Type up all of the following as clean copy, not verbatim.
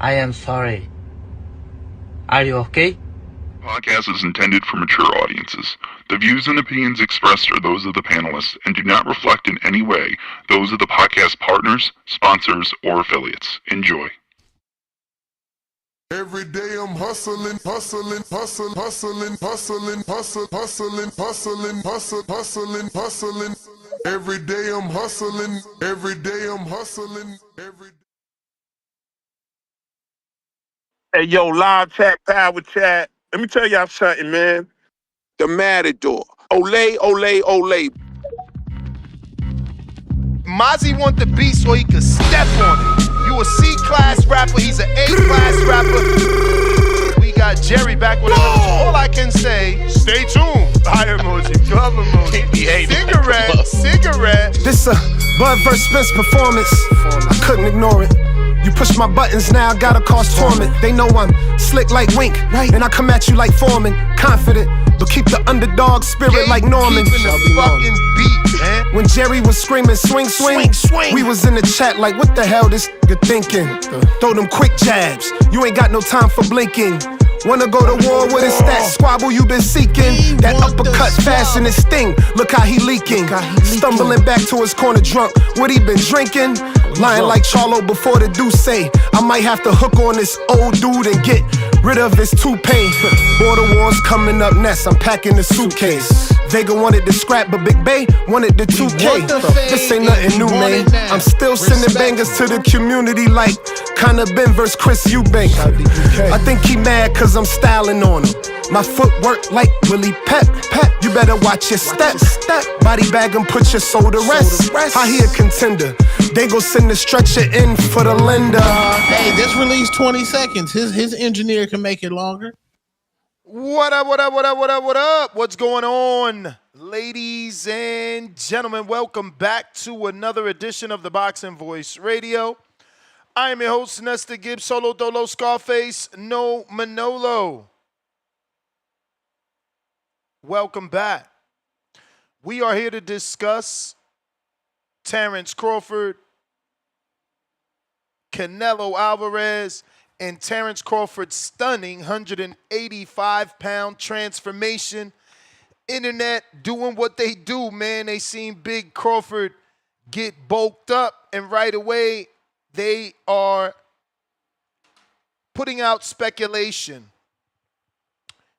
I am sorry. Are you okay? Podcast is intended for mature audiences. The views and opinions expressed are those of the panelists and do not reflect in any way those of the podcast partners, sponsors, or affiliates. Enjoy. Every day I'm hustling, hustling, hustling, hustling, hustling, hustling, hustling, hustling, hustling, hustling, hustling. Every day I'm hustling, every day I'm hustling, every day. Hey, yo, live chat, power chat. Let me tell y'all something, man. The Matador. Ole, ole, ole. Mozzie want the beat so he can step on it. You a C-class rapper, he's an A-class rapper. We got Jerry back with another. All I can say, stay tuned. Eye emoji, glove emoji, cigarette. This a Bud vs. Spence performance. I couldn't ignore it. You push my buttons now, gotta cause torment. They know I'm slick like Wink, and I come at you like Foreman. Confident, but keep the underdog spirit like Norman. The fucking beat, man. When Jerry was screaming, swing, swing, swing, we was in the chat like, what the hell this nigga thinking? Throw them quick jabs, you ain't got no time for blinking. Wanna go to war with his that squabble you been seeking? That uppercut fast in his sting, look how he leaking. Stumbling back to his corner drunk, what he been drinking? Lying like Charlo before the Deuce. I might have to hook on this old dude and get rid of his toupee. Border wars coming up next, I'm packing the suitcase. Vega wanted the scrap, but Big Bay wanted the 2K. This ain't nothing new, man. I'm still sending bangers to the community like Conor Ben vs. Chris Eubank. I think he mad cause I'm styling on him. My footwork like Willie Pep. You better watch your step. Body bag and put your soul to rest. How he a contender? They gon' send the stretcher in for the lender. Hey, this release 20 seconds. His engineer can make it longer. What up, what up, what up, what up, what up? What's going on, ladies and gentlemen? Welcome back to another edition of the Boxing Voice Radio. I am your host, Nestor Gibbs, Solo Dolo Scarface, no Manolo. Welcome back. We are here to discuss Terence Crawford, Canelo Alvarez, and Terence Crawford's stunning 185-pound transformation. Internet doing what they do, man. They seen Big Crawford get bulked up, and right away they are putting out speculation,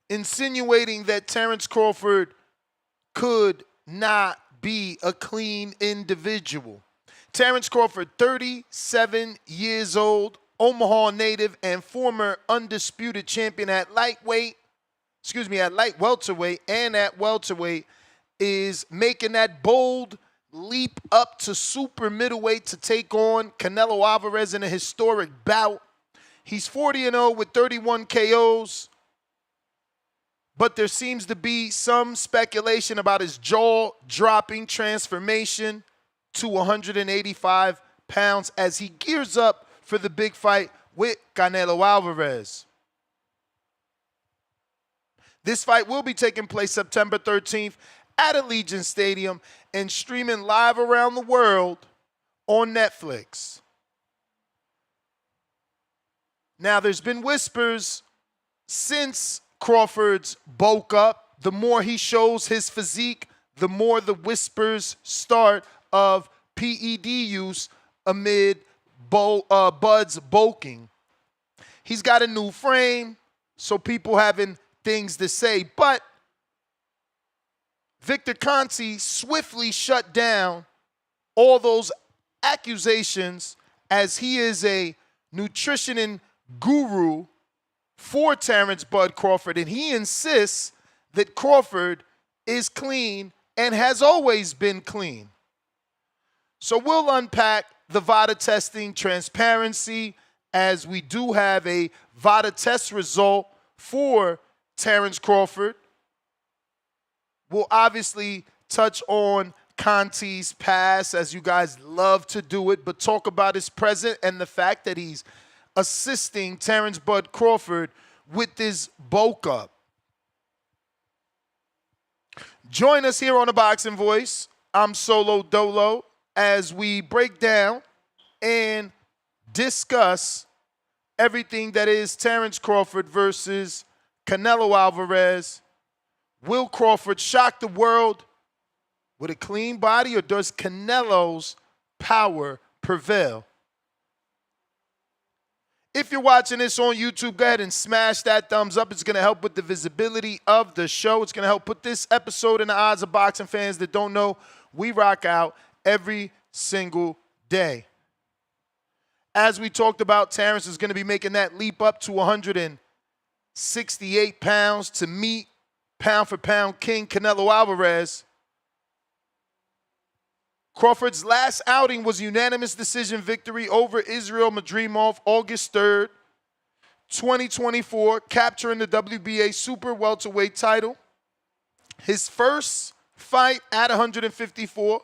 insinuating that Terence Crawford could not be a clean individual. Terence Crawford, 37 years old, Omaha native and former undisputed champion at light welterweight and at welterweight, is making that bold leap up to super middleweight to take on Canelo Alvarez in a historic bout. He's 40-0 with 31 KOs, but there seems to be some speculation about his jaw-dropping transformation to 185 pounds as he gears up for the big fight with Canelo Alvarez. This fight will be taking place September 13th at Allegiant Stadium and streaming live around the world on Netflix. Now, there's been whispers since Crawford's bulk up. The more he shows his physique, the more the whispers start of PED use amid Bud's bulking. He's got a new frame, so people having things to say. But Victor Conte swiftly shut down all those accusations as he is a nutrition and guru for Terence Bud Crawford, and he insists that Crawford is clean and has always been clean. So we'll unpack the VADA testing transparency, as we do have a VADA test result for Terence Crawford. We'll obviously touch on Conte's past, as you guys love to do it, but talk about his present and the fact that he's assisting Terence Bud Crawford with this bulk up. Join us here on the Boxing Voice. I'm Solo Dolo as we break down and discuss everything that is Terence Crawford versus Canelo Alvarez. Will Crawford shock the world with a clean body, or does Canelo's power prevail? If you're watching this on YouTube, go ahead and smash that thumbs up. It's going to help with the visibility of the show. It's going to help put this episode in the eyes of boxing fans that don't know we rock out every single day. As we talked about, Terence is going to be making that leap up to 168 pounds to meet pound-for-pound king Canelo Alvarez. Crawford's last outing was a unanimous decision victory over Israel Madrimov August 3rd, 2024, capturing the WBA super welterweight title. His first fight at 154.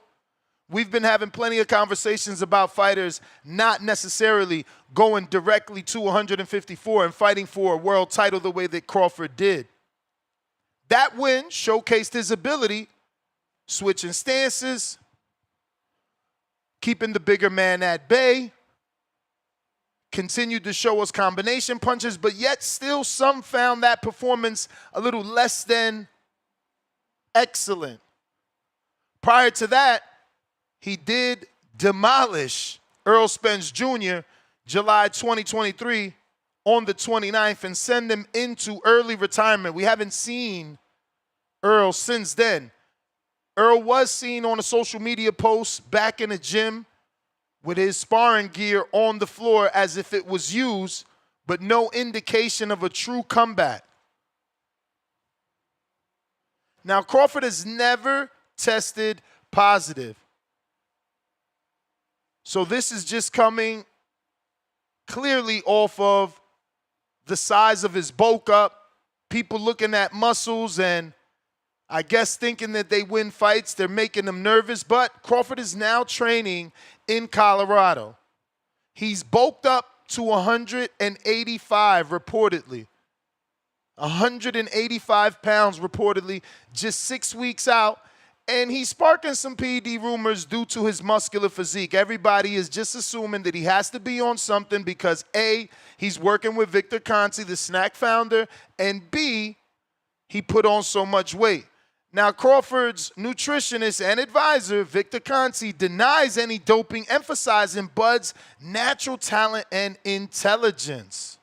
We've been having plenty of conversations about fighters not necessarily going directly to 154 and fighting for a world title the way that Crawford did. That win showcased his ability, switching stances, keeping the bigger man at bay, continued to show us combination punches, but yet still some found that performance a little less than excellent. Prior to that, he did demolish Earl Spence Jr. July 2023 on the 29th and send him into early retirement. We haven't seen Earl since then. Earl was seen on a social media post back in the gym with his sparring gear on the floor as if it was used, but no indication of a true comeback. Now, Crawford has never tested positive. So this is just coming clearly off of the size of his bulk up, people looking at muscles and I guess thinking that they win fights, they're making them nervous. But Crawford is now training in Colorado. He's bulked up to 185 reportedly. 185 pounds reportedly, just 6 weeks out. And he's sparking some PED rumors due to his muscular physique. Everybody is just assuming that he has to be on something because A, he's working with Victor Conte, the snack founder, and B, he put on so much weight. Now, Crawford's nutritionist and advisor, Victor Conte, denies any doping, emphasizing Bud's natural talent and intelligence.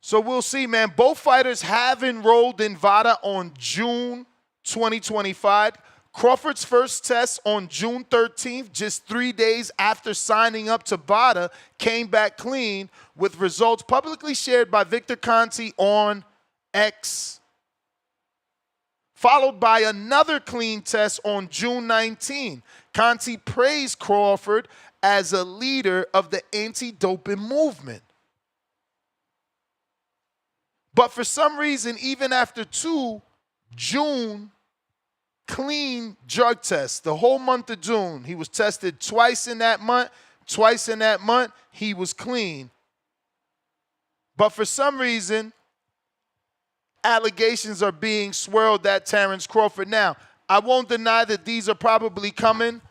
So we'll see, man. Both fighters have enrolled in VADA on June 2025. Crawford's first test on June 13th, just 3 days after signing up to VADA, came back clean with results publicly shared by Victor Conte on X, followed by another clean test on June 19. Conte praised Crawford as a leader of the anti-doping movement. But for some reason, even after 2 June clean drug tests, the whole month of June, he was tested twice in that month. Twice in that month, he was clean. But for some reason, allegations are being swirled at Terence Crawford. Now, I won't deny that these are probably coming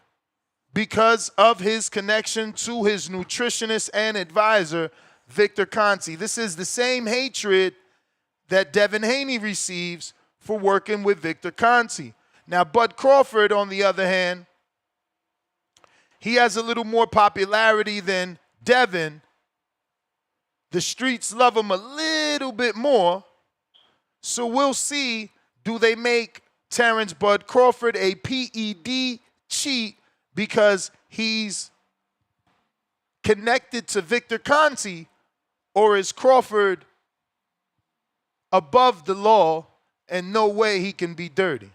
because of his connection to his nutritionist and advisor, Victor Conte. This is the same hatred that Devin Haney receives for working with Victor Conte. Now, Bud Crawford, on the other hand, he has a little more popularity than Devin. The streets love him a little bit more. So we'll see, do they make Terence Bud Crawford a PED cheat because he's connected to Victor Conte, or is Crawford above the law and no way he can be dirty?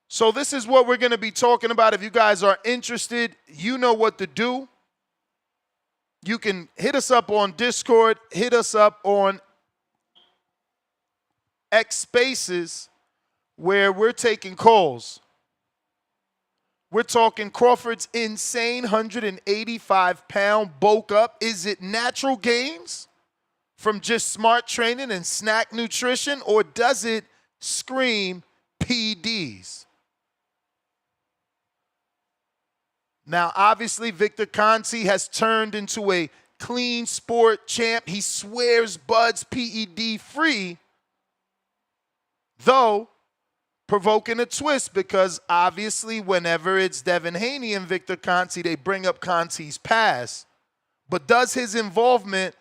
So this is what we're going to be talking about. If you guys are interested, you know what to do. You can hit us up on Discord, hit us up on X Spaces, where we're taking calls. We're talking Crawford's insane 185-pound bulk up. Is it natural gains from just smart training and snack nutrition, or does it scream PEDs. Now, obviously, Victor Conte has turned into a clean sport champ. He swears Bud's PED free, though provoking a twist because obviously whenever it's Devin Haney and Victor Conte, they bring up Conte's past. But does his involvement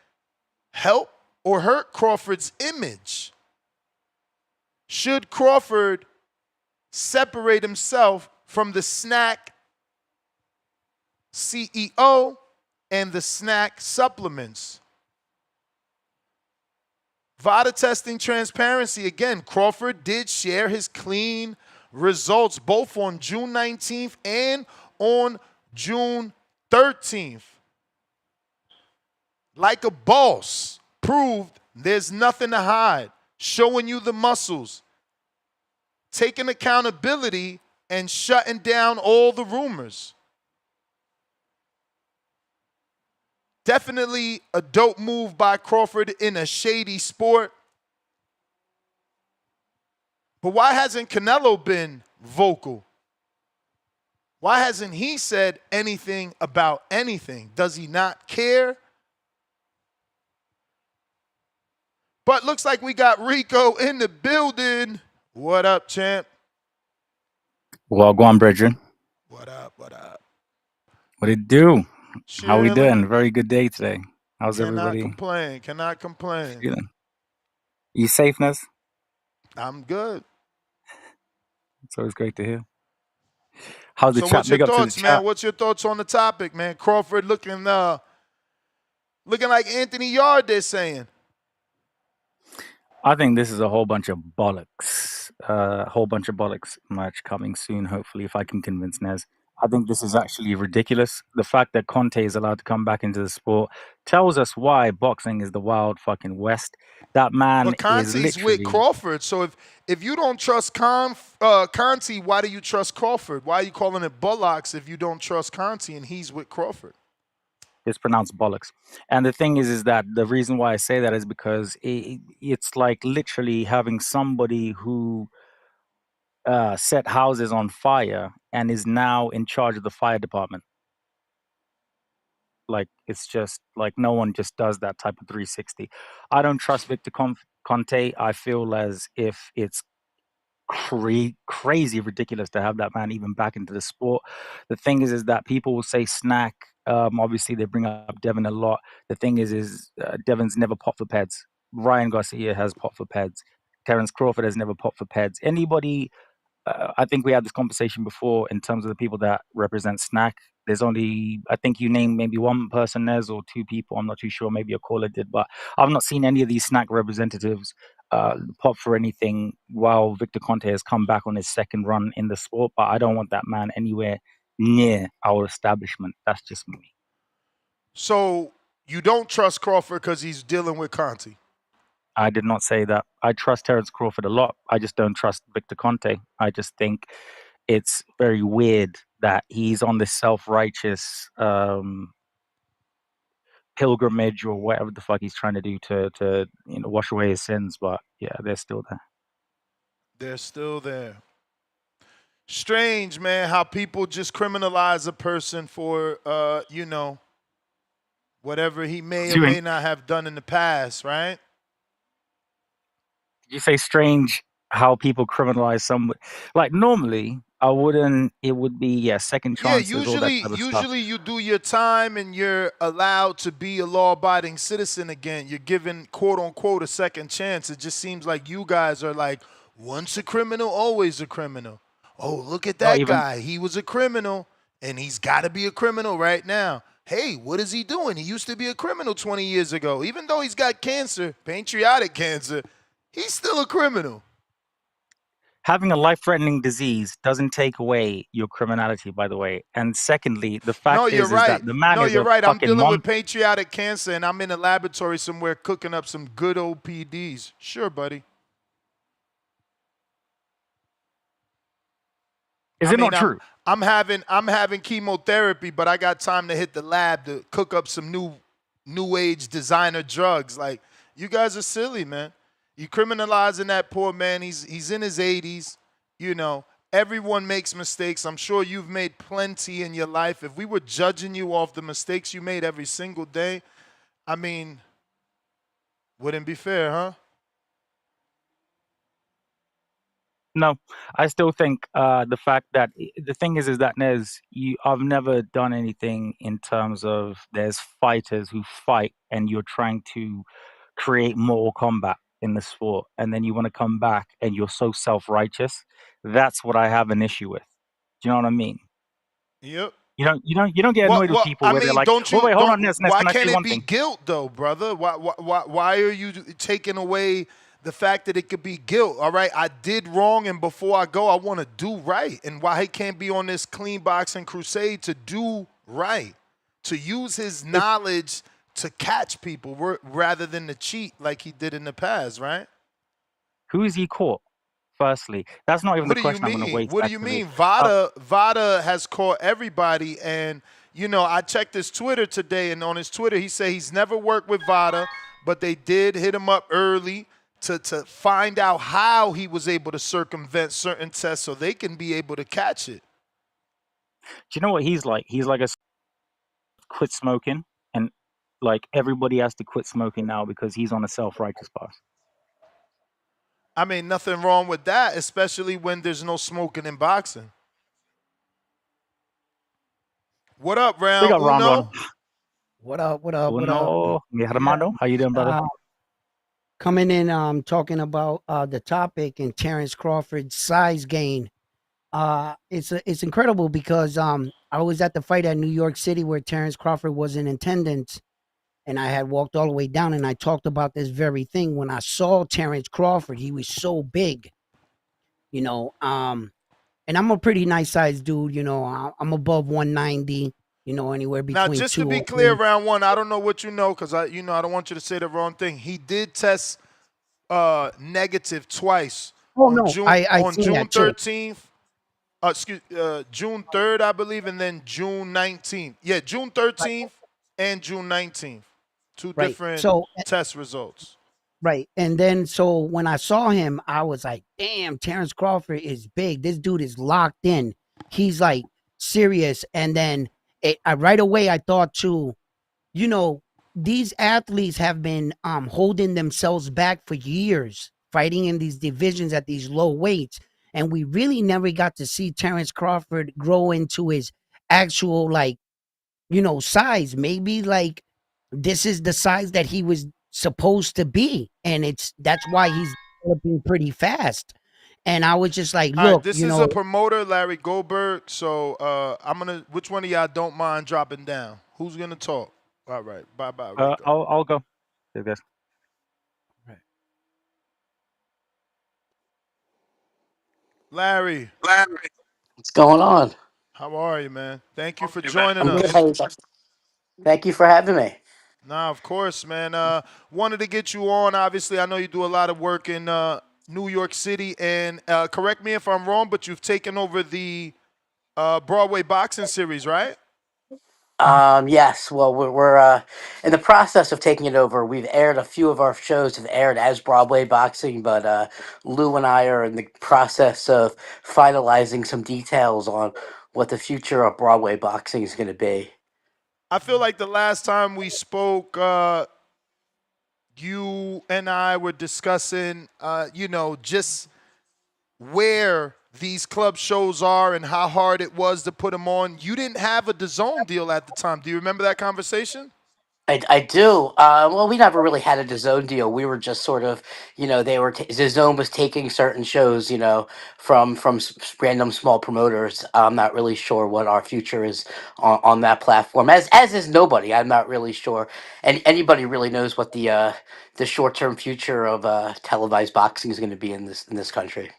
help or hurt Crawford's image? Should Crawford separate himself from the snack CEO and the snack supplements? VADA testing transparency. Again, Crawford did share his clean results both on June 19th and on June 13th. Like a boss, proved there's nothing to hide, showing you the muscles, taking accountability, and shutting down all the rumors. Definitely a dope move by Crawford in a shady sport. But why hasn't Canelo been vocal? Why hasn't he said anything about anything? Does he not care? But looks like we got Rico in the building. What up, champ? Well, go on, Bridget. What up, what up? What it do? How we Chilling. doing? Very good day today. How's everybody Cannot complain. feeling? You safe, Ness? I'm good. It's always great to hear. How's the So chat? what's your Big up to the thoughts, chat. man? What's your thoughts on the topic, man? Crawford looking like Anthony Yard, they're saying. I think this is a whole bunch of bollocks. Whole bunch of bollocks match coming soon, hopefully, if I can convince Nez. I think this is actually ridiculous. The fact that Conte is allowed to come back into the sport tells us why boxing is the wild fucking west. That man But is Conte's literally... with Crawford, so if you don't trust Conte, why do you trust Crawford? Why are you calling it bullocks if you don't trust Conte and he's with Crawford? It's pronounced bollocks. And the thing is that the reason why I say that is because it's like literally having somebody who set houses on fire and is now in charge of the fire department. Like, it's just like no one just does that type of 360. I don't trust Victor Conte. I feel as if it's crazy ridiculous to have that man even back into the sport. The thing is that people will say snack. Obviously, they bring up Devin a lot. The thing is Devin's never popped for PEDs. Ryan Garcia has popped for PEDs. Terence Crawford has never popped for PEDs. Anybody... I think we had this conversation before in terms of the people that represent snack. There's only, I think you named maybe one person, Nez, or two people. I'm not too sure. Maybe a caller did, but I've not seen any of these snack representatives pop for anything while Victor Conte has come back on his second run in the sport. But I don't want that man anywhere near our establishment. That's just me. So you don't trust Crawford because he's dealing with Conte? I did not say that. I trust Terence Crawford a lot. I just don't trust Victor Conte. I just think it's very weird that he's on this self-righteous pilgrimage or whatever the fuck he's trying to do to wash away his sins. But yeah, they're still there. They're still there. Strange, man, how people just criminalize a person for, whatever he may or may not have done in the past, right? You say strange how people criminalize someone. Like normally, I wouldn't. It would be second chances. Usually you do your time and you're allowed to be a law-abiding citizen again. You're given quote unquote a second chance. It just seems like you guys are like once a criminal, always a criminal. Oh, look at that guy. He was a criminal and he's got to be a criminal right now. Hey, what is he doing? He used to be a criminal 20 years ago. Even though he's got cancer, pancreatic cancer. He's still a criminal. Having a life-threatening disease doesn't take away your criminality, by the way. And secondly, the fact is that the man is a fucking I'm dealing with pancreatic cancer, and I'm in a laboratory somewhere cooking up some good old PEDs. Sure, buddy. Is it not true? I'm having chemotherapy, but I got time to hit the lab to cook up some new age designer drugs. Like, you guys are silly, man. You criminalizing that poor man. He's in his 80s, you know, everyone makes mistakes. I'm sure you've made plenty in your life. If we were judging you off the mistakes you made every single day, I mean, wouldn't be fair, huh? No, I still think the fact that the thing is that I've never done anything in terms of there's fighters who fight and you're trying to create Mortal Kombat in the sport, and then you want to come back and you're so self-righteous. That's what I have an issue with. Do you know what I mean? Yep. You don't get annoyed with people I where they're mean, like, wait, hold on, Ness, why can I can't say it one be thing? guilt though, brother? Why are you taking away the fact that it could be guilt? All right, I did wrong, and before I go, I want to do right. And why he can't be on this clean boxing crusade to do right, to use his knowledge to catch people rather than to cheat like he did in the past, right? Who is he caught? Firstly, that's not even What the do you question I'm going to mean? waste. What do you Actually, mean? VADA has caught everybody, and I checked his Twitter today, and on his Twitter he said he's never worked with VADA, but they did hit him up early to find out how he was able to circumvent certain tests so they can be able to catch it. do you know what he's like? He's like a quit smoking, and like everybody has to quit smoking now because he's on a self-righteous path. I mean, nothing wrong with that, especially when there's no smoking in boxing. What up, Big round up, round one. uno? What up? What up? What up? Uno, mi hermano. How you doing, brother? Coming in, talking about the topic and Terence Crawford's size gain. It's incredible because I was at the fight at New York City where Terence Crawford was in attendance, and I had walked all the way down, and I talked about this very thing. When I saw Terence Crawford, he was so big, and I'm a pretty nice sized dude, I'm above 190, anywhere between Now, just to be clear, round one, I don't know what you know because I don't want you to say the wrong thing. He did test negative twice on June 13th. June 3rd, I believe, and then June 19th. Yeah, June 13th and June 19th. Two different test results. Right. And then so when I saw him, I was like, damn, Terence Crawford is big. This dude is locked in. He's like serious. And then right away I thought too, these athletes have been holding themselves back for years, fighting in these divisions at these low weights. And we really never got to see Terence Crawford grow into his actual size. Maybe this is the size that he was supposed to be, and that's why he's developing pretty fast. And I was just like, look, this is a promoter, Larry Goldberg. So which one of y'all don't mind dropping down? Who's gonna talk? All right, bye. I'll go. There goes. Larry, What's going on? how are you, man? Thank you for joining I'm good. us. How you doing? Thank you for having me. Nah, of course, man. Wanted to get you on. Obviously, I know you do a lot of work in New York City, and correct me if I'm wrong, but you've taken over the Broadway boxing series, right? Yes. Well, we're in the process of taking it over. We've aired a few of our shows have aired as Broadway boxing, but Lou and I are in the process of finalizing some details on what the future of Broadway boxing is going to be. I feel like the last time we spoke, you and I were discussing, just where these club shows are and how hard it was to put them on. You didn't have a DAZN deal at the time. Do you remember that conversation? I do. Well, we never really had a DAZN deal. We were just sort of, DAZN was taking certain shows, from random small promoters. I'm not really sure what our future is on that platform. As is nobody. I'm not really sure. And anybody really knows what the short term future of televised boxing is going to be in this country.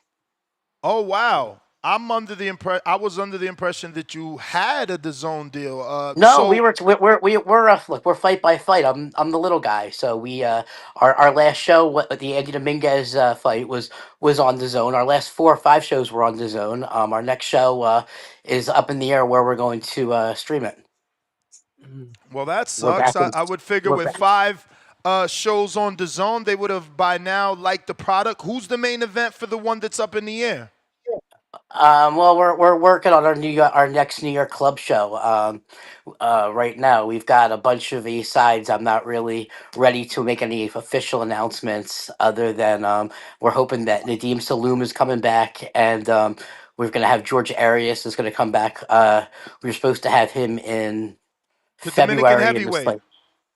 Oh wow! I was under the impression that you had a DAZN deal. No, we're fight by fight. I'm the little guy. So our last show, the Andy Dominguez fight was on DAZN. Our last 4 or 5 shows were on DAZN. Our next show is up in the air where we're going to stream it. Well, that We're sucks. back in, I would figure we're with back- 5 shows on DAZN, they would have by now liked the product. Who's the main event for the one that's up in the air? Well, we're working on our next New York club show. Right now, we've got a bunch of A sides. I'm not really ready to make any official announcements, other than we're hoping that Nadeem Saloom is coming back, and we're gonna have George Arias is gonna come back. We were supposed to have him in The Dominican February, and looks heavyweight. like,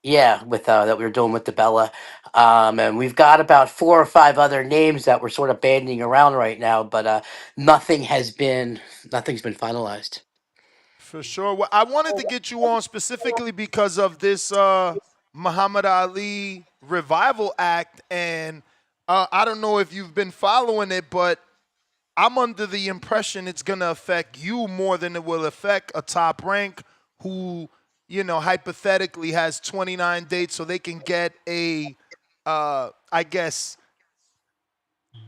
yeah, with that we were doing with the Bella, and we've got about 4 or 5 other names that we're sort of banding around right now, but nothing's been finalized. For sure. Well, I wanted to get you on specifically because of this Muhammad Ali Revival Act, and I don't know if you've been following it, but I'm under the impression it's going to affect you more than it will affect a top rank who, hypothetically has 29 dates so they can get a, I guess,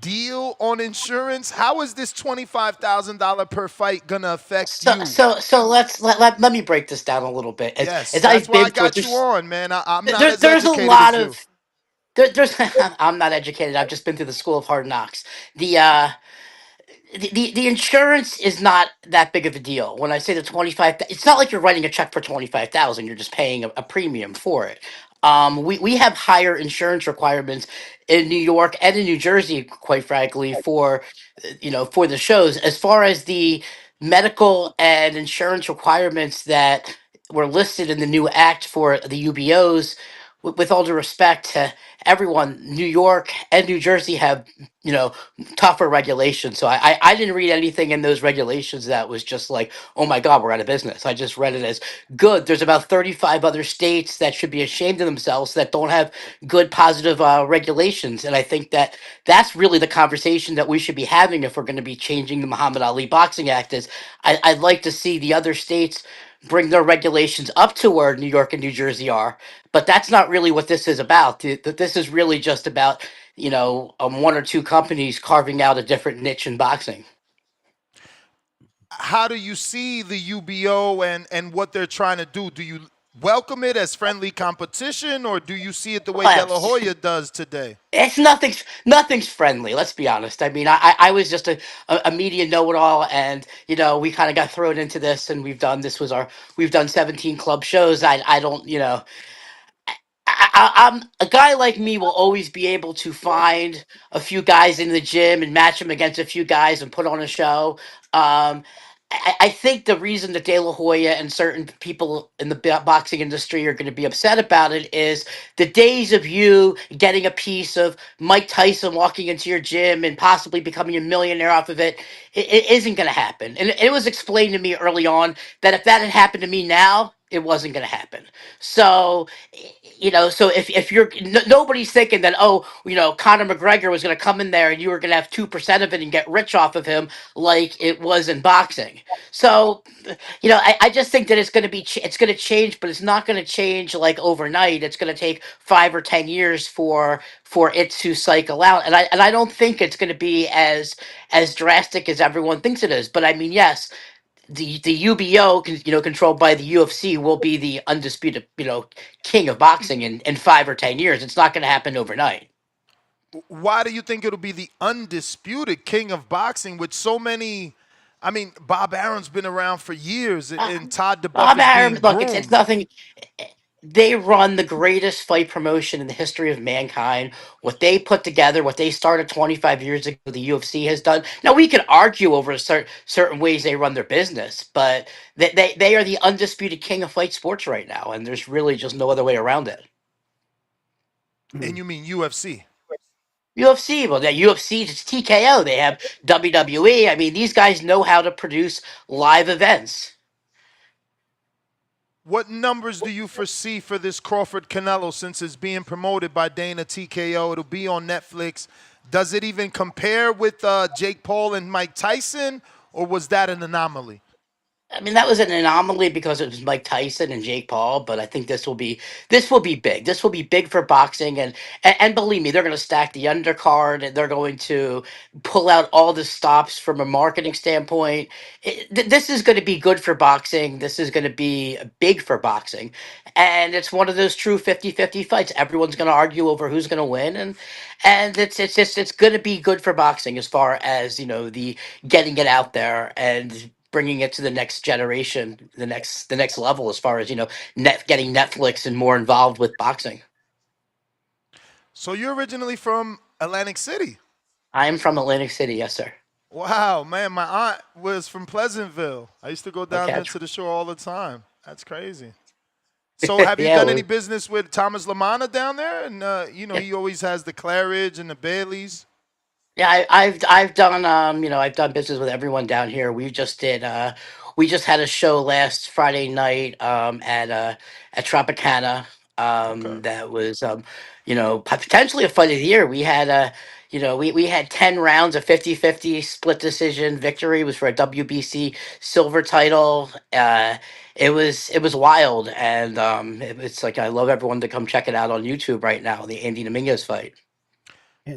deal on insurance. How is this $25,000 per fight going to affect So you? so so let me break this down a little bit. Yes, As that's I've why I been through it, got you on, man. I'm not as there's a educated lot as you. of there's I'm not educated. I've just been through the school of hard knocks. The the insurance is not that big of a deal. When I say the 25, it's not like you're writing a check for 25,000. You're just paying a premium for it. We have higher insurance requirements in New York and in New Jersey, quite frankly, for for the shows. As far as the medical and insurance requirements that were listed in the new act for the UBOs, with all due respect to everyone, New York and New Jersey have you know tougher regulations. So I didn't read anything in those regulations that was just like, oh my God, we're out of business. I just read it as good. There's about 35 other states that should be ashamed of themselves that don't have good, positive regulations. And I think that that's really the conversation that we should be having if we're going to be changing the Muhammad Ali Boxing Act. Is I'd like to see the other states bring their regulations up to where New York and New Jersey are. But that's not really what this is about. This is really just about one or two companies carving out a different niche in boxing. How do you see the UBO and what they're trying to do? Do you welcome it as friendly competition, or do you see it the way De La Well, Hoya does today? it's nothing's friendly. Let's be honest. I mean, I was just a media know-it-all, and we kind of got thrown into this, and we've done 17 club shows. I don't I'm a guy like me will always be able to find a few guys in the gym and match them against a few guys and put on a show. I think the reason that De La Hoya and certain people in the boxing industry are going to be upset about it is the days of you getting a piece of Mike Tyson walking into your gym and possibly becoming a millionaire off of it. It isn't going to happen. And it was explained to me early on that if that had happened to me now, it wasn't going to happen. So so if you're nobody's thinking that, oh, Conor McGregor was going to come in there and you were going to have 2% of it and get rich off of him like it was in boxing. So I just think that it's going to change, but it's not going to change like overnight. It's going to take 5 or 10 years for it to cycle out, and I don't think it's going to be as drastic as everyone thinks it is. But I mean, yes, the UBO, controlled by the UFC, will be the undisputed, king of boxing in 5 or 10 years. It's not going to happen overnight. Why do you think it'll be the undisputed king of boxing with so many? I mean, Bob Aaron's been around for years, and Todd DeBuff Bob is Arum, being look, it's groomed. nothing. They run the greatest fight promotion in the history of mankind. What they put together, what they started 25 years ago, the UFC has done. Now we can argue over certain ways they run their business, but they are the undisputed king of fight sports right now, and there's really just no other way around it. And you mean UFC? UFC, well, that UFC, it's TKO. They have WWE. I mean, these guys know how to produce live events. What numbers do you foresee for this Crawford Canelo since it's being promoted by Dana TKO? It'll be on Netflix. Does it even compare with Jake Paul and Mike Tyson, or was that an anomaly? I mean, that was an anomaly because it was Mike Tyson and Jake Paul, but I think this will be big. This will be big for boxing, and believe me, they're going to stack the undercard, and they're going to pull out all the stops from a marketing standpoint. This is going to be good for boxing. This is going to be big for boxing, and it's one of those true 50-50 fights. Everyone's going to argue over who's going to win, and it's going to be good for boxing as far as the getting it out there and bringing it to the next generation, the next level, as far as getting Netflix and more involved with boxing. So you're originally from Atlantic City. I am from Atlantic City, yes, sir. Wow, man, my aunt was from Pleasantville. I used to go down Okay. there to the show all the time. That's crazy. So have you Yeah, done we- any business with Thomas Lamana down there? And he always has the Claridge and the Baileys. Yeah, I've done I've done business with everyone down here. We just had a show last Friday night at Tropicana. Okay. That was potentially a fight of the year. We had we had 10 rounds of 50-50 split decision victory. It was for a WBC silver title. It was wild, and it's like I love everyone to come check it out on YouTube right now. The Andy Dominguez fight.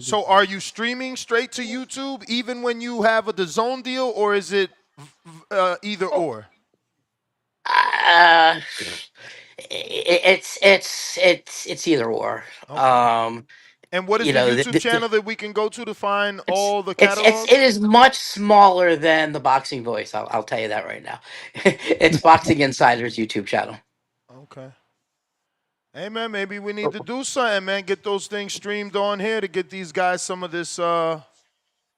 So are you streaming straight to YouTube even when you have a DAZN deal, or is it either or? Uh, it's either or. Okay. And what is You the know, YouTube channel that we can go to find all the it catalog? is much smaller than the Boxing Voice. I'll tell you that right now. It's Boxing Insider's YouTube channel. Okay. Hey man, maybe we need to do something, man. Get those things streamed on here to get these guys some of this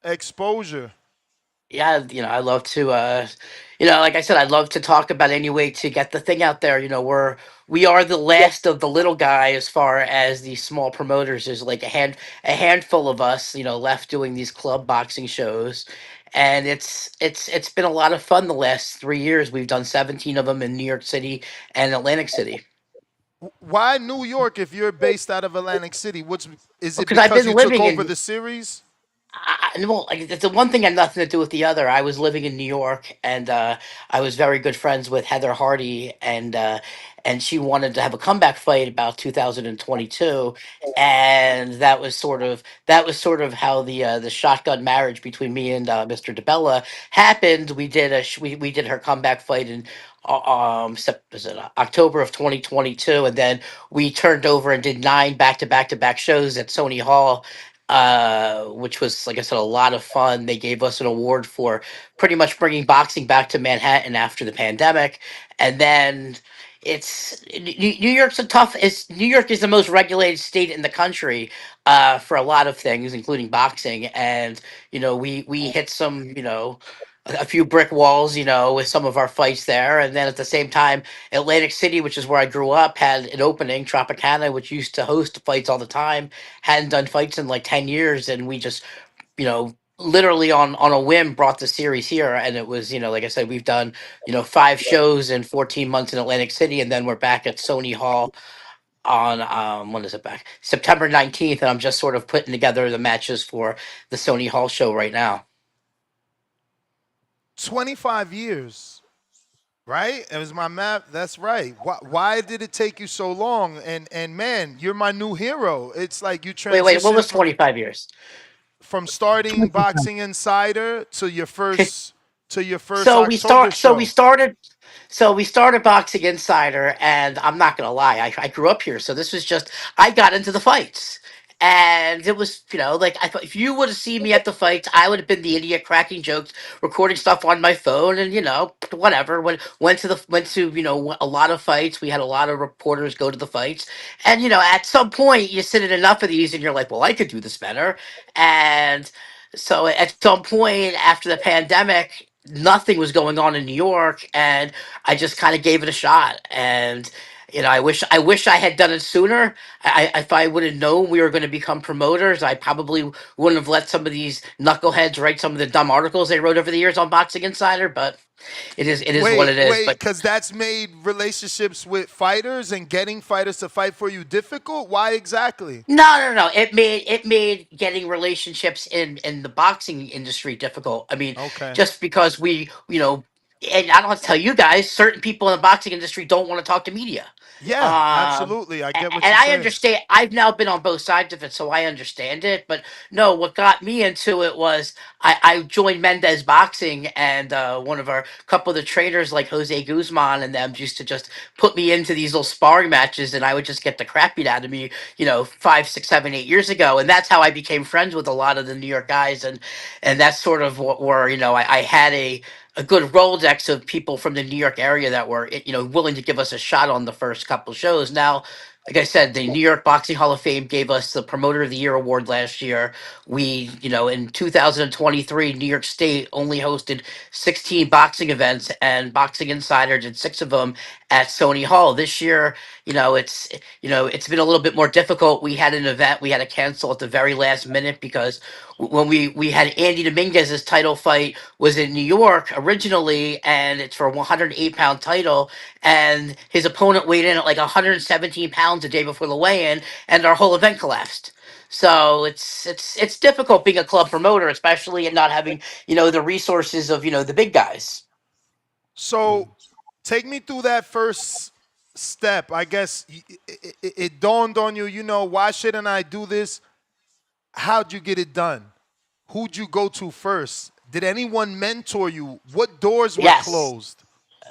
exposure. Yeah, I love to like I said, I'd love to talk about any way to get the thing out there. We are the last of the little guy as far as the small promoters. There's like a handful of us, left doing these club boxing shows. And it's been a lot of fun the last 3 years. We've done 17 of them in New York City and Atlantic City. Why New York if you're based out of Atlantic City? Is it Because I've because been you took living over in the series? well, like, the one thing had nothing to do with the other. I was living in New York, and I was very good friends with Heather Hardy, and she wanted to have a comeback fight about 2022, and that was sort of how the shotgun marriage between me and Mr. DeBella happened. We did her comeback fight in was it October of 2022, and then we turned over and did 9 back-to-back-to-back shows at Sony Hall, which was, like I said, a lot of fun. They gave us an award for pretty much bringing boxing back to Manhattan after the pandemic. And then New York's New York is the most regulated state in the country for a lot of things, including boxing. And we hit some a few brick walls, with some of our fights there. And then at the same time, Atlantic City, which is where I grew up, had an opening. Tropicana, which used to host fights all the time, hadn't done fights in like 10 years, and we just literally on a whim brought the series here. And it was, like I said, we've done 5 shows in 14 months in Atlantic City, and then we're back at Sony Hall on when is it back, September 19th, and I'm just sort of putting together the matches for the Sony Hall show right now. 25 years, right? It was my math. That's right. Why did it take you so long? And man, you're my new hero. It's like you Wait, what was transitioned 25 years? from starting Boxing Insider to your first So we October start. So we show. started. So we started Boxing Insider, and I'm not gonna lie, I grew up here, so this was just I got into the fights, and it was like I thought if you would have seen me at the fights, I would have been the idiot cracking jokes, recording stuff on my phone, and whatever. Went to a lot of fights. We had a lot of reporters go to the fights, and at some point you sit in enough of these, and you're like, well, I could do this better, and so at some point after the pandemic, nothing was going on in New York, and I just kind of gave it a shot. And I wish I had done it sooner. If I would have known we were going to become promoters, I probably wouldn't have let some of these knuckleheads write some of the dumb articles they wrote over the years on Boxing Insider. But it is what it is. Wait, But because that's made relationships with fighters and getting fighters to fight for you difficult. Why exactly? no. It made getting relationships in the boxing industry difficult. I mean, Okay. just because we and I don't have to tell you guys, certain people in the boxing industry don't want to talk to media. Yeah, Um, absolutely. I get what and you're I saying. understand. I've now been on both sides of it, so I understand it. But no, what got me into it was I joined Mendez Boxing, and one of our couple of the trainers, like Jose Guzman and them, used to just put me into these little sparring matches, and I would just get the crap beat out of me, 5, 6, 7, 8 years ago, and that's how I became friends with a lot of the New York guys, and that's sort of what where I had a good Rolodex of people from the New York area that were, willing to give us a shot on the first couple shows. Now, like I said, the New York Boxing Hall of Fame gave us the Promoter of the Year award last year. We, in 2023, New York State only hosted 16 boxing events, and Boxing Insider did 6 of them at Sony Hall. This year, it's been a little bit more difficult. We had an event we had to cancel at the very last minute because when we had Andy Dominguez's title fight was in New York originally, and it's for a 108-pound title, and his opponent weighed in at like 117 pounds the day before the weigh-in, and our whole event collapsed. So it's difficult being a club promoter, especially and not having the resources of the big guys. So take me through that first step. I guess it dawned on you, why shouldn't I do this? How'd you get it done? Who'd you go to first? Did anyone mentor you? What doors were Yes. closed?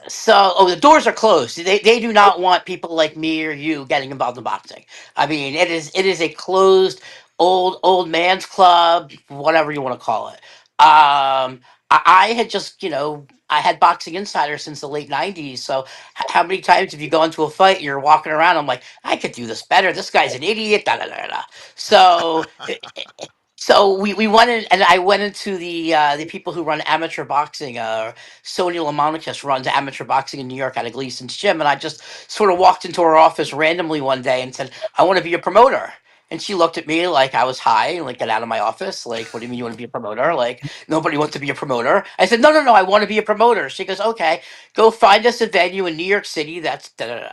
So, the doors are closed. They do not want people like me or you getting involved in boxing. I mean, it is a closed old man's club, whatever you want to call it. I had just I had Boxing Insider since the late 90s. So how many times have you gone to a fight? You're walking around. I'm like, I could do this better. This guy's an idiot. Da da da da. So we went in, and I went into the people who run amateur boxing. Sony Lamonicus runs amateur boxing in New York out of Gleason's gym, and I just sort of walked into her office randomly one day and said, "I want to be a promoter." And she looked at me like I was high and like, "Get out of my office!" Like, "What do you mean you want to be a promoter? Like, nobody wants to be a promoter." I said, "No, no, no, I want to be a promoter." She goes, "Okay, go find us a venue in New York City that's da da da."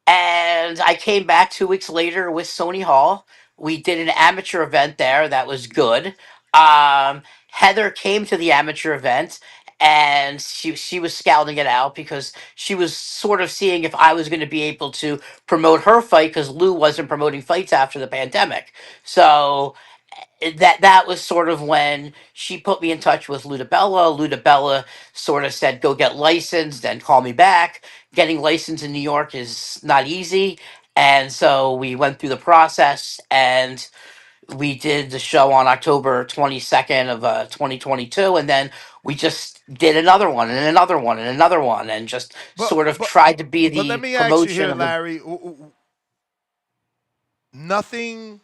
And I came back 2 weeks later with Sony Hall. We did an amateur event there that was good. Heather came to the amateur event, and she was scouting it out because she was sort of seeing if I was going to be able to promote her fight because Lou wasn't promoting fights after the pandemic. So that was sort of when she put me in touch with Ludabella. Ludabella sort of said, "Go get licensed and call me back." Getting licensed in New York is not easy, and so we went through the process, and we did the show on October 22nd of 2022, and then we just did another one and another one and another one, and just But sort of but tried to be but let the me ask you promotion here, of the. Larry. Nothing.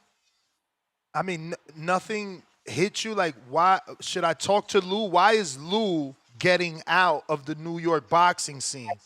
I mean, nothing hit you. Like, why should I talk to Lou? Why is Lou getting out of the New York boxing scene?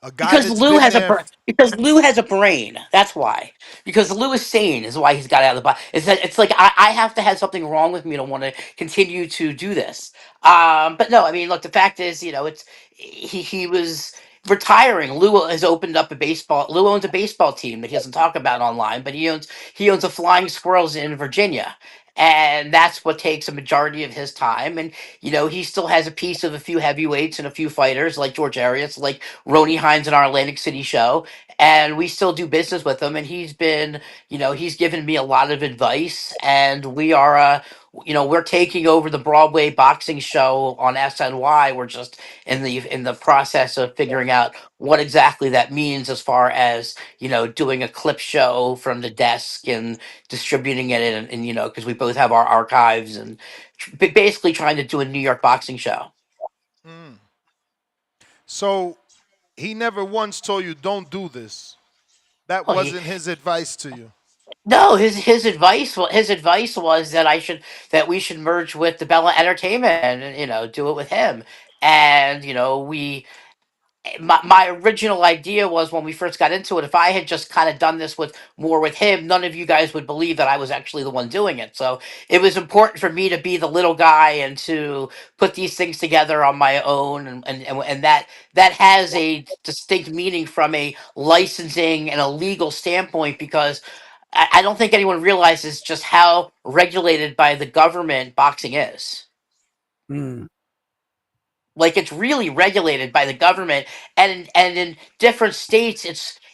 A guy Because that's Lou been has a there. because Lou has a brain. That's why. Because Lou is sane is why he's got out of the box. It's like I have to have something wrong with me to want to continue to do this. But no, I mean, look, the fact is, it's he was retiring. Lou has opened up a baseball. Lou owns a baseball team that he doesn't talk about online, but he owns the Flying Squirrels in Virginia. And that's what takes a majority of his time. And he still has a piece of a few heavyweights and a few fighters like George Arias, like Ronnie Hines in our Atlantic City show, and we still do business with him. And he's given me a lot of advice, and we're taking over the Broadway boxing show on SNY. We're just in the process of figuring out what exactly that means as far as doing a clip show from the desk and distributing it, and because we both have our archives, and basically trying to do a New York boxing show. Mm. So he never once told you don't do this. That Well, he wasn't his advice to you. No, his advice was that we should merge with the Bella Entertainment and do it with him. And my original idea was when we first got into it, if I had just kind of done this with him, none of you guys would believe that I was actually the one doing it. So it was important for me to be the little guy and to put these things together on my own, and that has a distinct meaning from a licensing and a legal standpoint, because I don't think anyone realizes just how regulated by the government boxing is. Mm. Like it's really regulated by the government, and in different states,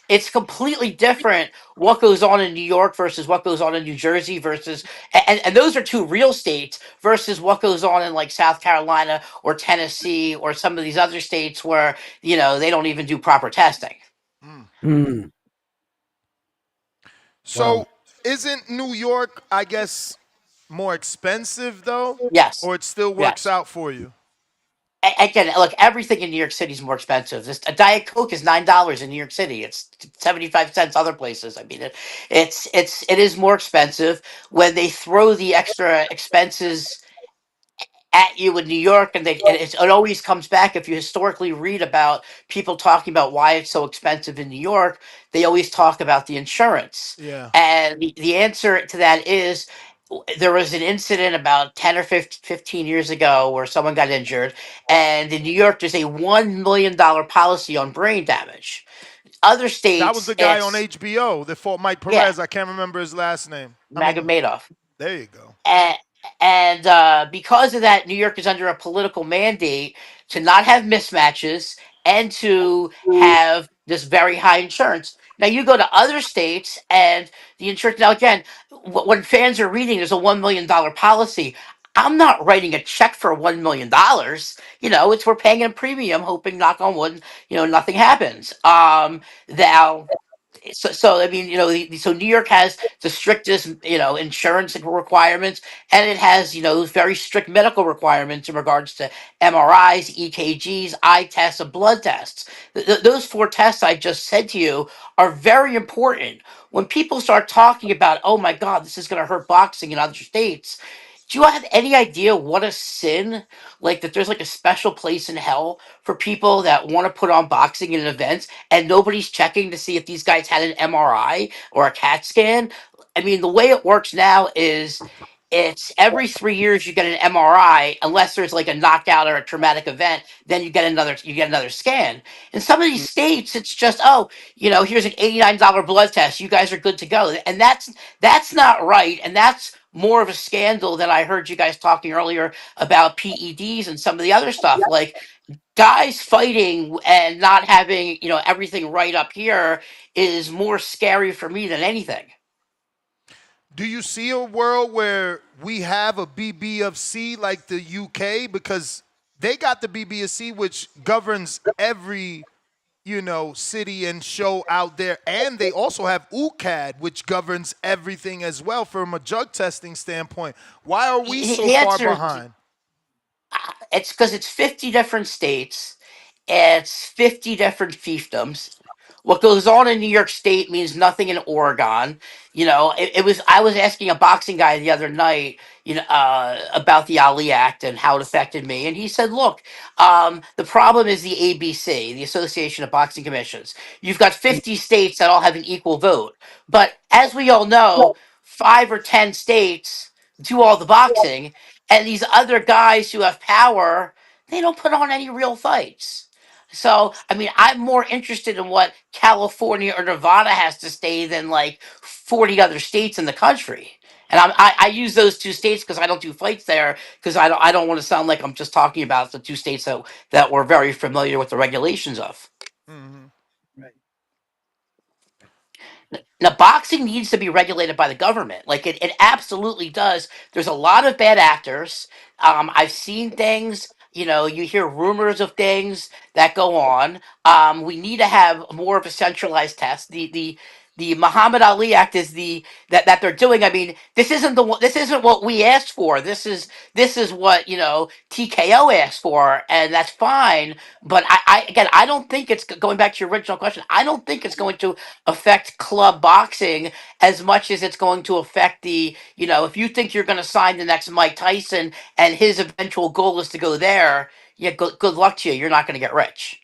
it's completely different what goes on in New York versus what goes on in New Jersey versus and those are two real states versus what goes on in like South Carolina or Tennessee or some of these other states where they don't even do proper testing. Mm. So Wow. isn't New York, I guess, more expensive though? Yes, Or it still works yes. out for you? Again, look, everything in New York City is more expensive. A Diet Coke is $9 in New York City. It's 75 cents other places. I mean, it is more expensive when they throw the extra expenses at you in New York, and it always comes back. If you historically read about people talking about why it's so expensive in New York, they always talk about the insurance. Yeah. And the answer to that is there was an incident about 10 or 15 years ago where someone got injured, and in New York, there's a $1 million policy on brain damage. Other That was states, the guy on it's, HBO that fought Mike yeah, Perez. I can't remember his last name. I mean, Magomadov. there you go. And because of that, New York is under a political mandate to not have mismatches and to have this very high insurance. Now you go to other states and the insurance. Now again, when fans are reading, there's a $1 million policy. I'm not writing a check for $1 million. It's we're paying a premium, hoping, knock on wood, nothing happens. Now so I mean, so New York has the strictest, insurance requirements, and it has, very strict medical requirements in regards to MRIs, EKGs, eye tests, and blood tests. Those four tests I just said to you are very important. When people start talking about, oh my God, this is going to hurt boxing in other states, do you have any idea what a sin, like that there's like a special place in hell for people that want to put on boxing in events and nobody's checking to see if these guys had an MRI or a CAT scan? I mean, the way it works now is it's every 3 years you get an MRI, unless there's like a knockout or a traumatic event, then you get another scan. In some of these states, it's just, oh, here's an $89 blood test. You guys are good to go. And that's not right. And that's more of a scandal than I heard you guys talking earlier about PEDs and some of the other stuff. Like guys fighting and not having, everything right up here is more scary for me than anything. Do you see a world where we have a BBFC like the UK? Because they got the BBFC, which governs every, city and show out there. And they also have UCAD, which governs everything as well from a drug testing standpoint. Why are we so The far answer, behind? it's because it's 50 different states, it's 50 different fiefdoms. What goes on in New York State means nothing in Oregon. It was. I was asking a boxing guy the other night, about the Ali Act and how it affected me, and he said, "Look, the problem is the ABC, the Association of Boxing Commissions. You've got 50 states that all have an equal vote, but as we all know, 5 or 10 states do all the boxing, and these other guys who have power, they don't put on any real fights." So, I mean, I'm more interested in what California or Nevada has to say than like 40 other states in the country. And I use those two states because I don't do fights there because I don't want to sound like I'm just talking about the two states that we're very familiar with the regulations of. Mm-hmm. Now, boxing needs to be regulated by the government. Like it absolutely does. There's a lot of bad actors. I've seen things. You hear rumors of things that go on. We need to have more of a centralized test. The Muhammad Ali Act is that they're doing. I mean, this isn't what we asked for. This is what TKO asked for, and that's fine. But I don't think it's going back to your original question. I don't think it's going to affect club boxing as much as it's going to affect if you think you're going to sign the next Mike Tyson and his eventual goal is to go there, yeah, good luck to you. You're not going to get rich.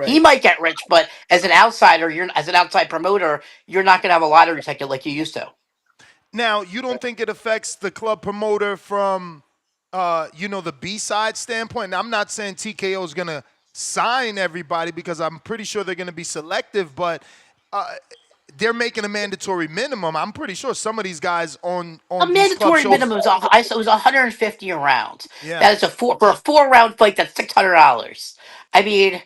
He might get rich, but as an outsider, as an outside promoter, you're not going to have a lottery ticket like you used to. Now, you don't think it affects the club promoter from, the B-side standpoint? Now, I'm not saying TKO is going to sign everybody because I'm pretty sure they're going to be selective, but they're making a mandatory minimum. I'm pretty sure some of these guys on A these club mandatory shows. minimum is it was 150 a round. Yeah. That is for a 4 round fight. That's $600. I mean,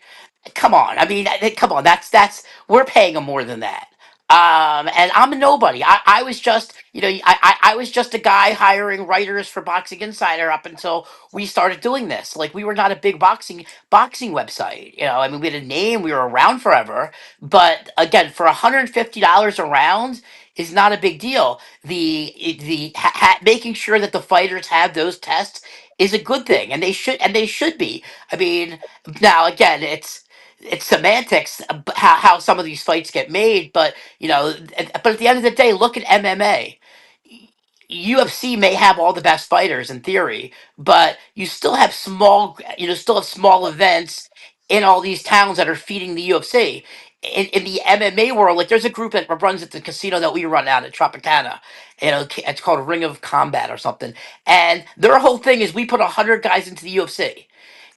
come on. I mean, come on. That's we're paying them more than that. And I'm a nobody. I was just, I was just a guy hiring writers for Boxing Insider up until we started doing this. Like, we were not a big boxing website. I mean, we had a name. We were around forever. But again, for $150 a round is not a big deal. Making sure that the fighters have those tests is a good thing, and they should be. I mean, now again, it's semantics how some of these fights get made, but but at the end of the day, look at MMA. UFC may have all the best fighters in theory, but you still have small events in all these towns that are feeding the UFC. In the MMA world, like, there's a group that runs at the casino that we run out at Tropicana. It's called Ring of Combat or something, and their whole thing is we put 100 guys into the UFC.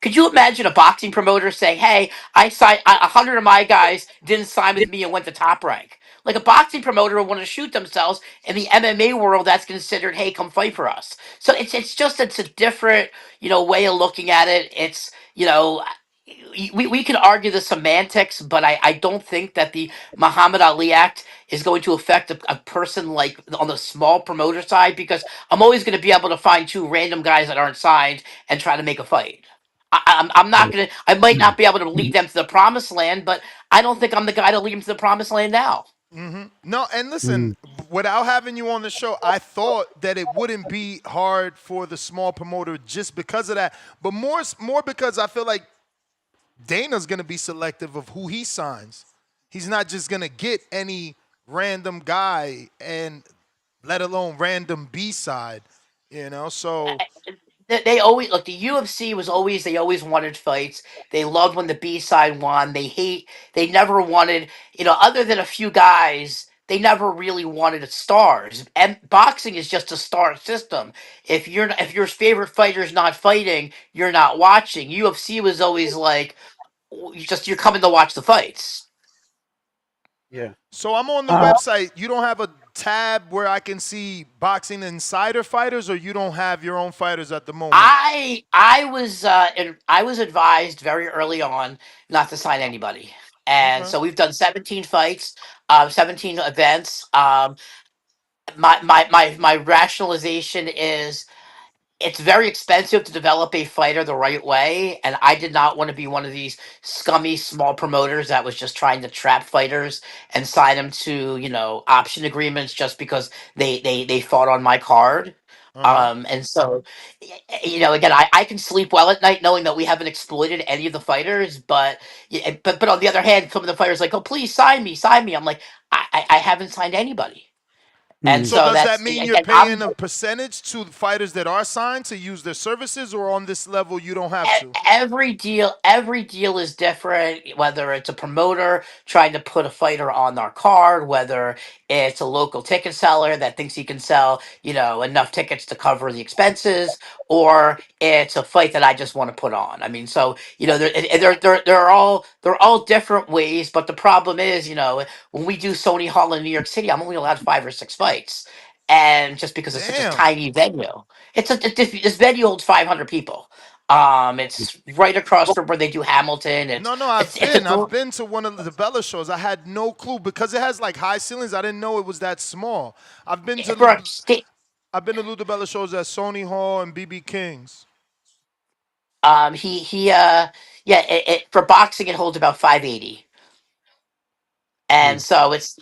Could you imagine a boxing promoter saying, "Hey, I signed 100 of my guys didn't sign with me and went to Top Rank"? Like, a boxing promoter would want to shoot themselves. In the MMA world, that's considered, "Hey, come fight for us." So it's a different way of looking at it. We can argue the semantics, but I don't think that the Muhammad Ali Act is going to affect a person like on the small promoter side, because I'm always going to be able to find two random guys that aren't signed and try to make a fight. I'm not gonna. I might not be able to lead them to the promised land, but I don't think I'm the guy to lead them to the promised land now. No, and listen, without having you on the show, I thought that it wouldn't be hard for the small promoter just because of that, but more because I feel like Dana's going to be selective of who he signs. He's not just going to get any random guy, and let alone random B-side, so They always look. The UFC was always they always wanted fights. They loved when the B side won. They never wanted, other than a few guys. They never really wanted stars. And boxing is just a star system. If your favorite fighter's not fighting, you're not watching. UFC was always like, you're coming to watch the fights. Yeah. So I'm on the website. You don't have a tab where I can see Boxing Insider fighters, or you don't have your own fighters at the moment? I was advised very early on not to sign anybody, and Okay. so we've done 17 fights, 17 events. My rationalization is, it's very expensive to develop a fighter the right way, and I did not want to be one of these scummy small promoters that was just trying to trap fighters and sign them to option agreements just because they fought on my card. And so, again, I can sleep well at night knowing that we haven't exploited any of the fighters, but on the other hand, some of the fighters like, "Oh, please sign me, sign me." I'm like, I haven't signed anybody. And So so does that that's, mean you're again, paying a percentage to the fighters that are signed to use their services, or on this level you don't have to? every deal is different, whether it's a promoter trying to put a fighter on our card, whether it's a local ticket seller that thinks he can sell enough tickets to cover the expenses, or it's a fight that I just want to put on. I mean, so they're all different ways, but the problem is, when we do Sony Hall in New York City, I'm only allowed 5 or 6 fights, and just because it's such a Damn. tiny venue. This venue holds 500 people. It's right across from where they do Hamilton. No, It's it's a I've gr- been to one of the Bella shows. I had no clue because it has like high ceilings. I didn't know it was that small. I've been to for a sta- Lou DiBella shows at Sony Hall and BB King's. he yeah, for boxing it holds about 580. And so it's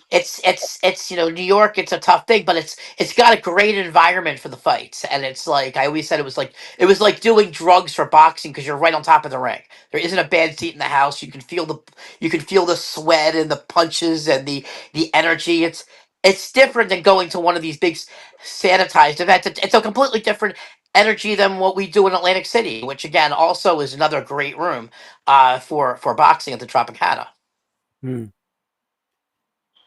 New York, it's a tough thing, but it's got a great environment for the fights, and it's like I always said, it was like doing drugs for boxing, because you're right on top of the ring. There isn't a bad seat in the house. You can feel the sweat and the punches and the energy. It's different than going to one of these big sanitized events. It's a completely different energy than what we do in Atlantic City, which again also is another great room for boxing at the Tropicana.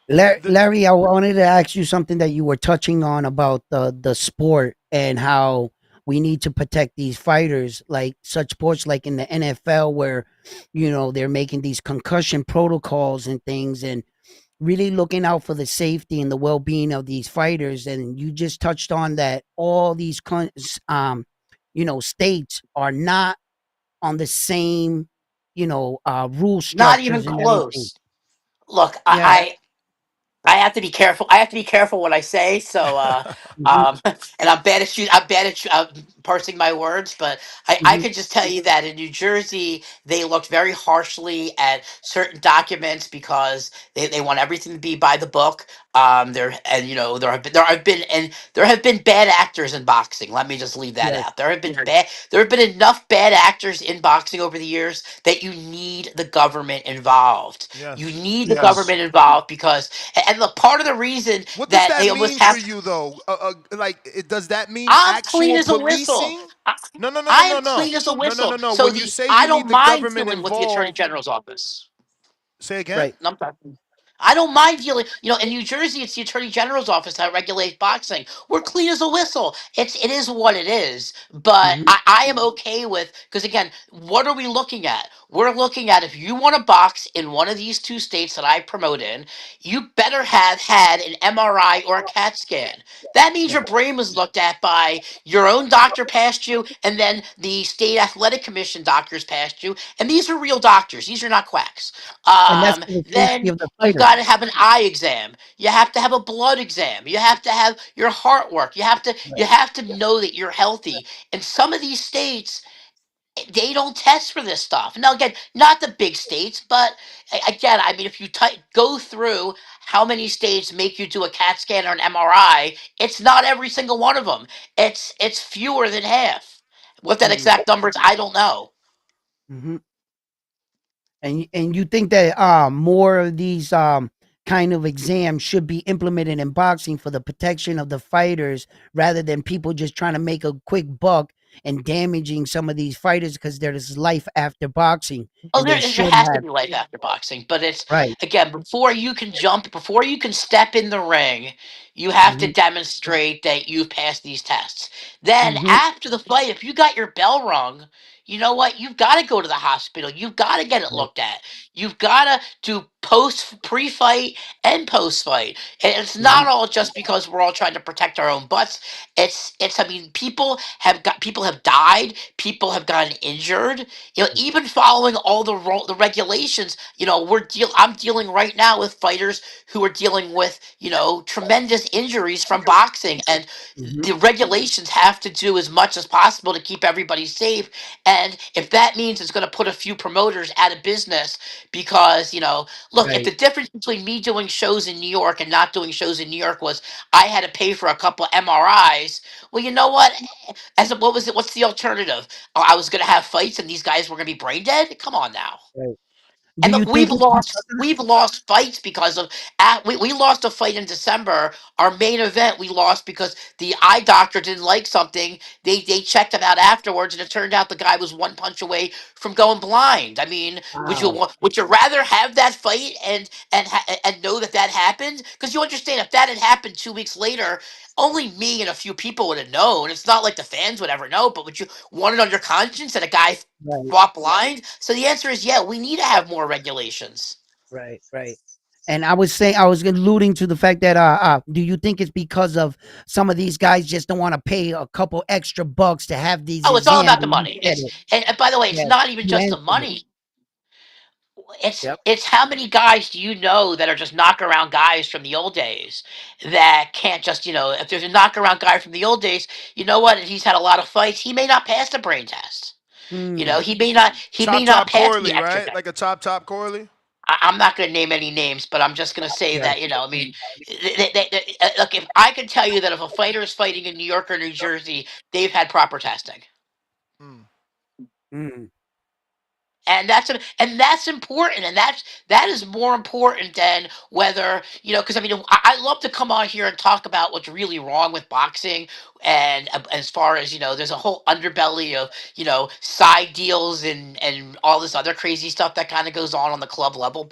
Larry, I wanted to ask you something that you were touching on about the sport and how we need to protect these fighters, like such sports like in the NFL where they're making these concussion protocols and things, and really looking out for the safety and the well-being of these fighters. And you just touched on that all these states are not on the same rule Not even structures and everything. close. Look, Yeah. I have to be careful. I have to be careful what I say. So, Hmm. and I'm bad at parsing my words. But I Hmm. could just tell you that in New Jersey, they looked very harshly at certain documents because they want everything to be by the book. There and there have been bad actors in boxing. Let me just leave that Yes. out. There have been enough bad actors in boxing over the years that you need the government involved. You Yes. need the government involved because and look, part of the reason What does that that they almost mean for have you, though? Does that mean I'm clean actual as a whistle. policing? No, no, no, no, I no, am no, clean as a no, no, no, whistle. no. So When you the say I you need don't the mind government dealing with the attorney involved, general's office. say again. Right. I'm sorry. I don't mind dealing. In New Jersey, it's the Attorney General's office that regulates boxing. We're clean as a whistle. It is what it is. But Hmm. I am okay with because again, what are we looking at? We're looking at if you want to box in one of these two states that I promote in, you better have had an MRI or a CAT scan. That means your Right. brain was looked at by your own doctor past you, and then the state athletic commission doctors past you. And these are real doctors. These are not quacks. And that's for the safety Then of the you've fighter. got to have an eye exam. You have to have a blood exam. You have to have your heart work. You have to know that you're healthy. And some of these states, they don't test for this stuff. Now again, not the big states, but again, I mean, if you go through how many states make you do a CAT scan or an MRI, it's not every single one of them. It's fewer than half. What that Mm. exact number is, I don't know. Hmm. And you think that more of these kind of exams should be implemented in boxing for the protection of the fighters rather than people just trying to make a quick buck and damaging some of these fighters because there's life after boxing Oh, and they there should has to have. be life after boxing, but it's Right. again before you can step in the ring, you have to Hmm. demonstrate that you've passed these tests. Then Hmm. after the fight, if you got your bell rung, you know what? You've got to go to the hospital. You've got to get it Right. looked at. You've got to do pre-fight and post-fight. And it's Hmm. not all just because we're all trying to protect our own butts. It's I mean people have died, people have gotten injured, even following all the regulations, I'm dealing right now with fighters who are dealing with, tremendous injuries from boxing, and Hmm. the regulations have to do as much as possible to keep everybody safe. And if that means it's going to put a few promoters out of business because, look, if Right. the difference between me doing shows in New York and not doing shows in New York was I had to pay for a couple MRIs, well, you know what? What was it? What's the alternative? Oh, I was going to have fights and these guys were going to be brain dead? Come on now. Right. Do And you look, think it's because of we've lost fights because of we lost a fight in December. Our main event we lost because the eye doctor didn't like something. They checked him out afterwards, and it turned out the guy was one punch away from going blind. I mean, wow. would you rather have that fight and know that that happened? Because you understand if that had happened 2 weeks later, only me and a few people would have known. It's not like the fans would ever know. But would you want it on your conscience that a guy Right. fought blind? So the answer is yeah, we need to have more regulations. Right. Right. And I was alluding to the fact that do you think it's because of some of these guys just don't want to pay a couple extra bucks to have these Oh, it's all exams? about the And you money. said It's it. and by the way, it's Yeah. not even You just the answered it. money. It's Yep. it's how many guys do you know that are just knock around guys from the old days that can't just if there's a knock around guy from the old days, you know what? And he's had a lot of fights. He may not pass the brain test. Mm. He may not Top pass the Corley, extra right? test. Like a top Corley. I'm not going to name any names, but I'm just going to say Yeah. that I mean, look, if I can tell you that if a fighter is fighting in New York or New Jersey, they've had proper testing. Mm. Mm. And that's important, and that is more important than whether because I mean I love to come on here and talk about what's really wrong with boxing, and as far as there's a whole underbelly of side deals and all this other crazy stuff that kind of goes on the club level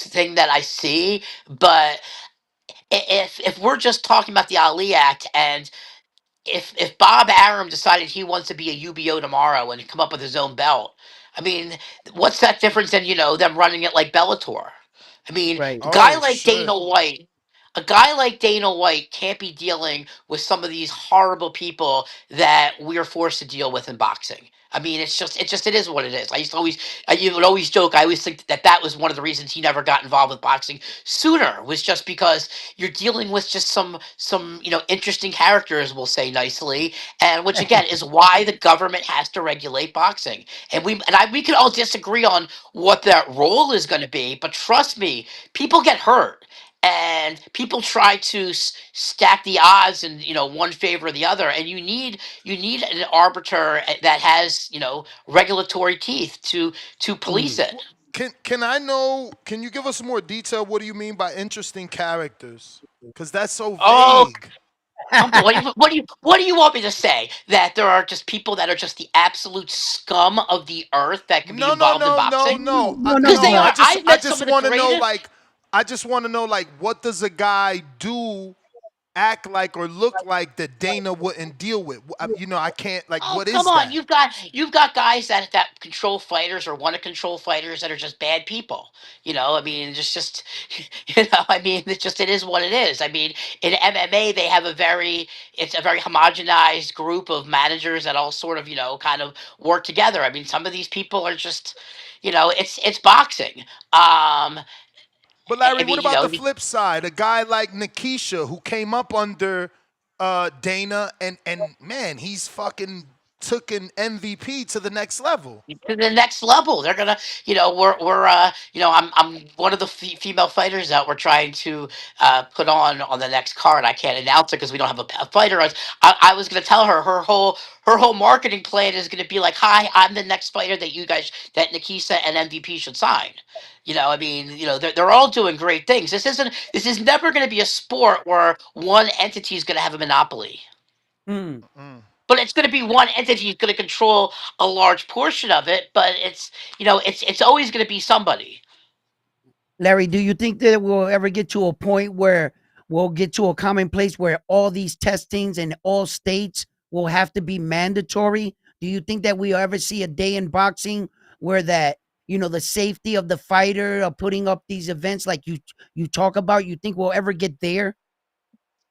thing that I see. But if we're just talking about the Ali Act, and if Bob Arum decided he wants to be a UBO tomorrow and come up with his own belt, I mean, what's that difference than them running it like Bellator? I mean, Right. Oh shit. A guy like Dana White can't be dealing with some of these horrible people that we're forced to deal with in boxing. I mean, it is what it is. You would always joke. I always think that that was one of the reasons he never got involved with boxing sooner, was just because you're dealing with just some interesting characters, we'll say nicely, and which again is why the government has to regulate boxing. And we can all disagree on what that role is going to be, but trust me, people get hurt and people try to stack the odds in one favor or the other, and you need an arbiter that has regulatory teeth to police Mm. it. Can you give us more detail? What do you mean by interesting characters? Because that's so Oh, vague. what do you want me to say? That there are just people that are just the absolute scum of the earth that can be No, no, involved in no, no, boxing? no, No, no, Because they no. no. are. I've I met some just of the want to know, greatest. like, what does a guy do, act like, or look like that Dana wouldn't deal with? I can't. Like, Oh, what come is on! that? You've got guys that control fighters or want to control fighters that are just bad people. I mean, just I mean, it is what it is. I mean, in MMA they have it's a very homogenized group of managers that all sort of kind of work together. I mean, some of these people are just, it's boxing. But I Larry, what mean, about the flip side? A guy like Nikisha who came up under Dana, and man, he's fucking took an MVP to the next level. to the next level. They're gonna, we're, I'm one of the female fighters that we're trying to put on the next card. I can't announce it because we don't have a fighter. I was gonna tell her whole marketing plan is gonna be like, "Hi, I'm the next fighter that Nikisa and MVP should sign." I mean, they're all doing great things. This is never going to be a sport where one entity is going to have a monopoly, Mm. Mm. but it's going to be one entity who's going to control a large portion of it. But it's always going to be somebody. Larry, do you think that we'll ever get to a point where we'll get to a common place where all these testings in all states will have to be mandatory? Do you think that we'll ever see a day in boxing where the safety of the fighter of putting up these events like you talk about, you think we'll ever get there?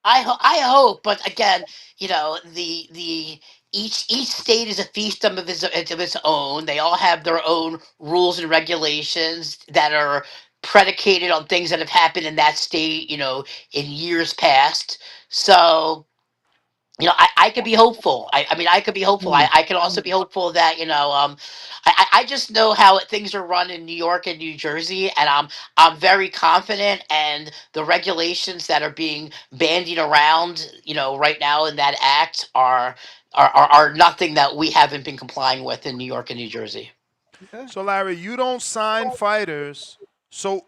I hope, but again, the each state is a fiefdom of its own. They all have their own rules and regulations that are predicated on things that have happened in that state, in years past. So I could be hopeful. I mean, I could be hopeful. I, Mm. I could also be hopeful that I just know how things are run in New York and New Jersey, and I'm very confident. And the regulations that are being bandied around, right now in that act are nothing that we haven't been complying with in New York and New Jersey. Okay. So Larry, you don't sign fighters. So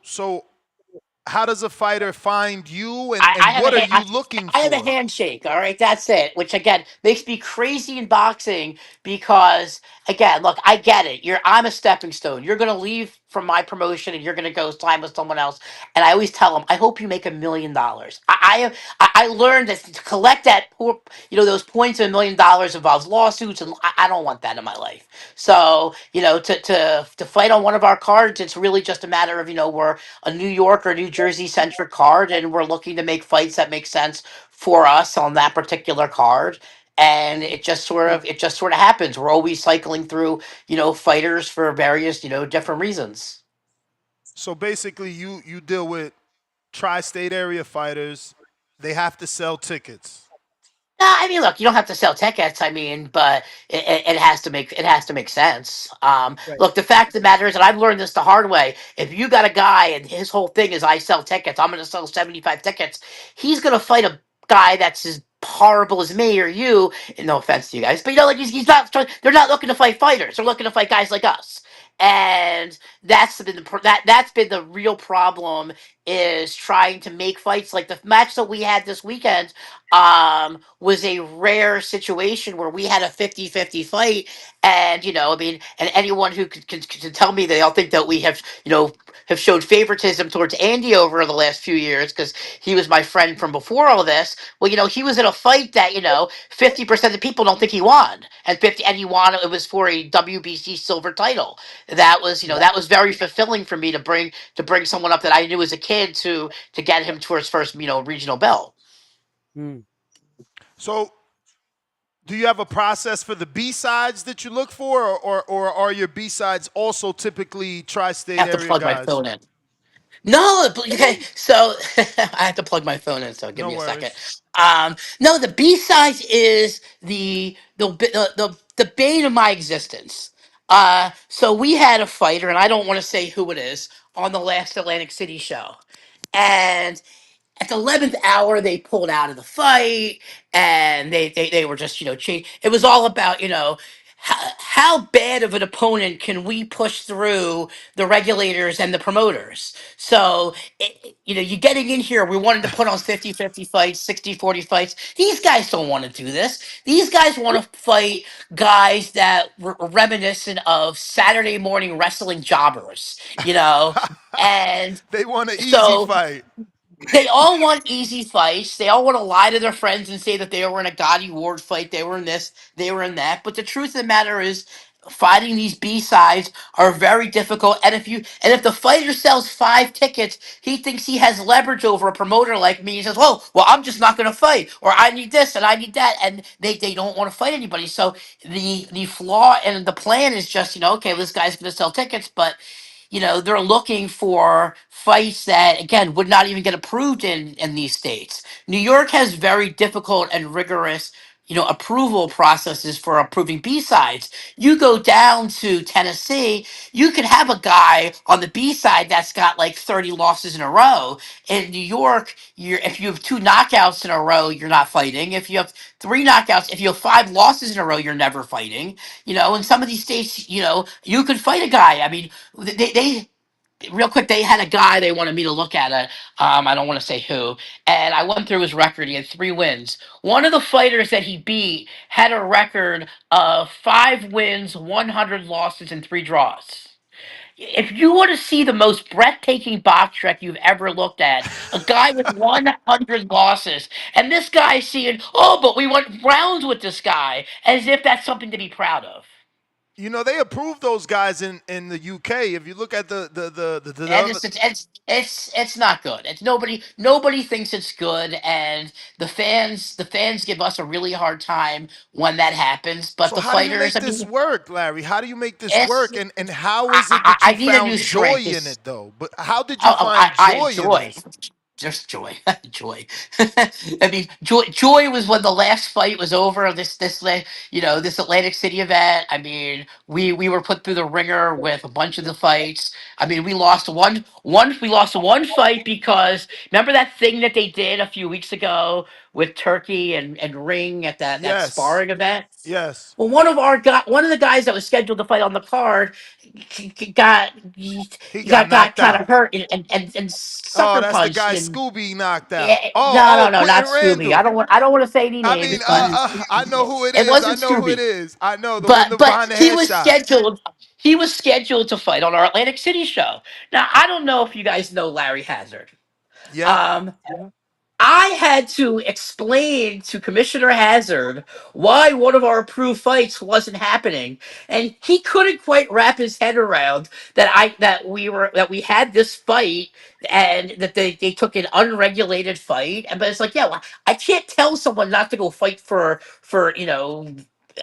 how does a fighter find you, and I have a what are hand, you looking I have a for? handshake. All right, that's it. Which again makes me crazy in boxing because again, look, I get it. I'm a stepping stone. You're gonna leave from my promotion and you're gonna go sign with someone else. And I always tell them, I hope you make $1 million. I learned that to collect that poor, those points of $1 million involves lawsuits, and I don't want that in my life. So to fight on one of our cards, it's really just a matter of we're a New York or New Jersey centric card, and we're looking to make fights that make sense for us on that particular card. And it just sort of happens. We're always cycling through fighters for various different reasons. So basically, you deal with tri-state area fighters. They have to sell tickets. No, I mean, look, you don't have to sell tickets. I mean, but it has to make sense. Right. Look, the fact of the matter is, and I've learned this the hard way. If you got a guy and his whole thing is I sell tickets, I'm going to sell 75 tickets. He's going to fight a guy that's as horrible as me or you. And no offense to you guys, but like he's not. They're not looking to fight fighters. They're looking to fight guys like us. And that's been the real problem, is trying to make fights like the match that we had this weekend was a rare situation where we had a 50-50 fight. And I mean, and anyone who could tell me, they all think that we have showed favoritism towards Andy over the last few years because he was my friend from before all this. Well, he was in a fight that 50% of the people don't think he won, and he wanted, it was for a WBC silver title. That was, that was very fulfilling for me to bring someone up that I knew as a kid to get him to his first, regional belt. Mm. So, do you have a process for the B sides that you look for, or are your B sides also typically I tri-state have to area plug my guys? phone in. No, okay. So I have to plug my phone in. So give No me a second. worries. No, the B sides is the bane of my existence. So we had a fighter, and I don't want to say who it is, on the last Atlantic City show, and at the 11th hour they pulled out of the fight, and they were just it was all about how bad of an opponent can we push through the regulators and the promoters. So you're getting in here, we wanted to put on 50-50 fights, 60-40 fights. These guys don't want to do this. These guys want to fight guys that were reminiscent of Saturday morning wrestling jobbers, and They want an easy so fight. they all want easy fights. They all want to lie to their friends and say that they were in a Gotti Ward fight, they were in this, they were in that. But the truth of the matter is, fighting these B sides are very difficult. And if the fighter sells 5 tickets, he thinks he has leverage over a promoter like me. He says, "Well, I'm just not going to fight, or I need this and I need that," and they don't want to fight anybody. So the flaw and the plan is just okay, this guy's going to sell tickets, but they're looking for fights that, again, would not even get approved in these states. New York has very difficult and rigorous, approval processes for approving B-sides. You go down to Tennessee, you could have a guy on the B-side that's got like 30 losses in a row. In New York, if you have 2 knockouts in a row, you're not fighting. If you have 3 knockouts, if you have 5 losses in a row, you're never fighting. In some of these states, you could fight a guy. I mean, they real quick, they had a guy they wanted me to look at it. I don't want to say who, and I went through his record. He had 3 wins. One of the fighters that he beat had a record of 5 wins, 100 losses, and 3 draws. If you want to see the most breathtaking box track you've ever looked at, a guy with 100 losses, and this guy seeing, oh, but we went rounds with this guy, as if that's something to be proud of. They approve those guys in the UK. If you look at And it's not good. It's nobody thinks it's good, and the fans give us a really hard time when that happens. But so the how do you fighters, make I this mean, work, Larry? How do you make this it's work? And how I is it that I, you I need a new found joy strength. in it though? But how did you Oh, find I joy in enjoy. it? Just joy, joy. I mean, joy was when the last fight was over. This Atlantic City event. I mean, we were put through the ringer with a bunch of the fights. I mean, we lost one fight because remember that thing that they did a few weeks ago with Turkey and Ring at that Yes. sparring event. Yes. Well, one of the guys that was scheduled to fight on the card He he got got knocked kind of out. hurt and Oh, sucker that's the punched guy and Scooby knocked yeah, out. Oh, no, not Quentin Scooby. Randall. I don't want to say any I mean, names, but I know who it it is. I wasn't know who it Scooby. is. I know the one But behind the headshot. he was scheduled to fight on our Atlantic City show. Now I don't know if you guys know Larry Hazard. Yep. Um, I had to explain to Commissioner Hazard why one of our approved fights wasn't happening, and he couldn't quite wrap his head around that we had this fight and that they took an unregulated fight. But it's like, yeah, well, I can't tell someone not to go fight for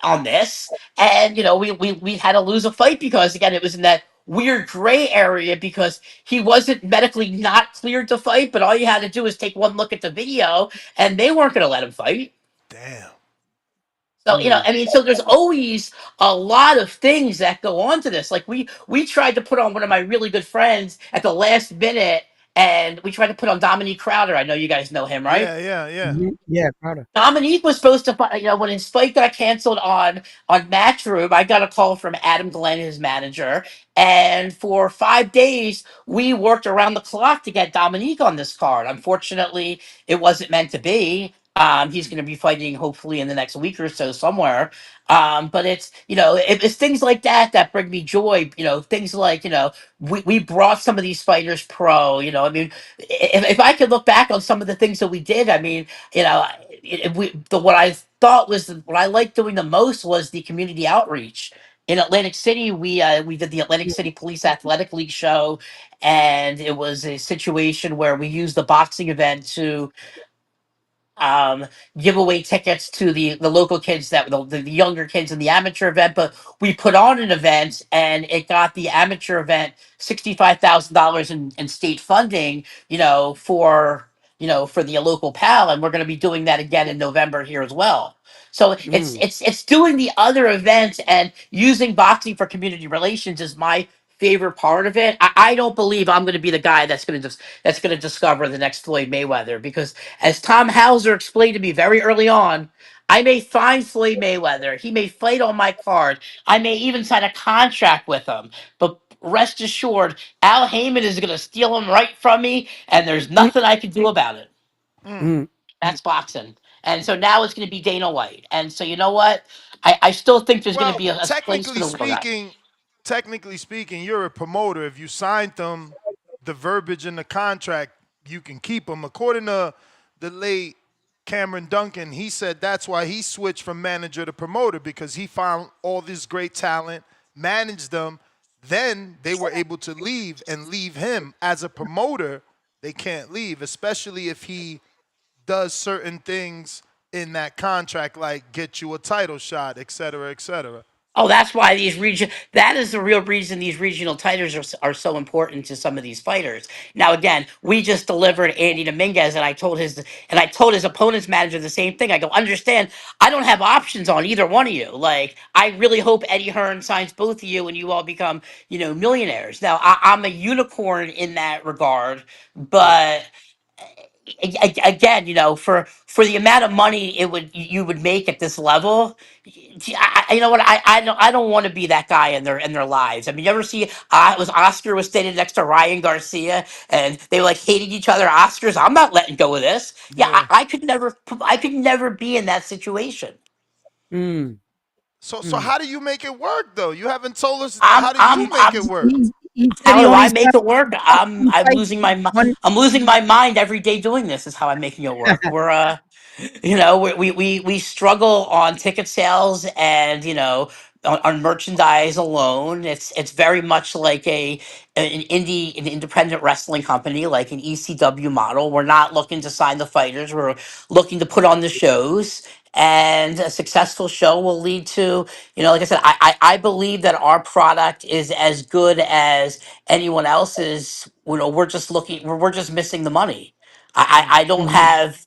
on this, and we had to lose a fight because again it was in that weird gray area because he wasn't medically not cleared to fight, but all you had to do was take one look at the video, and they weren't going to let him fight. Damn. So I mean, so there's always a lot of things that go on to this. Like we tried to put on one of my really good friends at the last minute, and we tried to put on Dominique Crowder. I know you guys know him, right? Yeah, yeah, yeah. Yeah, Crowder. Dominique was supposed to fight. When his fight got canceled on Matchroom, I got a call from Adam Glenn, his manager, and for 5 days we worked around the clock to get Dominique on this card. Unfortunately, it wasn't meant to be. He's going to be fighting hopefully in the next week or so somewhere. But it's things like that bring me joy. Things like we brought some of these fighters pro. I mean, if I could look back on some of the things that we did, I mean, what I thought was what I liked doing the most was the community outreach. In Atlantic City, we did the Atlantic City Police Athletic League show, and it was a situation where we used the boxing event to um, give away tickets to the local kids that the younger kids in the amateur event. But we put on an event, and it got the amateur event $65,000 in state funding. For the local pal, and we're going to be doing that again in November here as well. So Mm. it's doing the other events and using boxing for community relations is my favorite part of it. I don't believe I'm going to be the guy that's going to discover the next Floyd Mayweather, because as Tom Hauser explained to me very early on, I may find Floyd Mayweather. He may fight on my card. I may even sign a contract with him. But rest assured, Al Heyman is going to steal him right from me, and there's Mm. nothing I can do about it. Mm. That's boxing. And so now it's going to be Dana White. And so you know what? I still think there's going to Well, be a place for the little guy. technically speaking, you're a promoter. If you signed them, the verbiage in the contract, you can keep them. According to the late Cameron Duncan, he said that's why he switched from manager to promoter, because he found all this great talent, managed them. Then they were able to leave and leave him as a promoter. They can't leave, especially if he does certain things in that contract, like get you a title shot, et cetera, et cetera. Oh, that's why that is the real reason these regional titles are so important to some of these fighters. Now, again, we just delivered Andy Dominguez, and I told his opponent's manager the same thing. I go, understand, I don't have options on either one of you. Like, I really hope Eddie Hearn signs both of you and you all become, millionaires. Now, I'm a unicorn in that regard, but again, for the amount of money you would make at this level, you know what? I don't want to be that guy in their lives. I mean, you ever see Oscar was standing next to Ryan Garcia, and they were like hating each other. Oscar's, I'm not letting go of this. Yeah, Yeah. I could never be in that situation. Mm. So Mm. how do you make it work though? You haven't told us I'm how do I'm you make I'm it work? He said How he do only I got make it work? I'm one I'm fight, losing my one. I'm losing my mind every day doing this. Is how I'm making it work. We struggle on ticket sales and on merchandise alone. It's very much like an independent wrestling company, like an ECW model. We're not looking to sign the fighters. We're looking to put on the shows. And a successful show will lead to, like I said, I believe that our product is as good as anyone else's. We're just missing the money. I don't Mm. have,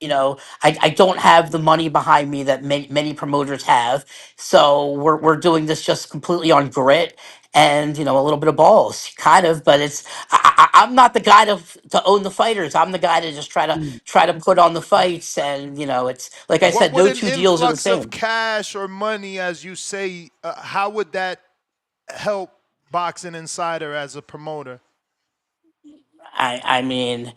I don't have the money behind me that many promoters have. So we're doing this just completely on grit and, a little bit of balls, kind of. But I'm not the guy to own the fighters. I'm the guy to just Mm. try to put on the fights. And, it's like I What said, would no an two deals are the influx of same. cash or money, as you say, how would that help Boxing Insider as a promoter? I mean,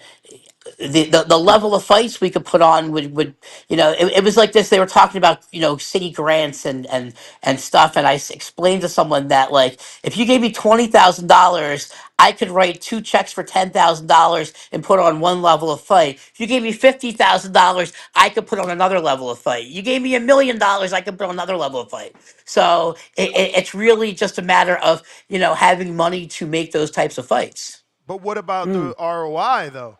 the level of fights we could put on would it was like this. They were talking about city grants and stuff, and explained to someone that, like, if you gave me $20,000, I could write two checks for $10,000 and put on one level of fight. If you gave me $50,000, I could put on another level of fight. You gave me $1 million, I could put on another level of fight. So it's really just a matter of having money to make those types of fights. But what about Mm. the ROI though?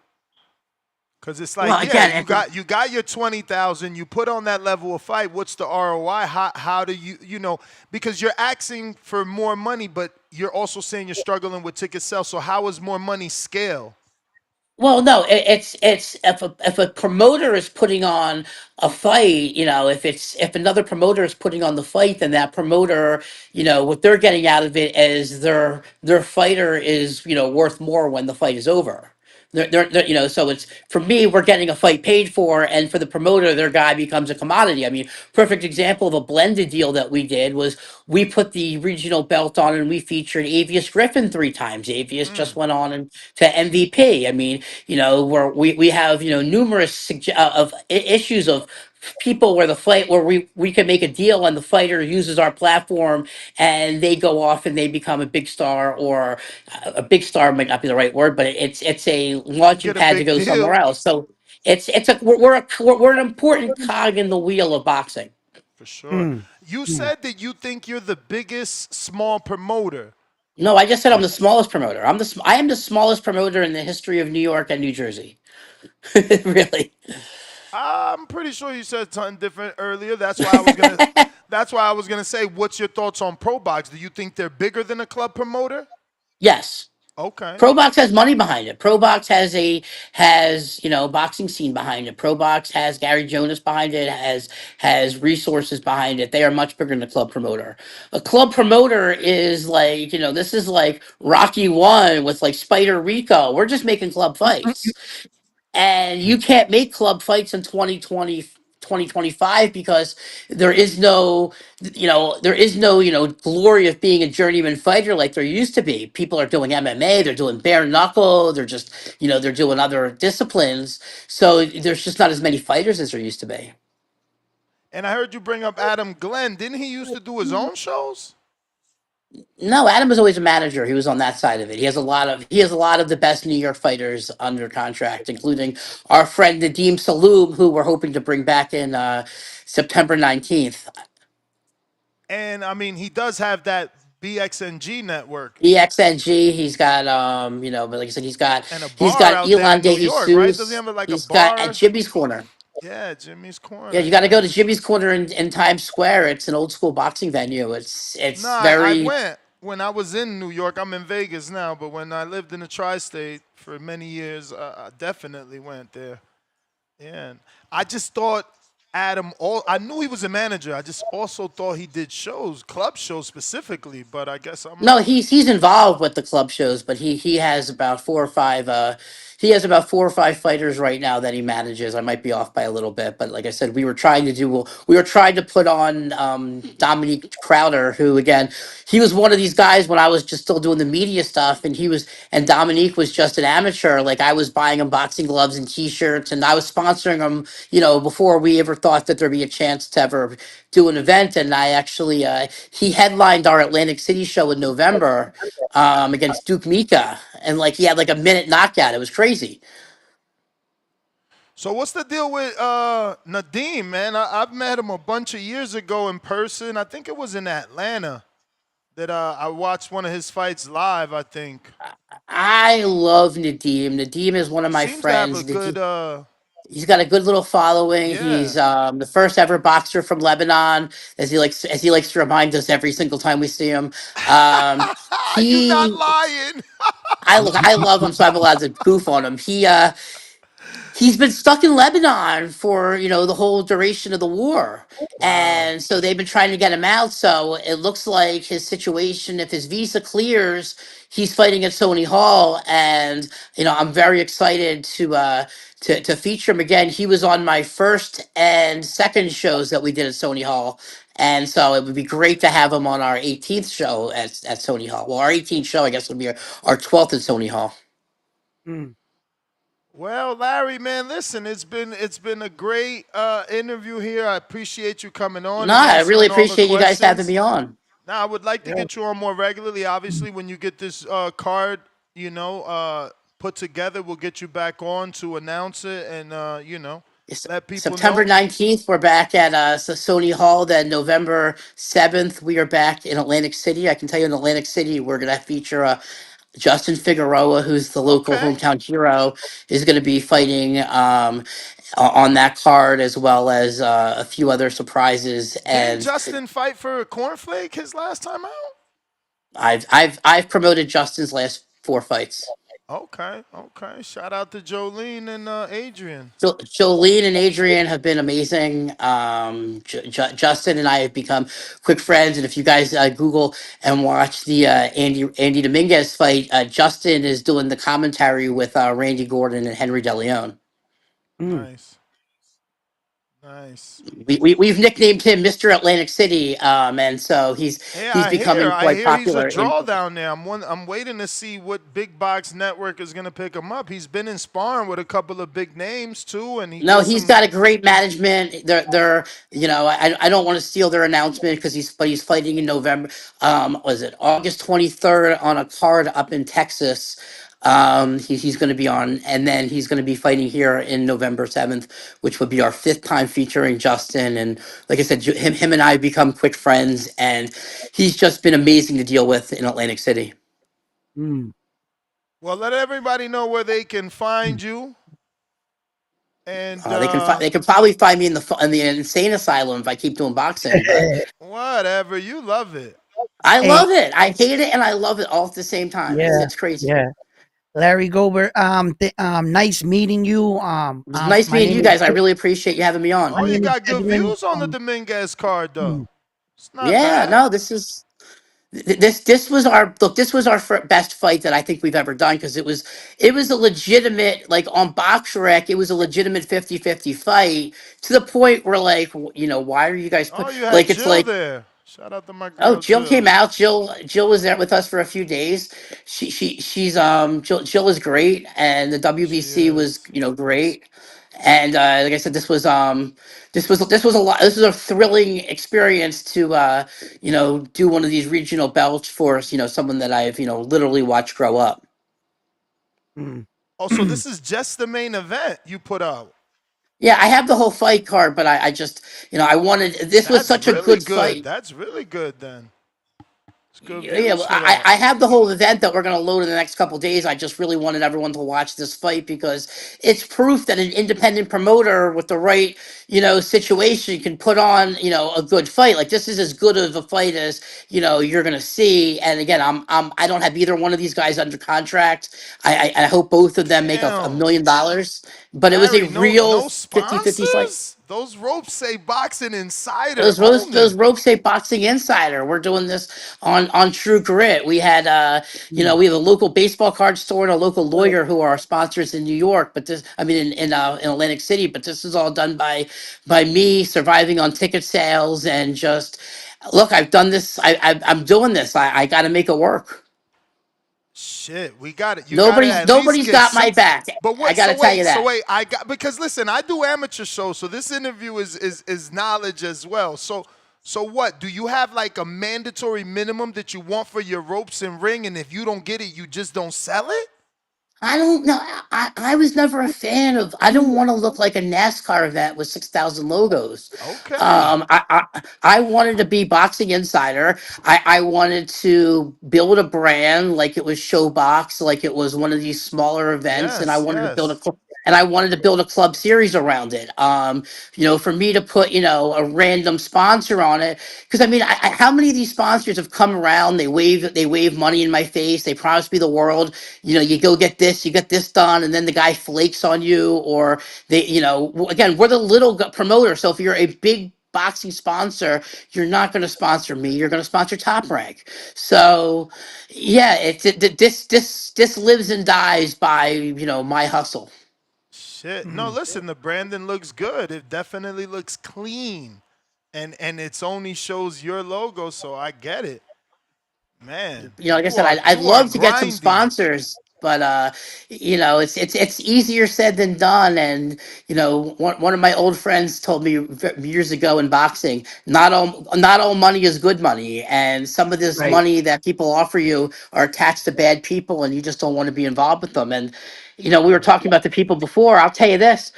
Because it's like, Well, yeah, again, you got your 20,000, you put on that level of fight. What's the ROI? How do because you're asking for more money, but you're also saying you're struggling with ticket sales. So how is more money scale? well, no, it's if a promoter is putting on a fight, if another promoter is putting on the fight, then that promoter, what they're getting out of it is their fighter is worth more when the fight is over. So it's, for me, we're getting a fight paid for, and for the promoter, their guy becomes a commodity. I mean, perfect example of a blended deal that we did was we put the regional belt on and we featured Avius Griffin 3 times. Avius just went on to MVP. I mean, where we have numerous issues of people where the fight where we can make a deal and the fighter uses our platform and they go off and they become a big star, or a big star might not be the right word, but it's a launching Get a pad to big go somewhere deal. else. So we're an important cog in the wheel of boxing. For sure. Mm. You said that you think you're the biggest small promoter. No, I just said I'm the smallest promoter. I am the smallest promoter in the history of New York and New Jersey. Really. I'm pretty sure you said something different earlier. That's why I was gonna. That's why I was gonna say, what's your thoughts on Pro Box? Do you think they're bigger than a club promoter? Yes. Okay. ProBox has money behind it. ProBox has boxing scene behind it. ProBox has Gary Jonas behind it. Has resources behind it. They are much bigger than a club promoter. A club promoter is like this is like Rocky One with like Spider Rico. We're just making club fights. And you can't make club fights in 2025 because there is no glory of being a journeyman fighter like there used to be. People are doing MMA, they're doing bare knuckle, they're just they're doing other disciplines, so there's just not as many fighters as there used to be. And I heard you bring up Adam Glenn. Didn't he used to do his own shows? No, Adam was always a manager. He was on that side of it. He has a lot of the best New York fighters under contract, including our friend Nadeem Saloom, who we're hoping to bring back in September 19th. And I mean, he does have that BXNG network EXNG. He's got but like I said, and a he's bar got out there Elon in New De York, right? Doesn't he Jesus. have like a He's got at bar? Jimmy's Corner. Yeah, Jimmy's Yeah, Corner. you got to go to Yeah. Jimmy's Corner in Times Square. It's an old school boxing venue. It's Nah, I very went when I was in New York. I'm in Vegas now, but when I lived in the tri-state for many years, I definitely went there. Yeah, and I just thought I knew he was a manager. I just also thought he did shows, club shows specifically. But I guess I'm No, wrong. he's involved with the club shows, but he has about four or five fighters right now that he manages. I might be off by a little bit, but like I said, we were trying to put on Dominique Crowder, who again, he was one of these guys when I was just still doing the media stuff, and Dominique was just an amateur. Like I was buying him boxing gloves and T-shirts, and I was sponsoring him, before we ever thought that there'd be a chance to ever do an event. And I actually he headlined our Atlantic City show in November against Duke Mika, and like he had like a minute knockout. It was crazy. So what's the deal with Nadeem, man? I've met him a bunch of years ago in person. I think it was in Atlanta that I watched one of his fights live. I think I love Nadeem. Nadeem is one of my seems to have a friends. good He's got a good little following. yeah. He's the first ever boxer from Lebanon, as he likes to remind us every single time we see him. You not He, lying. I love him, so I'm allowed to goof on him. He's been stuck in Lebanon for the whole duration of the war, Wow. and so they've been trying to get him out. So it looks like his situation, if his visa clears, he's fighting at Sony Hall, and I'm very excited to feature him again. He was on my first and second shows that we did at Sony Hall. And so it would be great to have him on our 18th show at Sony Hall. Well, our 18th show, I guess, would be our 12th at Sony Hall. Mm. Well, Larry, man, listen, it's been a great interview here. I appreciate you coming on No, and I really answering all the appreciate you guys having questions. me on. Now, I would like to Yeah. get you on more regularly. Obviously, when you get this card, put together, we'll get you back on to announce it and let people September know. 19th, we're back at Sony Hall. Then November 7th, we are back in Atlantic City. I can tell you in Atlantic City, we're going to feature Justin Figueroa, who's the local Okay. hometown hero, is going to be fighting on that card, as well as a few other surprises. Didn't And Justin fight for Cornflake his last time out? I've promoted Justin's last 4 fights. Okay, okay. Shout out to Jolene and Adrian. Jolene and Adrian have been amazing. Justin and I have become quick friends, and if you guys Google and watch the Andy Dominguez fight, Justin is doing the commentary with Randy Gordon and Henry DeLeon. Mm. Nice. Nice. We've nicknamed him Mr. Atlantic City, and so Yeah, he's becoming I quite hear he's a popular. draw down there. I'm waiting to see what big box network is gonna pick him up. He's been in sparring with a couple of big names too, and he No, does he's some. got a great management. They're I don't want to steal their announcement because he's fighting in November. Was it August 23rd on a card up in Texas? He's going to be on, and then he's going to be fighting here in November 7th, which would be our 5th time featuring Justin. And like I said, him and I become quick friends, and he's just been amazing to deal with in Atlantic City. Well, let everybody know where they can find you. And they can probably find me in the insane asylum if I keep doing boxing, but whatever, you love it. I Hey, love it. I hate it and I love it all at the same time. yeah, It's crazy. yeah. Larry Goldberg, nice meeting you. It was nice My meeting name you is guys. I really appreciate you having me on. Oh, you name is got good Edwin. views on the Dominguez card, though. It's not Yeah, bad. no, this was our best fight that I think we've ever done, because it was a legitimate, like, on BoxRec, it was a legitimate 50-50 fight, to the point where, like, why are you guys Oh, you had like, it's Jill like, there. Shout out to my oh, girl Jill came Jill. out. Jill was there with us for a few days. She's Jill is great, and the She WBC was, is. great. And like I said, this was a lot. This was a thrilling experience to do one of these regional belts for someone that I've literally watched grow up. Oh, so this is just the main event you put out. Yeah, I have the whole fight card, but I just I wanted, this was That's such a really good good. fight. That's really good then. It's good Yeah, views well, for that. I have the whole event that we're going to load in the next couple days. I just really wanted everyone to watch this fight, because it's proof that an independent promoter with the right, situation can put on, a good fight. Like, this is as good of a fight as, you're going to see. And again, I don't have either one of these guys under contract. I hope both of them make $1 Damn. million, but it was a Larry, real no 50-50 fight. sponsors? Those ropes say Boxing Insider Those only. ropes say Boxing Insider. We're doing this on True Grit. We had we have a local baseball card store and a local lawyer who are our sponsors in New York. But this, I mean, in Atlantic City. But this is all done by me, surviving on ticket sales, and just look. I've done this. I'm doing this. I got to make it work. Shit, we got it. You got to at least Nobody's get got my six. back. But I what? got to tell you that. I got, because listen, I do amateur shows, so this interview is knowledge as well. So what? Do you have like a mandatory minimum that you want for your ropes and ring, and if you don't get it, you just don't sell it? I don't know. I was never a fan of. I don't want to look like a NASCAR event with 6,000 logos. Okay. I wanted to be Boxing Insider. I wanted to build a brand like it was Showbox, like it was one of these smaller events, and I Yes, wanted to build yes. a club series around it. For me to put a random sponsor on it, because I mean, how many of these sponsors have come around? They wave money in my face. They promise me the world. You go get this, you get this done, and then the guy flakes on you, or again, we're the little promoter. So if you're a big boxing sponsor, you're not going to sponsor me. You're going to sponsor Top Rank. So, yeah, this lives and dies by my hustle. Shit. No, listen, the branding looks good. It definitely looks clean. And it's only shows your logo, so I get it. Man, Like I said, I'd you are love to get some grinding. sponsors, but it's easier said than done. And one of my old friends told me years ago in boxing, not all money is good money, and some of this Right. money that people offer you are attached to bad people, and you just don't want to be involved with them. And we were talking about the people before. I'll tell you this: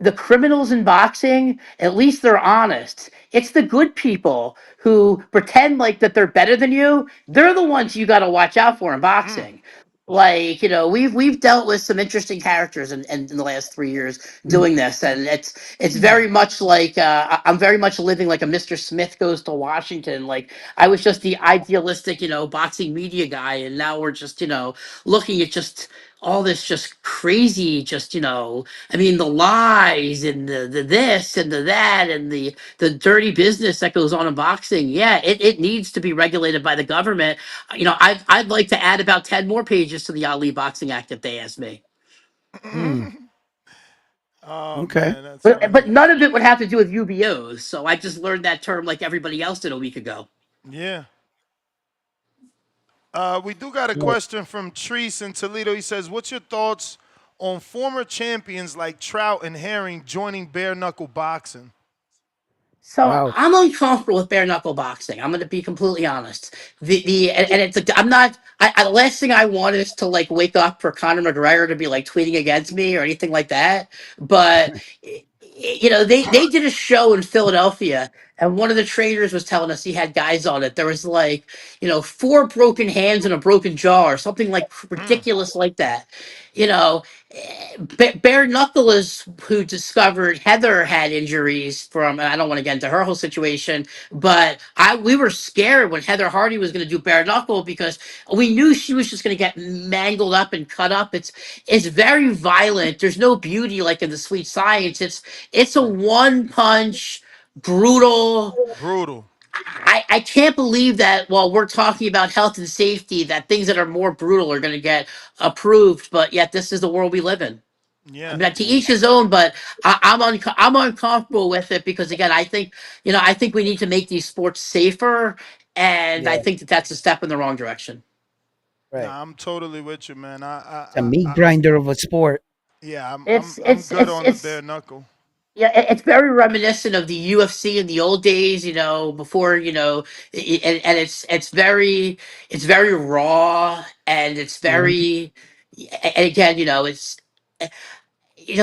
the criminals in boxing, at least they're honest. It's the good people who pretend like that they're better than you. They're the ones you got to watch out for in boxing. Like, we've dealt with some interesting characters in the last 3 years doing this, and it's very much like I'm very much living like a Mr. Smith Goes to Washington. Like, I was just the idealistic, boxing media guy, and now we're just looking at just all this just crazy, just I mean, the lies and the this and the that and the dirty business that goes on in boxing. Yeah, it needs to be regulated by the government. I'd like to add about 10 more pages to the Ali Boxing Act if they ask me. Oh Okay. man, that's But funny. none of it would have to do with UBOs. So I just learned that term like everybody else did a week ago. Yeah. We do got a question from Treese in Toledo. He says, "What's your thoughts on former champions like Trout and Herring joining bare knuckle boxing?" So Wow. I'm uncomfortable with bare knuckle boxing. I'm going to be completely honest. And it's I'm not The last thing I want is to like wake up for Conor McGregor to be like tweeting against me or anything like that. But they did a show in Philadelphia, and one of the trainers was telling us he had guys on it. There was like 4 broken hands and a broken jaw or something like ridiculous like that. You know, Bare Knuckle is who discovered Heather had injuries from. And I don't want to get into her whole situation, but we were scared when Heather Hardy was going to do Bare Knuckle because we knew she was just going to get mangled up and cut up. It's very violent. There's no beauty like in the Sweet Science. It's a one punch brutal. Brutal. I can't believe that while we're talking about health and safety, that things that are more brutal are going to get approved. But yet, this is the world we live in. I Yeah. mean, to each his own. But I'm uncomfortable with it because again, I think we need to make these sports safer, and I Yeah, think that that's a step in the wrong direction. right. Nah, I'm totally with you, man. It's a meat grinder of a sport. Yeah, It's I'm it's good it's on the it's bare knuckle. Yeah, it's very reminiscent of the UFC in the old days, before, and it's very raw and it's Mhm. very, and again,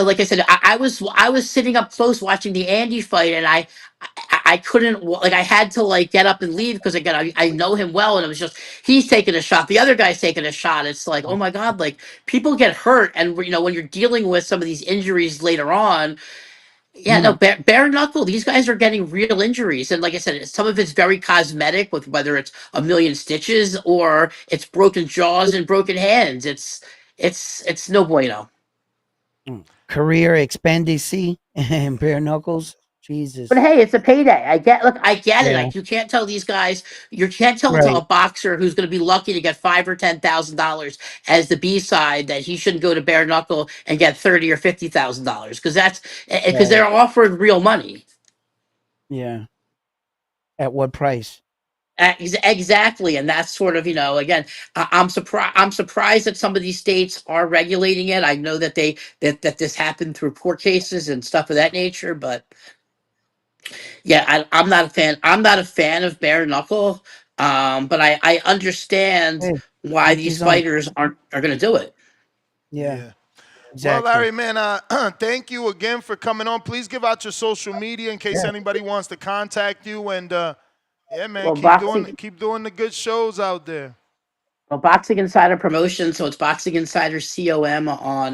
like I said, I was sitting up close watching the Andy fight, and I couldn't like I had to like get up and leave because again I know him well, and it was just he's taking a shot, the other guy's taking a shot. It's like, oh my god, like people get hurt, and when you're dealing with some of these injuries later on. Yeah, no, Mm. bare knuckle. These guys are getting real injuries, and like I said, some of it's very cosmetic, with whether it's a million stitches or it's broken jaws and broken hands. It's no bueno. Career expendicy and bare knuckles. But Jesus. hey, it's a payday. I get it. Yeah, Like you can't tell these guys. You can't tell to a right. boxer who's going to be lucky to get $5,000 or $10,000 as the B side that he shouldn't go to bare knuckle and get $30,000 or $50,000 because Right. they're offered real money. Yeah. At what price? Exactly, and that's sort of again, I'm surprised. I'm surprised that some of these states are regulating it. I know that that this happened through court cases and stuff of that nature, but yeah, I'm not a fan. I'm not a fan of bare knuckle, but I understand Hey, why each these his own. fighters are going to do it. Yeah, Yeah. Well, exactly. Larry, man, thank you again for coming on. Please give out your social media in case Yeah. anybody wants to contact you. And yeah, man, Well, boxing. keep doing the good shows out there. Well, Boxing Insider Promotion. So it's Boxing Insider COM on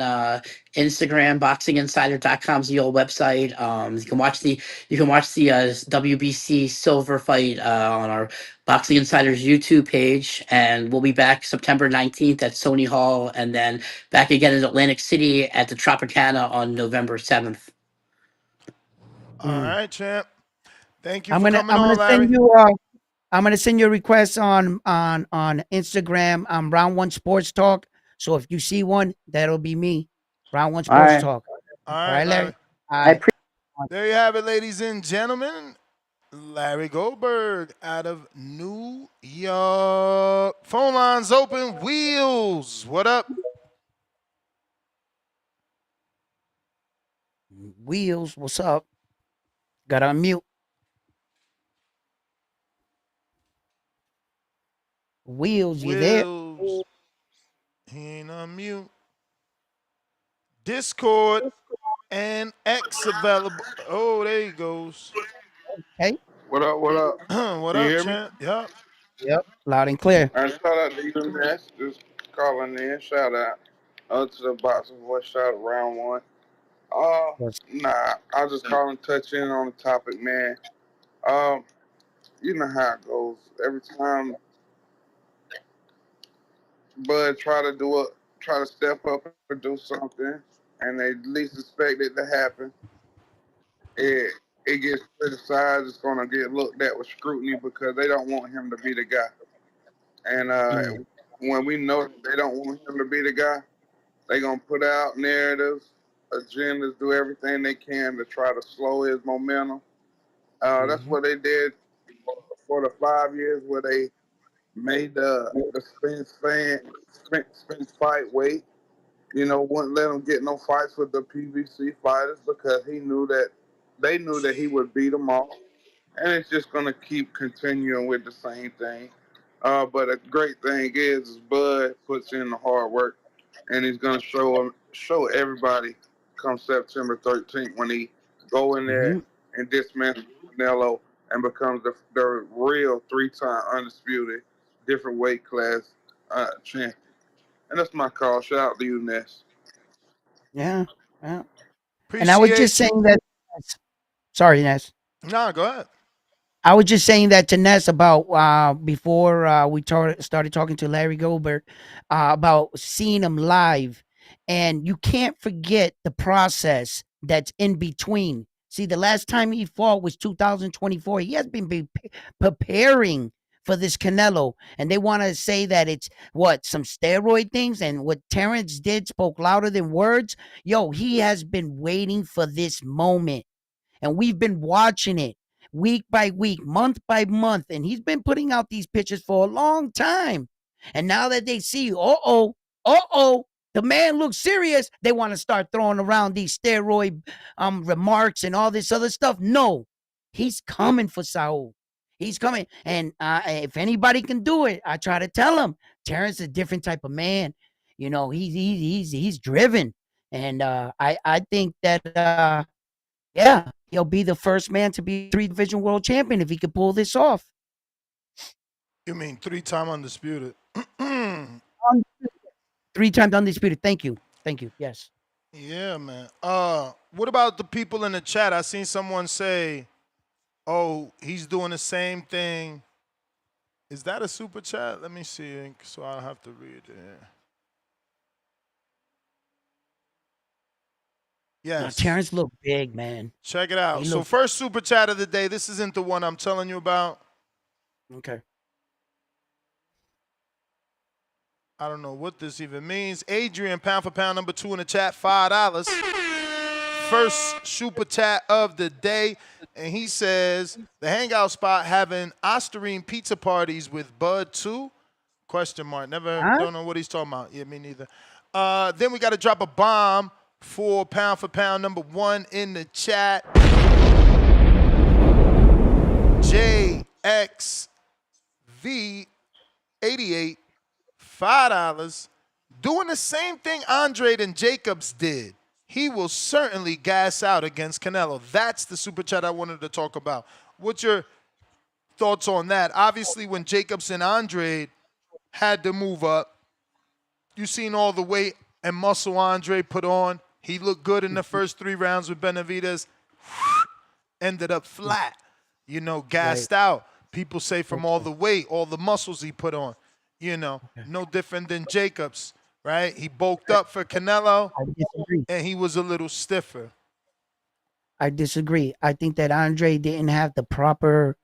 Instagram. BoxingInsider.com is the old website. You can watch the WBC silver fight on our Boxing Insider's YouTube page, and we'll be back September 19th at Sony Hall, and then back again in Atlantic City at the Tropicana on November 7th. All Mm. right, champ. Thank you I'm for gonna coming I'm gonna on, send Larry. you I'm gonna send you a request on Instagram. Round One Sports Talk. So if you see one, that'll be me. Round One All Sports right, Talk. All All right, right, Larry. Larry. All I right. appreciate. There you have it, ladies and gentlemen. Larry Goldberg out of New York. Phone lines open. Wheels. What up? Wheels, what's up? Got to unmute. Wheels, you there? Wheels. He ain't on mute. Discord and X available. Oh, there he goes. Hey. What up? What up? What Can you up, hear me? champ? Yup. Yep. Loud and clear. And shout out to you, Ness. Just calling in. Shout out to the boxing voice. Shout out round one. Uh, Yes. nah. I was just calling, touch in on the topic, man. Um, you know how it goes. Every time Bud try to step up and do something, and they least expect it to happen, it it gets criticized. It's gonna get looked at with scrutiny because they don't want him to be the guy. And Mm. when we know they don't want him to be the guy, they gonna put out narratives, agendas, do everything they can to try to slow his momentum. That's Mm-hmm. what they did for the 5 years where they made the Spence fight wait. You know, wouldn't let him get no fights with the PVC fighters because he knew that they knew that he would beat them all. And it's just gonna keep continuing with the same thing. But a great thing is Bud puts in the hard work, and he's gonna show everybody come September 13th when he go in there and dismantle Canelo and becomes the real 3-time undisputed, different weight class champion. And that's my call. Shout out to you, Ness. Yeah. Yeah. And I was just Appreciate you. saying that. Sorry, Ness. Nah, go ahead. I was just saying that to Ness about before we started talking to Larry Goldberg about seeing him live, and you can't forget the process that's in between. See, the last time he fought was 2024. He has been preparing for this Canelo, and they want to say that it's what some steroid things, and what Terence did spoke louder than words. Yo, he has been waiting for this moment, and we've been watching it week by week, month by month, and he's been putting out these pictures for a long time. And now that they see, the man looks serious, they want to start throwing around these steroid remarks and all this other stuff. No, he's coming for Saul. He's coming, and if anybody can do it, I try to tell him. Terence is a different type of man. You know, he's driven, and I think that yeah, he'll be the first man to be 3-division world champion if he could pull this off. You mean 3-time undisputed? 3 times undisputed. Thank you. Yes. Yeah, man. What about the people in the chat? I seen someone say, "Oh, he's doing the same thing." Is that a super chat? Let me see, so I'll have to read it. Yes. No, Terence looked big, man. Check it out. So first super chat of the day. This isn't the one I'm telling you about. Okay. I don't know what this even means. Adrian, pound for pound, number 2 in the chat, $5. First super chat of the day. And he says, the hangout spot having Osterine pizza parties with Bud too? Question mark. Don't know what he's talking about. Yeah, me neither. Then we got to drop a bomb for pound, number 1 in the chat. JXV88, $5. Doing the same thing Andre and Jacobs did. He will certainly gas out against Canelo. That's the super chat I wanted to talk about. What's your thoughts on that? Obviously, when Jacobs and Andre had to move up, you seen all the weight and muscle Andre put on. He looked good in the first 3 rounds with Benavidez. Ended up flat, gassed out. People say from all the weight, all the muscles he put on, no different than Jacobs, right? He bulked up for Canelo, and he was a little stiffer. I disagree. I think that Andre didn't have the proper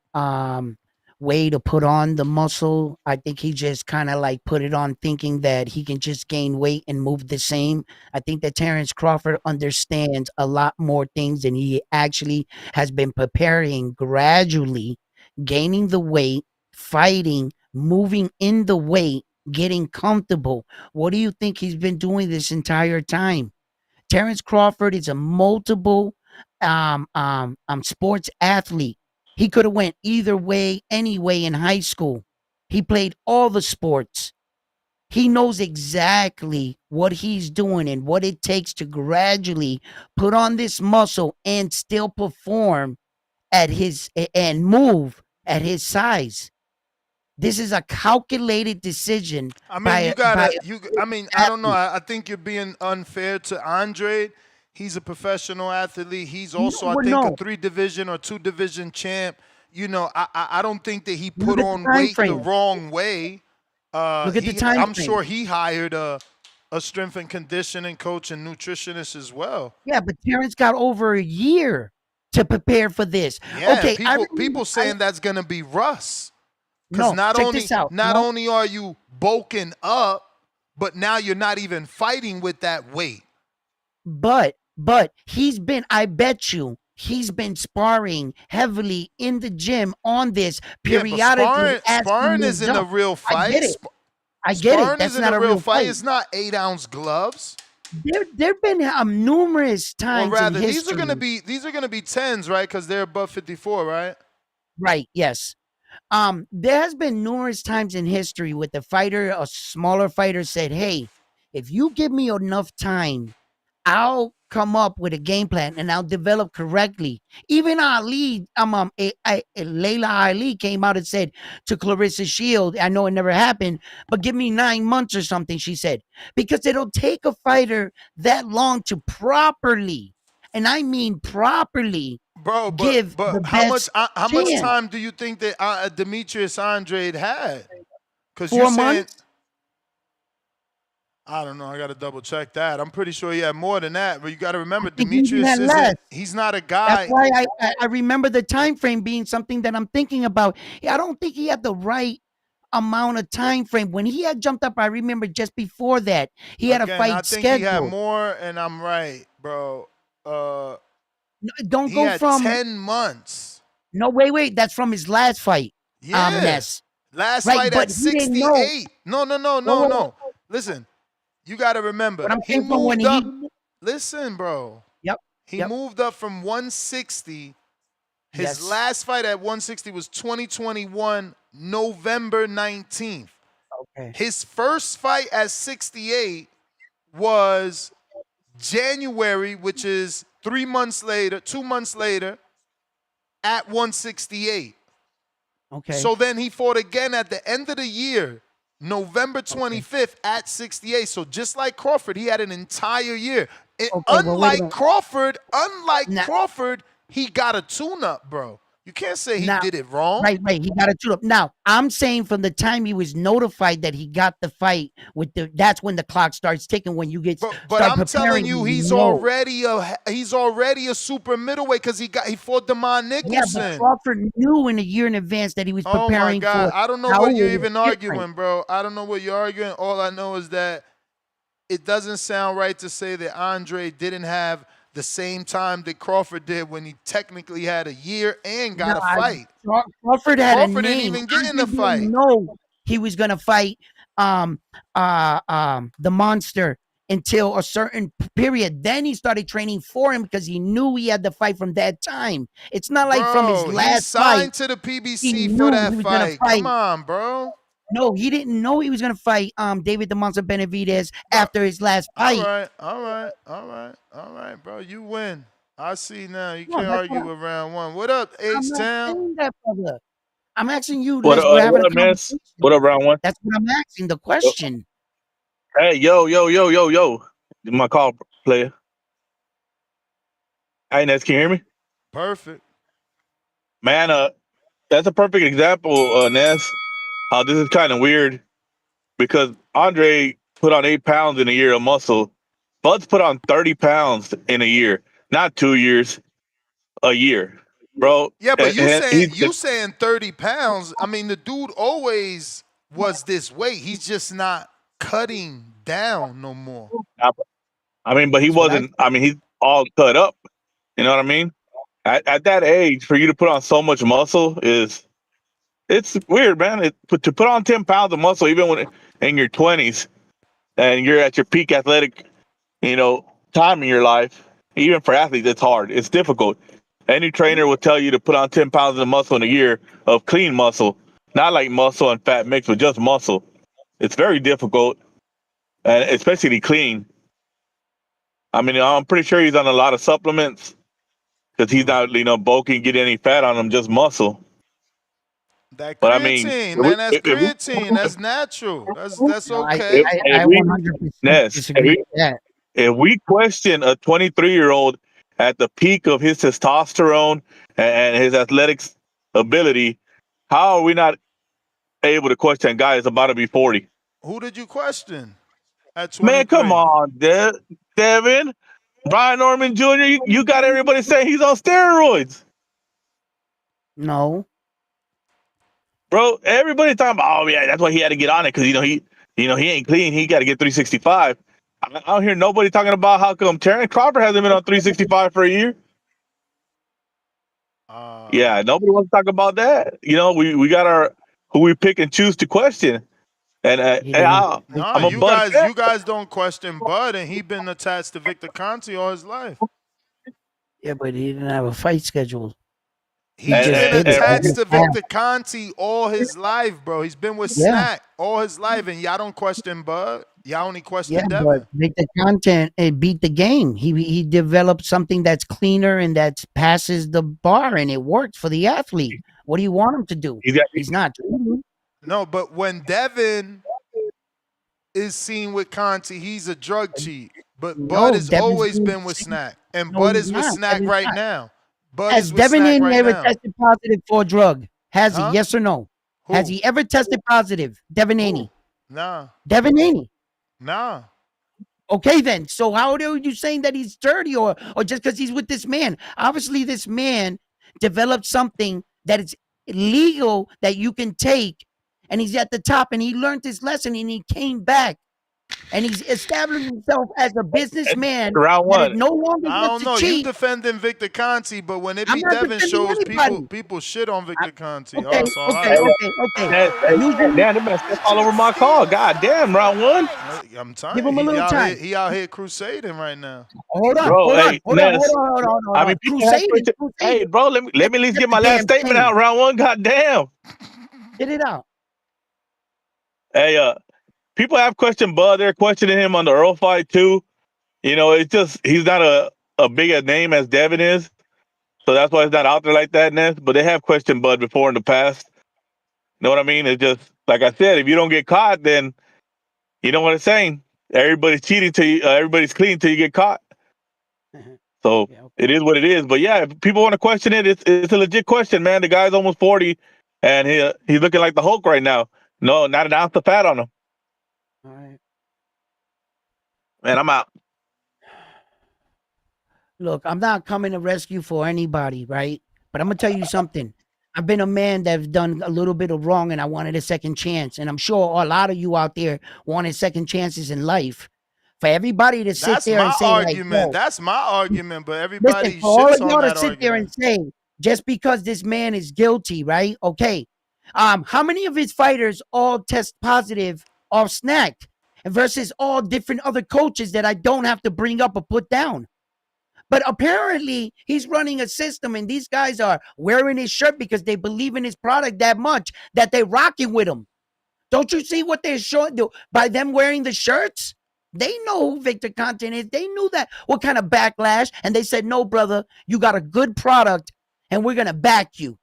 way to put on the muscle. I think he just kind of like put it on thinking that he can just gain weight and move the same. I think that Terence Crawford understands a lot more things than he actually has been preparing, gradually gaining the weight, fighting, moving in the weight, getting comfortable. What do you think he's been doing this entire time? Terence Crawford is a multiple sports athlete. He could have went either way, any way in high school. He played all the sports. He knows exactly what he's doing and what it takes to gradually put on this muscle and still perform at his and move at his size. This is a calculated decision. I mean, I don't know. I think you're being unfair to Andre. He's a professional athlete. He's also, I think, a 3-division or 2-division champ. I don't think that he put on weight the wrong way. Look at the time I'm sure he hired a strength and conditioning coach and nutritionist as well. Yeah, but Terence got over a year to prepare for this. Yeah, okay, people saying that's going to be Russ. Because No, check this out. not only are you bulking up, but now you're not even fighting with that weight. But he's been, I bet you, he's been sparring heavily in the gym on this periodically. Yeah, sparring isn't a real fight. I get it. Sparring That's isn't not a real fight. fight. It's not 8-ounce gloves. There've been numerous times. Or rather, in these are gonna be 10s, right? Because they're above 54, right? Right. Yes. There has been numerous times in history with the fighter, a smaller fighter said, "Hey, if you give me enough time, I'll come up with a game plan and I'll develop correctly." Even Ali, Layla Ali came out and said to Clarissa Shield, I know it never happened, but give me 9 months or something, she said, because it'll take a fighter that long to properly, and I mean properly, Bro, give the how best much chance. time do you think that Demetrius Andrade had? Because 4 you're saying, months? I don't know. I got to double check that. I'm pretty sure he had more than that. But you got to remember, I think he even Demetrius had less. he's not a That's guy. why I remember the time frame being something that I'm thinking about. I don't think he had the right amount of time frame. When he had jumped up, I remember just before that, he had a Again, I fight think he had scheduled. more, and I'm right, bro. Don't He go had from 10 months. no, wait. That's from his last fight. Yeah. Ness. Last Right, fight but at he didn't know. 68. No. Whoa. Listen, you got to remember, But I'm he saying from when moved up. he. Listen, bro. Yep. He moved up from 160. His Yes. last fight at 160 was 2021, November 19th. Okay. His first fight at 68 was January, which is 2 months later, at 168. Okay. So then he fought again at the end of the year, November 25th at 68. So just like Crawford, he had an entire year. Unlike Crawford, he got a tune-up, bro. You can't say he did it wrong. Right. He got a tune-up. Now, I'm saying from the time he was notified that he got the fight that's when the clock starts ticking. When you get, but I'm telling you, he's already a super middleweight because he fought Demond Nicholson. Yeah, but Crawford knew in a year in advance that he was preparing for. Oh my God, I don't know what you're even arguing, bro. I don't know what you're arguing. All I know is that it doesn't sound right to say that Andre didn't have the same time that Crawford did when he technically had a year and got a fight. Crawford had a name. Didn't even get in the fight. No, he was gonna fight the monster until a certain period. Then he started training for him because he knew he had the fight from that time. It's not like from his last fight. He signed fight, to the PBC for that fight. Come on, bro. No, he didn't know he was gonna fight David the Monster Benavidez after his last fight. All right, bro. You win. I see now. You can't argue with round one. What up, H-Town? I'm asking you. What up, Ness? What up, round one? That's what I'm asking. The question. Hey, yo. My call, player. Hey, Ness, can you hear me? Perfect. Man, that's a perfect example, Ness. How this is kind of weird because Andre put on 8 pounds in a year of muscle. Bud's put on 30 pounds in a year, not 2 years, a year, bro. Yeah, but you saying 30 pounds. I mean, the dude always was this weight. He's just not cutting down no more. I mean, but he wasn't. I mean, he's all cut up. You know what I mean? At that age, for you to put on so much muscle it's weird, man. To put on 10 pounds of muscle, even when in your 20s, and you're at your peak athletic, time in your life, even for athletes, it's hard. It's difficult. Any trainer will tell you to put on 10 pounds of muscle in a year of clean muscle, not like muscle and fat mixed, but just muscle. It's very difficult, and especially clean. I mean, I'm pretty sure he's on a lot of supplements because he's not, bulking, get any fat on him, just muscle. That creatine, man, that's creatine. That's natural. That's okay. I 100% disagree with that. If we question a 23-year-old at the peak of his testosterone and his athletics ability, how are we not able to question a guy that's about to be 40? Who did you question at 23? Man, come on, Devin. Brian Norman Jr., you got everybody saying he's on steroids. No. Bro, everybody's talking about, oh yeah, that's why he had to get on it because he ain't clean. He got to get 365. I don't hear nobody talking about how come Terence Crawford hasn't been on 365 for a year. Yeah, nobody wants to talk about that. We got who we pick and choose to question. And I'm a Bud fan. You guys don't question Bud, and he been attached to Victor Conte all his life. Yeah, but he didn't have a fight scheduled. He's just been did it. attached Every to time. Victor Conte all his life, bro. He's been with Yeah. Snack all his life, and y'all don't question Bud. Y'all only Yeah, question but Devin. Victor Content it beat the game. He developed something that's cleaner and that passes the bar, and it worked for the athlete. What do you want him to do? He's got, He's not cheating. No, but when Devin is seen with Conte, he's a drug cheat. But Bud No, has Devin's always doing been the with same. Snack, and No, Bud he's is with not. Snack Devin's right not. now. Bud Has is with Devin Snack Haney right ever now. tested positive for a drug? Has he? Huh? Yes or no? Has Who? he ever tested positive? Devin Haney. Nah, Devin Haney. nah. Okay, then. So how are you saying that he's dirty or just because he's with this man? Obviously, this man developed something that is legal that you can take, and he's at the top, and he learned his lesson, and he came back, and he's established himself as a businessman round that is one. no longer I wants don't to know. You cheat. defending Victor Conte, but when it I'm be not Devin defending shows, anybody. people shit on Victor Conte. Oh, Okay, that's all I okay, know. okay. Damn, they better step all over my call. God damn, round one. I'm Give telling him a you, little time. he out here crusading right now. Hold on, Bro, hold on, hey, hold on, Ness. hold on, hold I on. mean, people have Crusading, questions. Hey, crusading. bro, let me at least get my The last damn statement thing. out. Round one. God damn. Get it out. Hey, people have questioned Bud. They're questioning him on the Earl fight too. You know, it's just he's not a big a name as Devin is, so that's why he's not out there like that, Ness. But they have questioned Bud before in the past. Know what I mean? It's just like I said, if you don't get caught, then you know what I'm saying. Everybody's cheating till you, everybody's clean till you get caught. So Yeah, okay. it is what it is. But yeah, if people want to question it, it's a legit question, man. The guy's almost 40, and he's looking like the Hulk right now. No, not an ounce of fat on him. All right. Man, I'm out. Look, I'm not coming to rescue for anybody, right? But I'm gonna tell you something. I've been a man that's done a little bit of wrong, and I wanted a second chance. And I'm sure a lot of you out there wanted second chances in life. For everybody to sit That's there and my say, like, argument. yo, That's my argument. But listen, everybody for all shits of on y'all to that sit there and argument. say, just because this man is guilty, right? Okay. How many of his fighters all test positive off snack versus all different other coaches that I don't have to bring up or put down? But apparently, he's running a system, and these guys are wearing his shirt because they believe in his product that much that they're rocking with him. Don't you see what they're showing by them wearing the shirts? They know who Victor Conte is. They knew that what kind of backlash, and they said, "No, brother, you got a good product, and we're gonna back you."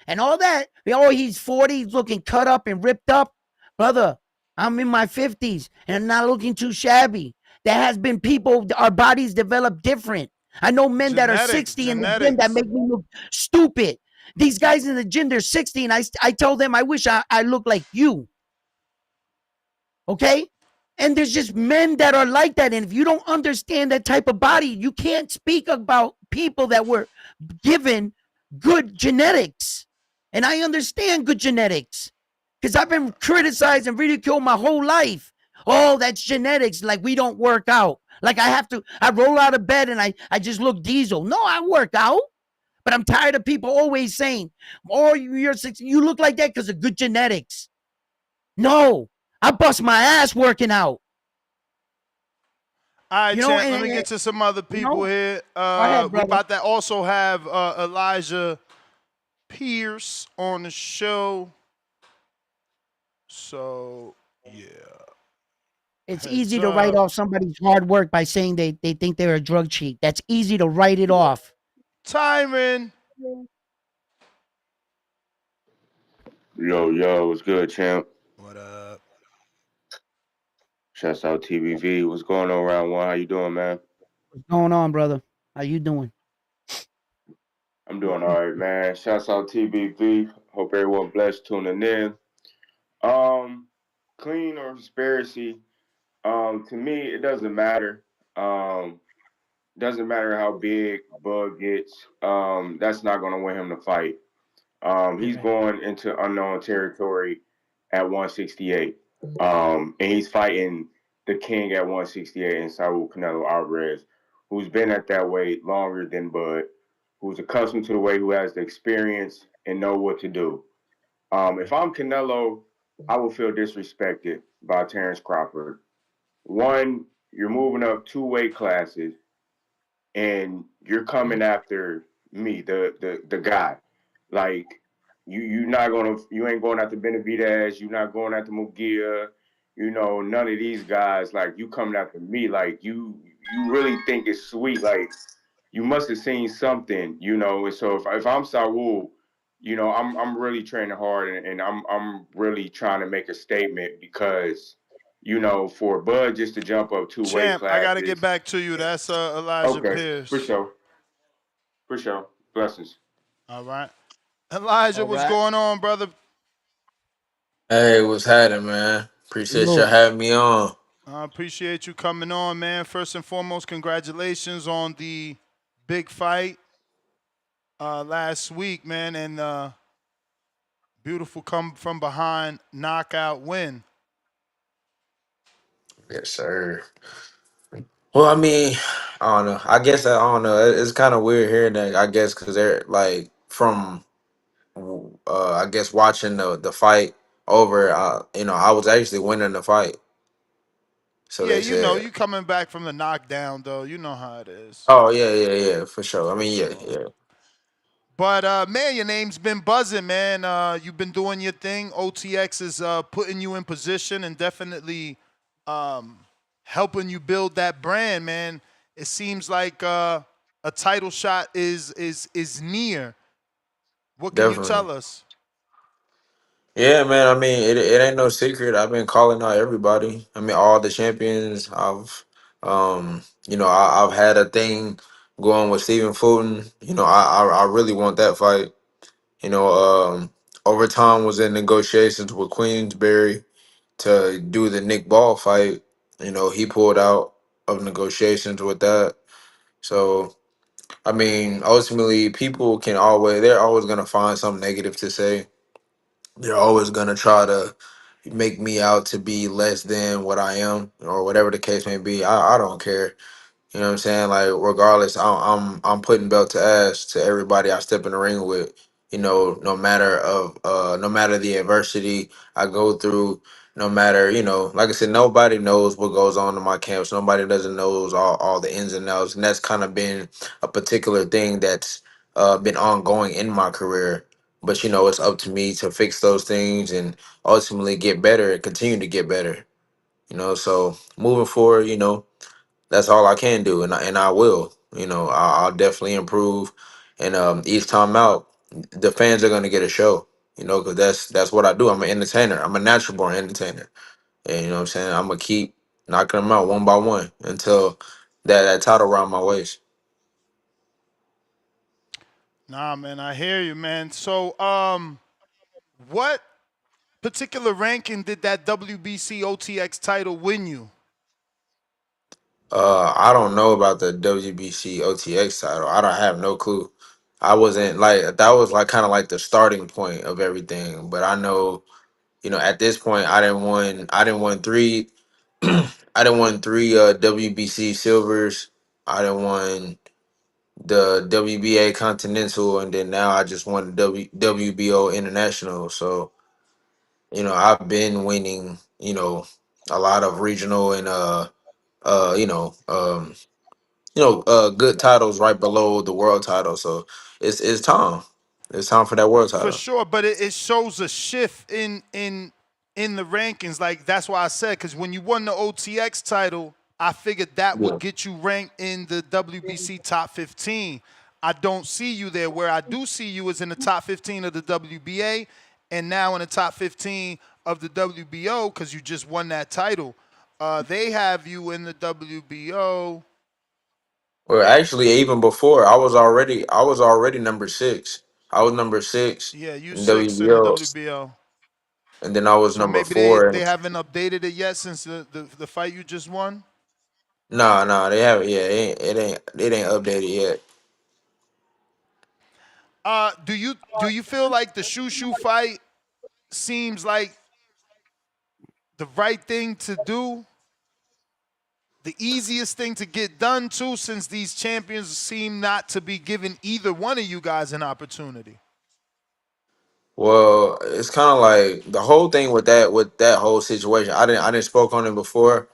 And all that. Oh, he's 40, he's looking cut up and ripped up, brother. I'm in my 50s, and I'm not looking too shabby. There has been people, our bodies develop different. I know men that are 60 in the gym that make me look stupid. These guys in the gym, they're 60, and I tell them, I wish I looked like you. Okay? And there's just men that are like that. And if you don't understand that type of body, you can't speak about people that were given good genetics. And I understand good genetics because I've been criticized and ridiculed my whole life. Oh, that's genetics. Like we don't work out. Like I roll out of bed and I just look diesel. No, I work out. But I'm tired of people always saying, oh, you look like that because of good genetics. No, I bust my ass working out. All right, You know, Champ, let me get to some other people here. Go ahead, We brother. about to also have Elijah Pierce on the show. So, yeah. It's Heads easy to write up. off somebody's hard work by saying they think they're a drug cheat. That's easy to write it off. Tyron. Yo, what's good, champ? What up? Shouts out TBV. What's going on, round one? How you doing, man? What's going on, brother? How you doing? I'm doing all right, man. Shouts out TBV. Hope everyone blessed tuning in. Clean or conspiracy? To me, it doesn't matter. Doesn't matter how big Bud gets. That's not gonna win him the fight. He's going into unknown territory at 168. And he's fighting the king at 168 in Saul Canelo Alvarez, who's been at that weight longer than Bud, who's accustomed to the weight, who has the experience and know what to do. If I'm Canelo, I will feel disrespected by Terence Crawford. One, you're moving up 2 weight classes and you're coming after, me, the guy. Like you ain't going after Benavidez, you're not going after Mugia, none of these guys. Like you coming after me, like you really think it's sweet. Like you must have seen something, And so if I'm Saul, I'm really training hard and I'm really trying to make a statement because, for Bud just to jump up 2 weight Champ, I got to get classes. back to you. That's Elijah Okay, for Pierce. sure. For sure. Blessings. All right. Elijah, All what's right. going on, brother? Hey, what's happening, man? Appreciate y'all Yo, having me on. I appreciate you coming on, man. First and foremost, congratulations on the big fight last week, man, and beautiful come from behind knockout win. Yes, sir. Well, I mean, I don't know. I don't know. It's kind of weird hearing that. I guess because they're like from, I guess watching the fight over. I was actually winning the fight. So Yeah, they you know, said, you coming back from the knockdown, though. You know how it is. "Oh yeah, yeah, yeah, for sure." I For mean, yeah, sure. yeah, But man, your name's been buzzing, man. You've been doing your thing. OTX is putting you in position and definitely um, helping you build that brand, man. It seems like a title shot is near. What can you definitely. tell us? Yeah, man. I mean, it ain't no secret. I've been calling out everybody. I mean, all the champions. I've had a thing going with Stephen Fulton. I really want that fight. You know, Overtime was in negotiations with Queensberry to do the Nick Ball fight. He pulled out of negotiations with that. So, I mean, ultimately, they're always gonna find something negative to say. They're always gonna try to make me out to be less than what I am, or whatever the case may be. I don't care. You know what I'm saying? Like, regardless, I'm putting belt to ass to everybody I step in the ring with. No matter the adversity I go through, no matter, like I said, nobody knows what goes on in my camps. Nobody doesn't knows all the ins and outs, and that's kind of been a particular thing that's been ongoing in my career. But it's up to me to fix those things and ultimately get better and continue to get better. So moving forward, that's all I can do, and I will. I'll definitely improve, and each time out, the fans are gonna get a show. Because that's what I do. I'm an entertainer. I'm a natural born entertainer, and you know what I'm saying. I'm gonna keep knocking them out one by one until that title around my waist. Nah, man, I hear you, man. So, what particular ranking did that WBC OTX title win you? I don't know about the WBC OTX title. I don't have no clue. I wasn't like that was like kind of like the starting point of everything, but I know. At this point, I didn't won three. I didn't won three WBC silvers. I didn't won the WBA Continental, and then now I just won the WBO International. So I've been winning. A lot of regional and uh you know um good titles right below the world title. So it's time. It's time for that world For title. sure, but it shows a shift in the rankings. Like that's why I said because when you won the OTX title, I figured that Yeah. would get you ranked in the WBC top 15. I don't see you there. Where I do see you is in the top 15 of the WBA, and now in the top 15 of the WBO because you just won that title. They have you in the WBO. Well, actually, even before I was already number six. I was number six Yeah, you in six in the WBO, WBO. and then I was So number maybe they, four. they And haven't updated it yet since the fight you just won. no, they haven't. Yeah, it ain't updated yet. Do you feel like the Shushu fight seems like the right thing to do, the easiest thing to get done too, since these champions seem not to be giving either one of you guys an opportunity? Well, it's kind of like the whole thing with that whole situation. I didn't spoke on it before.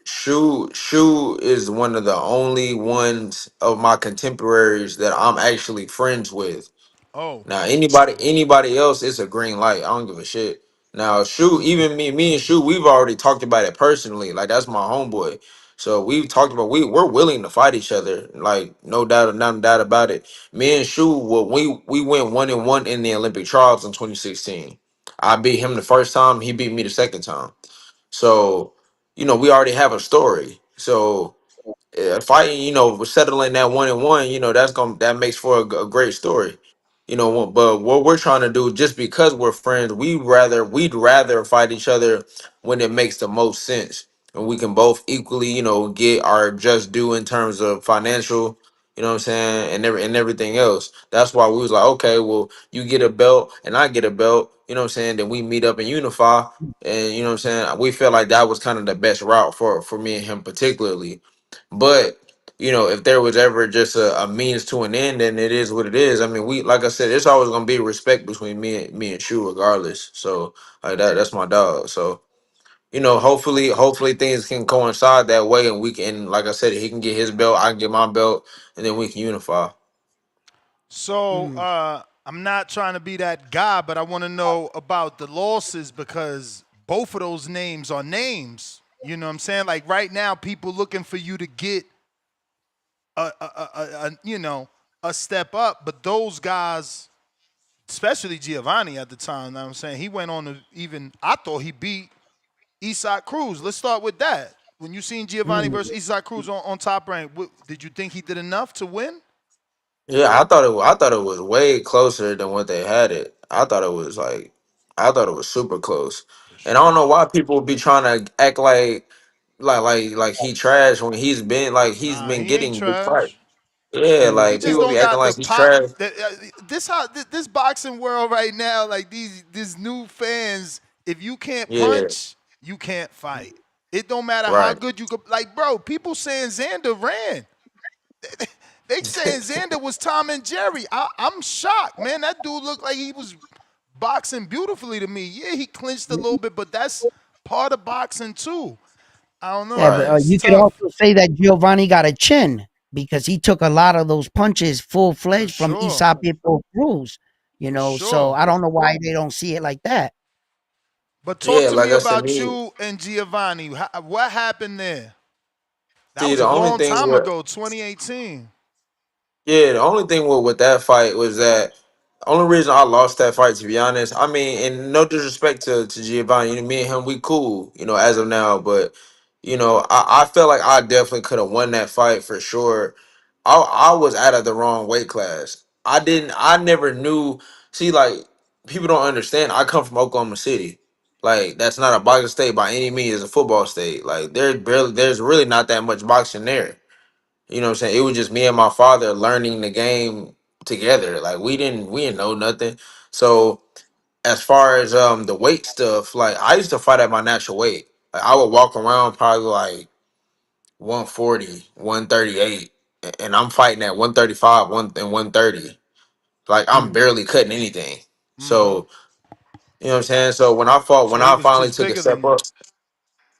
Shu is one of the only ones of my contemporaries that I'm actually friends with. Oh, Now anybody else, it's a green light. I don't give a shit. Now Shu, even me and Shu, we've already talked about it personally. Like that's my homeboy. So we've talked about we're willing to fight each other. Like no doubt about it. Me and Shu, well, we went 1-1 in the Olympic trials in 2016. I beat him the first time. He beat me the second time. So we already have a story. So fighting, settling that 1-1, that makes for a great story. But what we're trying to do, just because we're friends, we'd rather fight each other when it makes the most sense, and we can both equally, get our just due in terms of financial, what I'm saying, and everything else. That's why we was like, okay, well, you get a belt and I get a belt, what I'm saying, then we meet up and unify, and what I'm saying, we felt like that was kind of the best route for me and him particularly. But if there was ever just a means to an end, then it is what it is. I mean, like I said, it's always gonna be respect between me and Shu, regardless. So like that's my dog. So hopefully things can coincide that way, and we can, like I said, he can get his belt, I can get my belt, and then we can unify. so I'm not trying to be that guy, but I want to know about the losses because both of those names are names. You know what I'm saying? Like right now, people looking for you to get a step up, but those guys, especially Giovanni at the time, you know what I'm saying, he went on to I thought he beat Isaac Cruz. Let's start with that. When you seen Giovanni versus Isaac Cruz on Top Rank, did you think he did enough to win? Yeah, I thought it was way closer than what they had it. I thought it was super close, For and I don't sure. know why people be trying to act like he trash when he's Nah, been he ain't getting big fights. trash. Yeah, He like just people be don't acting got the like he's pop. trash. This boxing world right now, like these new fans, if you can't Yeah, punch, you can't fight. It don't matter how right. good you could. Like, bro, people saying Xander ran. They saying Xander was Tom and Jerry. I'm shocked, man. That dude looked like he was boxing beautifully to me. Yeah, he clinched a little bit, but that's part of boxing too. I don't know, Yeah, but man. Right. It's you could tough. also say that Giovanni got a chin because he took a lot of those punches full For fledged from sure. Aesop Cruz. For So sure. I don't know why they don't see it like that. But talk Yeah, to like me I said, about me. you and Giovanni. What happened there? That See, was the a only long thing time with ago, 2018. Yeah, the only thing with that fight was that the only reason I lost that fight, to be honest. I mean, and no disrespect to Giovanni, me and him, we cool, as of now. But I felt like I definitely could have won that fight for sure. I was out of the wrong weight class. I never knew. See, like people don't understand. I come from Oklahoma City. Like that's not a boxing state by any means. It's a football state. Like there's really not that much boxing there. What I'm saying? It was just me and my father learning the game together. Like we didn't know nothing. So as far as the weight stuff, like I used to fight at my natural weight. Like I would walk around probably like 140, 138, and I'm fighting at 135, 130. Like I'm barely cutting anything. Mm-hmm. So, what I'm saying? So when So he I was finally just took a bigger than step you. up,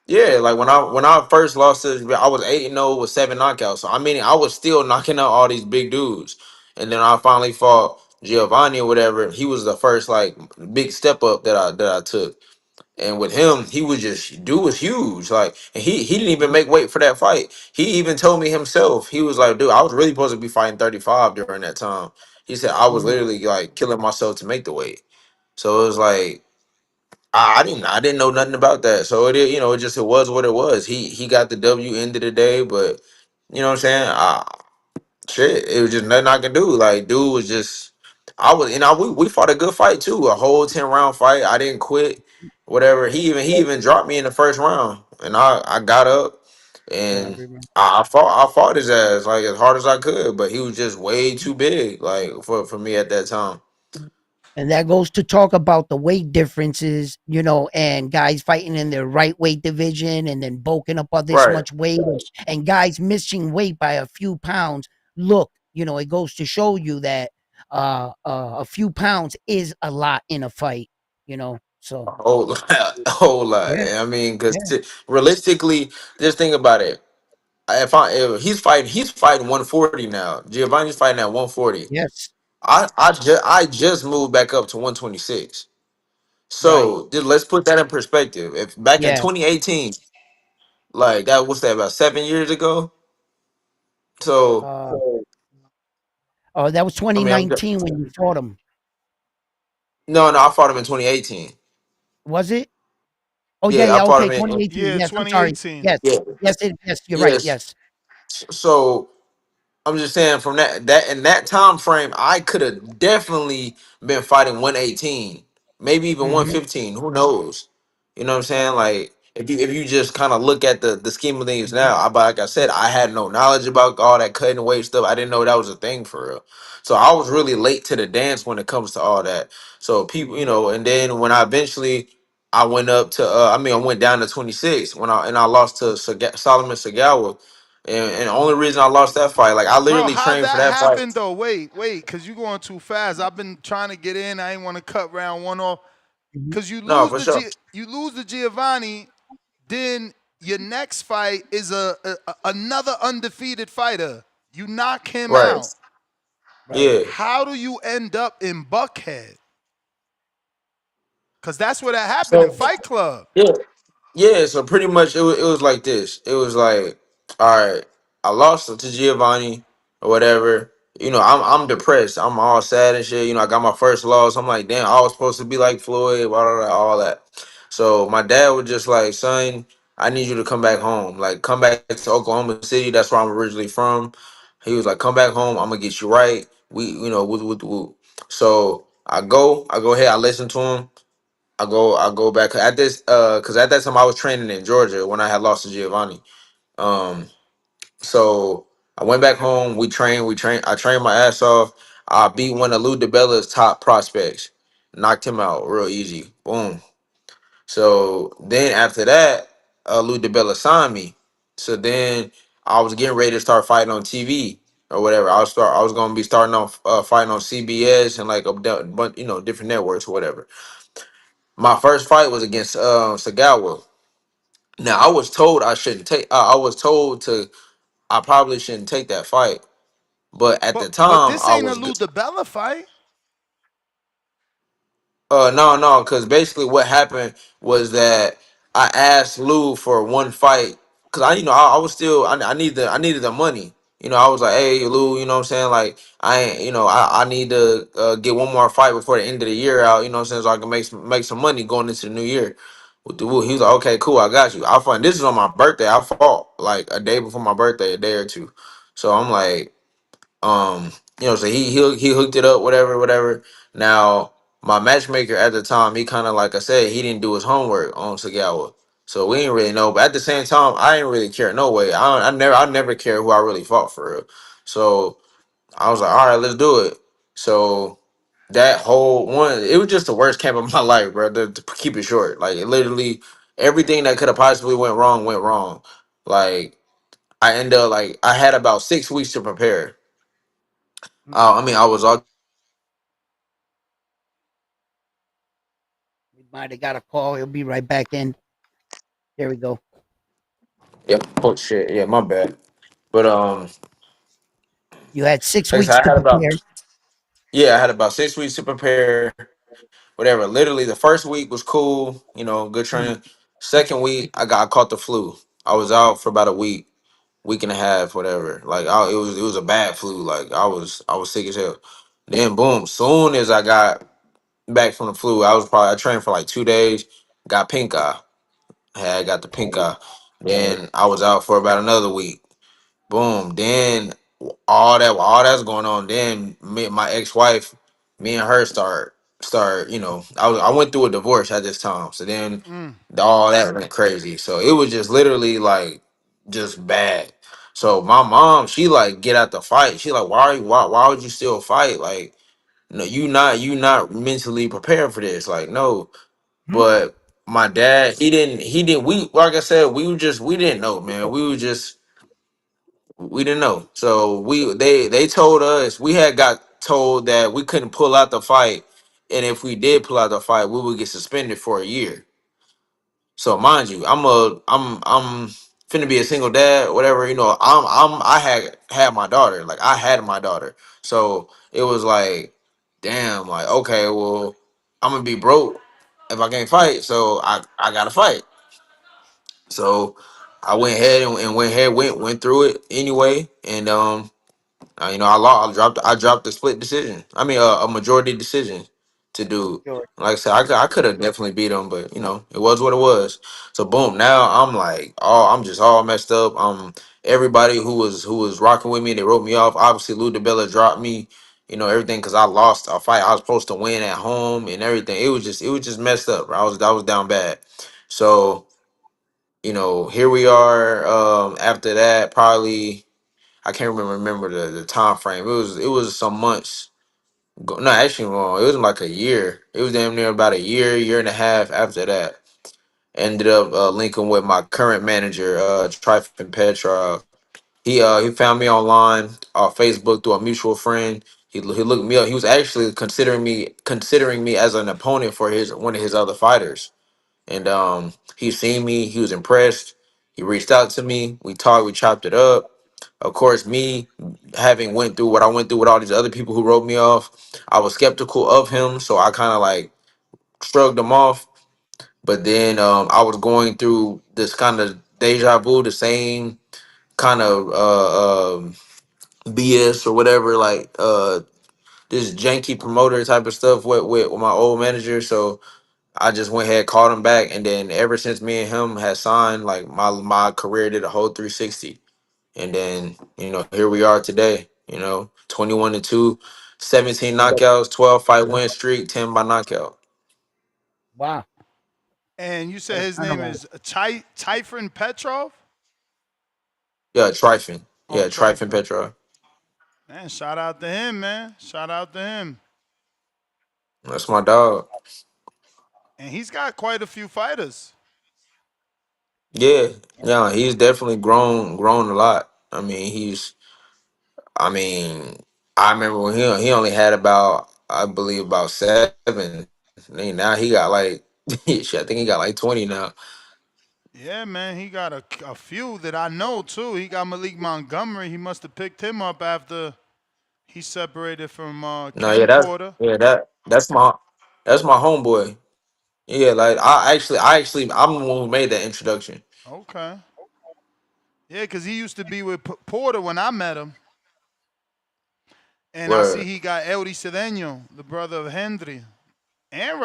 yeah, like when I first lost to, I was 8-0 with 7 knockouts. So I mean, I was still knocking out all these big dudes, and then I finally fought Giovanni or whatever. He was the first like big step up that I took, and with him, he was just dude was huge. Like, and he didn't even make weight for that fight. He even told me himself, he was like, dude, I was really supposed to be fighting 35 during that time. He said I was literally like killing myself to make the weight. So it was like. I didn't know nothing about that. So it was what it was. He got the W end of the day, but you know what I'm saying? Shit, it was just nothing I could do. Like dude was just I was we fought a good fight too. A whole 10 round fight. I didn't quit. Whatever. He even dropped me in the first round. And I got up and I fought his ass like as hard as I could, but he was just way too big, like for me at that time. And that goes to talk about the weight differences, and guys fighting in their right weight division and then bulking up on this Right. much weight and guys missing weight by a few pounds. Look, it goes to show you that a few pounds is a lot in a fight, you know. So whole lot, a whole lot. yeah, I mean, because yeah, realistically, just think about it. If he's fighting 140 now. Giovanni's fighting at 140. yes, I just moved back up to 126. right, So let's put that in perspective. If back in yeah. 2018, like that, what's that, about 7 years ago? So Uh, oh, that was I mean, 2019 when you fought him, no, I fought him in 2018. was it? Oh yeah, Yeah, I yeah. fought Okay, him in 2018. Yeah, Yes, I'm sorry. 2018. Yes, yeah, yes. You're right. yes. Yes. So I'm just saying from that in that time frame, I could have definitely been fighting 118, maybe even Mm-hmm. 115. Who knows? You know what I'm saying? Like if you just kind of look at the scheme of things Mm-hmm. now, but like I said, I had no knowledge about all that cutting weight stuff. I didn't know that was a thing for real. So I was really late to the dance when it comes to all that. So people, Mm-hmm. and then when I eventually I went up to, I went down to 26 when I lost to Solomon Sagawa. And the only reason I lost that fight, like I Bro, literally how'd trained for that that fight. happen though? Wait, cause you going too fast. I've been trying to get in. I ain't want to cut round one off. Mm-hmm. Cause No, for sure. You lose the Giovanni, then your next fight is another undefeated fighter. You knock him Right. out. Right. Yeah. How do you end up in Buckhead? Cause that's where that happened in So Fight Club. yeah. Yeah, so pretty much it was like this. It was like, all right, I lost to Giovanni or whatever. I'm depressed. I'm all sad and shit. I got my first loss. I'm like, damn, I was supposed to be like Floyd, blah, blah, blah, all that. So my dad was just like, son, I need you to come back home. Like, come back to Oklahoma City. That's where I'm originally from. He was like, come back home. I'm gonna get you right. Woo. So I go ahead. I listen to him. I go back at this because at that time I was training in Georgia when I had lost to Giovanni. Um, so I went back home. We trained. I trained my ass off. I beat one of Lou DiBella's top prospects. Knocked him out real easy. Boom. So then after that, Lou DiBella signed me. So then I was getting ready to start fighting on TV or whatever. I was gonna be starting off fighting on CBS and like different networks or whatever. My first fight was against Sagawa. Now I was told I shouldn't take. I was told to. I probably shouldn't take that fight, but at the But time this I ain't a was. Lou DiBella fight. No, because basically what happened was that I asked Lou for one fight because I was still I needed the money. I was like, hey Lou, you know what I'm saying? Like I ain't, I need to get one more fight before the end of the year out. You know what I'm saying? So I can make some money going into the new year. With the Woo, he was like, okay, cool, I got you. I fought. This is on my birthday. I fought like a day before my birthday, a day or two. So I'm like. So he hooked it up, whatever. Now my matchmaker at the time, he kind of like I said, he didn't do his homework on Sagawa, so we didn't really know. But at the same time, I didn't really care. No way, I never care who I really fought for real. So I was like, all right, let's do it. So that whole one, it was just the worst camp of my life, bro. To keep it short, like it literally everything that could have possibly went wrong went wrong. Like I ended up like I had about 6 weeks to prepare. I was all. We might have got a call. He'll be right back in. There we go. Yeah. Oh shit. Yeah, my bad. But You had 6 like I weeks said, to prepare. I had about 6 weeks to prepare. Whatever. Literally, the first week was cool. Good Mm. training. Second week, I caught the flu. I was out for about a week and a half, whatever. Like it was a bad flu. Like I was sick as hell. Then boom, soon as I got back from the flu, I trained for like 2 days. Got pink eye. I got the pink eye. Then I was out for about another week. Boom. Then all that's going on. Then my ex-wife, me and her start. I went through a divorce at this time. So then Mm. all that went crazy. So it was just literally like just bad. So my mom, she like get out the fight. She like, why would you still fight? Like, no, you not mentally prepared for this. Like, no. Mhm. But my dad, he didn't we like I said, we didn't know, man. We didn't know. So they told us we had got told that we couldn't pull out the fight and if we did pull out the fight, we would get suspended for a year. So mind you, I'm finna be a single dad, whatever. I had my daughter, like I had my daughter. So it was like, damn, like okay, well, I'm gonna be broke if I can't fight. So I gotta fight. So I went ahead went through it anyway, and I lost. I dropped the split decision. I mean, a majority decision to do. Like I said, I could have definitely beat him, but it was what it was. So boom, now I'm like, oh, I'm just all messed up. Everybody who was rocking with me, they wrote me off. Obviously, Lou DiBella dropped me. Everything because I lost a fight I was supposed to win at home and everything. It was just messed up. I was down bad. So here we are. After that, probably. I can't remember the time frame. It was some months. No, actually, wrong. It was like a year. It was damn near about a year and a half after that. Ended up linking with my current manager, Tryfon Petrov. He found me online on Facebook through a mutual friend. He looked me up. He was actually considering me as an opponent for his one of his other fighters. And he seen me, he was impressed. He reached out to me. We talked, we chopped it up. Of course, me having went through what I went through with all these other people who wrote me off, I was skeptical of him, so I kind of like shrugged him off. But then I was going through this kind of deja vu, the same kind of BS or whatever, like this janky promoter type of stuff with my old manager. So I just went ahead, called him back, and then ever since me and him had signed, like my career did a whole 360. And then, here we are today, 21-2, 17 knockouts, 12 fight win streak, 10 by knockout. Wow. And you said What a his name turnaround. is Typhon Petrov? Yeah, Tryfon. Oh, Yeah, Tryfon Tryphon. Petrov. Man, shout out to him, man. Shout out to him. That's my dog. And he's got quite a few fighters. Yeah, yeah, he's definitely grown a lot. I mean, I remember when he only had about, I believe, about 7. Now he got like, shit, I think he got like 20 now. Yeah, man, he got a few that I know too. He got Malik Montgomery. He must have picked him up after he separated from No, yeah, Ken Porter. that's my homeboy. Yeah, like I actually I'm the one who made that introduction. Okay. Yeah, because he used to be with Porter when I met him. And I see Word. he got Eldy Cedeno, the brother of Hendry. And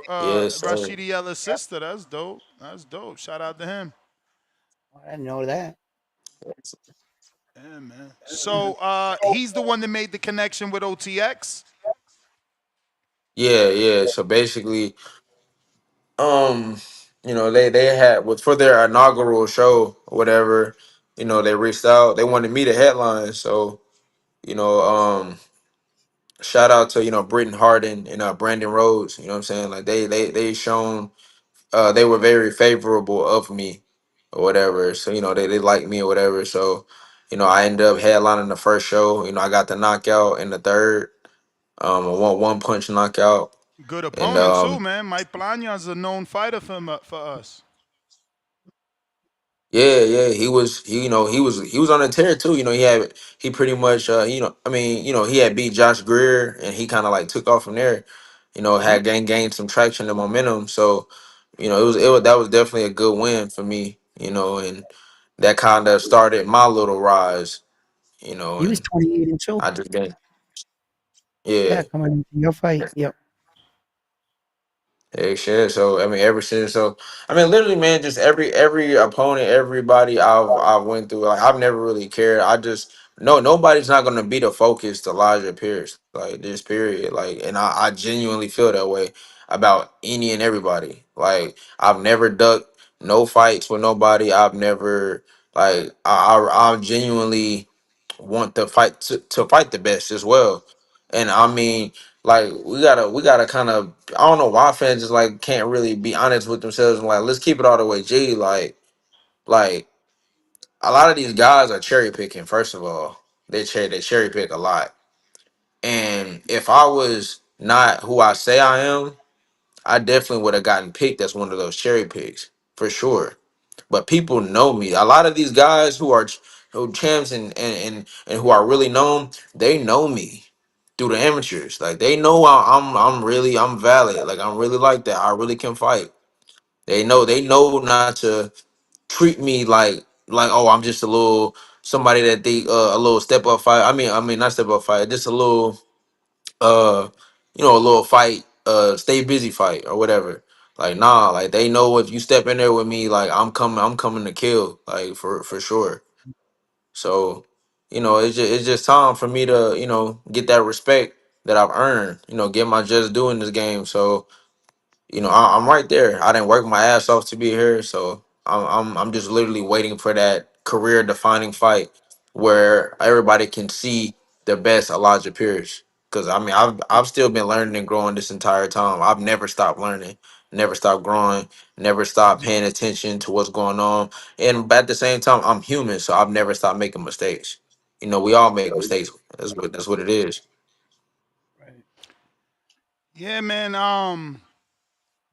Yes, sir. Rashidi Ellis' sister. That's dope. That's dope. Shout out to him. I didn't know that. Yeah, man. So he's the one that made the connection with OTX. Yeah, yeah. So basically, um, they had with for their inaugural show or whatever, they reached out. They wanted me to headline. So, you know, um, shout out to, Britton Harden and Brandon Rhodes. You know what I'm saying? Like they shown they were very favorable of me or whatever. So, they liked me or whatever. So, I ended up headlining the first show. I got the knockout in the third, a one punch knockout. Good And opponent too, man. Mike Plana's a known fighter for us. yeah, yeah, he was on the tear too. He pretty much he had beat Josh Greer and he kind of like took off from there. Had gained some traction and momentum. So, that was definitely a good win for me, and that kind of started my little rise, He was and 28 and 2. I just been yeah. Yeah, coming into your fight. Yep. Yeah, shit. So ever since, literally, man, just every opponent, everybody I've went through, like I've never really cared. I just no, nobody's not gonna be the focus to Elijah Pierce, like this period, like, and I genuinely feel that way about any and everybody. Like I've never ducked no fights with nobody. I've never like I genuinely want to fight to fight the best as well, and I mean. Like we gotta kind of I don't know why fans just like can't really be honest with themselves and like let's keep it all the way G like a lot of these guys are cherry picking. First of all, they cherry pick a lot, and if I was not who I say I am, I definitely would have gotten picked as one of those cherry picks for sure. But people know me. A lot of these guys who champs and who are really known, they know me through the amateurs. Like they know I'm valid. Like I'm really like that. I really can fight. They know not to treat me like oh I'm just a little somebody that they a little step up fight. I mean not step up fight, just a little uh a little fight, stay busy fight or whatever. Like nah, like they know if you step in there with me, like I'm coming to kill, like for sure. So, it's just time for me to, get that respect that I've earned, get my just due in this game. So, I'm right there. I didn't work my ass off to be here, so I'm just literally waiting for that career defining fight where everybody can see the best Elijah Pierce. Because I mean, I've still been learning and growing this entire time. I've never stopped learning, never stopped growing, never stopped paying attention to what's going on. And at the same time, I'm human, so I've never stopped making mistakes. We all make mistakes. That's what it is. Yeah, man.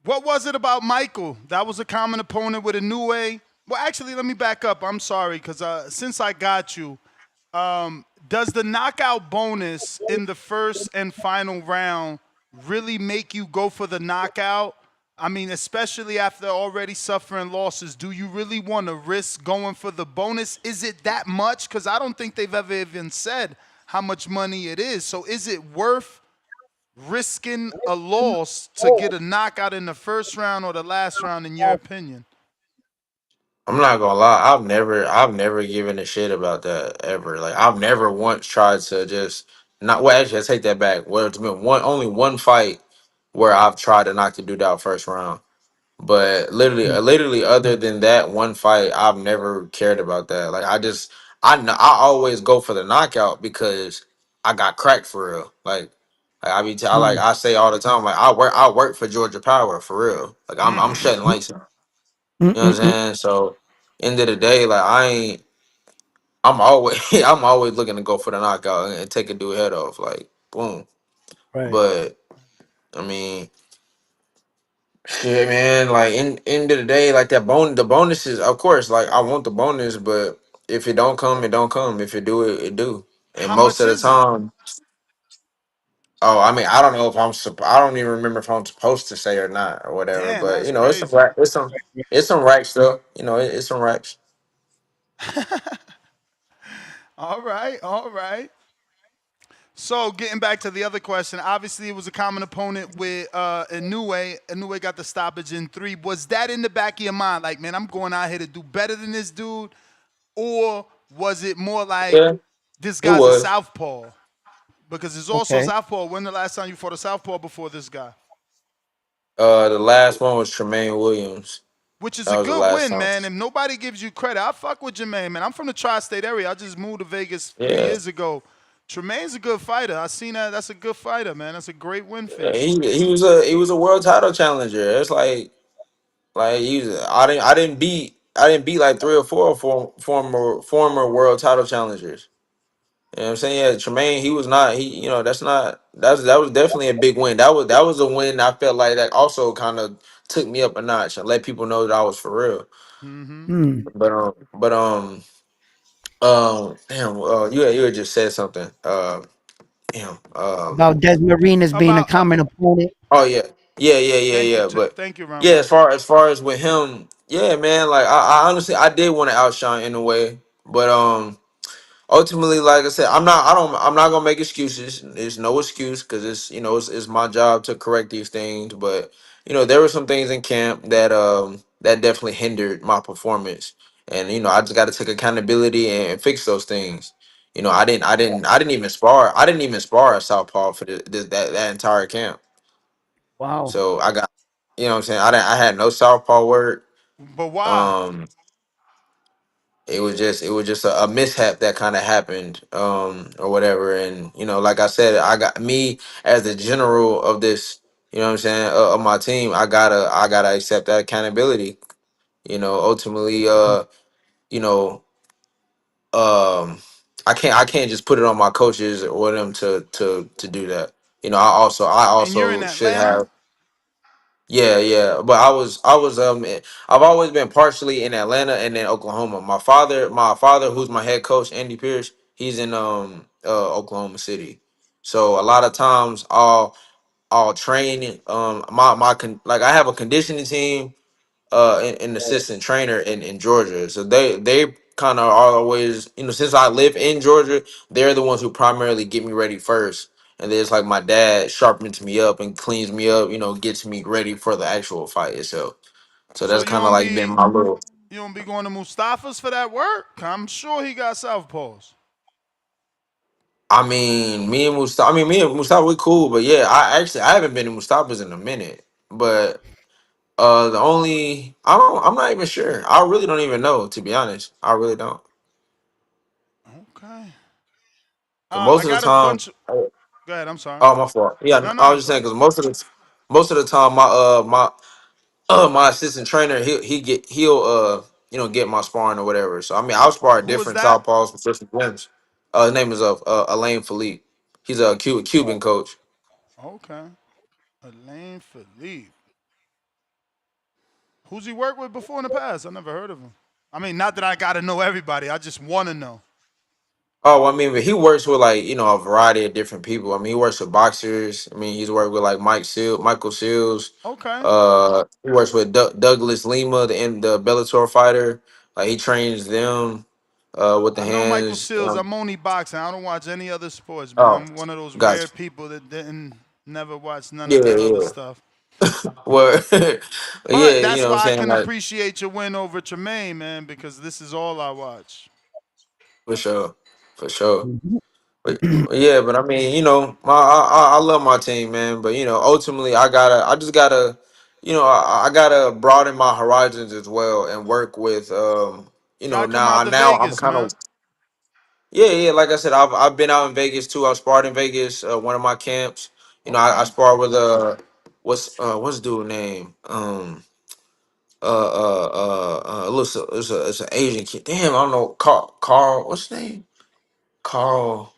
What was it about Michael? That was a common opponent with a new way. Well, actually, let me back up. I'm sorry, because since I got you, does the knockout bonus in the first and final round really make you go for the knockout? I mean, especially after already suffering losses, do you really want to risk going for the bonus? Is it that much? Because I don't think they've ever even said how much money it is. So is it worth risking a loss to get a knockout in the first round or the last round, in your opinion? I'm not gonna lie. I've never given a shit about that ever. Like I've never once tried to just not. Well, actually, I take that back. Well, it's been only one fight where I've tried to knock the dude out first round. But literally, other than that one fight, I've never cared about that. Like I know I always go for the knockout because I got cracked for real. I say all the time, like I work for Georgia Power for real. Like I'm shutting lights. You know what I'm saying? So end of the day, like I'm always I'm always looking to go for the knockout and take a dude head off, like boom. But I mean, shit, man. Like in end of the day, like the bonuses, of course. Like I want the bonus, but if it don't come, it don't come. If it do, it do. And How most much of the is it? time, oh, I mean, I don't know if I don't even remember if I'm supposed to say or not or whatever. Damn, But that's it's some crazy. it's some racks though. It's some racks. All right, all right. So getting back to the other question, obviously it was a common opponent with Inoue. Inoue got the stoppage in 3. Was that in the back of your mind, like, man, I'm going out here to do better than this dude? Or was it more like, Yeah, this it guy's a was. southpaw? Because it's also a southpaw. When the last time you fought a southpaw before this guy? The last one was Tremaine Williams. Which is That a was the good last win, time. man. If nobody gives you credit, I fuck with Jermaine, man. I'm from the tri-state area. I just moved to Vegas 3 Yeah, years ago. Tremaine's a good fighter. I seen that. That's a good fighter, man. That's a great win for yeah, you. he was a world title challenger. It's like I didn't beat like 3 or 4 former world title challengers. You know what I'm saying? Yeah, Tremaine, he was not that was definitely a big win. That was a win I felt like that also kind of took me up a notch and let people know that I was for real. Mm-hmm. But damn, you had just said something. Damn. About Desmarinas being a About common opponent. Oh yeah, yeah. But thank you, yeah, Rambo. as far as with him, yeah, man. Like I honestly, I did want to outshine in a way, but ultimately, like I said, I'm not gonna make excuses. There's no excuse because it's my job to correct these things. But there were some things in camp that definitely hindered my performance, and I just got to take accountability and fix those things. I didn't even spar a southpaw for that entire camp. Wow. So I got, what I'm saying, I had no southpaw work. But why? Um, it was just a mishap that kind of happened, or whatever. And like I said, I got me as the general of this. You know what I'm saying, of my team. I gotta accept that accountability. Ultimately, you know, um, I can't just put it on my coaches or them to do that. I And you're in also should Atlanta? have. Yeah, yeah. But I've always been partially in Atlanta and then Oklahoma. My father, who's my head coach, Andy Pierce, he's in Oklahoma City. So a lot of times I'll train like I have a conditioning team, an assistant trainer in Georgia. So they kind of are always, since I live in Georgia, they're the ones who primarily get me ready first. And then it's like my dad sharpens me up and cleans me up, gets me ready for the actual fight itself. So So that's you kind of don't like been be my little. you don't be going to Mustafa's for that work? I'm sure he got southpaws. Me and Mustafa, we cool, but yeah, I haven't been to Mustafa's in a minute. But I'm not even sure. I really don't even know, to be honest. I really don't. Okay. 'Cause most I of the got a time. bunch. Go ahead. I'm sorry. Oh, my fault. Yeah, No, I no, was just go saying ahead. because most of the time, my assistant trainer, he'll get my sparring or whatever. So I mean, I'll spar at Who was different that? southpaws for different gyms. His name is Alain Philippe. He's a Cuban coach. Okay. Alain Philippe. Who's he worked with before in the past? I never heard of him. I mean, not that I got to know everybody. I just want to know. Oh, I mean, but he works with like a variety of different people. I mean, he works with boxers. I mean, he's worked with like Michael Seals. Okay. He works with Douglas Lima, the Bellator fighter. Like he trains them with the I know Michael hands. Seals. I'm only boxing. I don't watch any other sports, man. Oh, I'm one of those rare gotcha. people that didn't never watch none Yeah, of that other yeah. stuff. Well, But yeah, that's what I'm why I saying, can like appreciate your win over Tremaine, man, because this is all I watch. for sure, for sure. But yeah, but I mean, I love my team, man. But ultimately, I just gotta, I gotta broaden my horizons as well and work with, Gotta come out now to I'm Vegas, kind man. of, yeah, yeah. Like I said, I've been out in Vegas too. I sparred in Vegas, one of my camps. I Okay. sparred with what's dude name? Listen, it's an Asian kid. Damn, I don't know. Carl, what's his name? Carl.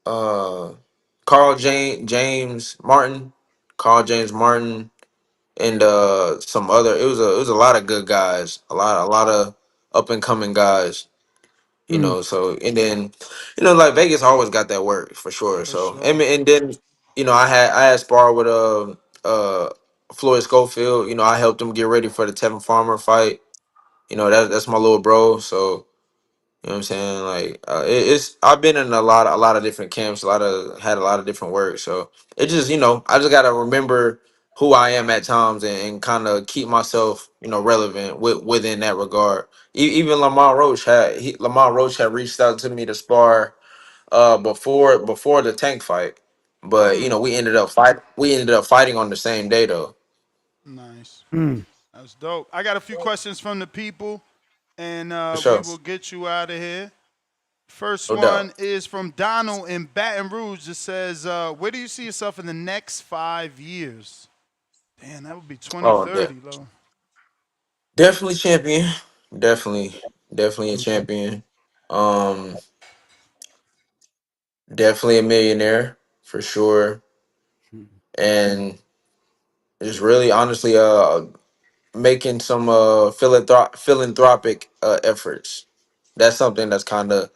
uh James Martin, Carl James Martin, and some other. It was a lot of good guys, a lot of up and coming guys. So and then like Vegas always got that work for sure. For So sure. and then I had sparred with Floyd Schofield. I helped him get ready for the Tevin Farmer fight. That's my little bro. So you know what I'm saying? Like it's I've been in a lot of different camps, had a lot of different work. So it just I just gotta remember who I am at times and kind of keep myself relevant within that regard. Even Lamar Roach had reached out to me to spar before the Tank fight, but we ended up fighting on the same day though. Nice. That's dope. I got a few questions from the people, and For we sure, will get you out of here. First no doubt. one is from Donald in Baton Rouge. It says, where do you see yourself in the next 5 years? Damn, that would be Oh, 2030, low. definitely champion. Definitely a champion. Um, Definitely a millionaire for sure, and just really honestly, making some philanthropic efforts. That's something that's kind of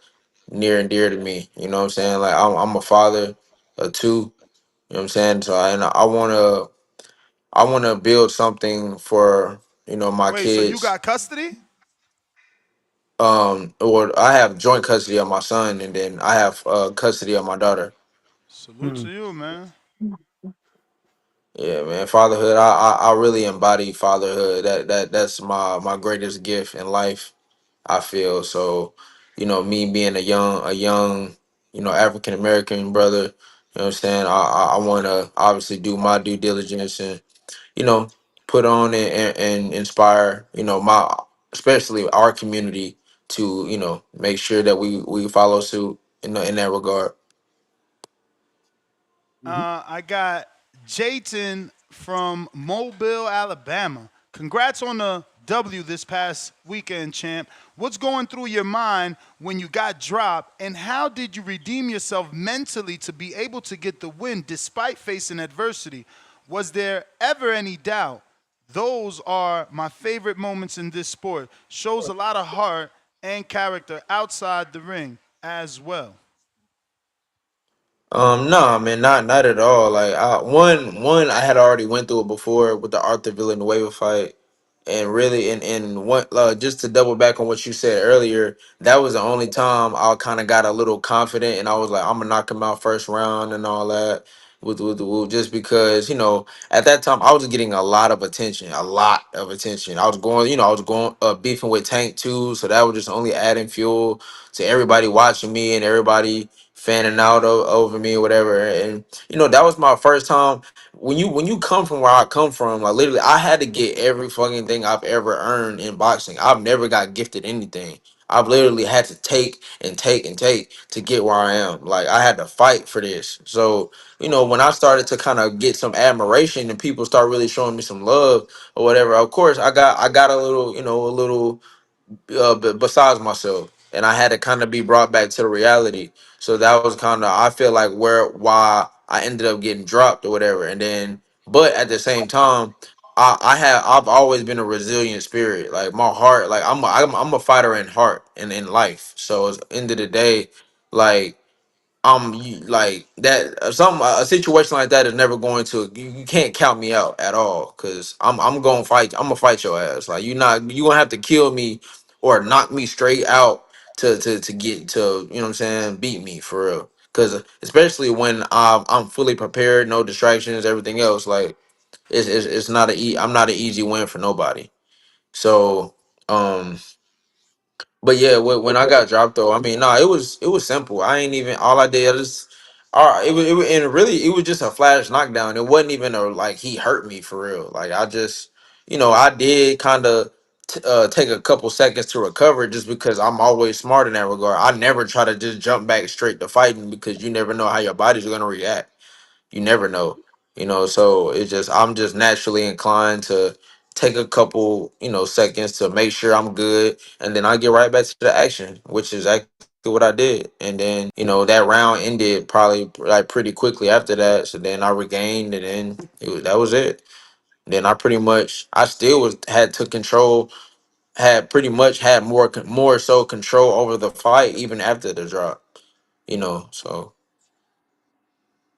near and dear to me. You know what I'm saying? Like I'm a father of two. You know what I'm saying? So I wanna build something for my Wait, so you kids. got custody? Or I have joint custody of my son, and then I have custody of my daughter. Salute to you, man. Yeah, man, fatherhood. I really embody fatherhood. That's my greatest gift in life. I feel so. Me being a young African American brother. What I'm saying. I want to obviously do my due diligence and you know put on and inspire my especially our community to make sure that we follow suit in that regard. I got Jayton from Mobile, Alabama. Congrats on the W this past weekend, champ. What's going through your mind when you got dropped, and how did you redeem yourself mentally to be able to get the win despite facing adversity? Was there ever any doubt? Those are my favorite moments in this sport. Shows a lot of heart and character outside the ring as well. No, man, not at all. Like, one, I had already went through it before with the Arthur Villanueva fight, and really, and one, just to double back on what you said earlier, that was the only time I kind of got a little confident, and I was like, I'm gonna knock him out first round and all that. Just because at that time I was getting a lot of attention. I was going, beefing with Tank too, so that was just only adding fuel to everybody watching me and everybody fanning out over me or whatever. And that was my first time. When you come from where I come from, like literally, I had to get every fucking thing I've ever earned in boxing. I've never got gifted anything. I've literally had to take and take and take to get where I am. Like I had to fight for this. So when I started to kind of get some admiration and people start really showing me some love or whatever, of course I got a little, besides myself, and I had to kind of be brought back to the reality. So that was kind of, I feel like, why I ended up getting dropped or whatever. And then, but at the same time, I've always been a resilient spirit. Like my heart, like I'm a fighter in heart and in life. So at the end of the day, like like that a situation like that is never going to, you can't count me out at all, because I'm gonna fight. I'm gonna fight your ass. Like you gonna have to kill me or knock me straight out to get to, what I'm saying, beat me for real. Because especially when I'm fully prepared, no distractions, everything else, like it's not I'm not an easy win for nobody. So um but yeah, when I got dropped though, I mean, nah, it was simple. I ain't even, all I did, I just, all right, and really, it was just a flash knockdown. It wasn't even like he hurt me for real. Like I just, I did kind of take a couple seconds to recover, just because I'm always smart in that regard. I never try to just jump back straight to fighting, because you never know how your body's gonna react. You never know. So it's just, I'm just naturally inclined to take a couple, seconds to make sure I'm good, and then I get right back to the action, which is exactly what I did. And then, that round ended probably like pretty quickly after that. So then I regained, and then that was it. Then I still had to control, had pretty much had more so control over the fight even after the drop. So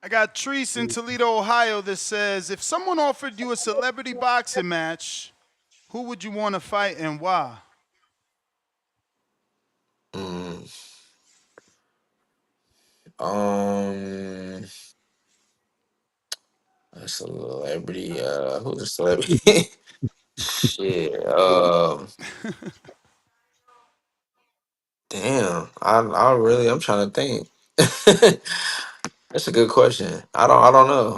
I got Treese in Toledo, Ohio that says, if someone offered you a celebrity boxing match, who would you want to fight and why? mm, um a celebrity, who's a celebrity? Shit. Damn. I'm trying to think. That's a good question. I don't know.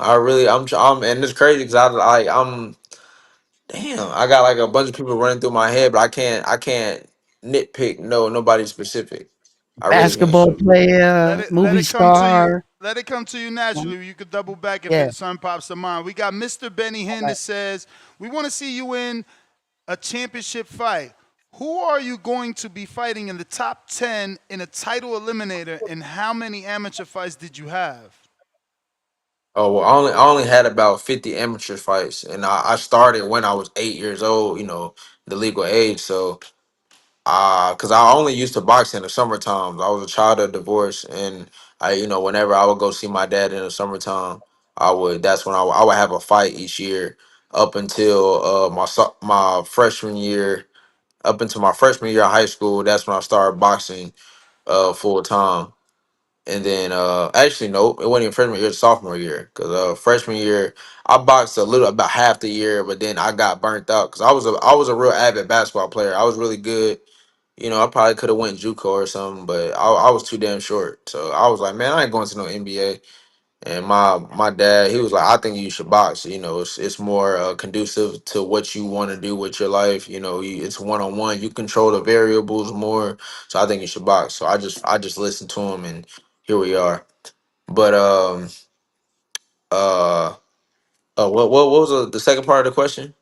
And it's crazy because damn, I got like a bunch of people running through my head, but I can't nitpick nobody specific. I really can't. Basketball Let player, it let movie it come to you. star. Let it come to you naturally. You could double back if Yeah. it something pops to mind. We got Mr. Benny Hinn All right. that says, we want to see you in a championship fight. Who are you going to be fighting in the top 10 in a title eliminator, and how many amateur fights did you have? Oh well, I only had about 50 amateur fights, and I started when I was 8 years old. The legal age. So because I only used to box in the summertime. I was a child of divorce, and whenever I would go see my dad in the summertime, That's when I would have a fight each year up until my freshman year. Up until my freshman year of high school, that's when I started boxing full time. And then actually nope, it wasn't even freshman year, it was sophomore year. Because freshman year I boxed a little, about half the year, but then I got burnt out because I was a real avid basketball player. I was really good. I probably could have went JUCO or something, but I was too damn short. So I was like, man, I ain't going to no NBA. And my dad, he was like, I think you should box. It's more conducive to what you want to do with your life. It's one on one. You control the variables more. So I think you should box. So I just listened to him, and here we are. But what was the second part of the question?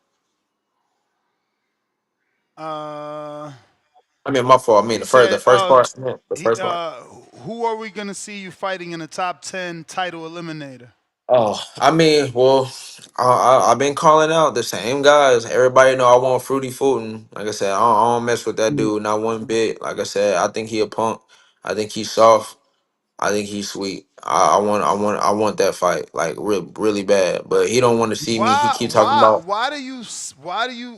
Uh, I mean, my fault. I mean, he said, the first part. The he, first part. who are we gonna see you fighting in the top 10 title eliminator? Oh, I mean, well, I've been calling out the same guys. Everybody know I want Fruity Fulton. Like I said, I don't mess with that dude not one bit. Like I said, I think he a punk. I think he's soft. I think he's sweet. I want that fight like really bad. But he don't want to see me. He keep talking about.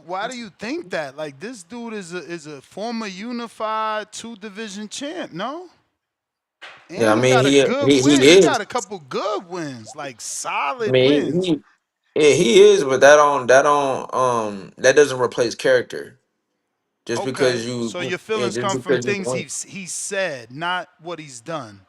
Why do you think that? Like, this dude is a former unified 2 division champ, no? Yeah, I And he mean got a good he win. He got is. a couple good wins, like I solid mean wins. yeah, he is. But that doesn't replace character. Just Okay, because you so your yeah, feelings just come from because you things want. he said, not what he's done.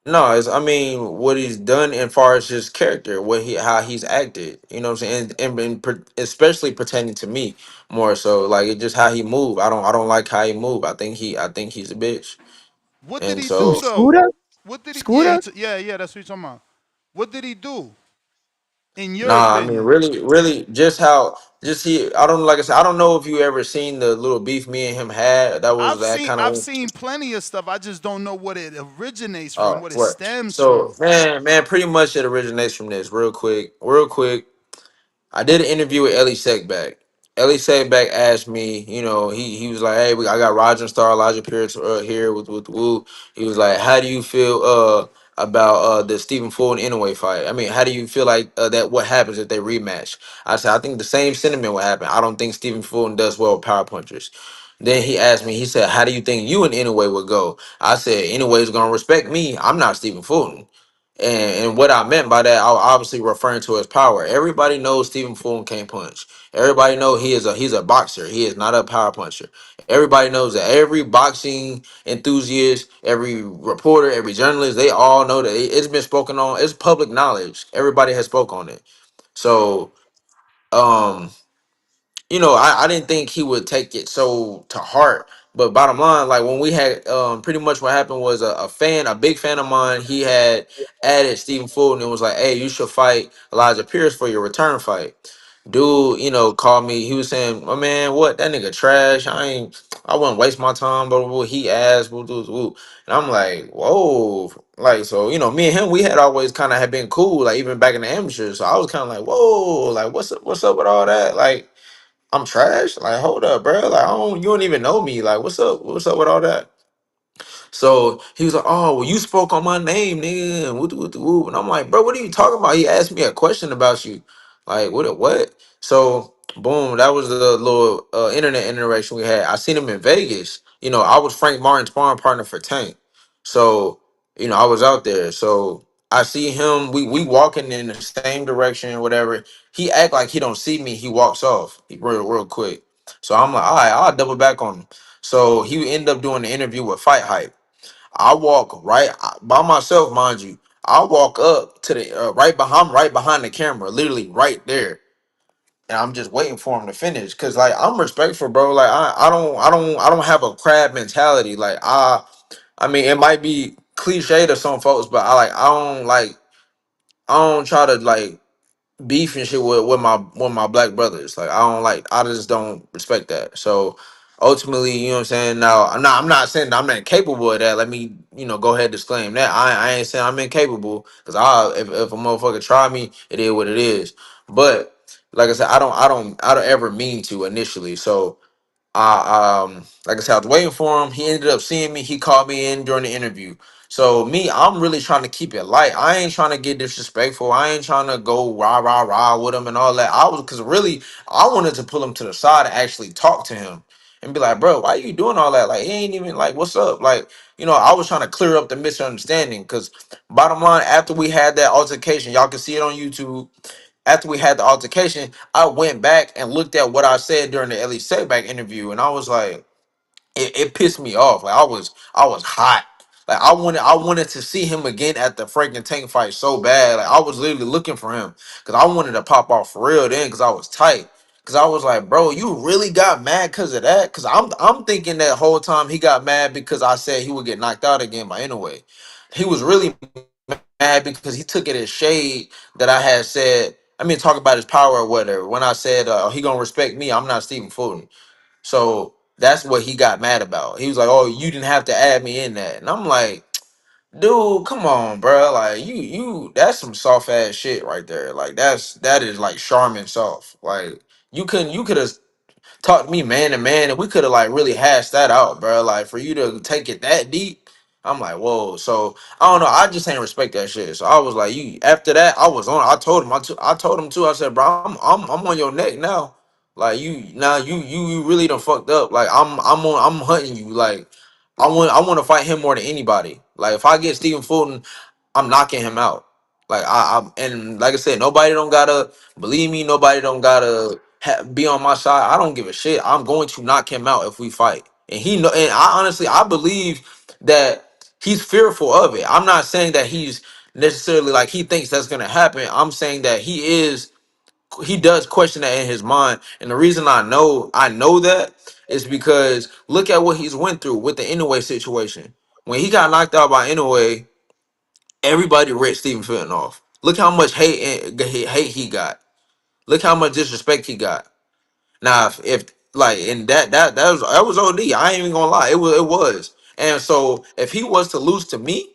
No, it's I mean what he's done as far as his character, what he how he's acted. You know what I'm saying, especially pertaining to me more so. Like it's just how he move. I don't like how he move. I think he's a bitch. What did And he Who, do so though? Scooter? What did he? Scooter? Yeah. That's what you're talking about. What did he do, in your nah, I mean opinion? really just how just he. I don't like I said. I don't know if you ever seen the little beef me and him had. That was that kind I've of. seen plenty of stuff. I just don't know what it originates from, what it What? stems So from. pretty much it originates from this. Real quick. I did an interview with Ellie Seckback. Ellie Seckback asked me, you know, he was like, hey, I got Roger and Star, Elijah Pierce here with Woo. He was like, how do you feel about the Stephen Fulton Inouye fight? I mean, how do you feel like that? What happens if they rematch? I said, I think the same sentiment will happen. I don't think Stephen Fulton does well with power punchers. Then he asked me, he said, how do you think you and Inouye would go? I said, Inouye's gonna respect me. I'm not Stephen Fulton. And what I meant by that, I was obviously referring to his power. Everybody knows Stephen Fulton can't punch. Everybody know he's a boxer. He is not a power puncher. Everybody knows that. Every boxing enthusiast, every reporter, every journalist, they all know that it's been spoken on. It's public knowledge. Everybody has spoke on it. So um you know, I didn't think he would take it so to heart. But bottom line, like when we had pretty much what happened was a big fan of mine, he had added Stephen Fulton and was like, hey, you should fight Elijah Pierce for your return fight. Dude, you know, called me. He was saying, my man, what? That nigga trash. I wouldn't waste my time, but what he asked, woo, woo, woo. And I'm like, whoa. Like, so, you know, me and him, we had always kind of had been cool, like even back in the amateurs. So I was kind of like, whoa, like what's up with all that? Like, I'm trash. Like, hold up, bro. Like, you don't even know me. Like, what's up? What's up with all that? So he was like, "Oh, well, you spoke on my name, nigga." And whoop. And I'm like, "Bro, what are you talking about?" He asked me a question about you. Like, what? So, boom, that was the little internet interaction we had. I seen him in Vegas. You know, I was Frank Martin's sparring partner for Tank. So, you know, I was out there. So I see him. We walking in the same direction, whatever. He act like he don't see me. He walks off real quick. So I'm like, all right, I'll double back on him. So he ended up doing the interview with Fight Hype. I walk right by myself, mind you. I walk up to the right behind the camera, literally right there, and I'm just waiting for him to finish. Cause like I'm respectful, bro. Like I don't have a crab mentality. Like I mean, it might be cliche to some folks, but I don't try to like beef and shit with my black brothers. Like I just don't respect that. So ultimately, you know what I'm saying? Now I'm not saying I'm not capable of that. Let me, you know, go ahead and disclaim that. I ain't saying I'm incapable because if a motherfucker try me, it is what it is. But like I said, I don't ever mean to initially. So like I said, I was waiting for him. He ended up seeing me. He called me in during the interview. So me, I'm really trying to keep it light. I ain't trying to get disrespectful. I ain't trying to go rah with him and all that. I was because really I wanted to pull him to the side and actually talk to him and be like, bro, why you doing all that? Like he ain't even like, what's up? Like, you know, I was trying to clear up the misunderstanding because bottom line, after we had that altercation, y'all can see it on YouTube. After we had the altercation, I went back and looked at what I said during the Ellie Setback interview, and I was like, it pissed me off. Like I was hot. Like I wanted to see him again at the freaking Tank fight so bad. Like I was literally looking for him because I wanted to pop off for real then because I was tight. Cause I was like, bro, you really got mad because of that? Cause I'm thinking that whole time he got mad because I said he would get knocked out again by anyway. He was really mad because he took it as shade that I had said. I mean, talk about his power or whatever. When I said he gonna respect me, I'm not Stephen Fulton. So that's what he got mad about. He was like, "Oh, you didn't have to add me in that," and I'm like, "Dude, come on, bro. Like that's some soft ass shit right there. Like that is like Charmin soft. Like you could have talk to me man to man, and we could have like really hashed that out, bro. Like for you to take it that deep, I'm like, whoa. So I don't know. I just ain't respect that shit. So I was like, you. After that, I was on. I told him. I told him too. I said, bro, I'm on your neck now. Like you now, you really done fucked up. Like I'm hunting you. Like I want to fight him more than anybody. Like if I get Stephen Fulton, I'm knocking him out. Like and like I said, nobody don't gotta believe me. Nobody don't gotta be on my side. I don't give a shit. I'm going to knock him out if we fight. And he know. And I honestly, I believe that he's fearful of it. I'm not saying that he's necessarily like he thinks that's gonna happen. I'm saying that he is. He does question that in his mind. And the reason I know that is because look at what he's went through with the Inoue situation. When he got knocked out by Inoue, everybody read Stephen Fenton off. Look how much hate he got. Look how much disrespect he got. Now, if like, and that was OD. I ain't even gonna lie. It was. And so if he was to lose to me,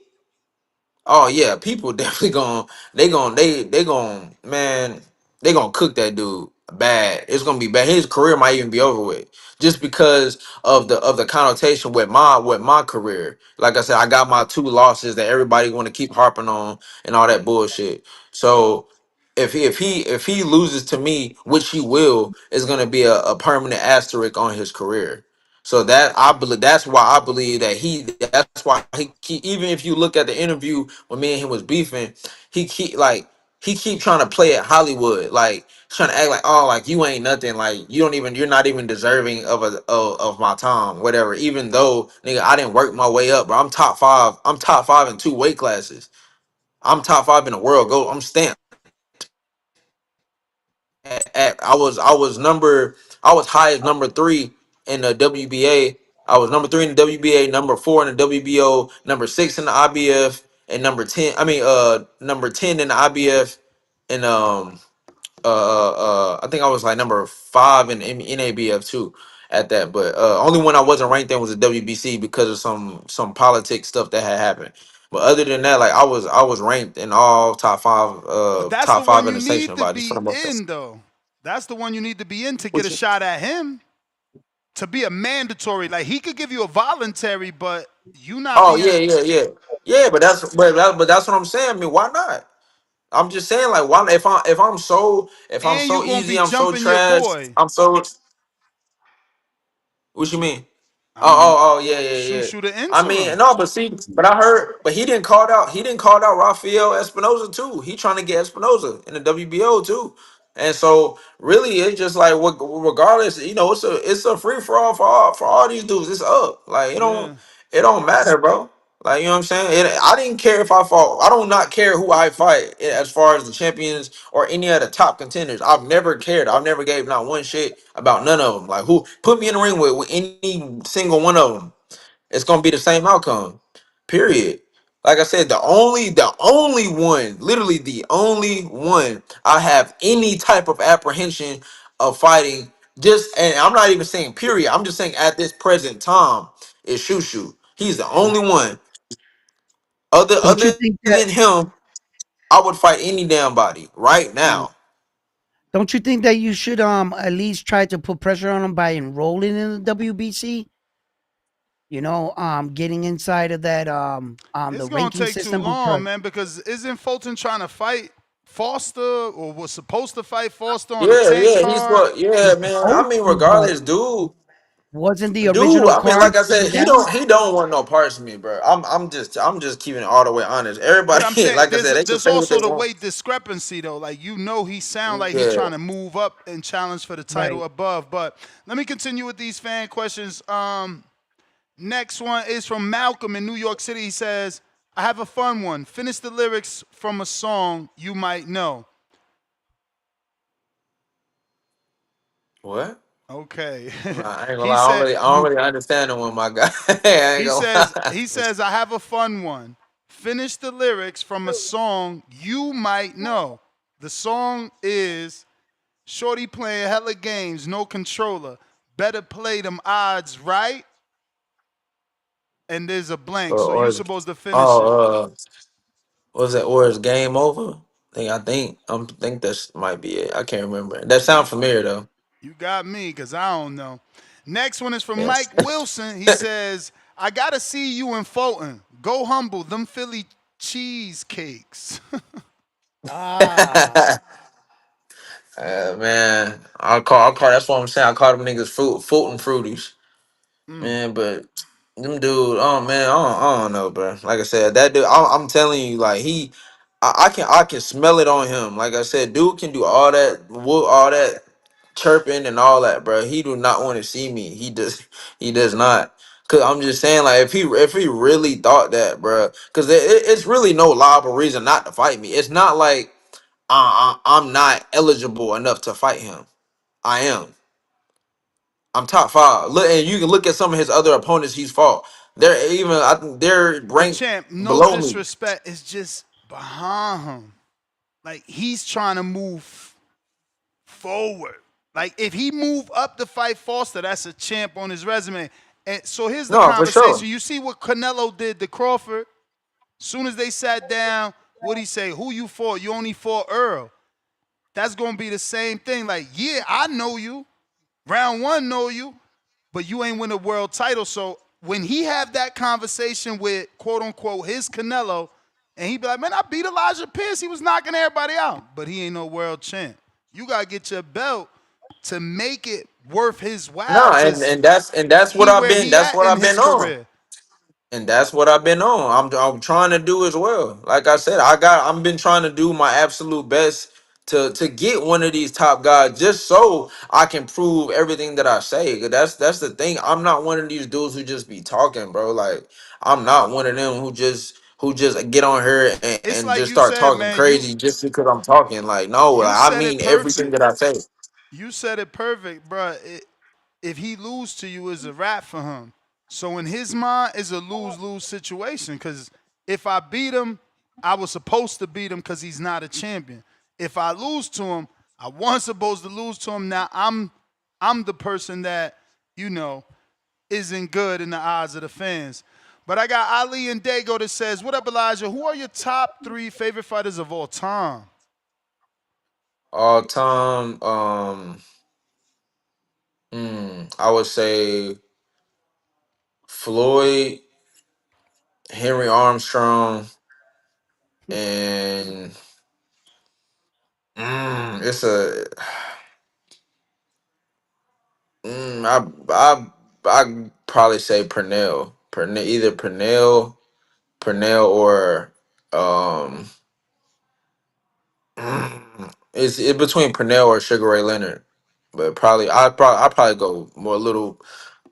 oh yeah, people definitely they gon' man, they gonna cook that dude bad. It's gonna be bad. His career might even be over with just because of the connotation with my career. Like I said, I got my 2 losses that everybody want to keep harping on and all that bullshit. So if he loses to me, which he will, is gonna be a permanent asterisk on his career. So that I believe that's why I believe that that's why he even if you look at the interview when me and him was beefing, he keep trying to play at Hollywood, like trying to act like, oh, like you ain't nothing, like you're not even deserving of my time, whatever. Even though nigga, I didn't work my way up, bro. I'm top five in 2 weight classes. I'm top 5 in the world. I'm stamped. I was high as number 3 in the WBA. I was number 3 in the WBA, number 4 in the WBO, number 6 in the IBF, and number 10. I mean, number 10 in the IBF, and I think I was like number 5 in NABF too at that. But only one I wasn't ranked in was the WBC because of some politics stuff that had happened. But other than that, like I was ranked in all But that's the top one five in you the nation need to about this. be in, though. That's the one you need to be in to get a Which shot at him. To be a mandatory, like he could give you a voluntary, but you not Oh being. yeah. But that's what I'm saying. I mean, why not? I'm just saying, like, why if I'm And you so gonna easy, be I'm so jumping your trash, boy. I'm so. What you mean? I mean, Yeah. shoot an I interim. mean, no, but see, but I heard, but he didn't call out Rafael Espinoza too. He trying to get Espinoza in the WBO too. And so really it's just like regardless, it's a free for all for all these dudes. It's up. Like Yeah. it don't matter, bro. Like you know what I'm saying? I didn't care if I fought. I do not care who I fight as far as the champions or any of the top contenders. I've never cared. I've never gave not one shit about none of them. Like who put me in the ring with any single one of them. It's gonna be the same outcome. Period. Like I said, the only one, literally the only one I have any type of apprehension of fighting, just and I'm not even saying period. I'm just saying at this present time is Shushu. He's the only one. Don't you Other think that? than him, I would fight any damn body right Mm, now. don't you think that you should at least try to put pressure on him by enrolling in the WBC? Getting inside of that the It's gonna ranking take too system long, because man. Because isn't Fulton trying to fight Foster, or was supposed to fight Foster on a tank Yeah, he's card? what yeah, he's man. I supposed mean, to, but regardless, dude. wasn't the Dude, original I mean, card like I said, turned down? he don't want no parts of me, bro. I'm just keeping it all the way honest. But Everybody, I'm saying like I said, they can there's say what they also the want. weight discrepancy though. Like he sound like he Yeah. trying to move up and challenge for the title Right. above. But let me continue with these fan questions. Next one is from Malcolm in New York City. He says, "I have a fun one. Finish the lyrics from a song you might know." What? Okay. I ain't gonna he lie. said I don't really understand the one, my guy. I ain't gonna lie. he says I have a fun one. Finish the lyrics from a song you might know. The song is Shorty playing hella games, no controller. better play them odds right, and there's a blank. So Or you is supposed to finish it. oh was it or is game over? I think that's might be it. I can't remember. That sounds familiar though. You got me, because I don't know. Next one is from Yes. Mike Wilson. He says, I got to see you in Fulton. Go humble them Philly cheesecakes. Ah, Man, I'll call. That's what I'm saying. I call them niggas fruit and fruities, man. But them dude, oh man, I don't know, bro. Like I said, that dude, I'm telling you, like I can smell it on him. Like I said, dude can do all that chirping and all that, bro. He do not want to see me. He does not. Cause I'm just saying, like if he really thought that, bro, cause it's really no liable reason not to fight me. It's not like I'm not eligible enough to fight him. I am. I'm top five. Look, and you can look at some of his other opponents he's fought. I think they're But ranked champ, no below me. disrespect, it's just behind him. Like he's trying to move forward. Like if he move up to fight Foster, that's a champ on his resume. And so here's the No, for sure. conversation. You see what Canelo did to Crawford? Soon as they sat down, what'd he say? Who you fought? You only fought Earl. That's gonna be the same thing. Like, yeah, I know you. Round one know you, but you ain't win a world title. So when he have that conversation with quote unquote his Canelo, and he be like, man, I beat Elijah Pierce. He was knocking everybody out, but he ain't no world champ. You gotta get your belt to make it worth his while No, to and that's what he I've where been. he That's at what in I've his been on. career. And that's what I've been on. I'm trying to do as well. Like I said, I've been trying to do my absolute best to get one of these top guys just so I can prove everything that I say. 'Cause that's the thing. I'm not one of these dudes who just be talking, bro. Like I'm not one of them who just get on here It's and like just you start said, talking man. You crazy just because I'm talking. Like no, you like, I said it mean everything perfect. that I say. You said it perfect, bro. If he lose to you, is a wrap for him. So in his mind, it's a lose-lose situation. Because if I beat him, I was supposed to beat him because he's not a champion. If I lose to him, I wasn't supposed to lose to him. Now I'm the person that isn't good in the eyes of the fans. But I got Ali and Dago that says, "What up, Elijah? Who are your top 3 favorite fighters of all time?" All time, I would say Floyd, Henry Armstrong, and it's a I probably say Pernell, either Pernell or um, it's between Pernell or Sugar Ray Leonard, but I probably go more a little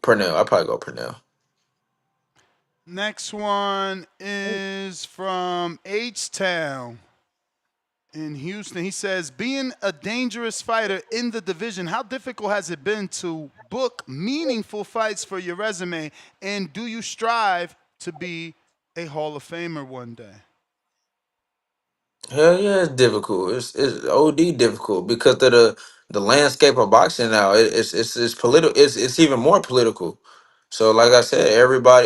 Pernell. I probably go Pernell. Next one is from H Town in Houston. He says, being a dangerous fighter in the division, how difficult has it been to book meaningful fights for your resume? And do you strive to be a Hall of Famer one day? Hell yeah, it's difficult. It's OD difficult because of the landscape of boxing now. It's political. It's even more political. So like I said,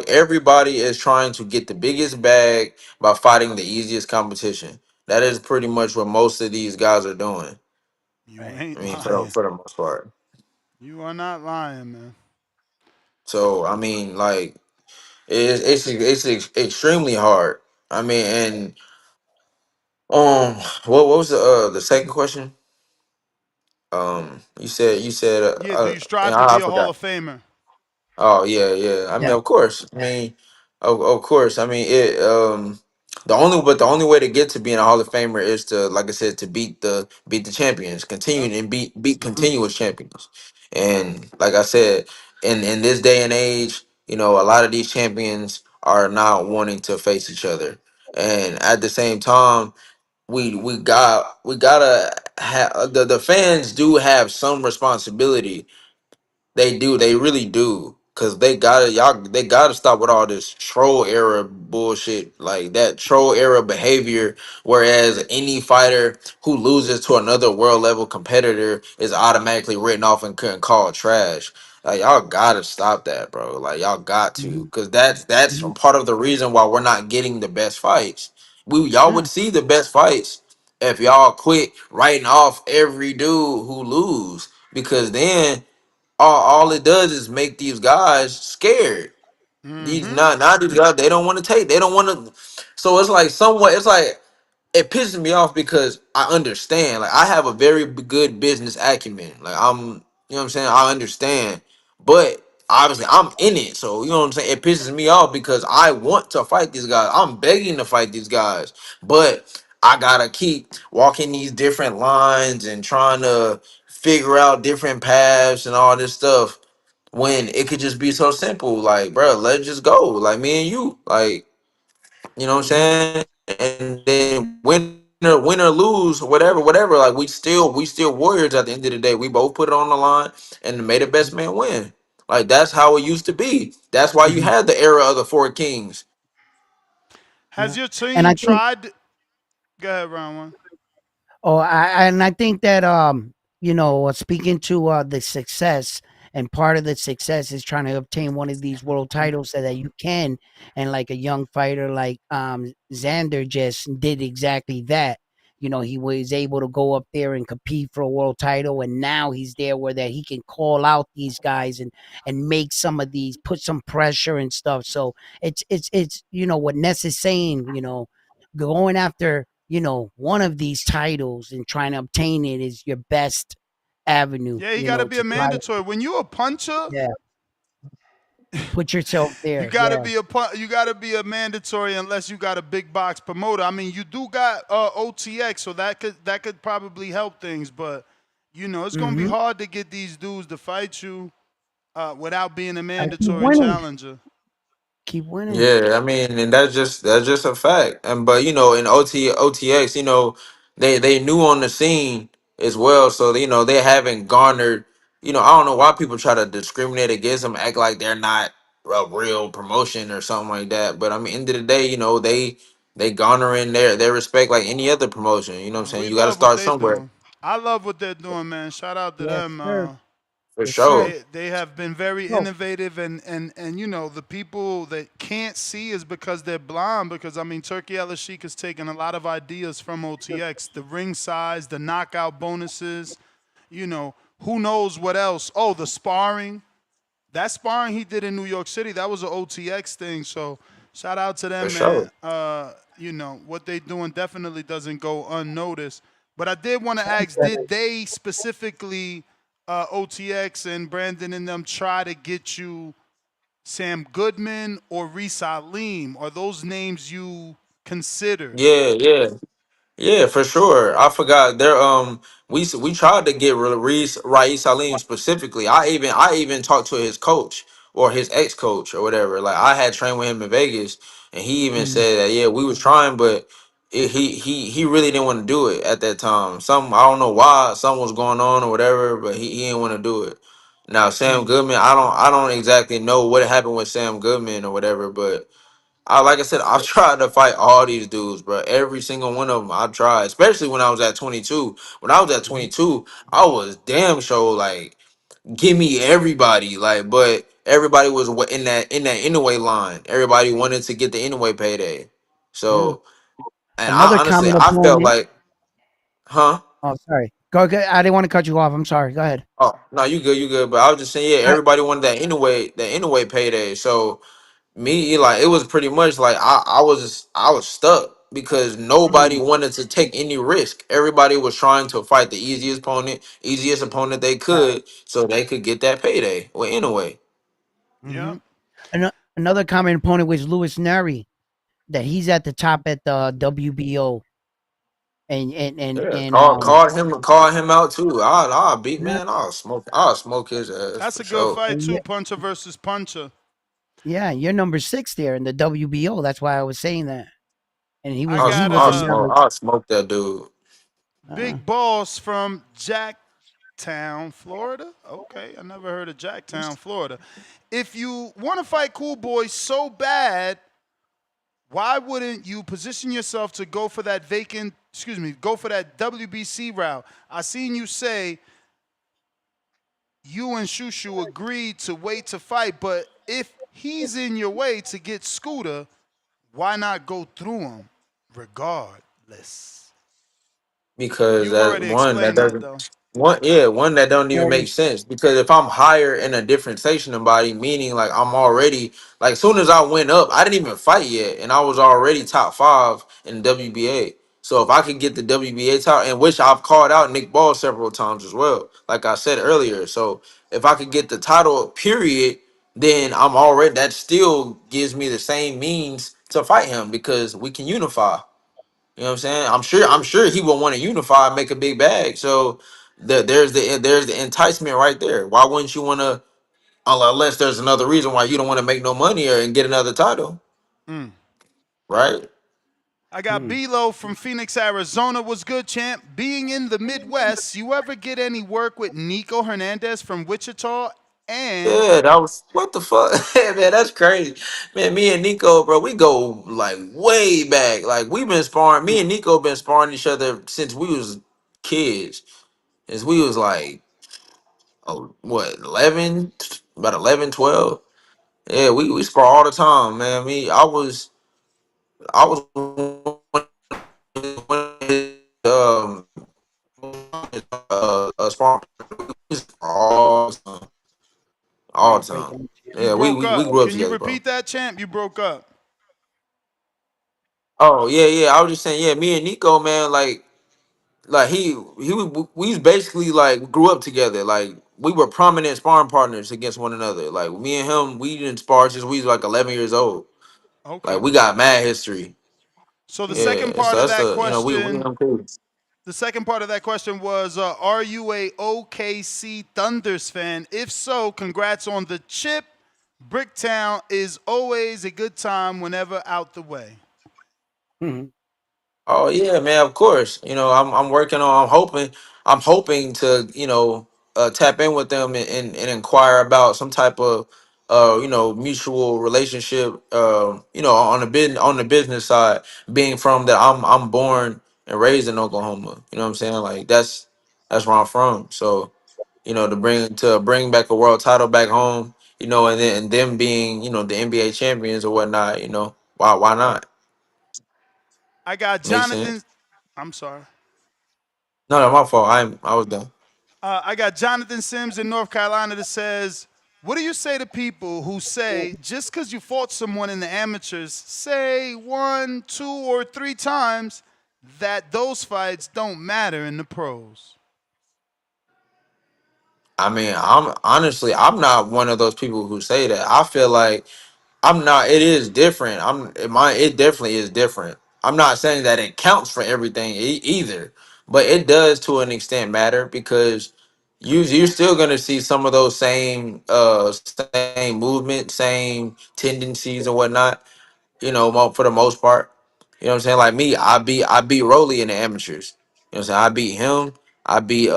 everybody is trying to get the biggest bag by fighting the easiest competition. That is pretty much what most of these guys are doing. You I ain't mean, for the, lying. for the most part. You are not lying, man. So I mean, like it's extremely hard. I mean, and what was the second question? You said Yeah, do you strive to I be a Hall forgot. of Famer? Oh yeah, yeah. I mean, yeah. of course. I mean, of course. I mean, the only way to get to being a Hall of Famer is to, like I said, to beat the champions, continue Yep. and beat continuous champions. And like I said, in this day and age, a lot of these champions are not wanting to face each other. And at the same time, we gotta have the fans do have some responsibility. They do. They really do. Cause they gotta stop with all this troll era bullshit, like that troll era behavior. Whereas any fighter who loses to another world level competitor is automatically written off and called trash. Like y'all gotta stop that, bro. Like y'all got to, Mhm. because that's Mhm. part of the reason why we're not getting the best fights. Y'all Yeah. would see the best fights if y'all quit writing off every dude who lose, because then all it does is make these guys scared. These Mm-hmm. not these guys, they don't want to take, they don't want to. So it's like somewhat, it's like it pisses me off because I understand. Like I have a very good business acumen. Like you know what I'm saying? I understand. But obviously I'm in it. So you know what I'm saying? It pisses me off because I want to fight these guys. I'm begging to fight these guys. But I gotta keep walking these different lines and trying to figure out different paths and all this stuff when it could just be so simple. Like, bro, let's just go. Like me and you. Like, you know what I'm Mhm. saying? And then win or lose, whatever. Like we still warriors at the end of the day. We both put it on the line and made the best man win. Like that's how it used to be. That's why you Mhm. had the era of the four kings. Has Yeah. your And I team think tried? Go ahead, round one. Oh, and I think that speaking to the success, and part of the success is trying to obtain one of these world titles so that you can, and like a young fighter like Xander just did exactly that. He was able to go up there and compete for a world title, and now he's there where that he can call out these guys and make some of these, put some pressure and stuff. So it's what Ness is saying. Going after one of these titles and trying to obtain it is your best avenue, Yeah, he got to be to a try to, mandatory. When you a puncher, yeah, put yourself you there. gotta Yeah. be you gotta be a mandatory unless you got a big box promoter. I mean, you do got OTX, so that could probably help things, but it's gonna be Hmm. hard to get these dudes to fight you without being a I keep mandatory winning. challenger. Keep winning. Yeah, I mean, and that's just a fact. And but in OTX, they new on the scene as well, so they haven't garnered. I don't know why people try to discriminate against them, act like they're not a real promotion or something like that. But I mean, end of the day, they garnering their respect like any other promotion. You know what I'm saying? We You got to love what start they somewhere doing. I love what they're doing, man. Shout out to Yes, them. sir. for Yes, sir. sure. They have been very So, innovative, and the people that can't see is because they're blind. Because I mean, Turkey El Sheik has taken a lot of ideas from OTX, the ring size, the knockout bonuses, who knows what else? Oh, the sparring. That sparring he did in New York City, that was an OTX thing. So shout out to For them, man. sure. What they doing definitely doesn't go unnoticed. But I did want to ask, did they specifically, OTX and Brandon and them, try to get you Sam Goodman or Reese Aleem? Are those names you considered? Yeah, yeah. Yeah, for sure. I forgot there. We tried to get Rais Salim specifically. I even talked to his coach or his ex coach or whatever. Like I had trained with him in Vegas, and he even mm, said that we was trying, but he really didn't want to do it at that time. I don't know why, something was going on or whatever, but he didn't want to do it. Now Sam mm, Goodman, I don't exactly know what happened with Sam Goodman or whatever, but like I said, I've tried to fight all these dudes, bro. Every single one of them I tried, especially when I was at 22. When I was at mhm. 22, I was damn sure like, give me everybody, like, but everybody was in that anyway line. Everybody wanted to get the anyway payday. Yeah. So, and Another I honestly, common I felt opponent. like, huh? Oh, sorry. Go. I didn't want to cut you off. I'm sorry. Go ahead. Oh no, you good. But I was just saying, yeah, I, everybody wanted that anyway payday. So me, like, it was pretty much like I was stuck because nobody mm, wanted to take any risk. Everybody was trying to fight the easiest opponent they right. could, so they could get that payday. Well, anyway, Yeah. Hmm. Another common opponent was Louis Neri. That he's at the top at the WBO, yeah, and call him out too. I'll beat yeah, man. I'll smoke his ass That's for a good sure. fight, and too, yeah, puncher versus puncher. yeah, you're number 6 there in the WBO. That's why I was saying that. And he I was I'll, he got was I'll a smoke. number. I'll smoke that dude. Uh, Big Boss from Jacktown, Florida. Okay, I never heard of Jacktown, Florida. If you want to fight Cool Boy so bad, why wouldn't you position yourself to go for that go for that WBC route? I seen you say you and Shushu agreed to wait to fight, but if he's in your way to get Scooter, why not go through him regardless? because You that already one that explained that doesn't though. one that don't even make sense. Because if I'm higher in a different station of body, meaning like I'm already like soon as I went up, I didn't even fight yet, and I was already top 5 in the WBA. So if I could get the WBA title, and which I've called out Nick Ball several times as well, like I said earlier. So if I could get the title, period, then I'm already that still gives me the same means to fight him because we can unify. You know what I'm saying? I'm sure he will want to unify and make a big bag. So there's the enticement right there. Why wouldn't you want to unless there's another reason why you don't want to make no money or and get another title, Mm. right? I got B-Lo from Phoenix, Arizona. Was good, champ. Being in the Midwest, you ever get any work with Nico Hernandez from Wichita? And Yeah, that was what the fuck, man. That's crazy, man. Me and Nico, bro, we go like way back. Like we've been sparring. Me and Nico been sparring each other since we was kids. Since we was like, oh, what, 11, about 11, 12. Yeah, we spar all the time, man. I was um sparring all the time, all Yeah, the break time. down. you Yeah, we broke we, we up. grew up Can you together, bro. repeat that, champ? You broke up. Oh yeah, yeah. I was just saying, yeah. Me and Nico, man, like we was basically like grew up together. Like we were prominent sparring partners against one another. Like me and him, we didn't spar since we was like 11 years old. Like Okay. we got mad history. So the second Yeah, part so of that's that the we question, them cool. the second part of that question was, are you a OKC Thunders fan? If so, congrats on the chip. Bricktown is always a good time whenever out the way. Mhm. Oh yeah, man. Of course. I'm working on. I'm hoping to tap in with them and inquire about some type of mutual relationship. On the business side, being from that I'm born and raised in Oklahoma. You know what I'm saying? Like that's where I'm from. So to bring back a world title back home. And them being the NBA champions or whatnot. Why not? I got Makes sense. Jonathan. I'm sorry. No, no, my fault. I was done. I got Jonathan Sims in North Carolina that says, what do you say to people who say just because you fought someone in the amateurs, say 1, 2, or 3 times, that those fights don't matter in the pros? I mean, I'm not one of those people who say that. I feel like I'm not. It is different. It definitely is different. I'm not saying that it counts for everything either, but it does to an extent matter because you're still gonna see some of those same movement, same tendencies and whatnot. For the most part. You know what I'm saying? Like me, I beat Rolly in the amateurs. You know what I'm saying? I beat him. I beat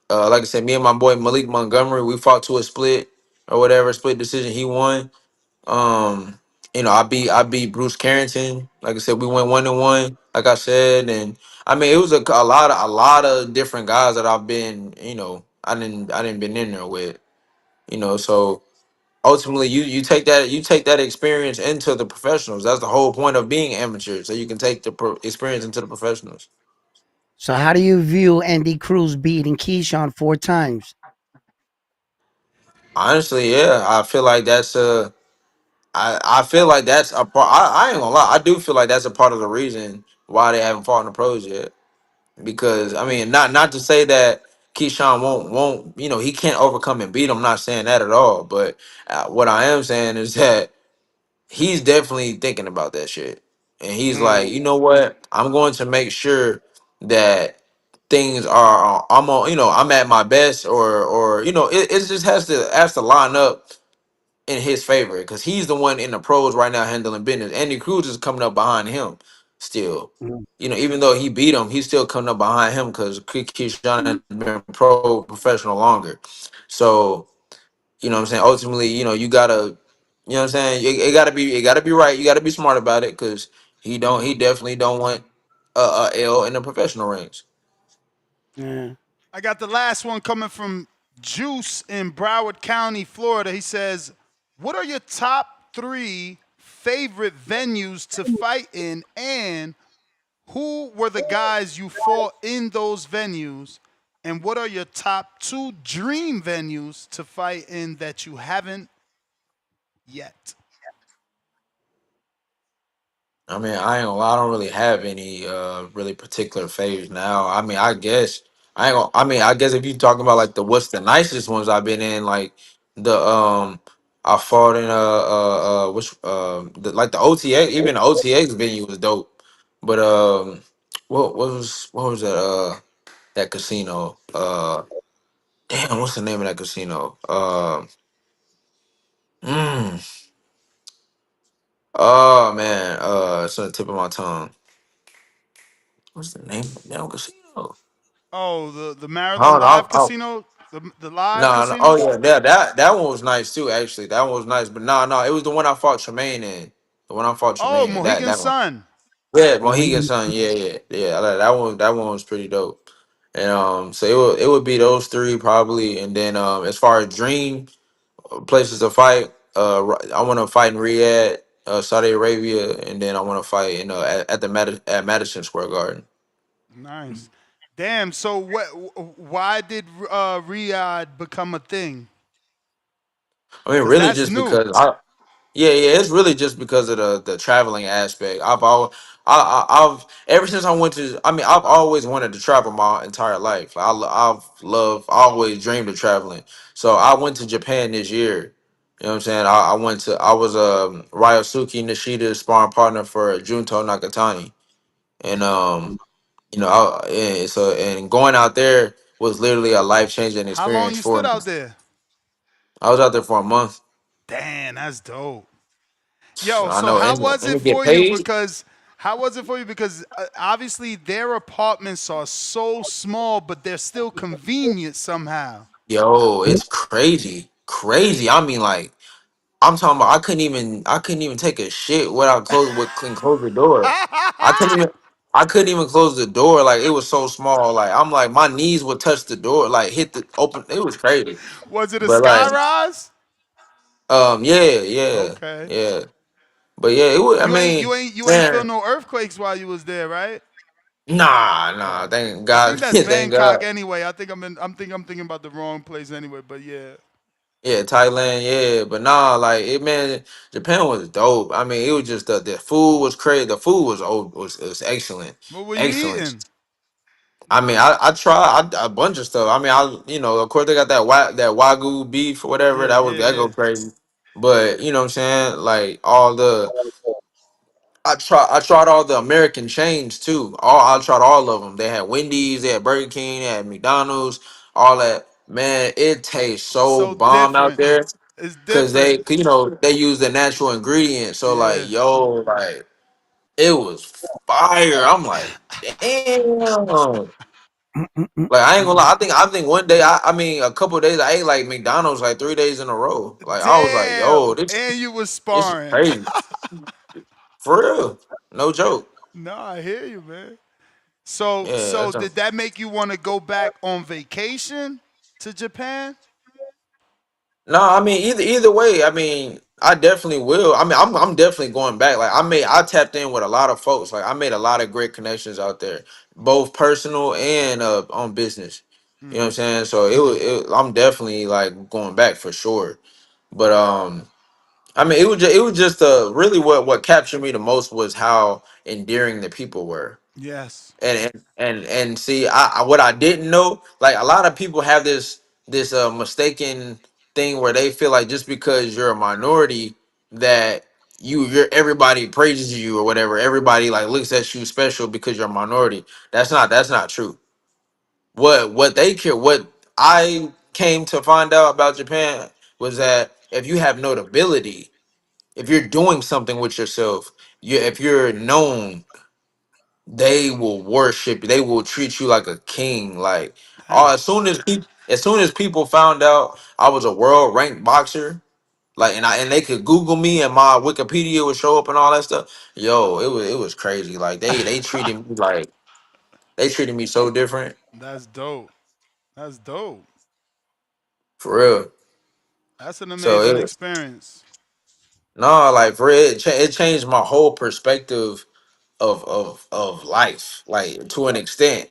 like I said, me and my boy Malik Montgomery, we fought to a split or whatever, split decision. He won. Um, I beat Bruce Carrington. Like I said, we went 1-1. Like I said, and I mean it was a lot of different guys that I've been. I didn't been in there with. So ultimately you take that experience into the professionals. That's the whole point of being amateur, so you can take the experience into the professionals. So how do you view Andy Cruz beating Keyshawn 4 times? Honestly, yeah, I feel like that's a part. I ain't gonna lie. I do feel like that's a part of the reason why they haven't fought in the pros yet. Because I mean, not to say that Keyshawn won't he can't overcome and beat him. I'm not saying that at all. But what I am saying is that he's definitely thinking about that shit, and he's like, Mm. you know what? I'm going to make sure that things are I'm on. I'm at my best, or it just has to line up in his favor because he's the one in the pros right now handling business. Andy Cruz is coming up behind him still. Mm. Even though he beat him, he's still coming up behind him because Keyshawn has been professional longer. So, what I'm saying? Ultimately, you gotta, what I'm saying? It gotta be right. You gotta be smart about it because he definitely don't want a L in the professional ranks. Yeah. I got the last one coming from Juice in Broward County, Florida. He says, "What are your top 3 favorite venues to fight in, and who were the guys you fought in those venues? And what are your top 2 dream venues to fight in that you haven't yet?" I mean, I ain't gonna lie, I don't really have any really particular favorites now. I mean, I guess I ain't gonna, I mean, I guess if you talking about like the what's the nicest ones I've been in, like the I fought in which like the OTX, even the OTX venue was dope. But what was that that casino? Damn, what's the name of that casino? Mm, oh man, it's on the tip of my tongue. What's the name of the damn casino? Oh, the Hold live on. casino, the live No, no. Oh casino. yeah, that one was nice too. Actually, that one was nice. But no, it was the one I fought Tremaine in. The one I fought Oh, Tremaine in. That Mohegan that one. Sun. Yeah, Mohegan Sun. Yeah. That one. That one was pretty dope. And so it would be those three probably. And then as far as dream places to fight, I want to fight in Riyadh, Saudi Arabia, and then I want to fight at at Madison Square Garden. Nice. Damn. So what? Why did Riyadh become a thing? I mean, Because really, that's just new. because yeah, it's really just because of the traveling aspect. I've ever since I went to, I mean, I've always wanted to travel my entire life. I always dreamed of traveling. So I went to Japan this year. You know what I'm saying? I was Ryosuke Nishida's sparring partner for Junto Nakatani, and and going out there was literally a life changing How long experience you for stood me. out there? I was out there for a month. Damn, that's dope. Yo, I so know, how and, was and it to get for you? paid. Because how was it for you? Because obviously their apartments are so small, but they're still convenient somehow. Yo, it's crazy, crazy. I mean, like I'm talking about. I couldn't even take a shit without close the door. I couldn't even, I couldn't even close the door. Like it was so small. Like I'm like my knees would touch the door. Like hit the open. It was crazy. Was it a But like, sky rise? yeah, Okay. yeah. But yeah, it was. I You ain't mean, you ain't you ain't feel man, no earthquakes while you was there, right? nah. Oh. Thank I God. think that's Thank Bangkok God. anyway. I'm thinking about the wrong place anyway, but yeah. Yeah, Thailand, yeah, but nah, like it, man. Japan was dope. I mean, it was just the food was crazy. The food was excellent, What were you excellent. eating? I mean, I tried a bunch of stuff. I mean, of course they got that wagyu beef or whatever. Yeah, yeah, That go yeah. crazy. But you know what I'm saying? Like all the I tried all the American chains too. I tried all of them. They had Wendy's, they had Burger King, they had McDonald's, all that. Man, it tastes so So bomb out different. there. It's Cause different. they use the natural ingredients. So like, Yeah. yo, like it was fire. I'm like, damn. Like I ain't gonna lie. I think one day I mean a couple of days I ate like McDonald's like 3 days in a row. Like I was like, yo, Damn. this And you was this is sparring. crazy. For real. No joke. No, I hear you, man. So Yeah. did that make you want to go back on vacation to Japan? No, I mean either way, I mean I definitely will. I mean I'm definitely going back. Like I tapped in with a lot of folks. Like I made a lot of great connections out there, both personal and on business. You know what I'm saying? So I'm definitely like going back for sure. But I mean it was just really what captured me the most was how endearing the people were. Yes. And see I what I didn't know, like a lot of people have this mistaken thing where they feel like just because you're a minority that you're everybody praises you or whatever, everybody like looks at you special because you're a minority. That's not true. What they care, what I came to find out about Japan was that if you have notability, if you're doing something with yourself, if you're known, they will worship you. They will treat you like a king. Like Damn. as soon as people found out I was a world ranked boxer, like and they could Google me and my Wikipedia would show up and all that stuff. Yo, it was crazy. Like they treated me so different. That's dope. That's dope. for real. That's an So amazing it experience. no, like for real, it changed my whole perspective of life, like to an extent.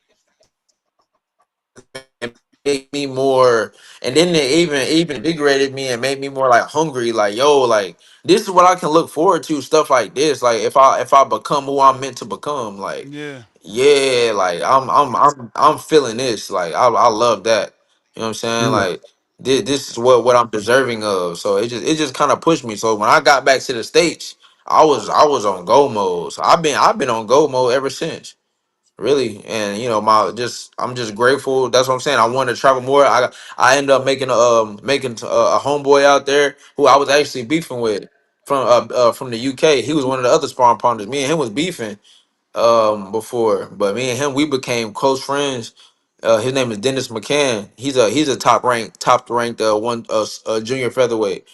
It made me more, and then it even invigorated me and made me more like hungry. Like yo, like this is what I can look forward to. Stuff like this, like if I become who I'm meant to become, like Yeah. yeah, like I'm feeling this. Like I love that. You know what I'm saying? Yeah. Like this is what I'm deserving of. So it just kind of pushed me. So when I got back to the States, I was on go mode. So I've been on go mode ever since. Really, and I'm just grateful. That's what I'm saying. I want to travel more. I ended up making a homeboy out there who I was actually beefing with from the UK. He was one of the other sparring partners. Me and him was beefing before, but me and him we became close friends. His name is Dennis McCann. He's a top ranked one junior featherweight.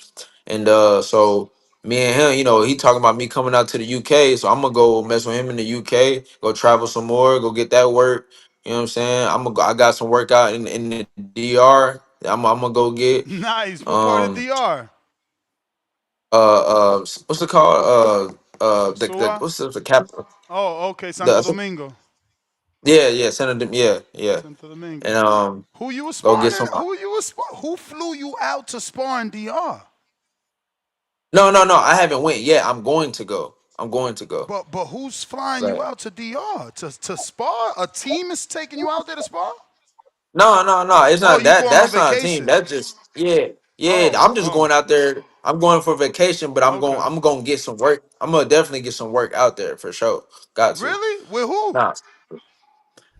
And so me and him, he talking about me coming out to the UK. So I'm gonna go mess with him in the UK, go travel some more, go get that work. You know what I'm saying? I got some work out in the DR. I'm gonna go get. Nice. What part of Um DR? what's it called? The Sua? what's the capital? Oh, okay. Santo The Domingo. yeah, Senator, yeah. Santo Domingo. And Who you was go sparring get in? some. Who flew you out to spar in DR? No, I haven't went yet. I'm going to go. I'm going to go. But who's flying you Like, out to DR to spar? A team is taking you out there to spar? no. It's Oh, not you that. going on That's not a team. vacation? That's just yeah. Oh, I'm just oh, going out there. I'm going for vacation, but I'm going. okay. I'm going to get some work. I'm gonna definitely get some work out there for sure. Got to. Really? With who? Nah,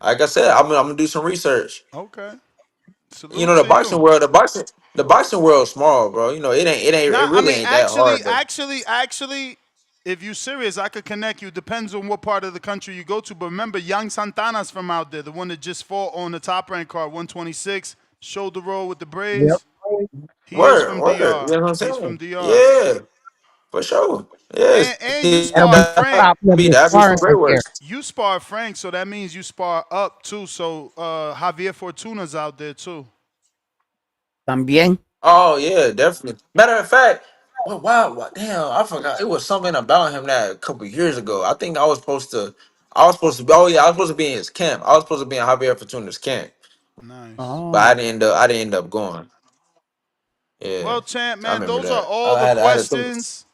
like I said, I'm gonna do some research. Okay. You Salute know, the to boxing you. world, the boxing world is small, bro. You know, it Nah, I really mean, ain't that actually, hard. To, actually, actually, if you're serious, I could connect you. Depends on what part of the country you go to. But remember, Young Santana's from out there, the one that just fought on the top rank card, 126, shoulder roll with the Yep. braids. He is word, from word. You DR. know what I'm He's from saying? DR. Yeah, for sure. Yes, And you That'll spar be some Frank. top level that'd be some sparring great right work. there. You spar Frank, so that means you spar up too. So Javier Fortuna's out there too. También. Oh yeah, definitely. Matter of fact, wow, damn, I forgot. It was something about him that a couple years ago. I think I was supposed to be. Oh yeah, I was supposed to be in his camp. I was supposed to be in Javier Fortuna's camp, Nice. but I Oh. didn't end up. I didn't end up going. Yeah, Well, champ, I man, remember those are that. all I the had. I had a. questions.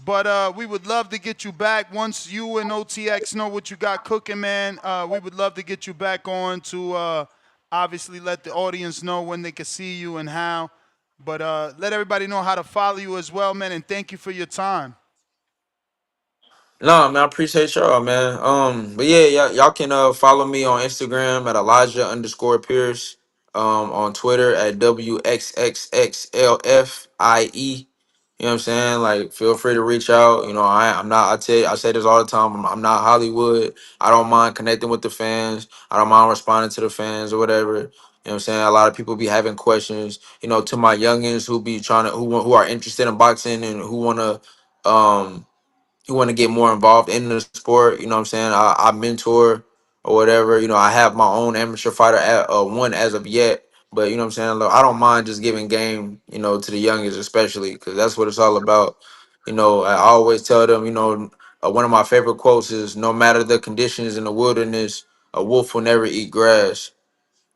But we would love to get you back once you and OTX know what you got cooking, man. We would love to get you back on to obviously let the audience know when they can see you and how. But let everybody know how to follow you as well, man. And thank you for your time. No, man, I appreciate y'all, man. But yeah, y'all can follow me on Instagram at Elijah_Pierce. On Twitter at WXXXLFIE. You know what I'm saying? Like, feel free to reach out. You know, I'm not. I say this all the time. I'm not Hollywood. I don't mind connecting with the fans. I don't mind responding to the fans or whatever. You know what I'm saying? A lot of people be having questions. You know, to my youngins who be trying to who are interested in boxing and who want to get more involved in the sport. You know what I'm saying? I mentor or whatever. You know, I have my own amateur fighter at one as of yet. But you know what I'm saying? Look, I don't mind just giving game, to the youngest, especially because that's what it's all about. I always tell them, one of my favorite quotes is, "No matter the conditions in the wilderness, a wolf will never eat grass."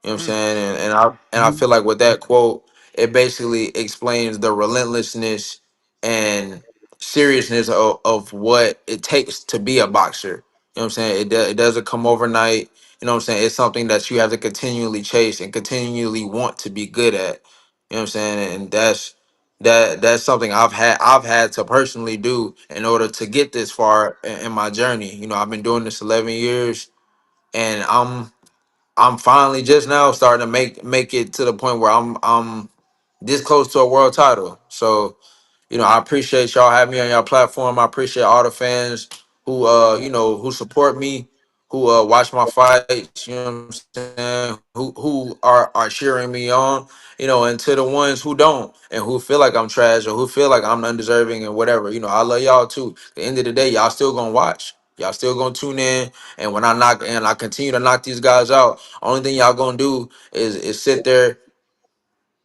You know what I'm saying? And I feel like with that quote, it basically explains the relentlessness and seriousness of what it takes to be a boxer. You know what I'm saying? It doesn't come overnight. You know what I'm saying? It's something that you have to continually chase and continually want to be good at. You know what I'm saying? And that's something I've had to personally do in order to get this far in my journey. I've been doing this 11 years, and I'm finally just now starting to make it to the point where I'm this close to a world title. So, I appreciate y'all having me on your platform. I appreciate all the fans who who support me, who watch my fights, you know what I'm saying, who are cheering me on, and to the ones who don't and who feel like I'm trash or who feel like I'm undeserving and whatever. I love y'all too. At the end of the day, y'all still gonna watch. Y'all still gonna tune in, and when I continue to knock these guys out, only thing y'all gonna do is sit there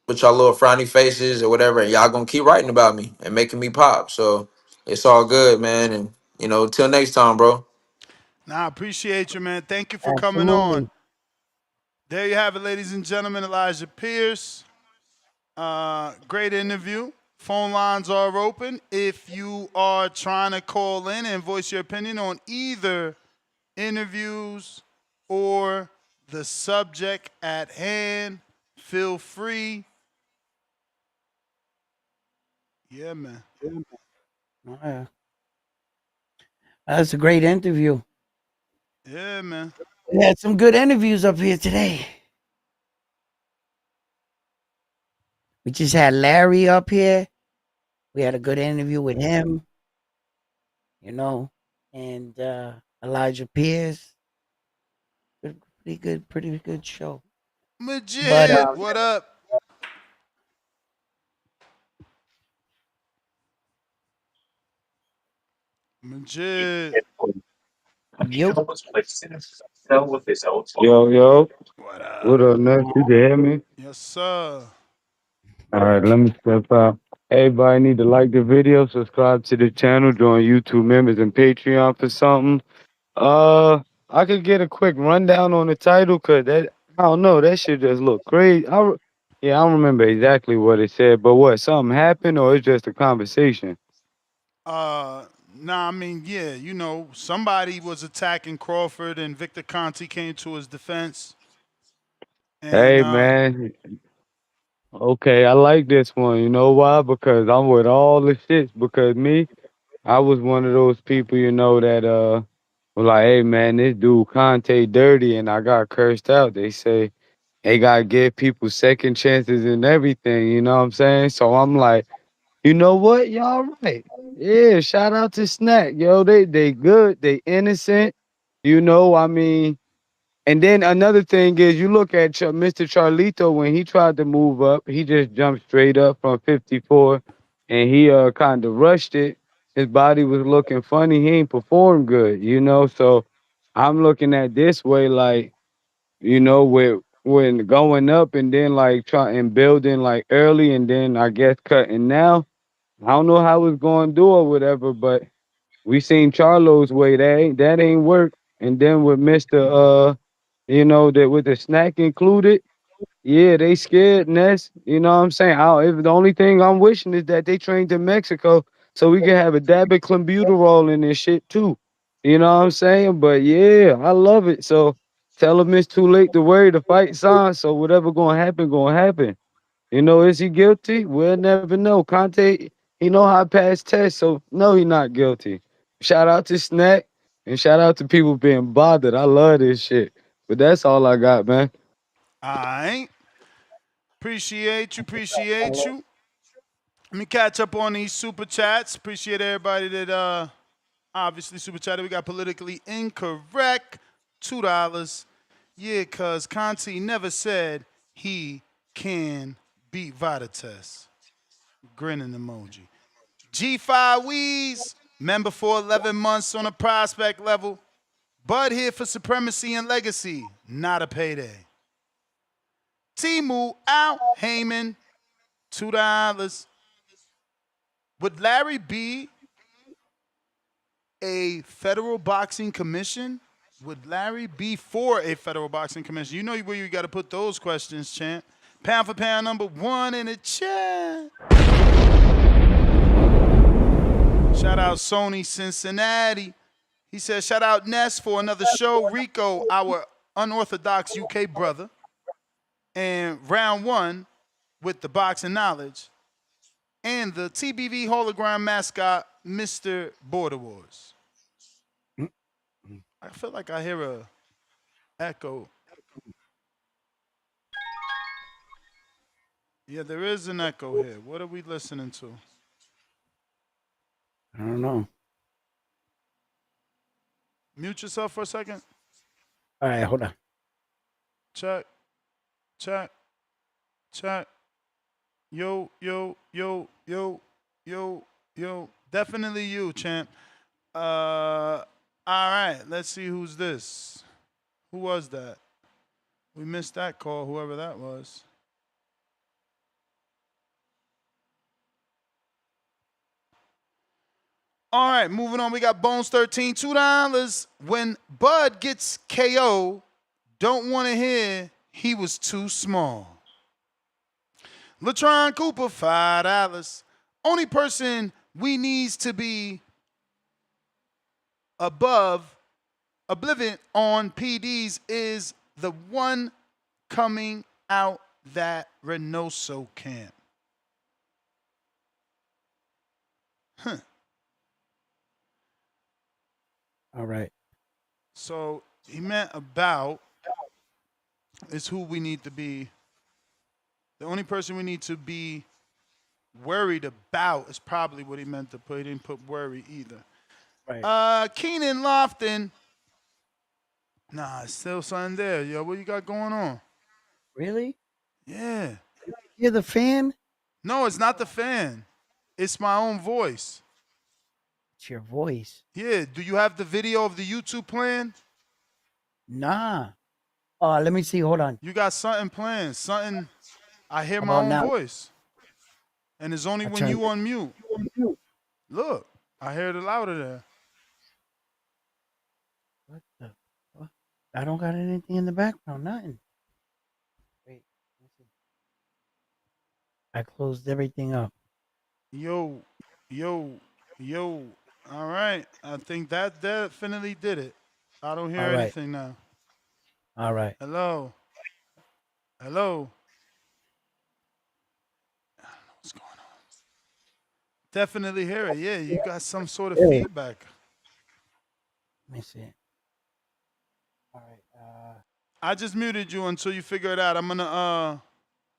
with y'all little frowny faces or whatever, and y'all gonna keep writing about me and making me pop. So it's all good, man. And till next time, bro. Nah, I appreciate you, man. Thank you for coming on. Absolutely. There you have it, ladies and gentlemen. Elijah Pierce. Great interview. Phone lines are open. If you are trying to call in and voice your opinion on either interviews or the subject at hand, feel free. Yeah, man. Oh, yeah. That's a great interview. Yeah, man. We had some good interviews up here today. We just had Larry up here. We had a good interview with him, and Elijah Pierce. Pretty good show. But Majid, what up? Majid. Yo. Yo, What up? what up, Nuts? You can hear me? Yes, sir. All right, let me step out. Everybody need to like the video, subscribe to the channel, join YouTube members and Patreon for something. I could get a quick rundown on the title, cause I don't know, that shit just look crazy. Yeah, I don't remember exactly what it said, but what, something happened or it's just a conversation? Nah, I mean, yeah, somebody was attacking Crawford and Victor Conte came to his defense. And Hey man, okay, I like this one. You know why? Because I'm with all the shits. Because I was one of those people, that were like, hey man, this dude Conte dirty, and I got cursed out. They say they gotta give people second chances and everything, you know what I'm saying? So I'm like, you know what? Y'all right. Yeah, shout out to Snack. Yo, they good, they innocent, I mean. And then another thing is, you look at Mr. Charlito when he tried to move up, he just jumped straight up from 54, and he kind of rushed it. His body was looking funny. He ain't performed good, So I'm looking at this way, like, with when going up and then like trying and building like early and then I guess cutting now. I don't know how it's going to do or whatever, but we seen Charlo's way. That ain't work. And then with Mr. That with the snack included, yeah, they scared Ness. You know what I'm saying? If the only thing I'm wishing is that they trained in Mexico so we can have a dab of clenbuterol in this shit too. You know what I'm saying? But yeah, I love it. So tell them it's too late to worry. The fight's on. So whatever gonna happen, gonna happen. Is he guilty? We'll never know. Conte, he know how to pass tests, so no, he not guilty. Shout out to Snack and shout out to people being bothered. I love this shit. But that's all I got, man. I appreciate you. Let me catch up on these super chats. Appreciate everybody that obviously super chatted. We got politically incorrect, $2. Yeah, cause Conte never said he can beat VADA test. Grinning emoji. G5 Weez, member for 11 months on a prospect level. Bud here for supremacy and legacy, not a payday. Timu Al Heyman, $2. Would Larry be a federal boxing commission? Would Larry be for a federal boxing commission? You know where you got to put those questions, champ. Pound for pound number 1 in the chat. Shout out Sony Cincinnati. He says, shout out Ness for another show. Rico, our unorthodox UK brother. And round 1 with the boxing knowledge. And the TBV hologram mascot, Mr. Border Wars. I feel like I hear a echo. Yeah, there is an echo here. What are we listening to? I don't know. Mute yourself for a second. All right, hold on. Check. Yo. Definitely you, champ. All right, let's see who's this. Who was that? We missed that call, whoever that was. All right, moving on. We got Bones 13, $2. When Bud gets KO, don't want to hear he was too small. Latron Cooper, $5. Only person we needs to be above, oblivion on PEDs is the one coming out that Reynoso camp. Huh. All right. So he meant about is who we need to be. The only person we need to be worried about is probably what he meant to put. He didn't put worry either. Right. Keenan Lofton. Nah, it's still something there. Yo, what you got going on? Really? Yeah. You're the fan? No, it's not the fan. It's my own voice. It's your voice. Yeah. Do you have the video of the YouTube playing? Nah. Let me see. Hold on. You got something playing. Something. I hear How my about own now? voice. And it's only I when turned you it. on mute. Look, I hear it louder there. What the fuck? I don't got anything in the background. Nothing. Wait. Let me see. I closed everything up. Yo. All right. I think that definitely did it. I don't hear All right. anything now. All right. Hello. I don't know what's going on. Definitely hear it. Yeah, you got some sort of feedback. Let me see. All right. I just muted you until you figure it out. I'm gonna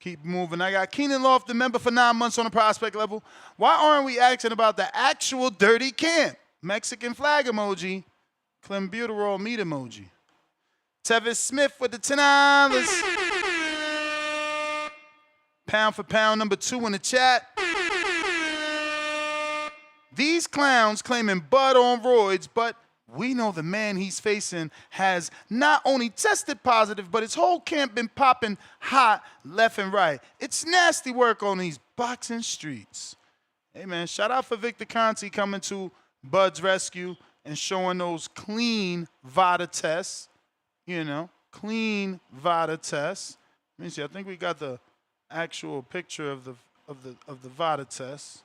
keep moving. I got Keenan Lofton, member for 9 months on the prospect level. Why aren't we asking about the actual dirty camp? Mexican flag emoji, clenbuterol meat emoji. Tevis Smith with the $10. Pound for pound number 2 in the chat. These clowns claiming Bud on roids, but we know the man he's facing has not only tested positive, but his whole camp been popping hot left and right. It's nasty work on these boxing streets. Hey, man, shout out for Victor Conte coming to Bud's rescue and showing those clean VADA tests. You know, clean VADA tests. Let me see. I think we got the actual picture of the VADA test.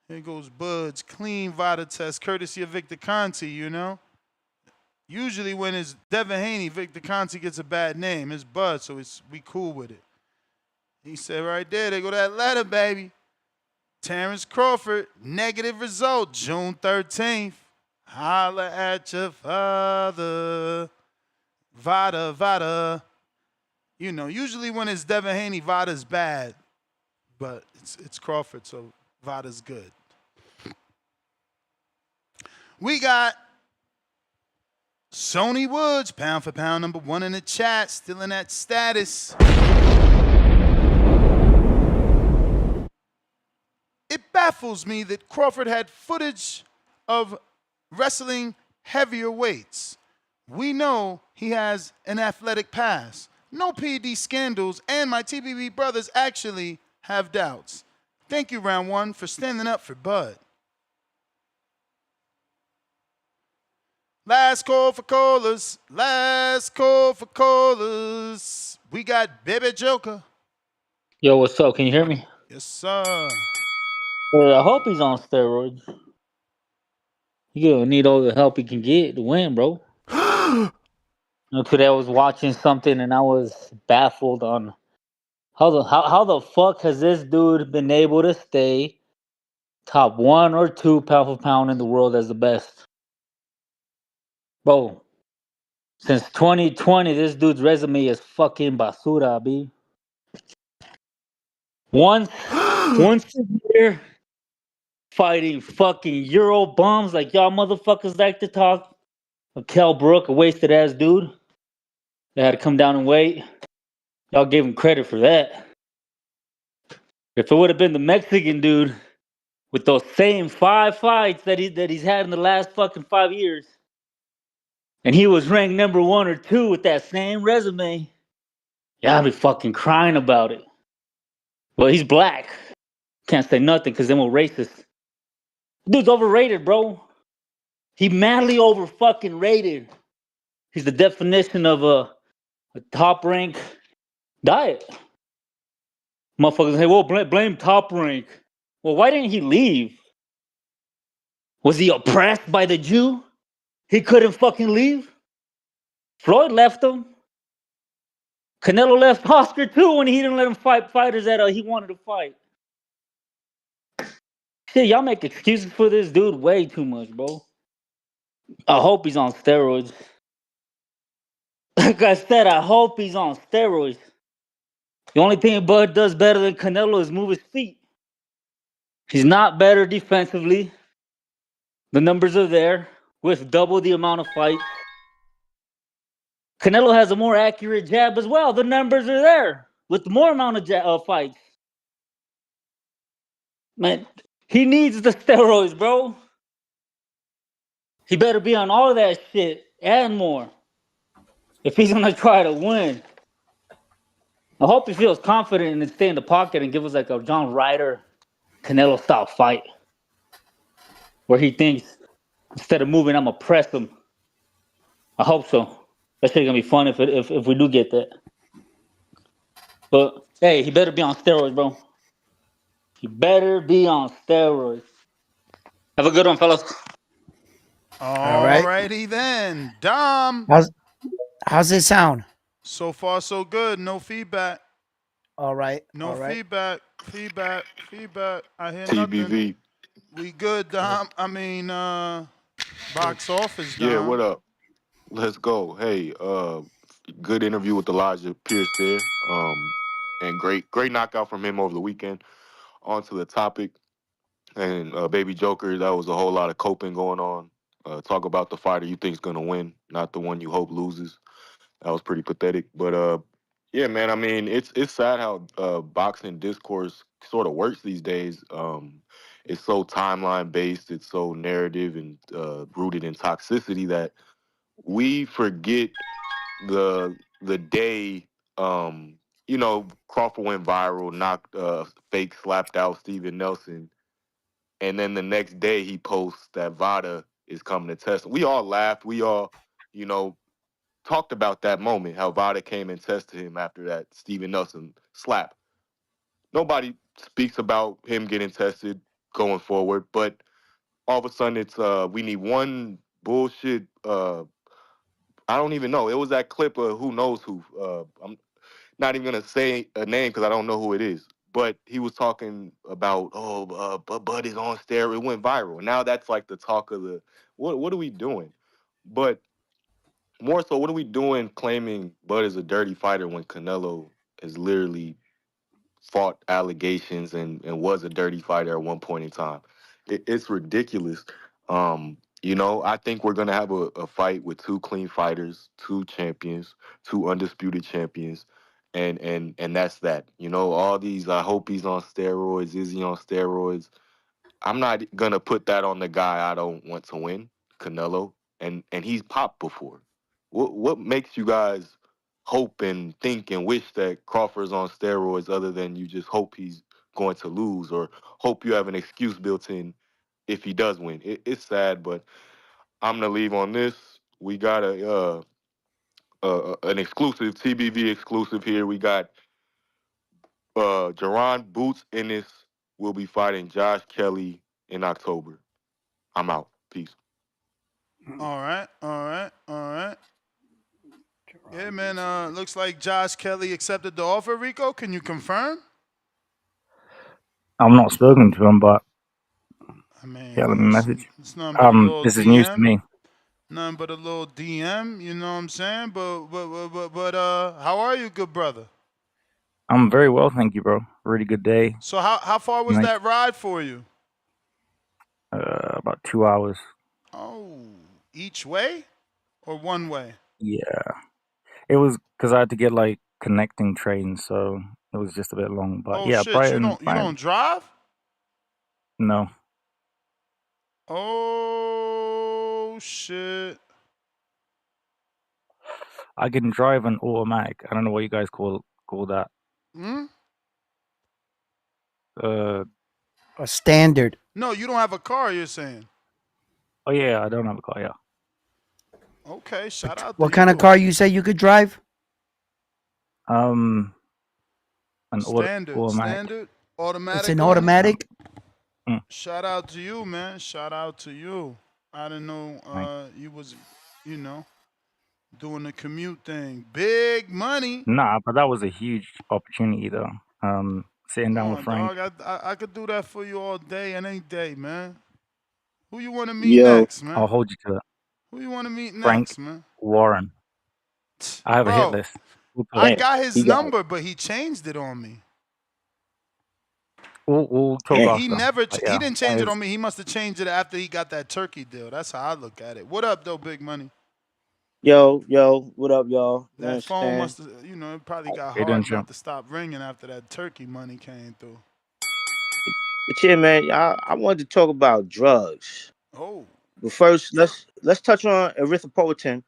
Here goes Bud's clean VADA test, courtesy of Victor Conte, you know? Usually when it's Devin Haney, Victor Conte gets a bad name. It's Bud, so we cool with it. He said right there, they go that letter, baby. Terence Crawford, negative result, June 13th. Holla at your father. VADA. You know, usually when it's Devin Haney, VADA's bad. But it's Crawford, so VADA's good. We got Sony Woods, pound for pound number 1 in the chat, still in that status. It baffles me that Crawford had footage of wrestling heavier weights. We know he has an athletic past. No PED scandals, and my TBB brothers actually have doubts. Thank you, Round 1, for standing up for Bud. Last call for callers. Last call for callers. We got Baby Joker. Yo, what's up? Can you hear me? Yes, sir. I hope he's on steroids. He gonna need all the help he can get to win, bro. Today I was watching something and I was baffled on how the fuck has this dude been able to stay top 1 or 2 pound for pound in the world as the best, bro. Since 2020, this dude's resume is fucking basura, b. Once a year, fighting fucking Euro bums like y'all motherfuckers like to talk. Kel Brook, a wasted ass dude. They had to come down and wait. Y'all gave him credit for that. If it would have been the Mexican dude with those same 5 fights that he's had in the last fucking 5 years, and he was ranked number 1 or 2 with that same resume, y'all be fucking crying about it. Well, he's black. Can't say nothing because then we're racist. Dude's overrated, bro. He madly over fucking rated. He's the definition of a top rank diet. Motherfuckers say, well, blame top rank. Well, why didn't he leave? Was he oppressed by the Jew? He couldn't fucking leave? Floyd left him. Canelo left Oscar too when he didn't let him fight fighters that he wanted to fight. Shit, y'all make excuses for this dude way too much, bro. I hope he's on steroids. Like I said, I hope he's on steroids. The only thing Bud does better than Canelo is move his feet. He's not better defensively. The numbers are there with double the amount of fights. Canelo has a more accurate jab as well. The numbers are there with more amount of fights. Man, he needs the steroids, bro. He better be on all that shit and more if he's gonna try to win. I hope he feels confident and stay in the pocket and give us like a John Ryder, Canelo style fight where he thinks instead of moving, I'm gonna press him. I hope so. That shit's gonna be fun if we do get that. But hey, he better be on steroids, bro. He better be on steroids. Have a good one, fellas. All right. Alrighty then. Dom. How's it sound? So far, so good. No feedback. All right. No all right. feedback. Feedback. I hear nothing. TBV. We good, Dom. I mean, box office, Dom. Yeah, what up? Let's go. Hey, good interview with Elijah Pierce there. And great knockout from him over the weekend. On to the topic. And Baby Joker, that was a whole lot of coping going on. Talk about the fighter you think's gonna win, not the one you hope loses. That was pretty pathetic. But yeah, man, I mean, it's sad how boxing discourse sort of works these days. It's so timeline based, it's so narrative and rooted in toxicity that we forget the day Crawford went viral, knocked fake slapped out Steven Nelson, and then the next day he posts that VADA is coming to test. We all laughed. We all, talked about that moment, how VADA came and tested him after that Steven Nelson slap. Nobody speaks about him getting tested going forward, but all of a sudden it's we need one bullshit. I don't even know. It was that clip of who knows who. I'm not even gonna say a name because I don't know who it is. But he was talking about Bud is on steroids. It went viral. Now that's like the talk of the. What are we doing? But more so, what are we doing claiming Bud is a dirty fighter when Canelo has literally fought allegations and was a dirty fighter at one point in time? It's ridiculous. I think we're gonna have a fight with two clean fighters, two champions, two undisputed champions, and that's that. All these I hope he's on steroids, is he on steroids? I'm not gonna put that on the guy I don't want to win, Canelo, and he's popped before. What makes you guys hope and think and wish that Crawford's on steroids other than you just hope he's going to lose or hope you have an excuse built in if he does win? It's sad, but I'm gonna leave on this. We got an exclusive TBV exclusive here. We got Jaron Boots Ennis will be fighting Josh Kelly in October. I'm out. Peace. All right. Yeah, man. Looks like Josh Kelly accepted the offer. Rico, can you confirm? I'm not spoken to him, but I mean, yeah, let me message. it's nothing but a little This is DM. news to me. Nothing but a little DM. You know what I'm saying? But how are you, good brother? I'm very well, thank you, bro. Really good day. So how far was that ride for you? About 2 hours. Oh, each way or one way? Yeah, it was because I had to get like connecting trains, so it was just a bit long. But Oh yeah, shit, Brighton. you don't drive? No. Oh shit. I can drive an automatic. I don't know what you guys call that. Hmm? A standard. No, you don't have a car. You're saying. Oh yeah, I don't have a car. Yeah. Okay, shout out to What kind of you. car you say you could drive? Um, an Standard, automatic. standard, It's automatic an only. automatic. Shout out to you, man. Shout out to you. I didn't know Right. you was, you know, doing the commute thing. Big money. Nah, but that was a huge opportunity though. Sitting Come down with on, Frank. dog. I could do that for you all day and any day, man. Who you want to meet Yo, next, I'll man? hold you to that. Who you want to meet Frank next, man? Warren. I have a hit Bro, list. We'll I talk. damn, got he his got number, but he changed it on me. We'll talk damn. He after. never, But he yeah, didn't that change it is on me. He must have changed it after he got that turkey deal. That's how I look at it. What up, though, Big Money? Yo, what up, y'all? You know what That I'm phone saying? must have, it probably got they doing hard show. not to stop ringing after that turkey money came through. But yeah, man, I wanted to talk about drugs. Oh, But first, let's touch on erythropoietin,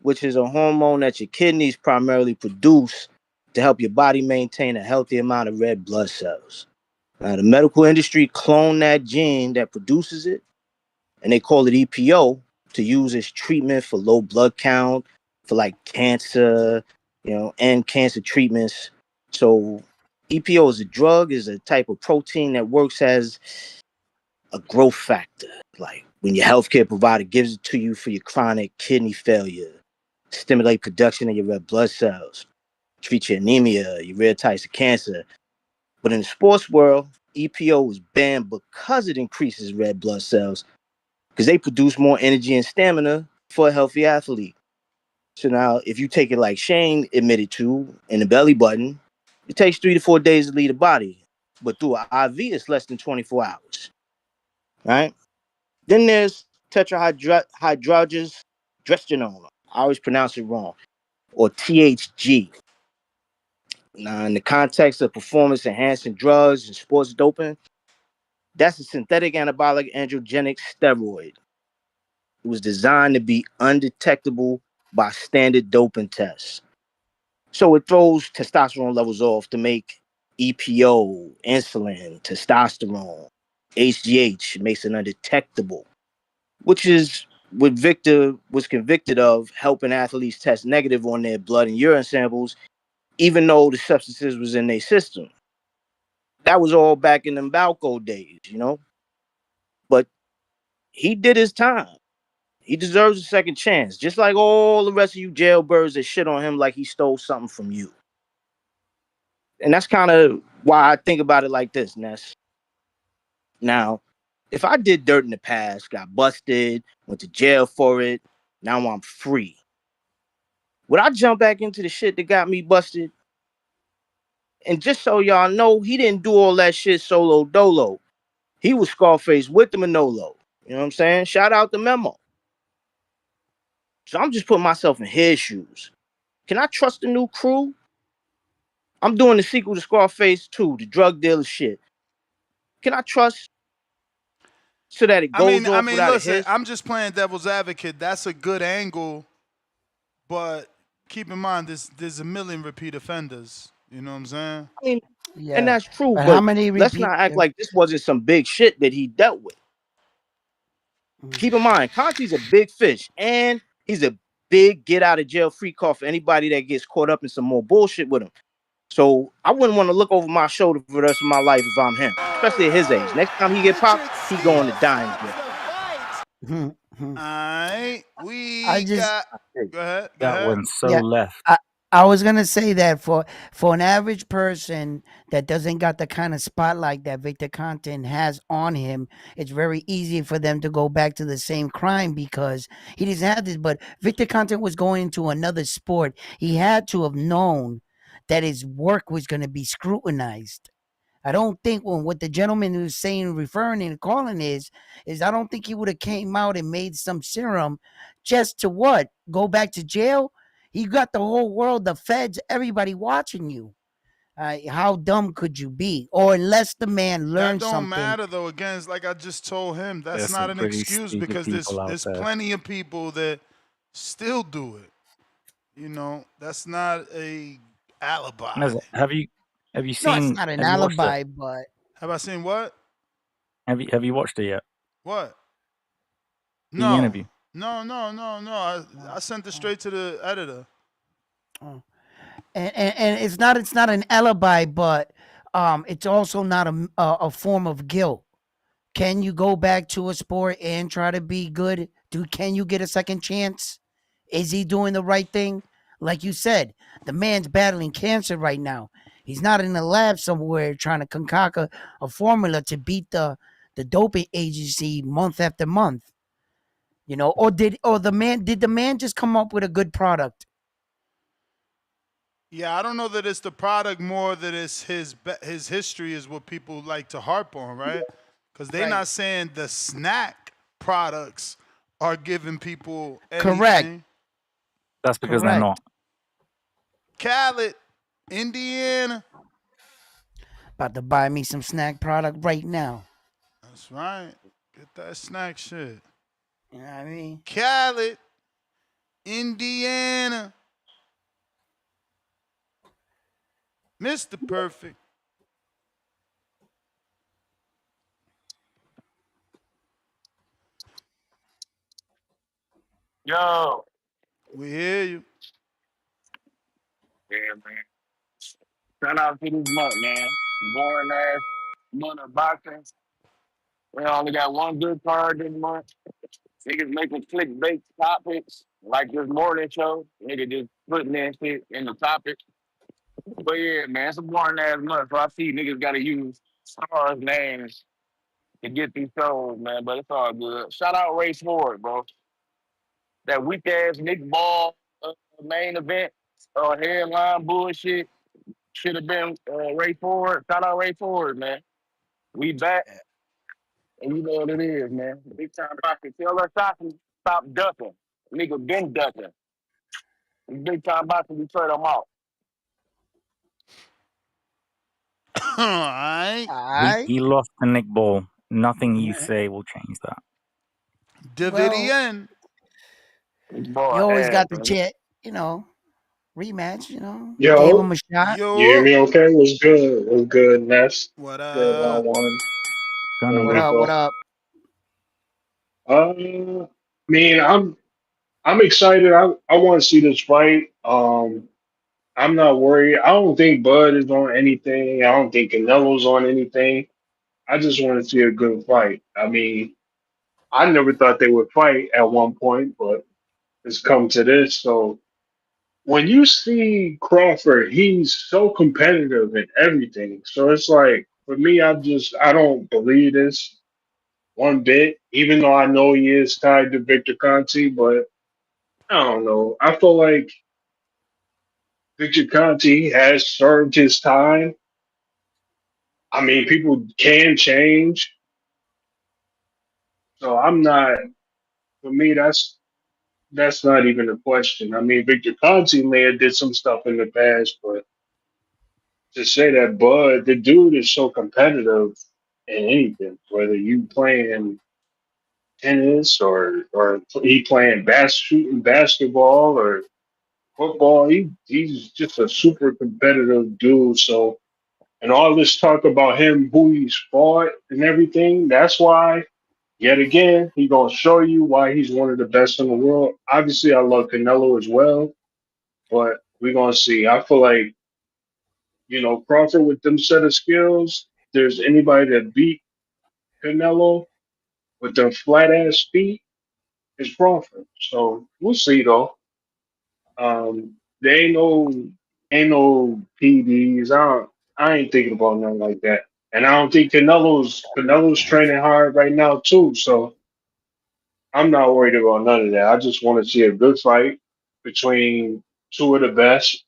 which is a hormone that your kidneys primarily produce to help your body maintain a healthy amount of red blood cells. Now, the medical industry cloned that gene that produces it, and they call it EPO to use as treatment for low blood count, for like cancer, and cancer treatments. So, EPO is a drug, is a type of protein that works as a growth factor. Like when your healthcare provider gives it to you for your chronic kidney failure, stimulate production of your red blood cells, treat your anemia, your rare types of cancer. But in the sports world, EPO is banned because it increases red blood cells because they produce more energy and stamina for a healthy athlete. So now, if you take it like Shane admitted to in the belly button, it takes 3 to 4 days to leave the body. But through an IV, it's less than 24 hours, right? Then there's tetrahydrogenase. I always pronounce it wrong, or THG. Now, in the context of performance enhancing drugs and sports doping, that's a synthetic anabolic androgenic steroid. It was designed to be undetectable by standard doping tests. So it throws testosterone levels off to make EPO, insulin, testosterone, HGH makes it undetectable, which is what Victor was convicted of, helping athletes test negative on their blood and urine samples, even though the substances was in their system. That was all back in the BALCO days. But he did his time. He deserves a second chance, just like all the rest of you jailbirds that shit on him like he stole something from you. And that's kind of why I think about it like this, Ness. Now, if I did dirt in the past, got busted, went to jail for it, now I'm free. Would I jump back into the shit that got me busted? And just so y'all know, he didn't do all that shit solo dolo. He was Scarface with the Manolo. You know what I'm saying? Shout out the Memo. So I'm just putting myself in his shoes. Can I trust the new crew? I'm doing the sequel to Scarface 2, the drug dealer shit. Can I trust so that it goes off without a listen, hiss? I'm just playing devil's advocate. That's a good angle, but keep in mind there's a million repeat offenders. You know what I'm saying? I mean, and Yeah. that's true, But how but many let's repeat? not act like this wasn't some big shit that he dealt with. Keep in mind, Conti's a big fish, and he's a big get out of jail free card for anybody that gets caught up in some more bullshit with him. So I wouldn't want to look over my shoulder for the rest of my life if I'm him, especially at his age. Next time he get popped, he going to die in jail. Alright, I we just got. Go ahead. Go That ahead. went so yeah. left. I was gonna say that for an average person that doesn't got the kind of spotlight that Victor Conte has on him, it's very easy for them to go back to the same crime because he doesn't have this. But Victor Conte was going into another sport. He had to have known that his work was going to be scrutinized. I don't think when what the gentleman who's saying, referring and calling is I don't think he would have came out and made some serum just to what? Go back to jail? You got the whole world, the feds, everybody watching you. How dumb could you be? Or unless the man That learned don't something. matter though. Again, it's like I just told him. That's There's not some an pretty excuse stupid because people out there's there. plenty of people that still do it. That's not a alibi. Have you No, it's seen? not an Have you watched alibi, but Have I seen what? Have you watched it yet? What? The No. interview. No. I sent it straight to the editor. Oh. And it's not an alibi, but it's also not a form of guilt. Can you go back to a sport and try to be good? Can you get a second chance? Is he doing the right thing? Like you said, the man's battling cancer right now. He's not in the lab somewhere trying to concoct a formula to beat the doping agency month after month. You know, or did the man just come up with a good product? Yeah, I don't know that it's the product more that it's his history is what people like to harp on, right? Because they're not saying the snack products are giving people anything. Correct. That's because they're not. Khaled, Indiana. About to buy me some snack product right now. That's right. Get that snack shit. You know what I mean? Khaled, Indiana. Mr. Perfect. Yo. We hear you. Yeah, man. Shout out to this month, man. Boring ass month of boxing. We only got one good card this month. Niggas making clickbait topics like this morning show. Nigga just putting that shit in the topic. But yeah, man, it's a boring ass month. So I see niggas gotta use stars' names to get these shows, man. But it's all good. Shout out Ray Ford, bro. That weak ass Nick Ball main event headline bullshit should have been Ray Ford. Shout out Ray Ford, man. We back, and you know what it is, man. Big time boxing. Tell us stop ducking. Nigga been ducking. Big time boxing, we trade them out. Alright. He lost to Nick Ball. Nothing you say will change that. Davidian. You always got the chance, you know, rematch, you know. Gave Yo, him a shot. you hear me okay? What's good? What's good, Ness? What Good, up? round one. What up? What up? I mean, I'm excited. I want to see this fight. I'm not worried. I don't think Bud is on anything. I don't think Canelo's on anything. I just want to see a good fight. I mean, I never thought they would fight at one point, but it's come to this. So when you see Crawford, he's so competitive in everything. So it's like for me, I don't believe this one bit, even though I know he is tied to Victor Conte, but I don't know. I feel like Victor Conte has served his time. I mean, people can change. So I'm not for me that's not even a question. I mean, Victor Conte may have did some stuff in the past, but to say that Bud, the dude is so competitive in anything, whether you playing tennis or he playing shooting basketball or football, he's just a super competitive dude. So and all this talk about him, who he's fought and everything, that's why yet again he gonna show you why he's one of the best in the world. Obviously I love Canelo as well, but we're gonna see. I feel like Crawford with them set of skills, there's anybody that beat Canelo with them flat ass feet is Crawford. So we'll see though. There ain't no PEDs. I ain't thinking about nothing like that. And I don't think Canelo's training hard right now too. So I'm not worried about none of that. I just want to see a good fight between two of the best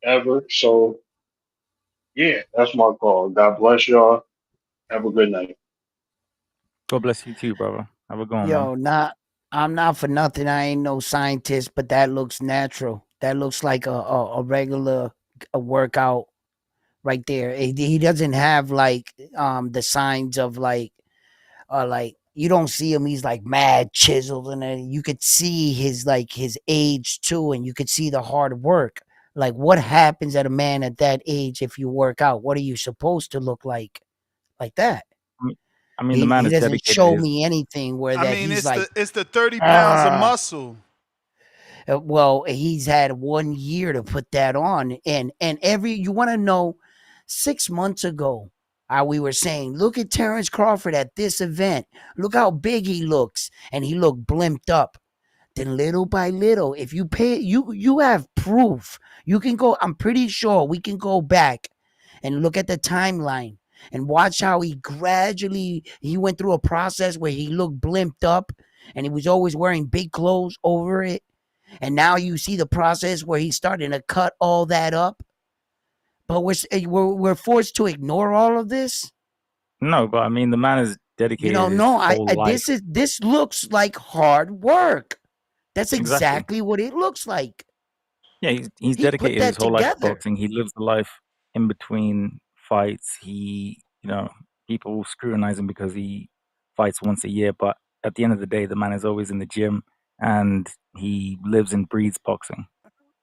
ever. So yeah, that's my call. God bless y'all. Have a good night. God bless you too, brother. Have a good one, Yo, man. I'm not for nothing. I ain't no scientist, but that looks natural. That looks like a regular workout right there. He doesn't have like the signs of like you don't see him. He's like mad chiseled, and then you could see his age too, and you could see the hard work. Like what happens at a man at that age if you work out? What are you supposed to look like? like that. I mean, the man He is doesn't dedicated to show his. me anything where I that mean, he's like, it's the 30 pounds of ah. muscle. Well, he's had 1 year to put that on, and you want to know, 6 months ago, we were saying, look at Terence Crawford at this event. Look how big he looks, and he looked blimped up. Then little by little, if you pay, you have proof. You can go. I'm pretty sure we can go back and look at the timeline and watch how he went through a process where he looked blimped up, and he was always wearing big clothes over it. And now you see the process where he's starting to cut all that up. But we're forced to ignore all of this. No, but I mean, the man is dedicated his whole life. This looks like hard work. That's Exactly. what it looks like. Yeah, he's He put dedicated that his whole life to together. boxing. He lives the life in between fights. People scrutinize him because he fights once a year, but at the end of the day, the man is always in the gym and he lives and breathes boxing.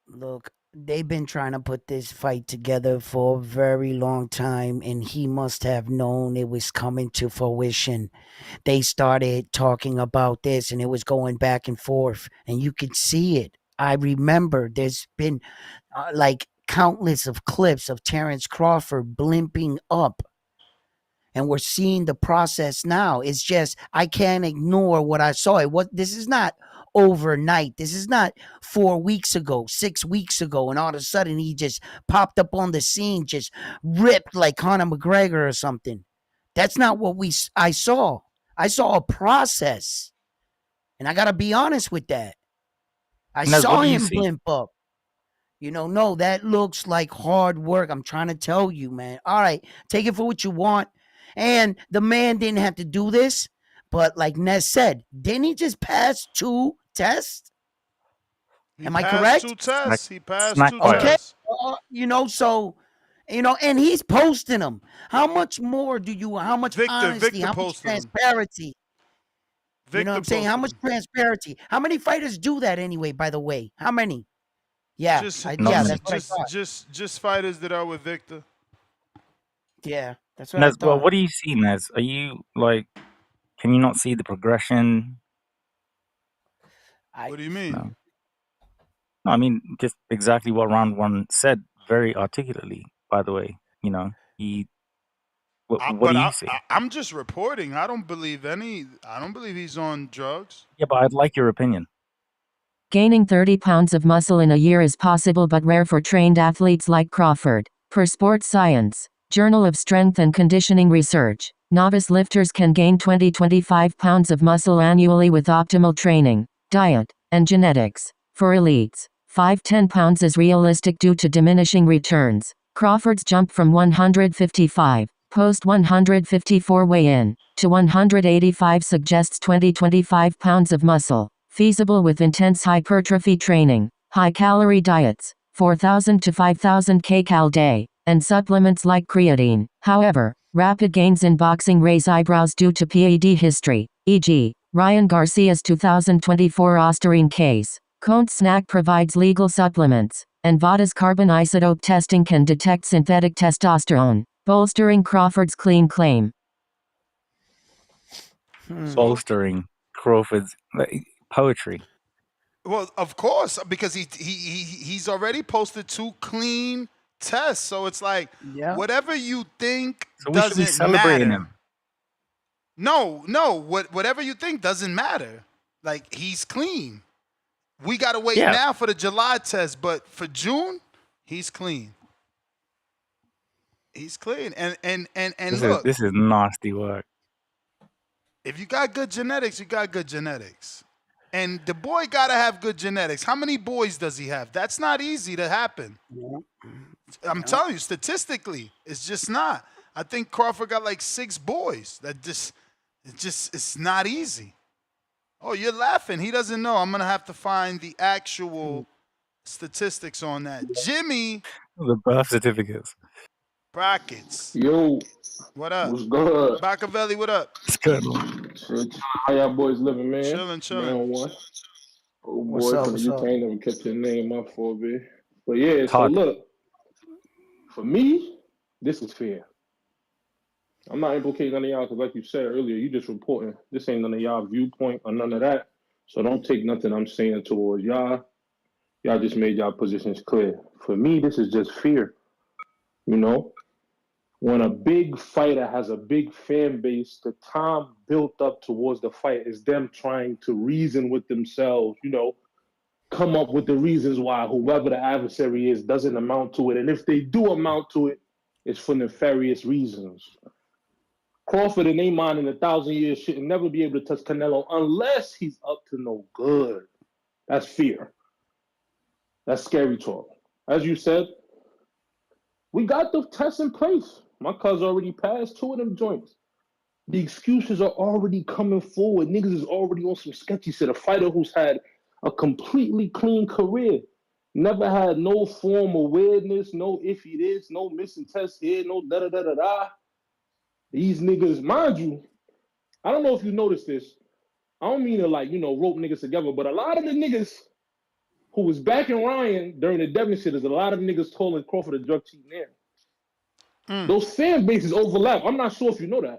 Look, they've been trying to put this fight together for a very long time, and he must have known it was coming to fruition. They started talking about this, and it was going back and forth, and you could see it. I remember there's been like countless of clips of Terence Crawford blimping up, and we're seeing the process now. It's just I can't ignore what I saw. This is not overnight. This is not 4 weeks ago, 6 weeks ago, and all of a sudden he just popped up on the scene, just ripped like Conor McGregor or something. That's not what I saw. I saw a process, and I gotta be honest with that. I saw him blimp up. No, that looks like hard work. I'm trying to tell you, man. All right, take it for what you want. And the man didn't have to do this, but like Nez said, didn't he just pass 2 tests? Am I correct? He passed two Okay. tests. And he's posting them. How much more how much honesty, how much transparency? You know what I'm saying? How much transparency? How many fighters do that anyway, by the way? How many? Yeah. That's what I thought. Just fighters that are with Victor. Yeah, that's what I Nez, thought. well, what do you see, Nez? Are you can you not see the progression? What do you mean? No, I mean just exactly what round one said very articulately, by the way. What do you see? I'm just reporting. I don't believe he's on drugs. Yeah, but I'd like your opinion. Gaining 30 pounds of muscle in a year is possible but rare for trained athletes like Crawford. Per Sports Science, Journal of Strength and Conditioning Research, novice lifters can gain 20-25 pounds of muscle annually with optimal training, diet, and genetics. For elites, 5-10 pounds is realistic due to diminishing returns. Crawford's jump from 155, post 154 weigh-in, to 185 suggests 20-25 pounds of muscle, feasible with intense hypertrophy training, high-calorie diets, 4,000 to 5,000 kcal day, and supplements like creatine. However, rapid gains in boxing raise eyebrows due to PED history, e.g., Ryan Garcia's 2024 Osterine case. Conte Snack provides legal supplements, and VADA's carbon isotope testing can detect synthetic testosterone, bolstering Crawford's clean claim. Bolstering Crawford's poetry. Well, of course, because he's already posted 2 clean tests, so it's like whatever you think doesn't we should be celebrating matter. him. No, whatever you think doesn't matter. Like he's clean. We gotta wait now for the July test, but for June, he's clean. He's clean, and look, this is nasty work. if you got good genetics, you got good genetics. And the boy got to have good genetics. How many boys does he have? That's not easy to happen. I'm telling you, statistically, it's just not. I think Crawford got like 6 boys. It's not easy. Oh, you're laughing. He doesn't know. I'm going to have to find the actual statistics on that. Jimmy. The birth certificates. Brackets. Yo. What up? What's good? Machiavelli, what up? It's good. Shit, how y'all boys living, man? Chilling. Round one. Old What's boy up, from what's the up? UK ain't never kept your name up for a bit. But yeah, Todd. so look, for me, this is fair. I'm not implicating none of y'all because, like you said earlier, you just reporting. This ain't none of y'all viewpoint or none of that. So don't take nothing I'm saying towards y'all. Y'all just made y'all positions clear. For me, this is just fear. You know, when a big fighter has a big fan base, the time built up towards the fight is them trying to reason with themselves, you know, come up with the reasons why whoever the adversary is doesn't amount to it. And if they do amount to it, it's for nefarious reasons. Crawford in their mind in 1,000 years should never be able to touch Canelo unless he's up to no good. That's fear. That's scary talk. As you said, we got the tests in place. My cousin already passed 2 of them joints. The excuses are already coming forward. Niggas is already on some sketchy shit. A fighter who's had a completely clean career. Never had no form of weirdness, no iffy this, no missing tests here, no da-da-da-da-da. These niggas, mind you, I don't know if you noticed this. I don't mean to rope niggas together, but a lot of the niggas who was backing Ryan during the Devin shit is a lot of niggas calling Crawford a drug cheat now. Those fan bases overlap. I'm not sure if you know that.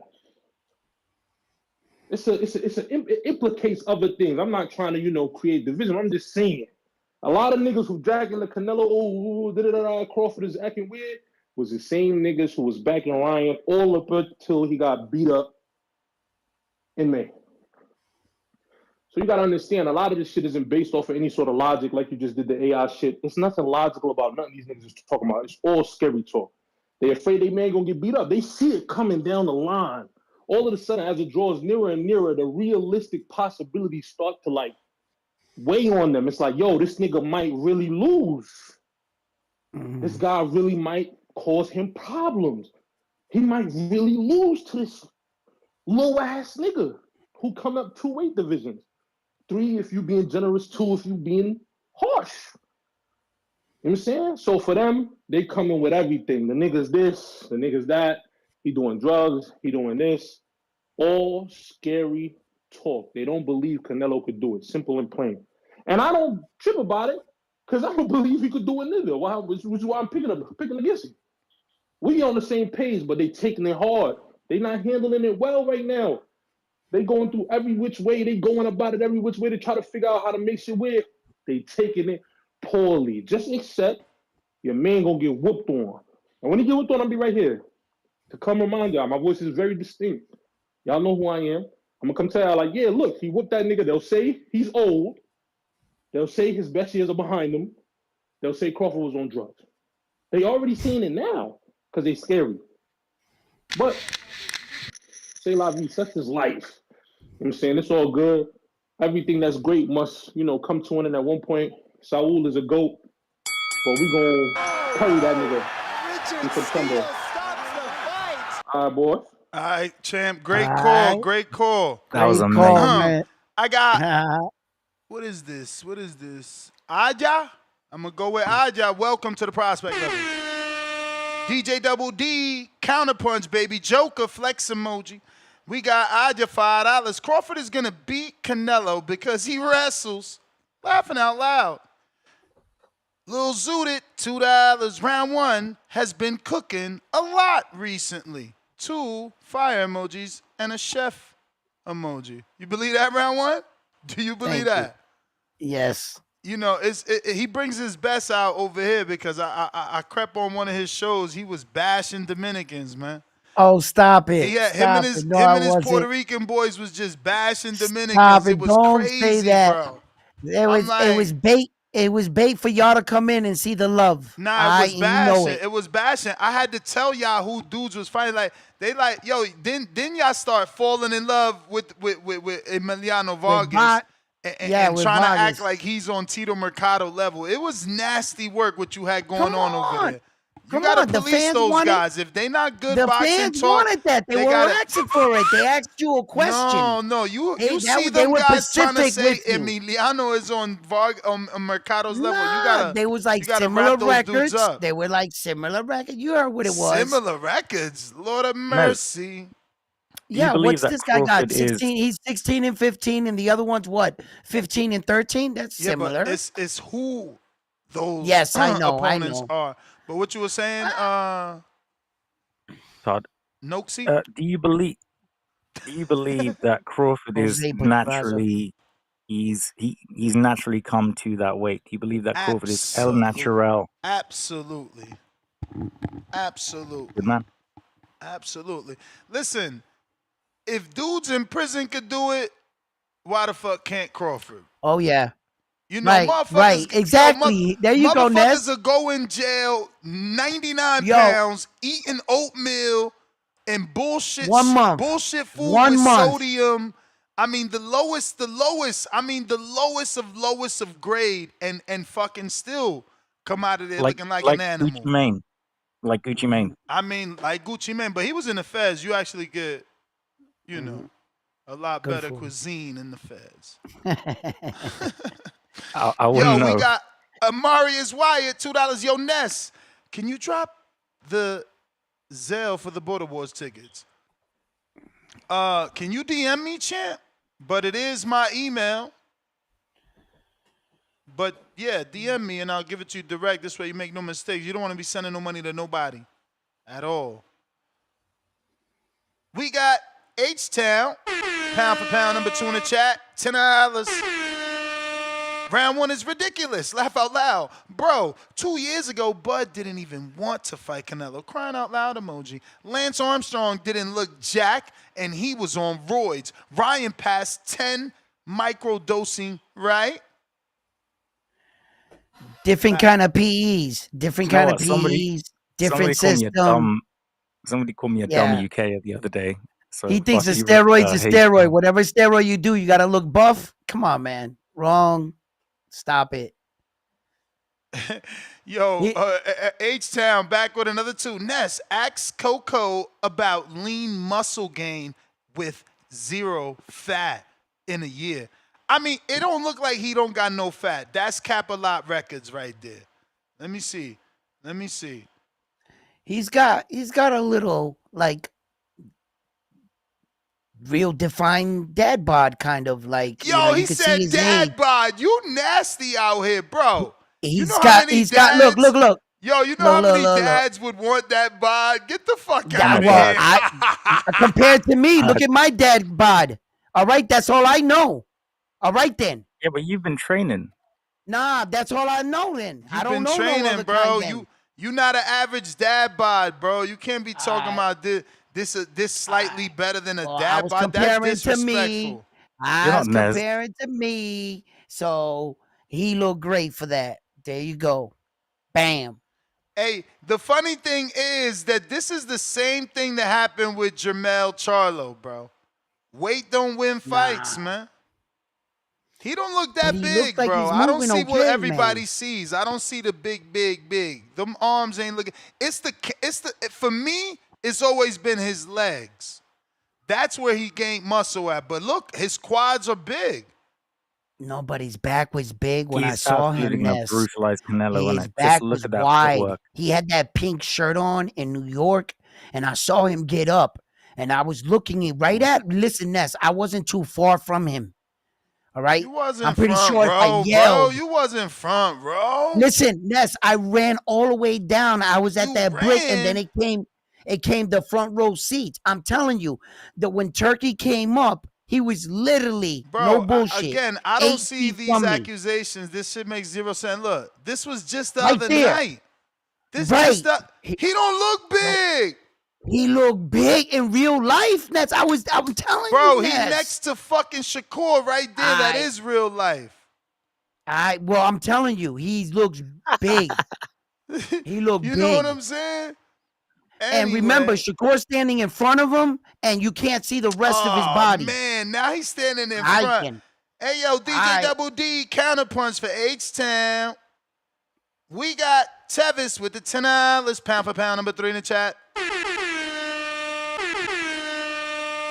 It implicates other things. I'm not trying to, create division. I'm just saying. A lot of niggas who dragging the Canelo, Crawford is acting weird, was the same niggas who was backing Ryan all up until he got beat up in May. So you got to understand, a lot of this shit isn't based off of any sort of logic like you just did the AI shit. It's nothing logical about nothing these niggas is talking about. It's all scary talk. They afraid they man gonna get beat up. They see it coming down the line. All of a sudden, as it draws nearer and nearer, the realistic possibilities start to weigh on them. It's like, yo, this nigga might really lose. This guy really might cause him problems. He might really lose to this low ass nigga who come up 2 weight divisions. 3 if you being generous, 2 if you being harsh. You know what I'm saying? So for them, they come in with everything. The nigga's this, the nigga's that. He doing drugs, he doing this. All scary talk. They don't believe Canelo could do it. Simple and plain. And I don't trip about it because I don't believe he could do it neither. Which is why I'm picking against him. We on the same page, but they taking it hard. They not handling it well right now. They going through every which way. They going about it every which way to try to figure out how to make shit weird. They taking it poorly. Just accept your man gonna get whooped on. And when he get whooped on, I'll be right here to come remind y'all. My voice is very distinct. Y'all know who I am. I'm gonna come tell y'all yeah, look, he whooped that nigga. They'll say he's old. They'll say his best years are behind him. They'll say Crawford was on drugs. They already seen it now because they scary. But say la vie, such is life. You know what I'm saying? It's all good. Everything that's great must, come to an end at one point. Saul is a GOAT, but we gonna carry that nigga in September. All right, boy. All right, champ. Great call. Great call. That was Great amazing. call, man. I got, what is this? Aja? I'm going to go with Aja. Welcome to the prospect level. DJ Double D, counterpunch, baby. Joker, flex emoji. We got Aja, $5. Crawford is going to beat Canelo because he wrestles. Laughing out loud. Lil Zooted, $2. Round 1 has been cooking a lot recently. 2 fire emojis and a chef emoji. You believe that, round 1? Do you believe that? Yes. He brings his best out over here because I crept on one of his shows. He was bashing Dominicans, man. Oh, stop it. Him and his Puerto Rican boys was just bashing Dominicans. It was Don't crazy, say that. bro. It was bait. It was bait for y'all to come in and see the love. Nah, it was bashing. It. It was bashing. I had to tell y'all who dudes was fighting. Like they yo, then y'all start falling in love with Emiliano Vargas and trying to act like he's on Tito Mercado level. It was nasty work what you had going on over there. You gotta police those guys. If they not good boxing talk, the fans wanted that. They were asking for it. They asked you a question. No. You see them guys trying to say Emiliano is on Mercado's level. You gotta. They was like similar records. They were like similar records. You heard what it was. Similar records. Lord of mercy. Yeah, what's this guy got? 16. He's 16 and 15, and the other one's what? 15 and 13. That's similar. But it's who those I know. opponents are. But what you were saying, Todd? Noxie? Do you believe that Crawford is Jose Pedraza. naturally he's naturally come to that weight? Do you believe that Crawford is el natural? Absolutely. Absolutely. Good man. Absolutely. Listen, if dudes in prison could do it, why the fuck can't Crawford? Oh yeah. You know, Right, motherfuckers. right, exactly. There you go, Ness. Motherfuckers will go in jail 99 Yo. pounds, eating oatmeal and bullshit. 1 month. Bullshit food 1 with month. sodium. I mean, the lowest of grade, and fucking still come out of there looking like an animal. Gucci Mane. Like Gucci Mane. I mean, like Gucci Mane, but he was in the Feds. You actually get, you know, a lot Good better food. cuisine in the Feds. I wouldn't know. We got Amarius Wyatt, $2. Yo, Ness, can you drop the Zelle for the Border Wars tickets? Can you DM me, champ? But it is my email. But yeah, DM me and I'll give it to you direct. This way you make no mistakes. You don't want to be sending no money to nobody at all. We got H-Town, pound for pound, number 2 in the chat, $10. Round 1 is ridiculous. Laugh out loud. Bro, 2 years ago, Bud didn't even want to fight Canelo. Crying out loud emoji. Lance Armstrong didn't look jack, and he was on roids. Ryan passed 10 microdosing, right? Different kind of PEs. Different kind of PEs. Different system. Somebody called me a dumb UK the other day. So he thinks a steroid's a steroid. Whatever steroid you do, you got to look buff. Come on, man. Wrong. Stop it. Yo, H-Town back with another 2. Ness, ask Coco about lean muscle gain with 0 fat in a year. I mean, it don't look like he don't got no fat. That's Cap-A-Lot Records right there. Let me see. He's got a little like real defined dad bod kind of like. Yo, he said dad bod. You nasty out here, bro. He's got look. Yo, you know how many dads would want that bod? Get the fuck out of here. Compared to me, look at my dad bod. All right, that's all I know. All right then. Yeah, but you've been training. Nah, that's all I know then. I don't know training, no other bro. kind You not an average dad bod, bro. You can't be talking about this slightly better than a dad bod. That's disrespectful. I was comparing to me. So he looked great for that. There you go. Bam. Hey, the funny thing is that this is the same thing that happened with Jermell Charlo, bro. Weight don't win fights, man. He don't look that big, like bro. I don't see what everybody sees. I don't see the big. Them arms ain't looking. For me, it's always been his legs. That's where he gained muscle at. But look, his quads are big. Nobody's back was big when I saw him. Brutalized Canelo, his back was wide. He had that pink shirt on in New York, and I saw him get up, and I was looking right at. Listen, Ness, I wasn't too far from him. All right, you wasn't I'm pretty front, sure bro, if I yelled. Bro, you wasn't front, bro. Listen, Ness, I ran all the way down. I was at that brick, and then it came the front row seats. I'm telling you, that when Turkey came up, he was literally no bullshit. Again, I don't see these accusations. This shit makes 0 sense. Look, this was just the other night. He don't look big. He looked big in real life. I'm telling you, bro. He next to fucking Shakur right there. That is real life. Well, I'm telling you, he looks big. He looked big. You know what I'm saying? Anyway. And remember, Shakur standing in front of him, and you can't see the rest of his body. Man, now he's standing in front. Hey, yo, DJ Double D, counterpunch for H-Town. We got Tevis with the $10, pound for pound, number 3 in the chat.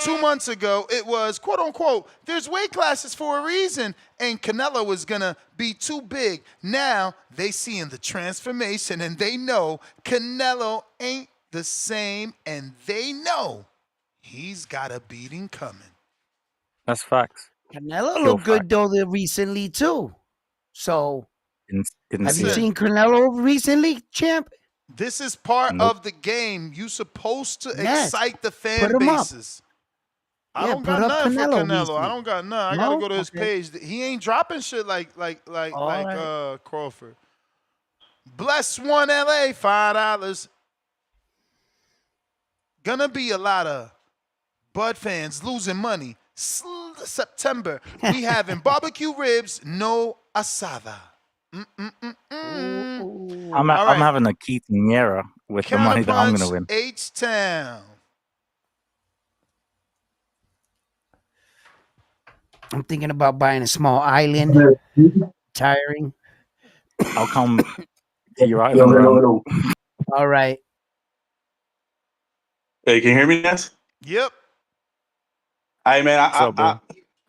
2 months ago, it was, quote unquote, there's weight classes for a reason, and Canelo was gonna be too big. Now they seeing the transformation, and they know Canelo ain't the same, and they know he's got a beating coming. That's facts. Canelo looked good though recently too. So didn't have you seen Canelo recently, champ? This is part Nope. of the game. You supposed to Yes. excite the Put fan him up. bases. I Yeah, don't put got up nothing for Canelo Canelo. I recently. don't got nothing. I gotta No? go to his Okay. page. He ain't dropping shit like All right. Crawford. Bless One LA, $5. Gonna be a lot of Bud fans losing money. September, we having barbecue ribs, no asada. I'm All right, having a quinceañera with the money that I'm gonna Counterpunch, win. H-Town. I'm thinking about buying a small island, tiring. I'll come to your island. All right. Hey, can you hear me, Ness? Yep. Hey, man, What's up, bro?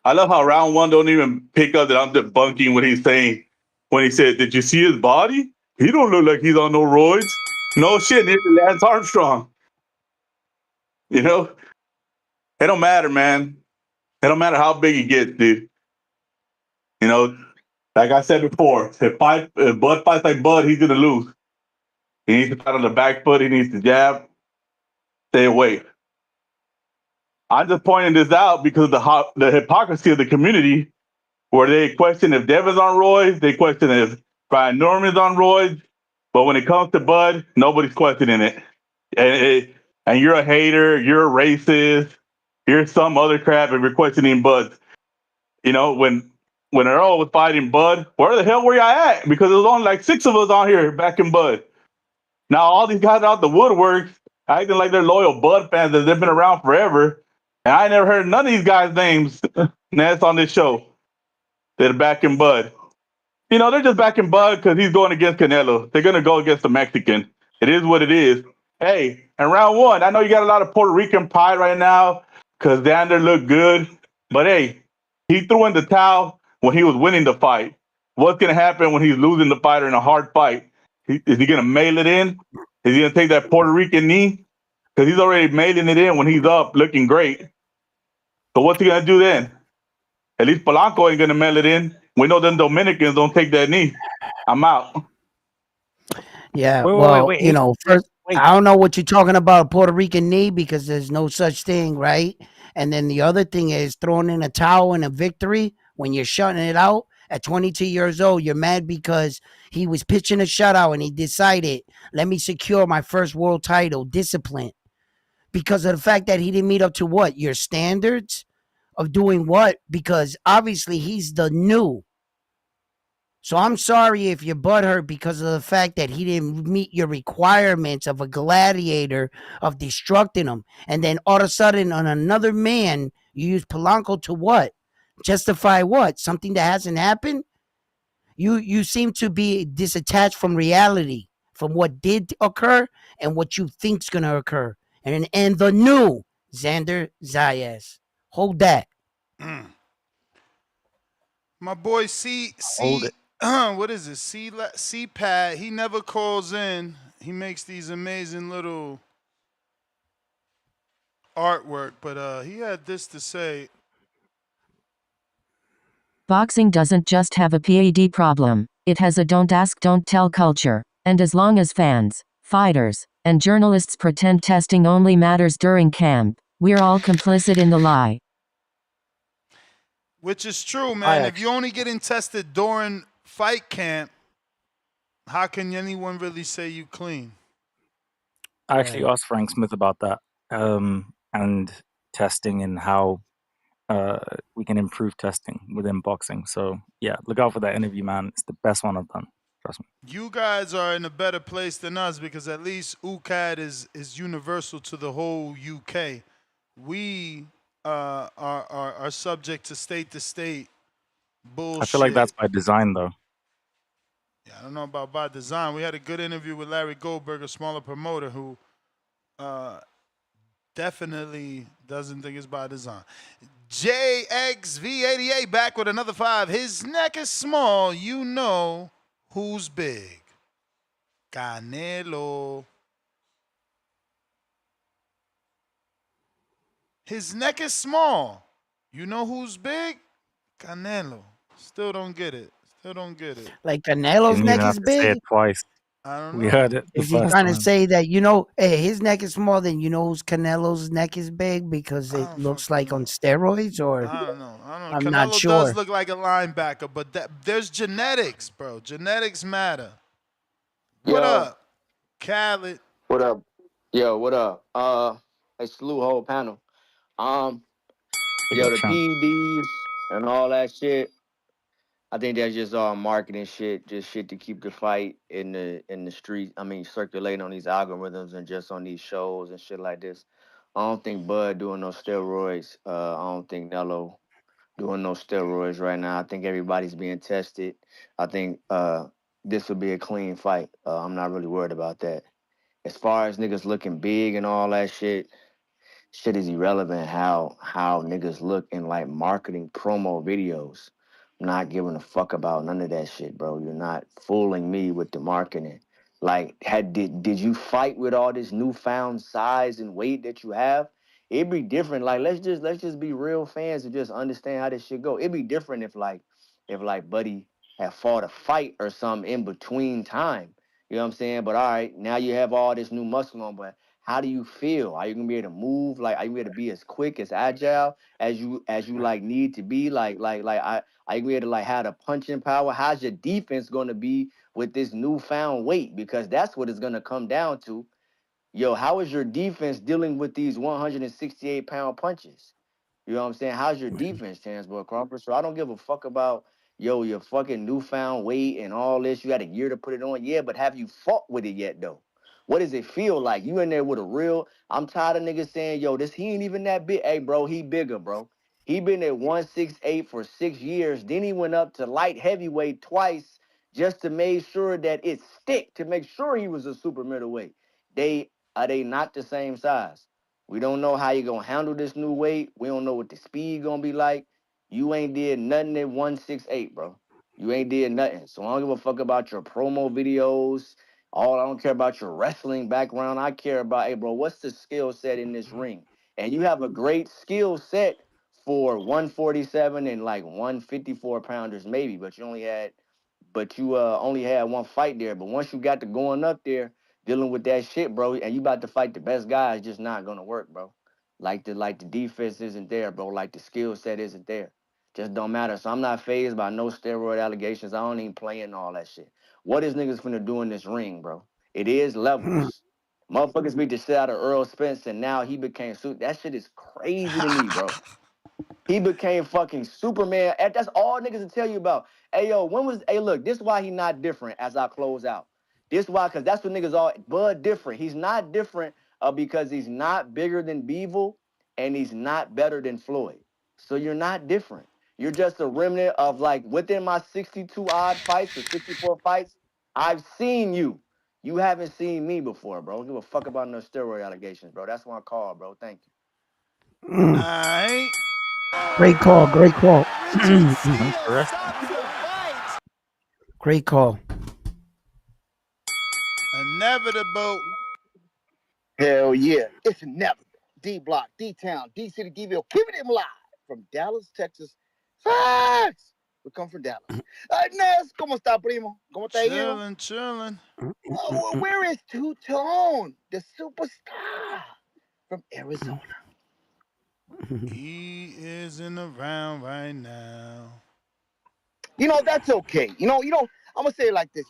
I love how round one don't even pick up that I'm debunking what he's saying when he said, "Did you see his body? He don't look like he's on no roids." No shit, neither Lance Armstrong. You know, it don't matter, man. It don't matter how big he gets, dude. You know, like I said before, if Bud fights like Bud, he's gonna lose. He needs to fight on the back foot. He needs to jab. Stay away. I'm just pointing this out because of the hypocrisy of the community, where they question if Devin's on roids, they question if Brian Norman's on roids, but when it comes to Bud, nobody's questioning it. And you're a hater, you're a racist, you're some other crap, and you're questioning Bud. You know, when Earl was fighting Bud, where the hell were y'all at? Because there was only like 6 of us on here back in Bud. Now all these guys out the woodworks acting like they're loyal Bud fans that they've been around forever. And I never heard none of these guys' names that's on this show that are back in Bud. You know, they're just backing Bud because he's going against Canelo. They're going to go against the Mexican. It is what it is. Hey, and round one, I know you got a lot of Puerto Rican pride right now because Xander looked good. But hey, he threw in the towel when he was winning the fight. What's going to happen when he's losing the fight or in a hard fight? Is he going to mail it in? Is he going to take that Puerto Rican knee? Because he's already mailing it in when he's up, looking great. So what's he going to do then? At least Polanco ain't going to mail it in. We know them Dominicans don't take that knee. I'm out. Yeah. Wait. You know, first, I don't know what you're talking about, Puerto Rican knee, because there's no such thing, right? And then the other thing is throwing in a towel in a victory when you're shutting it out at 22 years old. You're mad because he was pitching a shutout and he decided, let me secure my first world title, discipline. Because of the fact that he didn't meet up to what? Your standards of doing what? Because obviously he's the new. So I'm sorry if you're butthurt because of the fact that he didn't meet your requirements of a gladiator of destructing him. And then all of a sudden on another man, you use Polanco to what? Justify what? Something that hasn't happened? You seem to be disattached from reality, from what did occur and what you think's gonna occur. And the new Xander Zayas. Hold that. My boy C, what is it? C Pad. He never calls in. He makes these amazing little artwork, but he had this to say. Boxing doesn't just have a PED problem, it has a don't ask, don't tell culture. And as long as fans, fighters, and journalists pretend testing only matters during camp, we're all complicit in the lie. Which is true, man. If you're only getting tested during fight camp, how can anyone really say you clean? I actually asked Frank Smith about that and testing and how we can improve testing within boxing. So yeah, look out for that interview, man. It's the best one I've done. Trust me. You guys are in a better place than us because at least UCAD is universal to the whole UK. We are subject to state bullshit. I feel like that's by design, though. Yeah, I don't know about by design. We had a good interview with Larry Goldberg, a smaller promoter who definitely doesn't think it's by design. JXV88 back with another 5. His neck is small. You know who's big. Canelo. His neck is small. You know who's big? Canelo. Still don't get it. Like Canelo's neck is Say big. it twice. I don't We know. heard it the Is he first trying to time. say that hey, his neck is small, then whose Canelo's neck is big because I it don't looks fucking like on know. steroids, or I don't know. I don't know. I'm not Canelo does sure. look like a linebacker, but there's genetics, bro. Genetics matter. What Yo, up, Khaled? what up? Yo, what up? Hey, salute whole panel. Um, Big yo, up, the champ. PEDs and all that shit. I think that's just all marketing shit, just shit to keep the fight in the street. I mean, circulating on these algorithms and just on these shows and shit like this. I don't think Bud doing no steroids. I don't think Nello doing no steroids right now. I think everybody's being tested. I think this will be a clean fight. I'm not really worried about that. As far as niggas looking big and all that shit is irrelevant how niggas look in like marketing promo videos. I'm not giving a fuck about none of that shit, bro. You're not fooling me with the marketing. Like, did you fight with all this newfound size and weight that you have? It'd be different. Like, let's just be real fans and just understand how this shit go. It'd be different if Buddy had fought a fight or something in between time. You know what I'm saying? But all right, now you have all this new muscle on, but how do you feel? Are you gonna be able to move? Like, are you able to be as quick, as agile as you like need to be? Are you gonna be able to like have the punching power? How's your defense gonna be with this newfound weight? Because that's what it's gonna come down to. Yo, how is your defense dealing with these 168-pound punches? You know what I'm saying? How's your defense, Terence Crawford? So I don't give a fuck about your fucking newfound weight and all this. You got a year to put it on. Yeah, but have you fought with it yet though? What does it feel like? You in there with a real. I'm tired of niggas saying, yo, this he ain't even that big. Hey, bro, he bigger, bro. He been at 168 for 6 years. Then he went up to light heavyweight twice just to make sure that it stick, to make sure he was a super middleweight. They not the same size. We don't know how you gonna handle this new weight. We don't know what the speed gonna be like. You ain't did nothing at 168, bro. You ain't did nothing. So I don't give a fuck about your promo videos. I don't care about your wrestling background. I care about, hey, bro, what's the skill set in this ring? And you have a great skill set for 147 and like 154 pounders, maybe, but you only had one fight there. But once you got to going up there, dealing with that shit, bro, and you about to fight the best guy, it's just not gonna work, bro. Like the defense isn't there, bro. Like the skill set isn't there. Just don't matter. So I'm not phased by no steroid allegations. I don't even play in all that shit. What is niggas finna do in this ring, bro? It is levels. Motherfuckers beat the shit out of Earl Spence and now he became suit. That shit is crazy to me, bro. He became fucking Superman. And that's all niggas will tell you about. Hey, yo, look, this is why he not different as I close out. This why, because that's what niggas are. Bud different. He's not different because he's not bigger than Beevil and he's not better than Floyd. So you're not different. You're just a remnant of like within my 62 odd fights or 64 fights, I've seen you. You haven't seen me before, bro. Don't give a fuck about no steroid allegations, bro. That's my call, bro. Thank you. Alright. Great call. Great call. Interesting. Great call. Inevitable. Hell yeah, it's inevitable. D Block, D Town, D City, DVille, keeping him live from Dallas, Texas. Facts! We come from Dallas. Nes, ¿cómo está, primo? ¿Cómo está, hijo? Chilling. Where is Two Tone, the superstar from Arizona? He isn't around right now. That's okay. I'm gonna say it like this.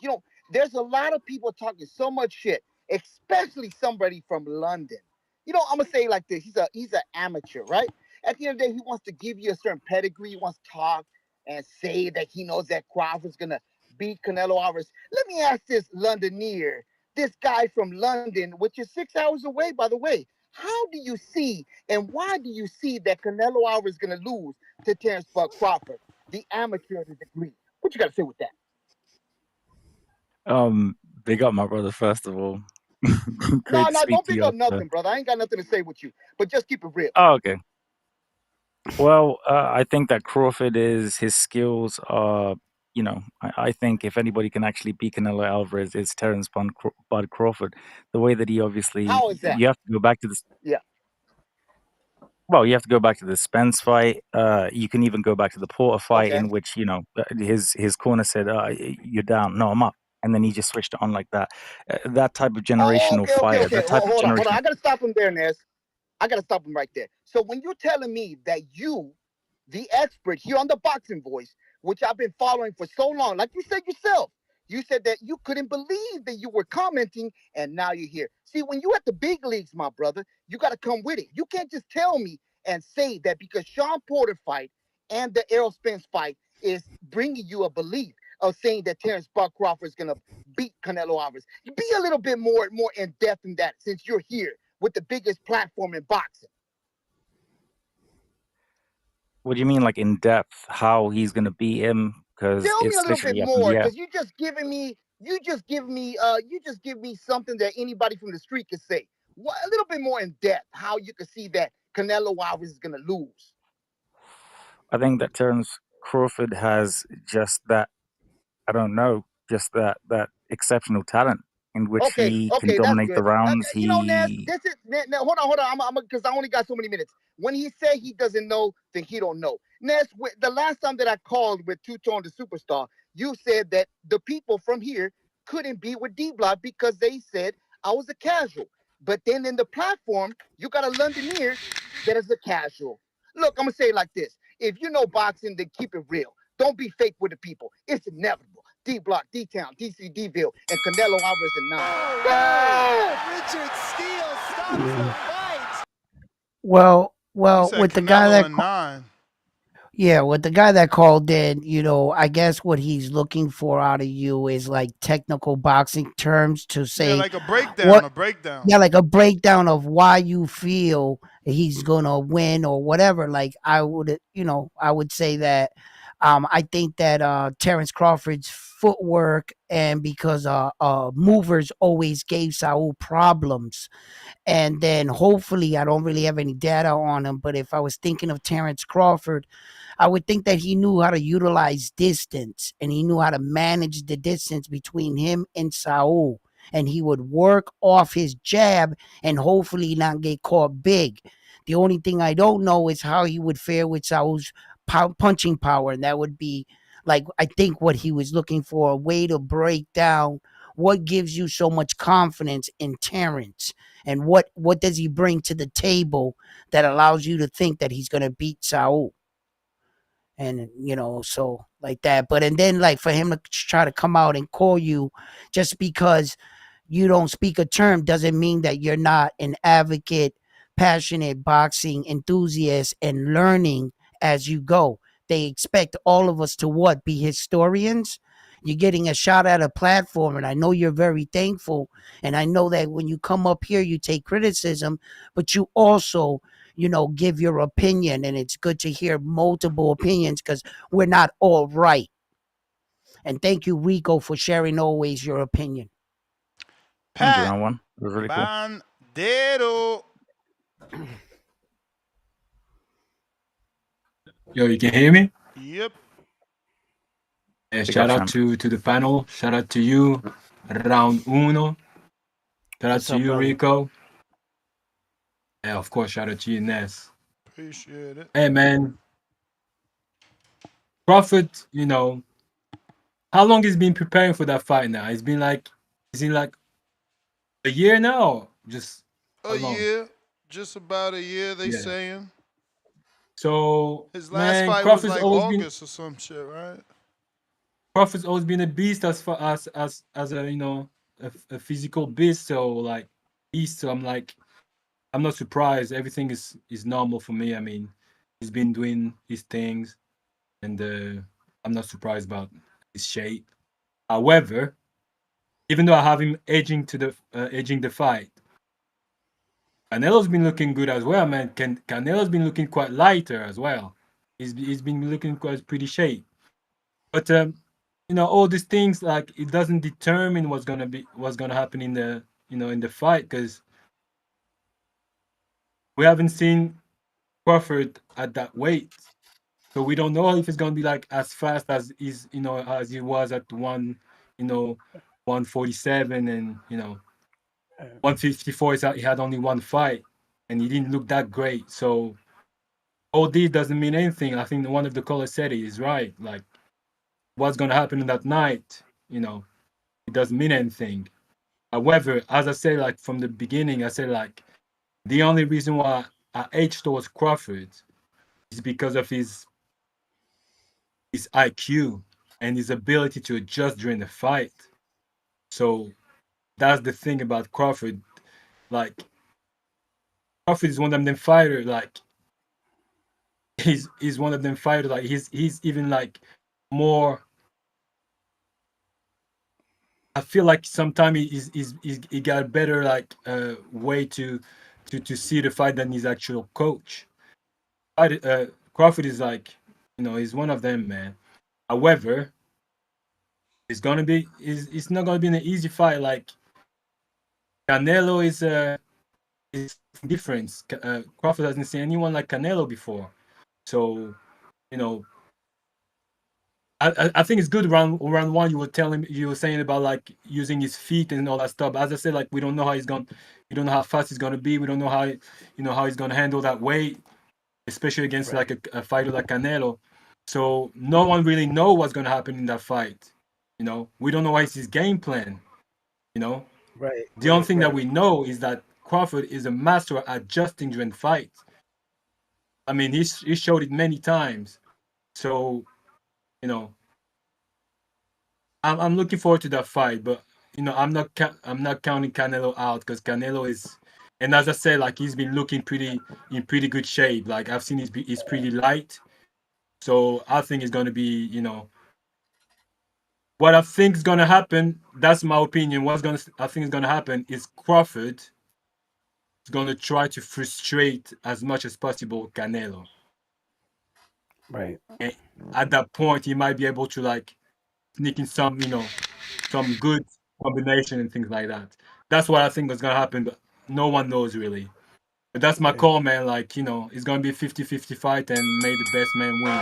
There's a lot of people talking so much shit, especially somebody from London. I'm gonna say it like this. He's an amateur, right? At the end of the day, he wants to give you a certain pedigree. He wants to talk and say that he knows that Crawford's gonna beat Canelo Alvarez. Let me ask this Londoner, this guy from London, which is 6 hours away, by the way. How do you see and why do you see that Canelo Alvarez is gonna lose to Terence Crawford, the amateur to degree? What you got to say with that? Big up my brother, first of all. No, Great to no, speak don't to pick you. up nothing, brother. I ain't got nothing to say with you, but just keep it real. Oh, okay. Well, I think that Crawford his skills are, I think if anybody can actually beat Canelo Alvarez, it's Terence Bud Crawford. The way that he obviously, How is that? you have to go back to this. Yeah. Well, you have to go back to the Spence fight. You can even go back to the Porter fight, Okay. in which his corner said, "You're down." No, I'm up. and then he just switched it on like that. That type of Oh, generational okay, okay, fighter, okay. that type of Hold on, hold on. generational. I gotta stop him there, Ness. I gotta stop him right there. So when you're telling me that you, the expert here on the Boxing Voice, which I've been following for so long, like you said yourself, you said that you couldn't believe that you were commenting, and now you're here. See, when you at the big leagues, my brother, you gotta come with it. You can't just tell me and say that because Sean Porter fight and the Errol Spence fight is bringing you a belief of saying that Terence Buck Crawford is gonna beat Canelo Alvarez. Be a little bit more in depth in that, since you're here with the biggest platform in boxing. What do you mean, like in depth? How he's gonna beat him? Because Tell me a it's little bit literally up in more, the air. because you just give me something that anybody from the street could say. What, a little bit more in depth, how you could see that Canelo Alvarez is gonna lose. I think that Terence Crawford has just that. I don't know, just that exceptional talent in which Okay, he can okay, that's dominate the good. rounds. You know, Ness, He this is now, hold on, I'm because I only got so many minutes. When he said he doesn't know, then he don't know. Ness, the last time that I called with Two Tone the Superstar, you said that the people from here couldn't be with D Block because they said I was a casual. But then in the platform, you got a Londoner that is a casual. Look, I'm gonna say it like this: if you know boxing, then keep it real. Don't be fake with the people. It's inevitable. D Block, D Town, DC Deville, and Canelo Alvarez in 9. Go! Richard Steele stops Yeah. the fight. He Well, said with the guy Canelo that in 9. Yeah, with the guy that called in, I guess what he's looking for out of you is like technical boxing terms to Yeah, say like a breakdown, what, a breakdown. yeah, like a breakdown of why you feel he's gonna win or whatever. Like I would say that I think that Terence Crawford's footwork and because movers always gave Saul problems. And then hopefully I don't really have any data on him, but if I was thinking of Terence Crawford, I would think that he knew how to utilize distance and he knew how to manage the distance between him and Saul. And he would work off his jab and hopefully not get caught big. The only thing I don't know is how he would fare with Saul's punching power. And that would be like, I think what he was looking for, a way to break down what gives you so much confidence in Terence and what does he bring to the table that allows you to think that he's going to beat Saul. And so like that, but and then like for him to try to come out and call you just because you don't speak a term doesn't mean that you're not an advocate, passionate boxing enthusiast and learning as you go. They expect all of us to what? Be historians. You're getting a shot at a platform, and I know you're very thankful. And I know that when you come up here, you take criticism, but you also, give your opinion. And it's good to hear multiple opinions because we're not all right. And thank you, Rico, for sharing always your opinion. thank you, Pat round one. It was really cool. Bandero. Yo, you can hear me? Yep. And Big shout up, out champ. to the panel. Shout out to you, round uno. Shout out What's to up, you, brother? Rico. And of course, shout out to you, Ness. Appreciate it. Hey, man. Crawford, how long he's been preparing for that fight now? It's been like, is it like a year now? Or just how A long? year. Just about a year, they Yeah. saying. So, His last man, fight was like August or some shit, right? Crawford's always been a beast as far as a a physical beast. So like beast. So I'm not surprised. Everything is normal for me. I mean, he's been doing his things, and I'm not surprised about his shape. However, even though I have him edging the fight, Canelo's been looking good as well, man. Canelo's been looking quite lighter as well. He's been looking quite pretty shape. But all these things like it doesn't determine what's gonna happen in the in the fight because we haven't seen Crawford at that weight. So we don't know if it's gonna be like as fast as as he was at 147 and 154 is that he had only one fight and he didn't look that great. So all this doesn't mean anything. I think one of the callers said it is right. Like what's gonna happen in that night, it doesn't mean anything. However, as I said, like from the beginning, I said like the only reason why I edge towards Crawford is because of his IQ and his ability to adjust during the fight. So that's the thing about Crawford. Like Crawford is one of them fighter. Like he's one of them fighter. Like he's even like more. I feel like sometimes he got a better like way to see the fight than his actual coach. Crawford is like, he's one of them, man. However, it's not gonna be an easy fight. Like Canelo is different. Crawford hasn't seen anyone like Canelo before, so you know. I think it's good round one. You were saying about like using his feet and all that stuff. As I said, like we don't know we don't know how fast he's gonna be. We don't know how he's gonna handle that weight, especially against like a fighter like Canelo. So no one really know what's gonna happen in that fight. We don't know what's his game plan. You know, Right, the only right, thing that right. we know is that Crawford is a master at adjusting during fights. I mean, he showed it many times. So you know, I'm looking forward to that fight, but I'm not counting Canelo out because Canelo is, and as I said, like he's been looking in pretty good shape. Like I've seen he's pretty light, so I think it's gonna be what I think is gonna happen. That's my opinion. I think is gonna happen is Crawford is gonna try to frustrate as much as possible Canelo, Right. and at that point he might be able to like sneak in some good combination and things like that. That's what I think is gonna happen, but no one knows really. But that's my Right. call, man. Like, it's gonna be a 50-50 fight and may the best man win.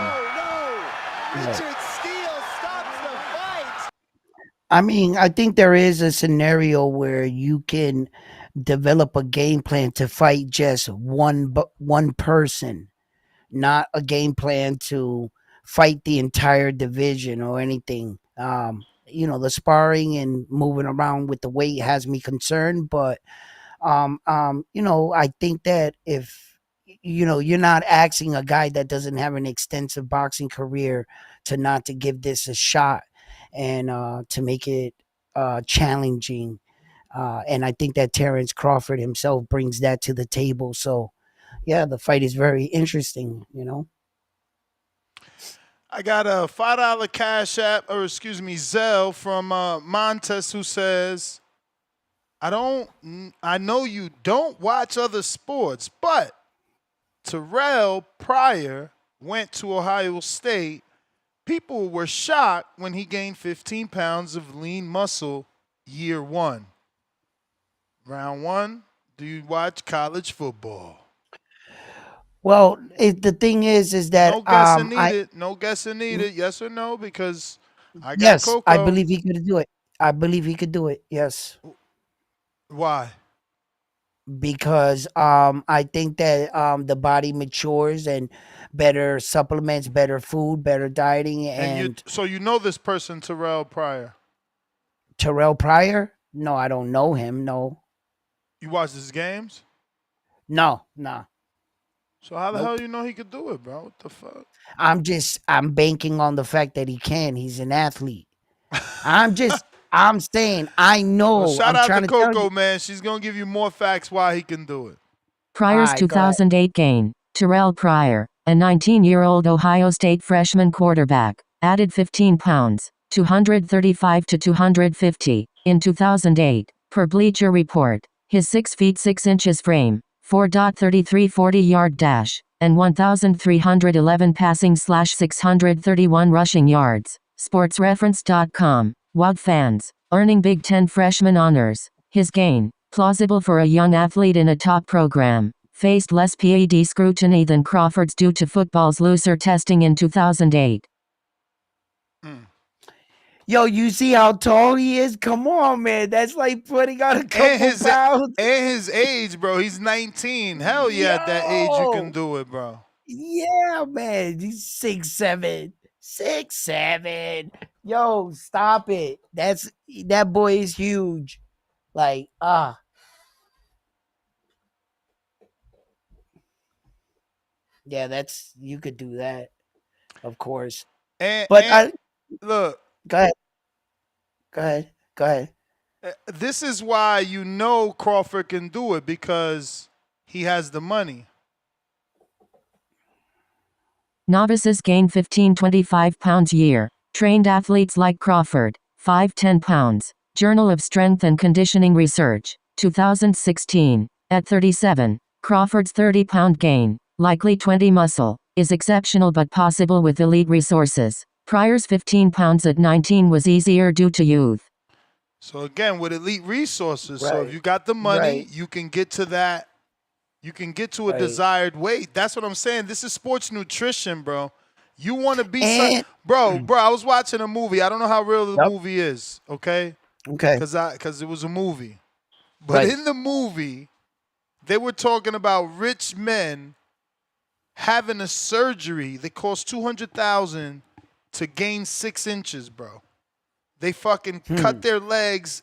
Right. I mean, I think there is a scenario where you can develop a game plan to fight just one person, not a game plan to fight the entire division or anything. The sparring and moving around with the weight has me concerned, but I think that if you're not asking a guy that doesn't have an extensive boxing career to not to give this a shot and to make it challenging. And I think that Terence Crawford himself brings that to the table. So yeah, the fight is very interesting. I got a $5 cash app, or excuse me, Zelle from Montes, who says, I know you don't watch other sports, but Terrell Pryor went to Ohio State. People were shocked when he gained 15 pounds of lean muscle year one. Round one, do you watch college football? Well, the thing is that No guessing I needed. No guessing needed. Yes or no, because I got yes, I Coco. believe he could do it. I believe he could do it. Yes. Why? Because I think that the body matures and better supplements, better food, better dieting, And and you know this person, Terrell Pryor. Terrell Pryor. No, I don't know him. No, You watch his games? no, So how the nope. hell you know he could do it, bro? What the fuck? I'm banking on the fact that he can. He's an athlete. I'm saying I Well, know. shout I'm out to trying to tell you. Coco, man. She's gonna give you more facts why he can do it. All Pryor's right, go ahead. 2008 gain. Terrell Pryor, a 19-year-old Ohio State freshman quarterback, added 15 pounds, 235 to 250, in 2008, per Bleacher Report. His 6 feet 6 inches frame, 4.33 40-yard dash, and 1,311 passing/631 rushing yards. SportsReference.com. Wild fans, earning Big Ten freshman honors. His gain, plausible for a young athlete in a top program, faced less PED scrutiny than Crawford's due to football's looser testing in 2008. Yo, you see how tall he is? Come on, man. That's like putting on a And couple pounds. his age, bro. He's 19. Hell yeah, at that age you can Yo, do it, bro. yeah, man. He's 6'7". 6'7". Yo, stop it. That boy is huge. Like, yeah, you could do that, of course. But And look, go ahead. Go ahead. Go ahead. this is why you know Crawford can do it, because he has the money. Novices gain 15-25 pounds year. Trained athletes like Crawford, 5-10 pounds. Journal of Strength and Conditioning Research, 2016. At 37, Crawford's 30-pound gain, likely 20 muscle, is exceptional but possible with elite resources. Pryor's 15 pounds at 19 was easier due to youth. So again, with elite resources, so if Right. you got the money, Right. you can get to that. You can get to a Right. desired weight. That's what I'm saying. This is sports nutrition, bro. You want to be And bro. I was watching a movie. I don't know how real the yep. movie is, okay? Okay. Because it was a movie. But Right. in the movie, they were talking about rich men having a surgery that cost $200,000 to gain 6 inches, bro. They fucking cut their legs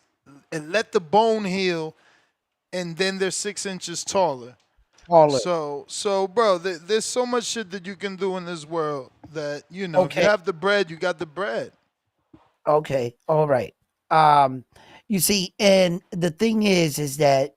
and let the bone heal, and then they're 6 inches taller. All it. So, bro, there's so much shit that you can do in this world that, you know, if you Okay. have the bread, you got the bread. Okay. All right. You see, and the thing is that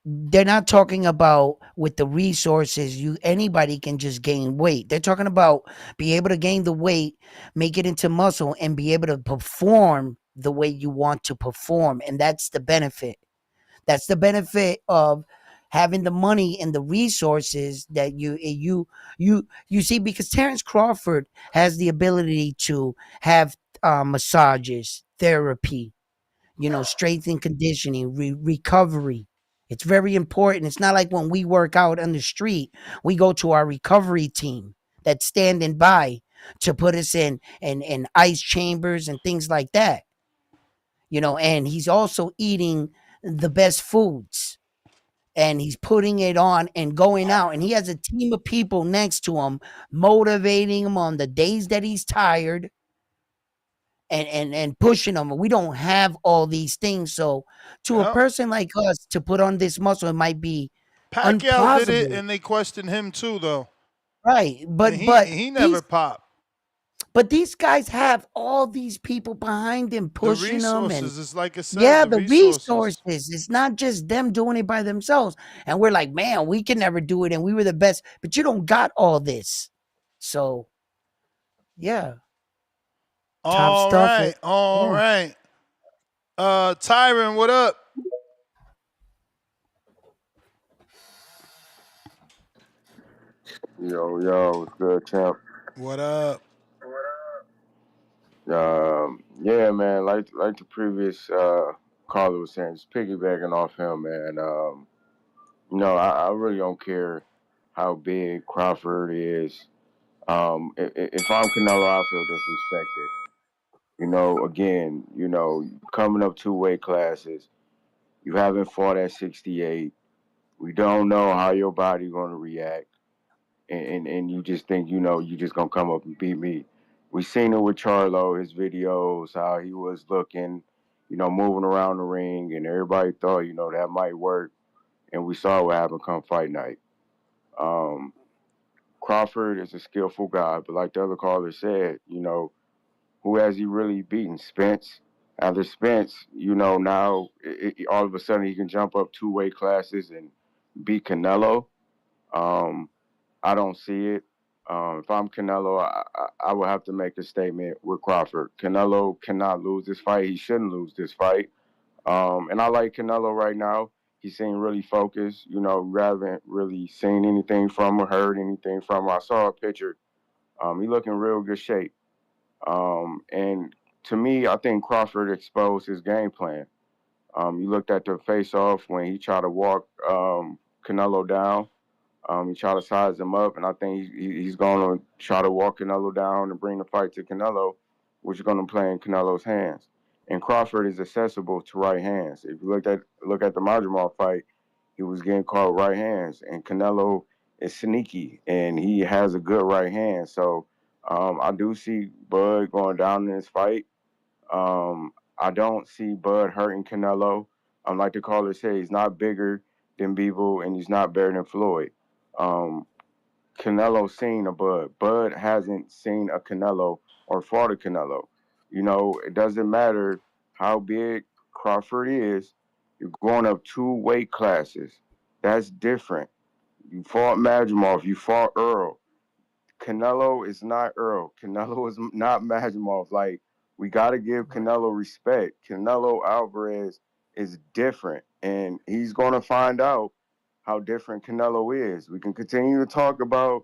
they're not talking about with the resources anybody can just gain weight. They're talking about be able to gain the weight, make it into muscle, and be able to perform the way you want to perform. And that's the benefit. That's the benefit of having the money and the resources that you see, because Terence Crawford has the ability to have massages, therapy, strength and conditioning, recovery. It's very important. It's not like when we work out on the street, we go to our recovery team that's standing by to put us in ice chambers and things like that. And he's also eating the best foods, and he's putting it on and going out, and he has a team of people next to him motivating him on the days that he's tired and pushing them. We don't have all these things. So to a Yep. person like us to put on this muscle, it might be Pacquiao did it, unplausible. and they questioned him too, though. Right. And he never popped. But these guys have all these people behind them The pushing them, and resources is like it says, yeah, the the resources. resources. It's not just them doing it by themselves. And we're like, man, we can never do it, and we were the best. But you don't got all this. So yeah. Top All stuff. right, all Yeah. right. Tyron, what up? Yo, what's good, champ? What up? Yeah, man. Like the previous caller was saying, just piggybacking off him, man. I really don't care how big Crawford is. If I'm Canelo, I feel disrespected. Again, coming up 2 weight classes, you haven't fought at 68. We don't know how your body going to react, and you just think you just gonna come up and beat me. We seen it with Charlo, his videos, how he was looking, moving around the ring, and everybody thought that might work, and we saw what happened come fight night. Um, Crawford is a skillful guy, but like the other caller said, who has he really beaten? Spence. After Spence, now all of a sudden he can jump up 2 weight classes and beat Canelo. Um, I don't see it. If I'm Canelo, I would have to make a statement with Crawford. Canelo cannot lose this fight. He shouldn't lose this fight. And I like Canelo right now. He seemed really focused. We haven't really seen anything from him, heard anything from him. I saw a picture. He looking real good shape. And to me, I think Crawford exposed his game plan. You looked at the face-off when he tried to walk Canelo down. He tried to size him up, and I think he's going to try to walk Canelo down and bring the fight to Canelo, which is going to play in Canelo's hands. And Crawford is accessible to right hands. If you look at the Madrimov fight, he was getting caught right hands, and Canelo is sneaky, and he has a good right hand. So I do see Bud going down in this fight. I don't see Bud hurting Canelo. Like the caller said, he's not bigger than Bivol and he's not better than Floyd. Canelo seen a Bud. Bud hasn't seen a Canelo or fought a Canelo. You know, it doesn't matter how big Crawford is. You're going up 2 weight classes. That's different. You fought Majimov. You fought Earl. Canelo is not Earl. Canelo is not Majimov. Like, we got to give Canelo respect. Canelo Alvarez is different, and he's going to find out how different Canelo is. We can continue to talk about,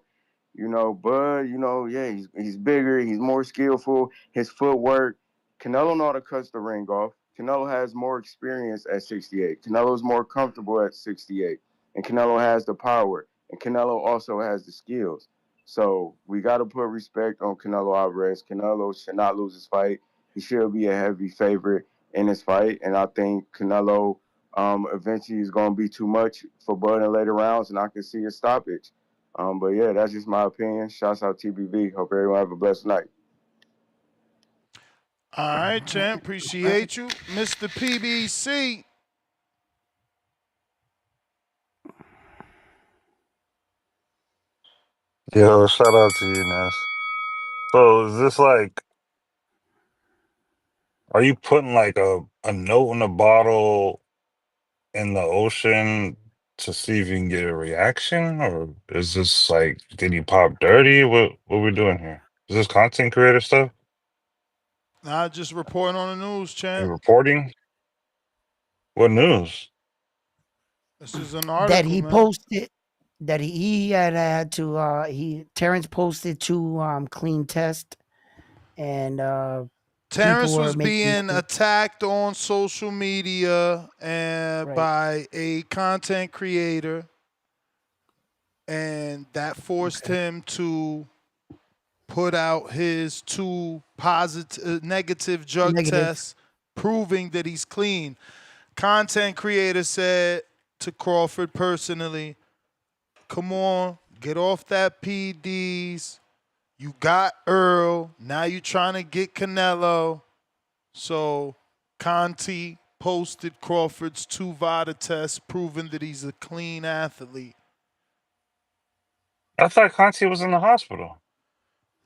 Bud, yeah, he's bigger, he's more skillful, his footwork. Canelo know how to cut the ring off. Canelo has more experience at 68. Canelo's more comfortable at 68. And Canelo has the power. And Canelo also has the skills. So we got to put respect on Canelo Alvarez. Canelo should not lose his fight. He should be a heavy favorite in this fight. And I think Canelo eventually is going to be too much for Bud in later rounds, and I can see a stoppage. But yeah, that's just my opinion. Shouts out TBV. Hope everyone have a blessed night. All right, champ. Appreciate you. Mr. PBC. Yo, shout out to you, Ness. So is this like, are you putting like a note in a bottle in the ocean to see if you can get a reaction? Or is this like, did you pop dirty? What we doing here? Is this content creator stuff? Nah, just reporting on the news, You champ. reporting? What news? This is an That article, he man. posted that he had to Terrence posted 2 clean test, and people Terrence were was making being attacked on social media and right. by a content creator, and that forced him to put out his 2 negative drug Negative. tests, proving that he's clean. Content creator said to Crawford personally, "Come on, get off that PEDs. You got Earl. Now you trying to get Canelo." So Conte posted Crawford's 2 VADA tests, proving that he's a clean athlete. I thought Conte was in the hospital.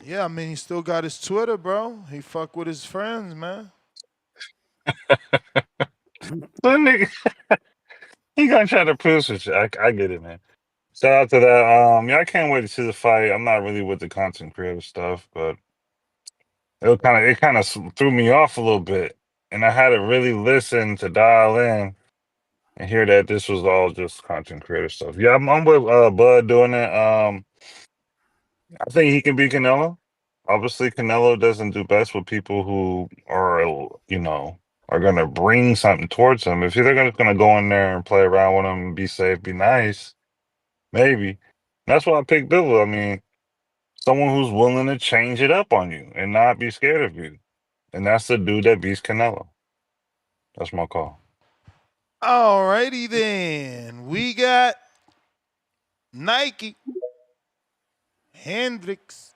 Yeah, I mean, he still got his Twitter, bro. He fuck with his friends, man. The nigga, he gonna try to push it. I get it, man. Shout out to that. Yeah, I can't wait to see the fight. I'm not really with the content creator stuff, but it kind of threw me off a little bit, and I had to really listen to dial in and hear that this was all just content creator stuff. Yeah, I'm with Bud doing it. I think he can beat Canelo. Obviously, Canelo doesn't do best with people who are, are gonna bring something towards him. If they're gonna go in there and play around with him, be safe, be nice, maybe. That's why I picked Bivol. I mean, someone who's willing to change it up on you and not be scared of you. And that's the dude that beats Canelo. That's my call. Alrighty then. We got Nike, Hendricks.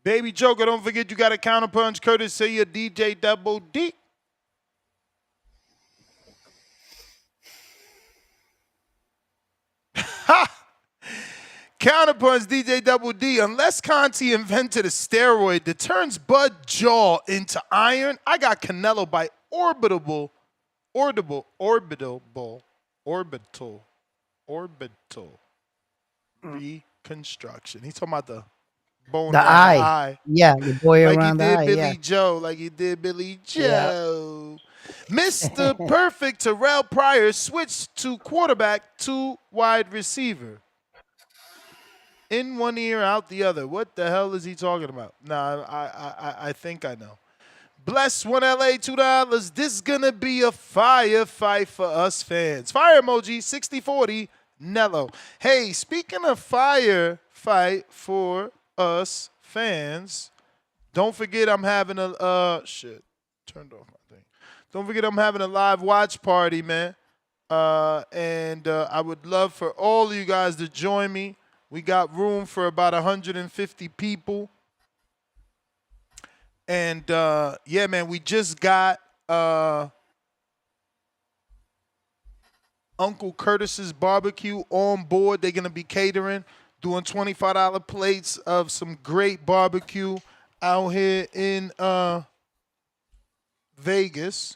Baby Joker, don't forget you got a counterpunch courtesy of DJ Double D. Ha! Counterpunch DJ Double D. Unless Conti invented a steroid that turns Bud Jaw into iron, I got Canelo by orbital reconstruction. He's talking about the bone The around the eye. eye. Yeah, the boy Like he around the did eye, Billy yeah. Joe. Like he did Billy Yeah. Joe. Mr. Perfect Terrell Pryor switched to quarterback to wide receiver. In one ear, out the other. What the hell is he talking about? Nah, I think I know. Bless one LA $2. This is gonna be a fire fight for us fans. Fire emoji 6040 Nello. Hey, speaking of fire fight for us fans, don't forget I'm having a shit. Turned off my thing. Don't forget I'm having a live watch party, man. And I would love for all of you guys to join me. We got room for about 150 people. And yeah, man, we just got Uncle Curtis's Barbecue on board. They're going to be catering, doing $25 plates of some great barbecue out here in Vegas.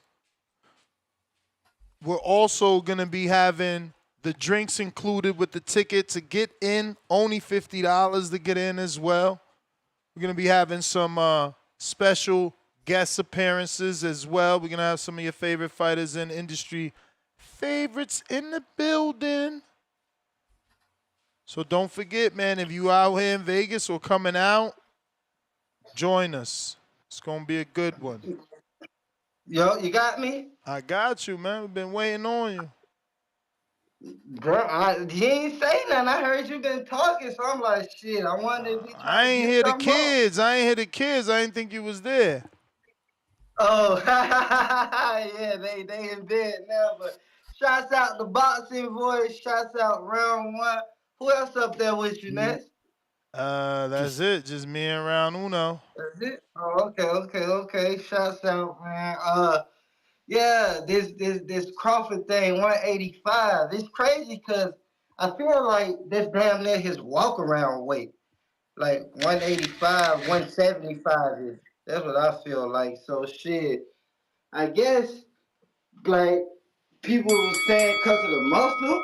We're also going to be having the drinks included with the ticket to get in, only $50 to get in as well. We're going to be having some special guest appearances as well. We're going to have some of your favorite fighters and industry favorites in the building. So don't forget, man, if you out here in Vegas or coming out, join us. It's going to be a good one. Yo, you got me? I got you, man. We've been waiting on you. Bro, you ain't say nothing. I heard you been talking, so I'm like, shit, I wonder if we I trying to ain't get hear the something up. kids. I didn't think you was there. Oh, yeah, they in bed now, but shouts out the boxing voice, shouts out round one. Who else up there with you, Ness? That's it. Just me and Round Uno. That's it? Oh, okay. Shouts out, man. Yeah, this Crawford thing, 185. It's crazy because I feel like that's damn near his walk around weight. Like 185, 175 is. That's what I feel like. So shit. I guess like people were saying because of the muscle,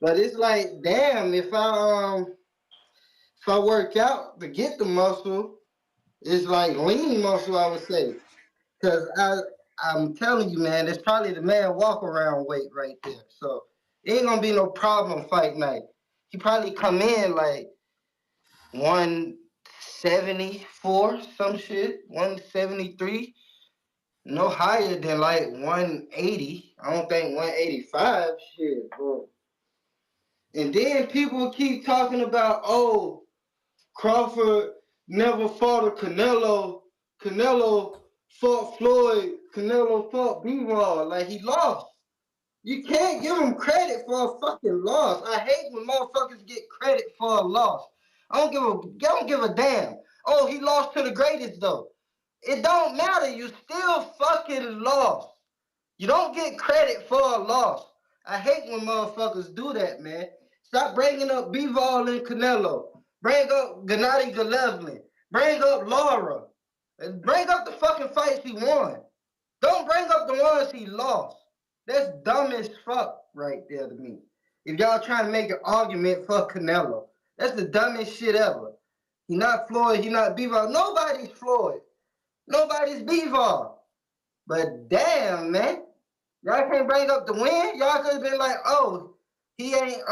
but it's like, damn, if I work out to get the muscle, it's like lean muscle, I would say. Cause I'm telling you, man, it's probably the man walk around weight right there. So it ain't gonna be no problem fight night. He probably come in like 174, some shit, 173. No higher than like 180. I don't think 185. Shit, bro. And then people keep talking about, oh, Crawford never fought a Canelo. Canelo fought Floyd. Canelo fought B-Raw. Like, he lost. You can't give him credit for a fucking loss. I hate when motherfuckers get credit for a loss. I don't give a damn. Oh, he lost to the greatest, though. It don't matter. You still fucking lost. You don't get credit for a loss. I hate when motherfuckers do that, man. Stop bringing up Bivol and Canelo. Bring up Gennady Golovkin. Bring up Laura. And bring up the fucking fights he won. Don't bring up the ones he lost. That's dumb as fuck right there to me. If y'all trying to make an argument for Canelo, that's the dumbest shit ever. He not Floyd, he not Bivol. Nobody's Floyd. Nobody's Bivol. But damn, man. Y'all can't bring up the win. Y'all could have been like, oh, he ain't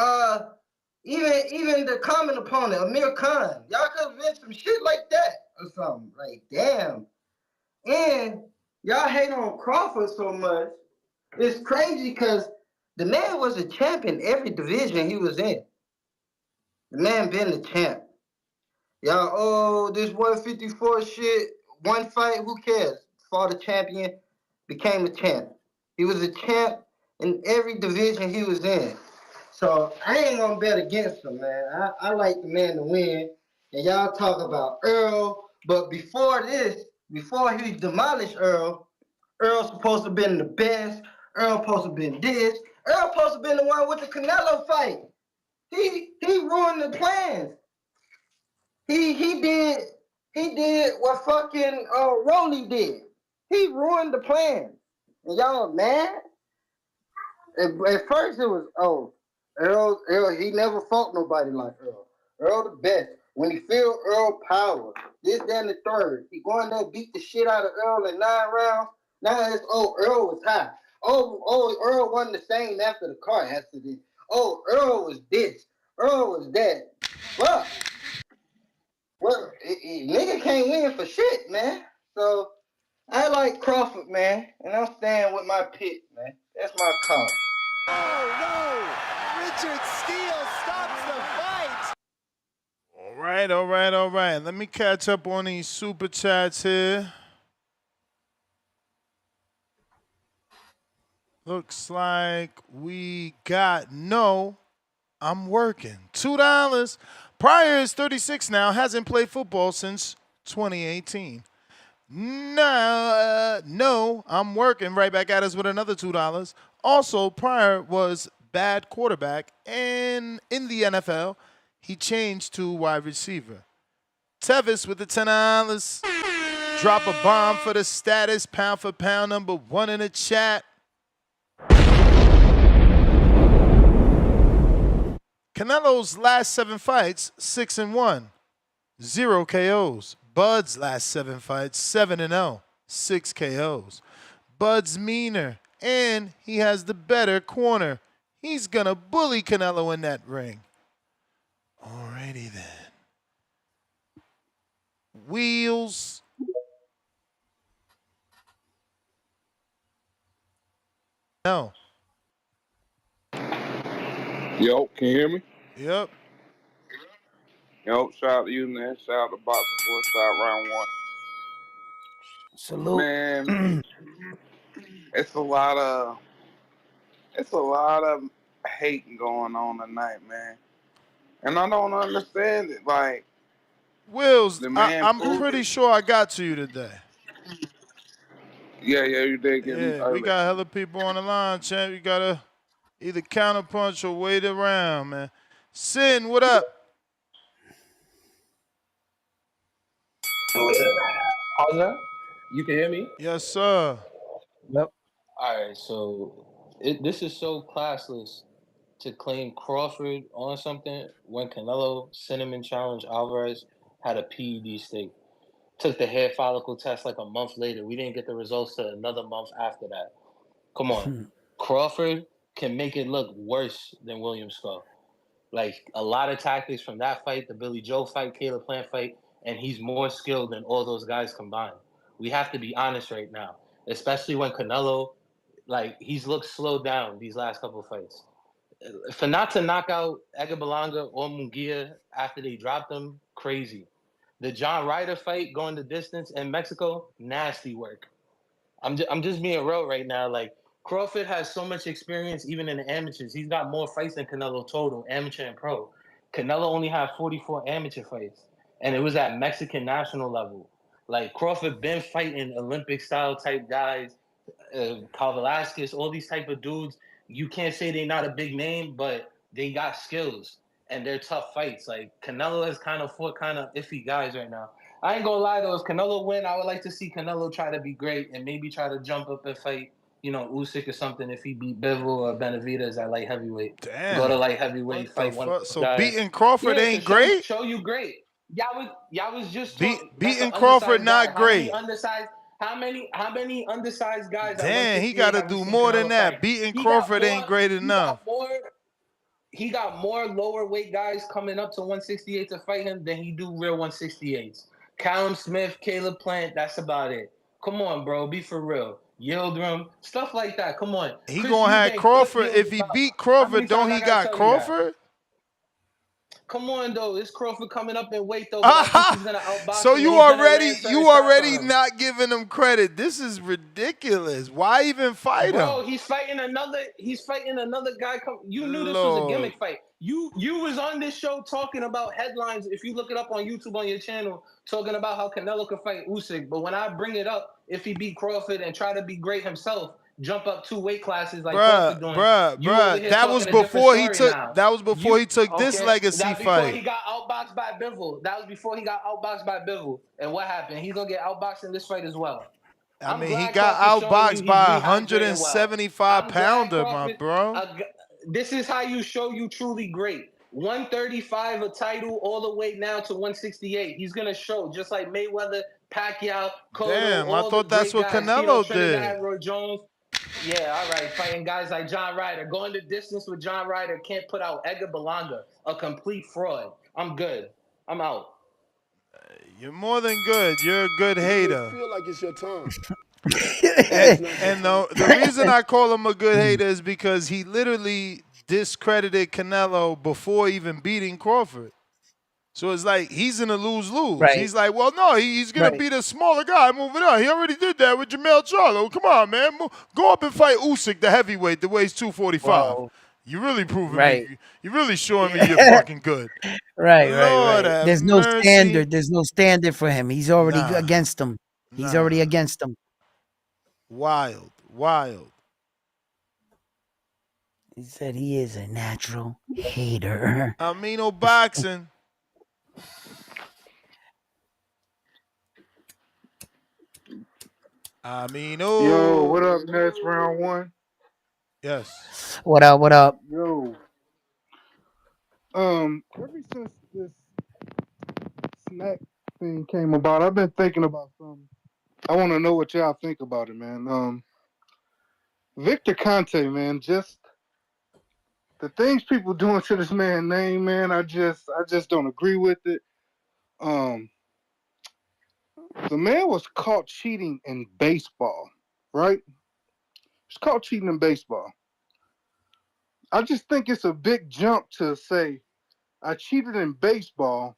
even the common opponent, Amir Khan. Y'all could have been some shit like that or something. Like, damn. And y'all hate on Crawford so much. It's crazy because the man was a champ in every division he was in. The man been the champ. Y'all, oh, this 154 shit, one fight, who cares? Fought a champion, became a champ. He was a champ in every division he was in. So I ain't gonna bet against him, man. I like the man to win. And y'all talk about Earl, but before this, before he demolished Earl, Earl's supposed to have been the best. Earl supposed to have been this. Earl supposed to have been the one with the Canelo fight. He ruined the plans. He did what fucking Rolly did. He ruined the plan. And y'all mad? At first it was, oh, Earl, he never fought nobody like Earl. Earl the best. When he feel Earl power, this, that, and the third, he going there beat the shit out of Earl in 9 rounds. Now it's, oh, Earl was high. Oh, Earl wasn't the same after the car accident. Oh, Earl was this. Earl was that. Fuck. Well, nigga can't win for shit, man. So I like Crawford, man, and I'm staying with my pick, man. That's my call. Oh no! Richard Steele stops the fight. All right. Let me catch up on these super chats here. Looks like we got no. I'm working. $2. Pryor is 36 now. Hasn't played football since 2018. No, I'm working. Right back at us with another $2. Also, Pryor was bad quarterback, and in the NFL, he changed to wide receiver. Tevis with the $10. Drop a bomb for the status, pound for pound, #1 in the chat. Canelo's last 7 fights, 6-1, 0 KOs. Bud's last 7 fights, 7-0, 6 KOs. Bud's meaner, and he has the better corner. He's gonna bully Canelo in that ring. Alrighty then. Wheels. No. Yo, can you hear me? Yep. Yo, shout out to you, man. Shout out to BoxingVoice. Shout out round one. Salute. Man, it's a lot of hating going on tonight, man. And I don't understand it. Like, Wills, the man I'm proved pretty it. sure I got to you today. Yeah, you did get me Yeah, early. we got hella people on the line, champ. You gotta either counterpunch or wait around, man. Sin, what up? How's that? You can hear me? Yes, sir. Yep. All right, so this is so classless to claim Crawford on something when Canelo Cinnamon challenged Alvarez had a PED stake. Took the hair follicle test like a month later. We didn't get the results till another month after that. Come on. Crawford can make it look worse than William Skull. Like, a lot of tactics from that fight, the Billy Joe fight, Caleb Plant fight, and he's more skilled than all those guys combined. We have to be honest right now, especially when Canelo, like, he's looked slowed down these last couple of fights. For not to knock out Edgar Berlanga or Munguia after they dropped him, crazy. The John Ryder fight going the distance in Mexico, nasty work. I'm just being real right now. Like, Crawford has so much experience even in the amateurs. He's got more fights than Canelo total, amateur and pro. Canelo only had 44 amateur fights, and it was at Mexican national level. Crawford been fighting Olympic style type guys, Paul Velasquez, all these type of dudes. You can't say they're not a big name, but they got skills and they're tough fights. Like, Canelo has kind of fought kind of iffy guys right now. I ain't gonna lie though, if Canelo win, I would like to see Canelo try to be great and maybe try to jump up and fight, Usyk or something if he beat Bivol or Benavidez at light heavyweight. Damn. Go to light heavyweight, fight one of those So guys. beating Crawford ain't great? Show you great. Y'all was just beating Crawford not great. How many undersized guys? Damn, he got to do more than that. Beating Crawford ain't great enough. He got more lower weight guys coming up to 168 to fight him than he do real 168s. Callum Smith, Caleb Plant, that's about it. Come on, bro, be for real. Yildirim, stuff like that. Come on. He gonna have Crawford. If he beat Crawford, don't he got Crawford? Come on, though. It's Crawford coming up in weight, though. But I think he's gonna outbox so him. you already not giving him credit. This is ridiculous. Why even fight him? Bro, he's fighting another guy. You knew this was a gimmick fight. You was on this show talking about headlines. If you look it up on YouTube on your channel, talking about how Canelo could fight Usyk. But when I bring it up, if he beat Crawford and try to be great himself, jump up 2 weight classes like Crawford doing. Bruh. That was before he took. That was before he took this legacy fight. Before he got outboxed by Bivol. That was before he got outboxed by Bivol. And what happened? He's gonna get outboxed in this fight as well. I mean, he got outboxed by a 175-pounder, my bro. This is how you show you truly great. 135 a title all the way now to 168. He's gonna show just like Mayweather, Pacquiao, Cotto. Damn, I thought that's what Canelo did. Roy Jones. Yeah, all right. Fighting guys like John Ryder. Going the distance with John Ryder. Can't put out Edgar Berlanga. A complete fraud. I'm good. I'm out. You're more than good. You're a good hater. I feel like it's your turn. and the reason I call him a good hater is because he literally discredited Canelo before even beating Crawford. So it's like he's in a lose-lose. Right. He's like, well, no, he's gonna Right. be the smaller guy moving on. He already did that with Jamel Charlo. Come on, man, go up and fight Usyk, the heavyweight, that weighs 245. Well, You really proving me. right. You really showing me you're fucking good. Lord Right. have There's no mercy. standard. There's no standard for him. He's already Nah, against them. He's already against them. wild, wild. He said he is a natural hater. I mean, no boxing. I mean, Yo, what up, oh, Nets round one? yes. What up? What up? Yo, ever since this snack thing came about, I've been thinking about something. I want to know what y'all think about it, man. Victor Conte, man, just the things people doing to this man's name, man, I just don't agree with it. Um, the man was caught cheating in baseball, right? He's caught cheating in baseball. I just think it's a big jump to say I cheated in baseball,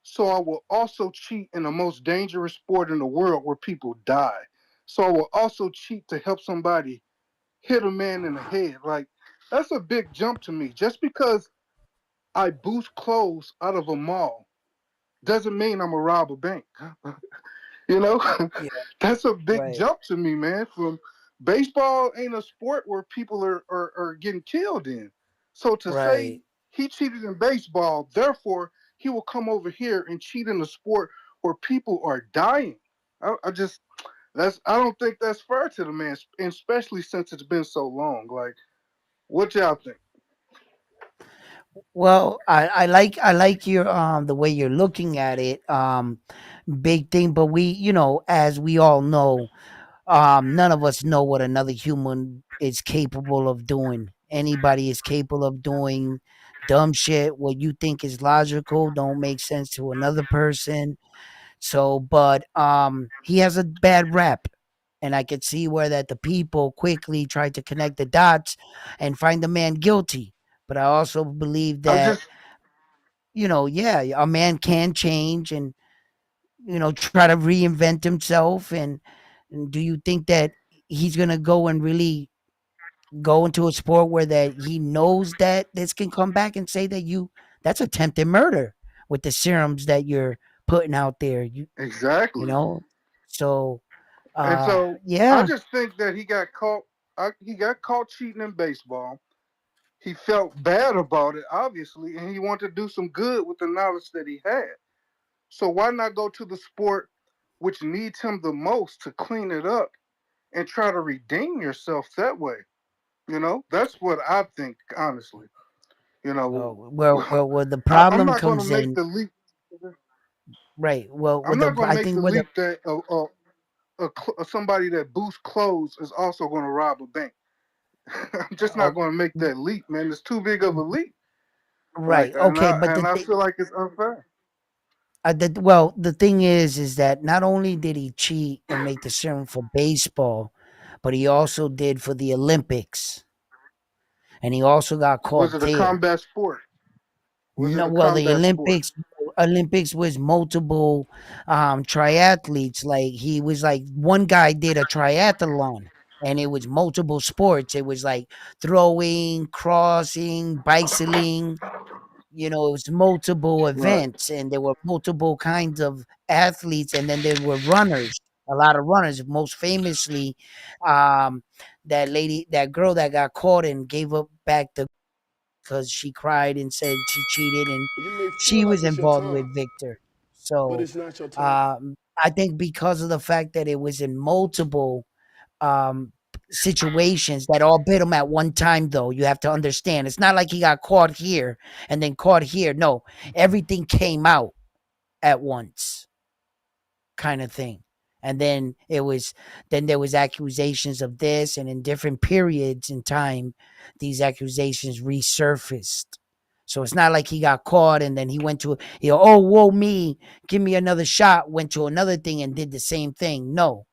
so I will also cheat in the most dangerous sport in the world where people die. So I will also cheat to help somebody hit a man in the head. Like, that's a big jump to me. Just because I boost clothes out of a mall doesn't mean I'm a rob a bank. You know, Yeah. that's a big Right. jump to me, man. From baseball ain't a sport where people are getting killed in. So to say Right. he cheated in baseball, therefore he will come over here and cheat in a sport where people are dying. I just I don't think that's fair to the man, and especially since it's been so long. Like, what y'all think? Well, I like your the way you're looking at it. Big thing, but we, as we all know, none of us know what another human is capable of doing. Anybody is capable of doing dumb shit. What you think is logical don't make sense to another person. So, but he has a bad rap. And I could see where that the people quickly tried to connect the dots and find the man guilty. But I also believe I that, just yeah, a man can change and, try to reinvent himself. And do you think that he's going to go and really go into a sport where that he knows that this can come back and say that that's attempted murder with the serums that you're putting out there? You exactly. know? So, And so I yeah. just think that he got caught. He got caught cheating in baseball. He felt bad about it, obviously, and he wanted to do some good with the knowledge that he had. So why not go to the sport which needs him the most to clean it up and try to redeem yourself that way? That's what I think, honestly. You know, Well, the I'm problem not going to comes make in, the leap. right. Well, I'm not going to I make the think where the leap that somebody that boosts clothes is also going to rob a bank. I'm just not oh, going to make that leap, man. It's too big of a leap. Like, right. and Okay, I but and I feel like it's unfair. the thing is that not only did he cheat and make the serum for baseball, but he also did for the Olympics, and he also got Was caught it a there. combat sport? Was it No, a well, the combat sport? Olympics was multiple triathletes. Like he was like one guy did a triathlon, and it was multiple sports. It was like throwing, crossing, bicycling. It was multiple Right. events, and there were multiple kinds of athletes, and then there were runners. A lot of runners. Most famously, um, that girl that got caught and gave up back the because she cried and said she cheated and You may feel she like was it's your involved time, with Victor. but So it's not your time. I think because of the fact that it was in multiple um, situations that all bit him at one time, though, you have to understand. It's not like he got caught here and then caught here. No, everything came out at once, kind of thing. And then there was accusations of this, and in different periods in time, these accusations resurfaced. So it's not like he got caught and then he went to, oh, whoa, me, give me another shot, went to another thing and did the same thing. No.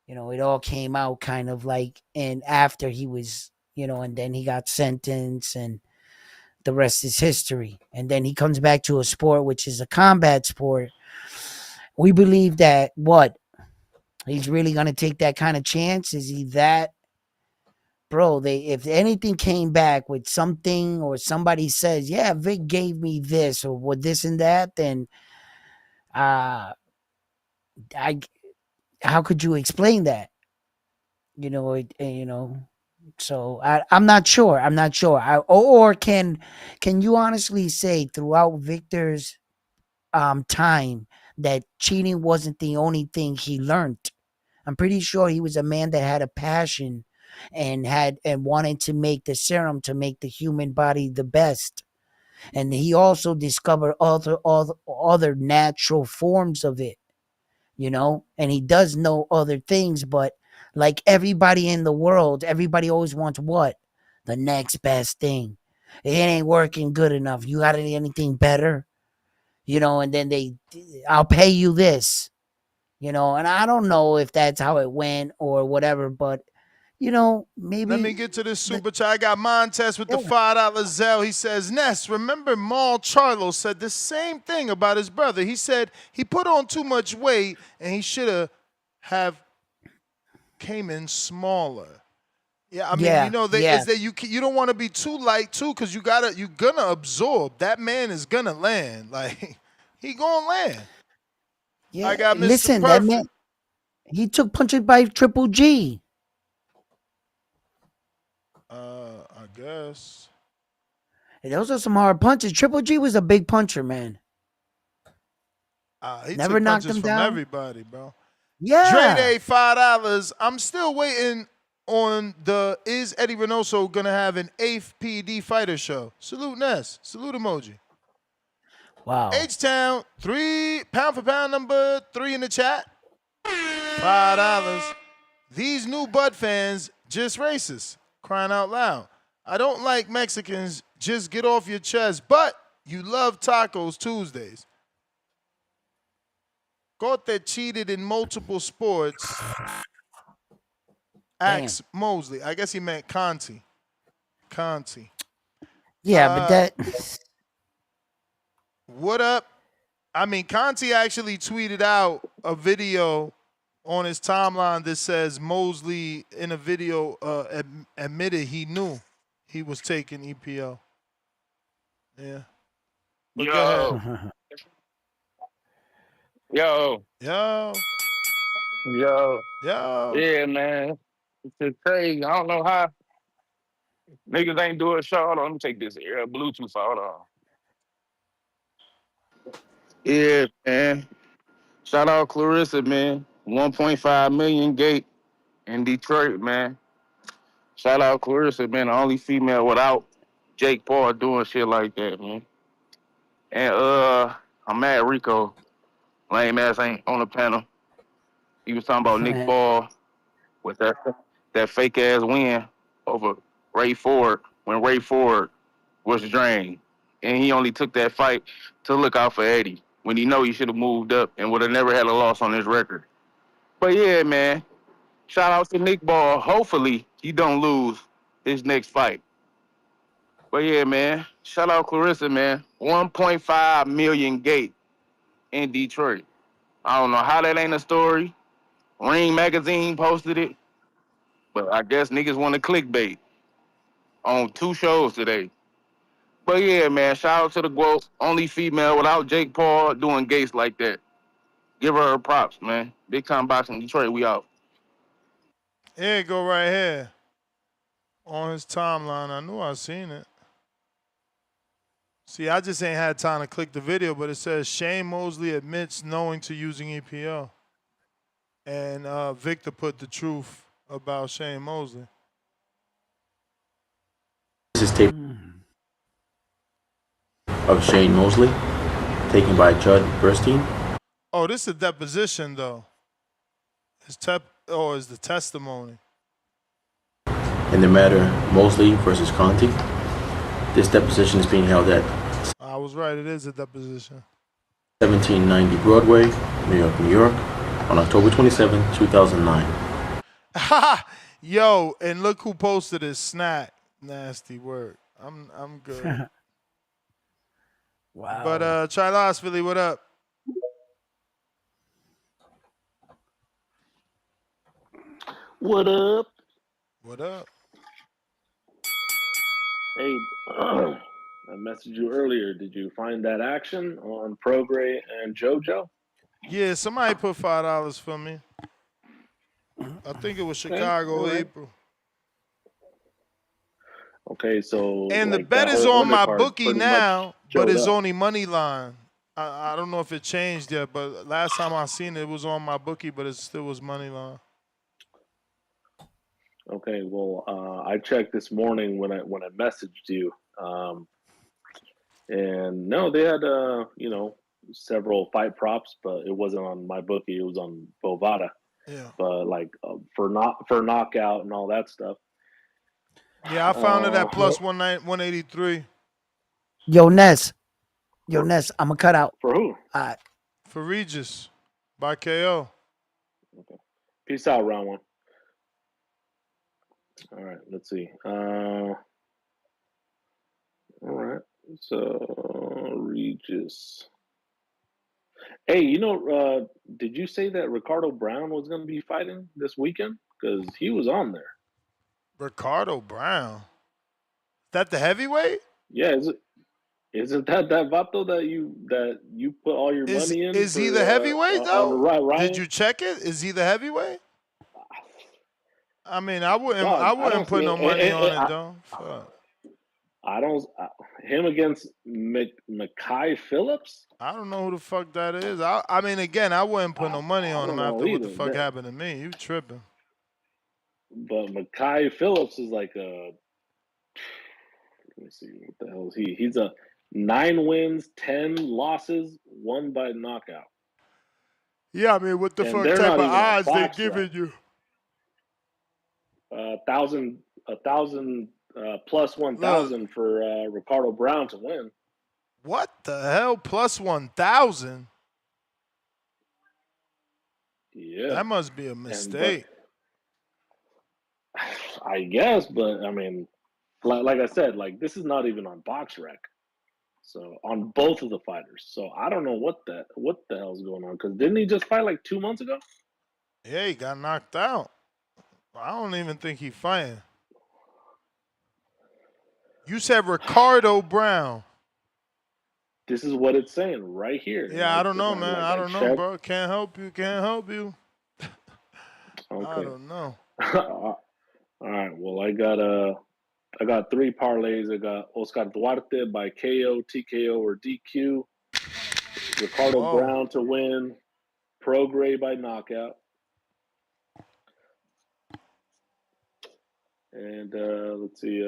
It all came out kind of like, and after he was, and then he got sentenced and the rest is history. And then he comes back to a sport which is a combat sport. We believe that what? He's really gonna take that kind of chance? Is he that bro? If anything came back with something or somebody says, yeah, Vic gave me this or what this and that, then I how could you explain that? So I'm not sure. I'm not sure. Or can you honestly say throughout Victor's time that cheating wasn't the only thing he learned? I'm pretty sure he was a man that had a passion and wanted to make the serum to make the human body the best. And he also discovered other natural forms of it, and he does know other things, but like everybody in the world, everybody always wants what? The next best thing. It ain't working good enough. You got anything better? And then I'll pay you this. And I don't know if that's how it went or whatever, but maybe. Let me get to this super chat. I got Montez with the $5 Zell. He says, Ness, remember Maul Charlo said the same thing about his brother. He said he put on too much weight and he should have came in smaller. Yeah, I mean, is that you don't want to be too light too, because you're gonna absorb. That man is gonna land. Like, he gonna land. Yeah, I got Mr. listen, Perfect. that man, he took punches by Triple G. I guess. And those are some hard punches. Triple G was a big puncher, man. He never took knocked punches him from down. everybody, bro. Yeah. Dre Day, $5. I'm still waiting on is Eddie Reynoso gonna have an 8th PED fighter show? Salute Ness. Salute emoji. Wow. H-Town, pound for pound number 3 in the chat. $5. These new Bud fans just racist. Crying out loud. I don't like Mexicans. Just get off your chest. But you love Tacos Tuesdays. Conte cheated in multiple sports. Axe Mosley. I guess he meant Conte. Yeah, but that. What up? I mean, Conte actually tweeted out a video on his timeline that says Mosley in a video admitted he knew he was taking EPO. Yeah. But Yo. go ahead. Yo. Yo. Yeah, man. It's crazy. I don't know how niggas ain't do a show. Hold on, let me take this Bluetooth out. Hold on. Yeah, man. Shout out Clarissa, man. 1.5 million gate in Detroit, man. Shout out Clarissa, man. The only female without Jake Paul doing shit like that, man. And I'm mad Rico, lame ass ain't on the panel. He was talking about Nick Ball with that fake ass win over Ray Ford when Ray Ford was drained. And he only took that fight to look out for Eddie when he know he should have moved up and would have never had a loss on his record. But yeah, man, shout out to Nick Ball. Hopefully he don't lose his next fight. But yeah, man, shout out Clarissa, man. 1.5 million gate in Detroit. I don't know how that ain't a story. Ring Magazine posted it. But I guess niggas want to clickbait on 2 shows today. But yeah, man, shout out to the GWOAT. Only female without Jake Paul doing gates like that. Give her props, man. Big time boxing Detroit, we out. Here it go right here. On his timeline. I knew I seen it. See, I just ain't had time to click the video, but it says Shane Mosley admits knowing to using EPO. And Victor put the truth about Shane Mosley. This is tape of Shane Mosley, taken by Judd Burstein. Oh, this is a deposition, though. Is the testimony. In the matter Mosley versus Conte, this deposition is being held at I was right, it is a deposition. 1790 Broadway, New York, New York, on October 27, 2009. Yo, and look who posted his snack. Nasty word. I'm good. Wow. But Chilas, Philly, what up? What up? What up? Hey, I messaged you earlier. Did you find that action on Progray and JoJo? Yeah, somebody put $5 for me. I think it was Chicago, all right. April. Okay, so And the like bet that is whole on my undercard bookie pretty much now, but showed it's up. only money line. I don't know if it changed yet, but last time I seen it, it was on my bookie, but it still was money line. Okay, well, I checked this morning when I messaged you, and no, they had several fight props, but it wasn't on my bookie. It was on Bovada. Yeah. But like for knockout and all that stuff. Yeah, I found it at plus 183. Yo, Ness, I'm gonna cut out. For who? For Regis by KO. Okay. Peace out, round one. All right, let's see. All right, so Regis. Hey, did you say that Ricardo Brown was going to be fighting this weekend? Because he was on there. Ricardo Brown. That the heavyweight? Yeah, isn't that Vato that you put all your money in? Is he the heavyweight on though? Ryan? Did you check it? Is he the heavyweight? I mean, I wouldn't put no money on it though. Fuck. I don't. Him against Mekhi Phillips? I don't know who the fuck that is. I mean, again, I wouldn't put no money on him after what the either, fuck happened to me. You tripping? But Mekhi Phillips is like a. Let me see, what the hell is he? He's a 9 wins, 10 losses, 1 by knockout. Yeah, I mean, what the And fuck they're type not of even on odds they box giving rec. you? 1,000 plus 1,000 for Ricardo Brown to win. What the hell? Plus 1,000? Yeah, that must be a mistake. I guess, but I mean, like I said, like this is not even on box rec. So on both of the fighters. So I don't know what the hell's going on. Because didn't he just fight like 2 months ago? Yeah, he got knocked out. I don't even think he fighting. You said Ricardo Brown. This is what it's saying right here. Yeah, I don't know, man. I don't know, bro. Can't help you. Okay. I don't know. All right. Well, I got 3 parlays. I got Oscar Duarte by KO, TKO, or DQ. Ricardo Brown to win. Prograis by knockout. And let's see. I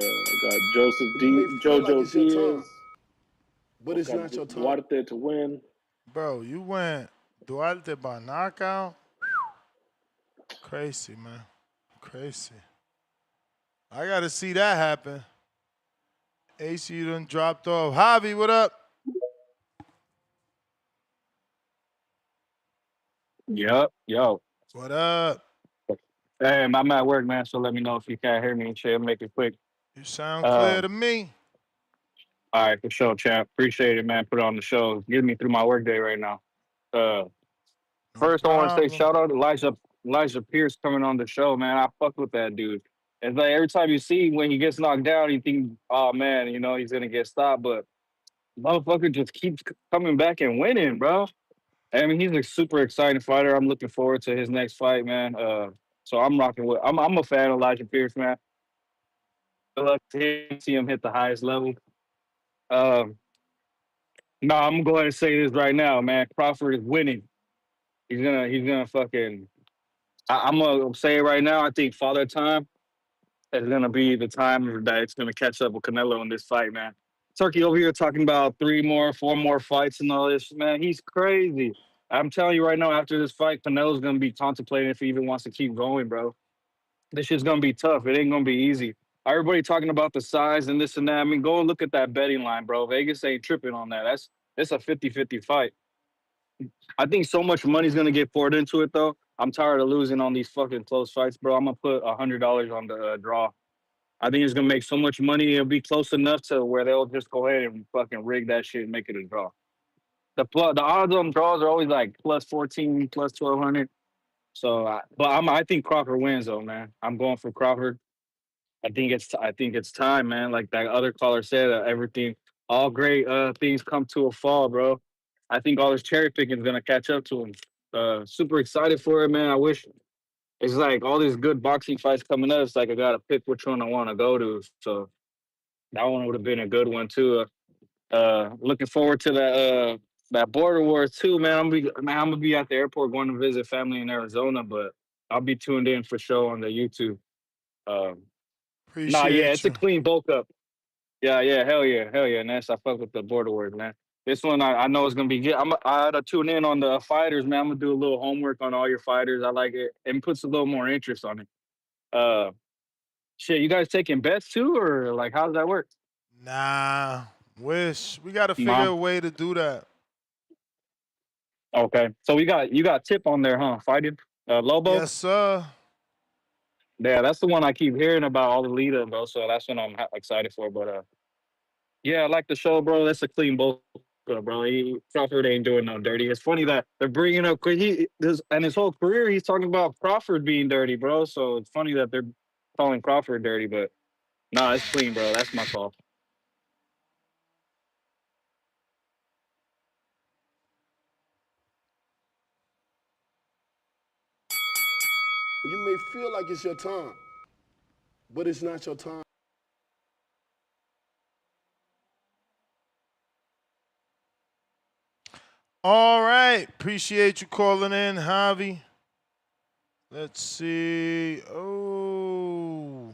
got Jojo Diaz. But it's not your time. Duarte to win. Bro, you went Duarte by knockout? Crazy, man. Crazy. I got to see that happen. AC done dropped off. Javi, what up? Yup, yo. What up? Hey, I'm at work, man, so let me know if you can't hear me and shit. Make it quick. You sound clear to me. All right, for sure, champ. Appreciate it, man. Put it on the show. Get me through my workday right now. First, I want to say shout out to Elijah Pierce coming on the show, man. I fucked with that dude. It's like every time you see when he gets knocked down, you think, oh man, he's gonna get stopped, but motherfucker just keeps coming back and winning, bro. I mean, he's a super exciting fighter. I'm looking forward to his next fight, man. So I'm rocking with. I'm a fan of Elijah Pierce, man. Good luck to him. See him hit the highest level. No, I'm gonna go ahead and say this right now, man. Crawford is winning. He's gonna fucking. I'm gonna say it right now. I think Father Time is gonna be the time that it's gonna catch up with Canelo in this fight, man. Turkey over here talking about 3 more, 4 more fights and all this, man. He's crazy. I'm telling you right now, after this fight, Canelo's gonna be contemplating if he even wants to keep going, bro. This shit's gonna be tough. It ain't gonna be easy. Everybody talking about the size and this and that. I mean, go and look at that betting line, bro. Vegas ain't tripping on that. It's a 50-50 fight. I think so much money's gonna get poured into it, though. I'm tired of losing on these fucking close fights, bro. I'm gonna put $100 on the draw. I think it's gonna make so much money. It'll be close enough to where they'll just go ahead and fucking rig that shit and make it a draw. The odds on draws are always like plus 14, plus 1200. So, I think Crawford wins though, man. I'm going for Crawford. I think it's time, man. Like that other caller said, everything, all great things come to a fall, bro. I think all this cherry picking is gonna catch up to him. Super excited for it, man. I wish it's like all these good boxing fights coming up. It's like I gotta pick which one I want to go to. So that one would have been a good one too. Looking forward to that border wars too, man. I'm gonna be at the airport going to visit family in Arizona, but I'll be tuned in for sure on the YouTube. Yeah, Appreciate it's a you. clean bulk up. Yeah, hell yeah, Ness. I fuck with the border wars, man. This one I know is gonna be good. I had to tune in on the fighters, man. I'm gonna do a little homework on all your fighters. I like it and puts a little more interest on it. Uh, shit, you guys taking bets too, or like how does that work? Nah, wish we got to figure Nah. a way to do that. Okay, so you got Tip on there, huh? Fighting Lobo. Yes, sir. Yeah, that's the one I keep hearing about all the lead up, bro. So that's what I'm excited for. But yeah, I like the show, bro. That's a clean bulk up, bro. Crawford ain't doing no dirty. It's funny that they're bringing up his whole career. He's talking about Crawford being dirty, bro. So it's funny that they're calling Crawford dirty, but nah, it's clean, bro. That's my call. You may feel like it's your time, but it's not your time. All right. Appreciate you calling in, Javi. Let's see. Oh,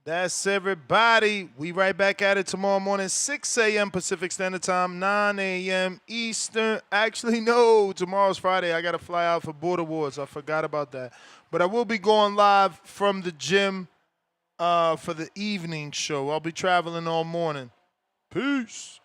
that's everybody. We right back at it tomorrow morning, 6 a.m. Pacific Standard Time, 9 a.m. Eastern. Actually, no, tomorrow's Friday. I got to fly out for Border Wars. I forgot about that. But I will be going live from the gym for the evening show. I'll be traveling all morning. Peace.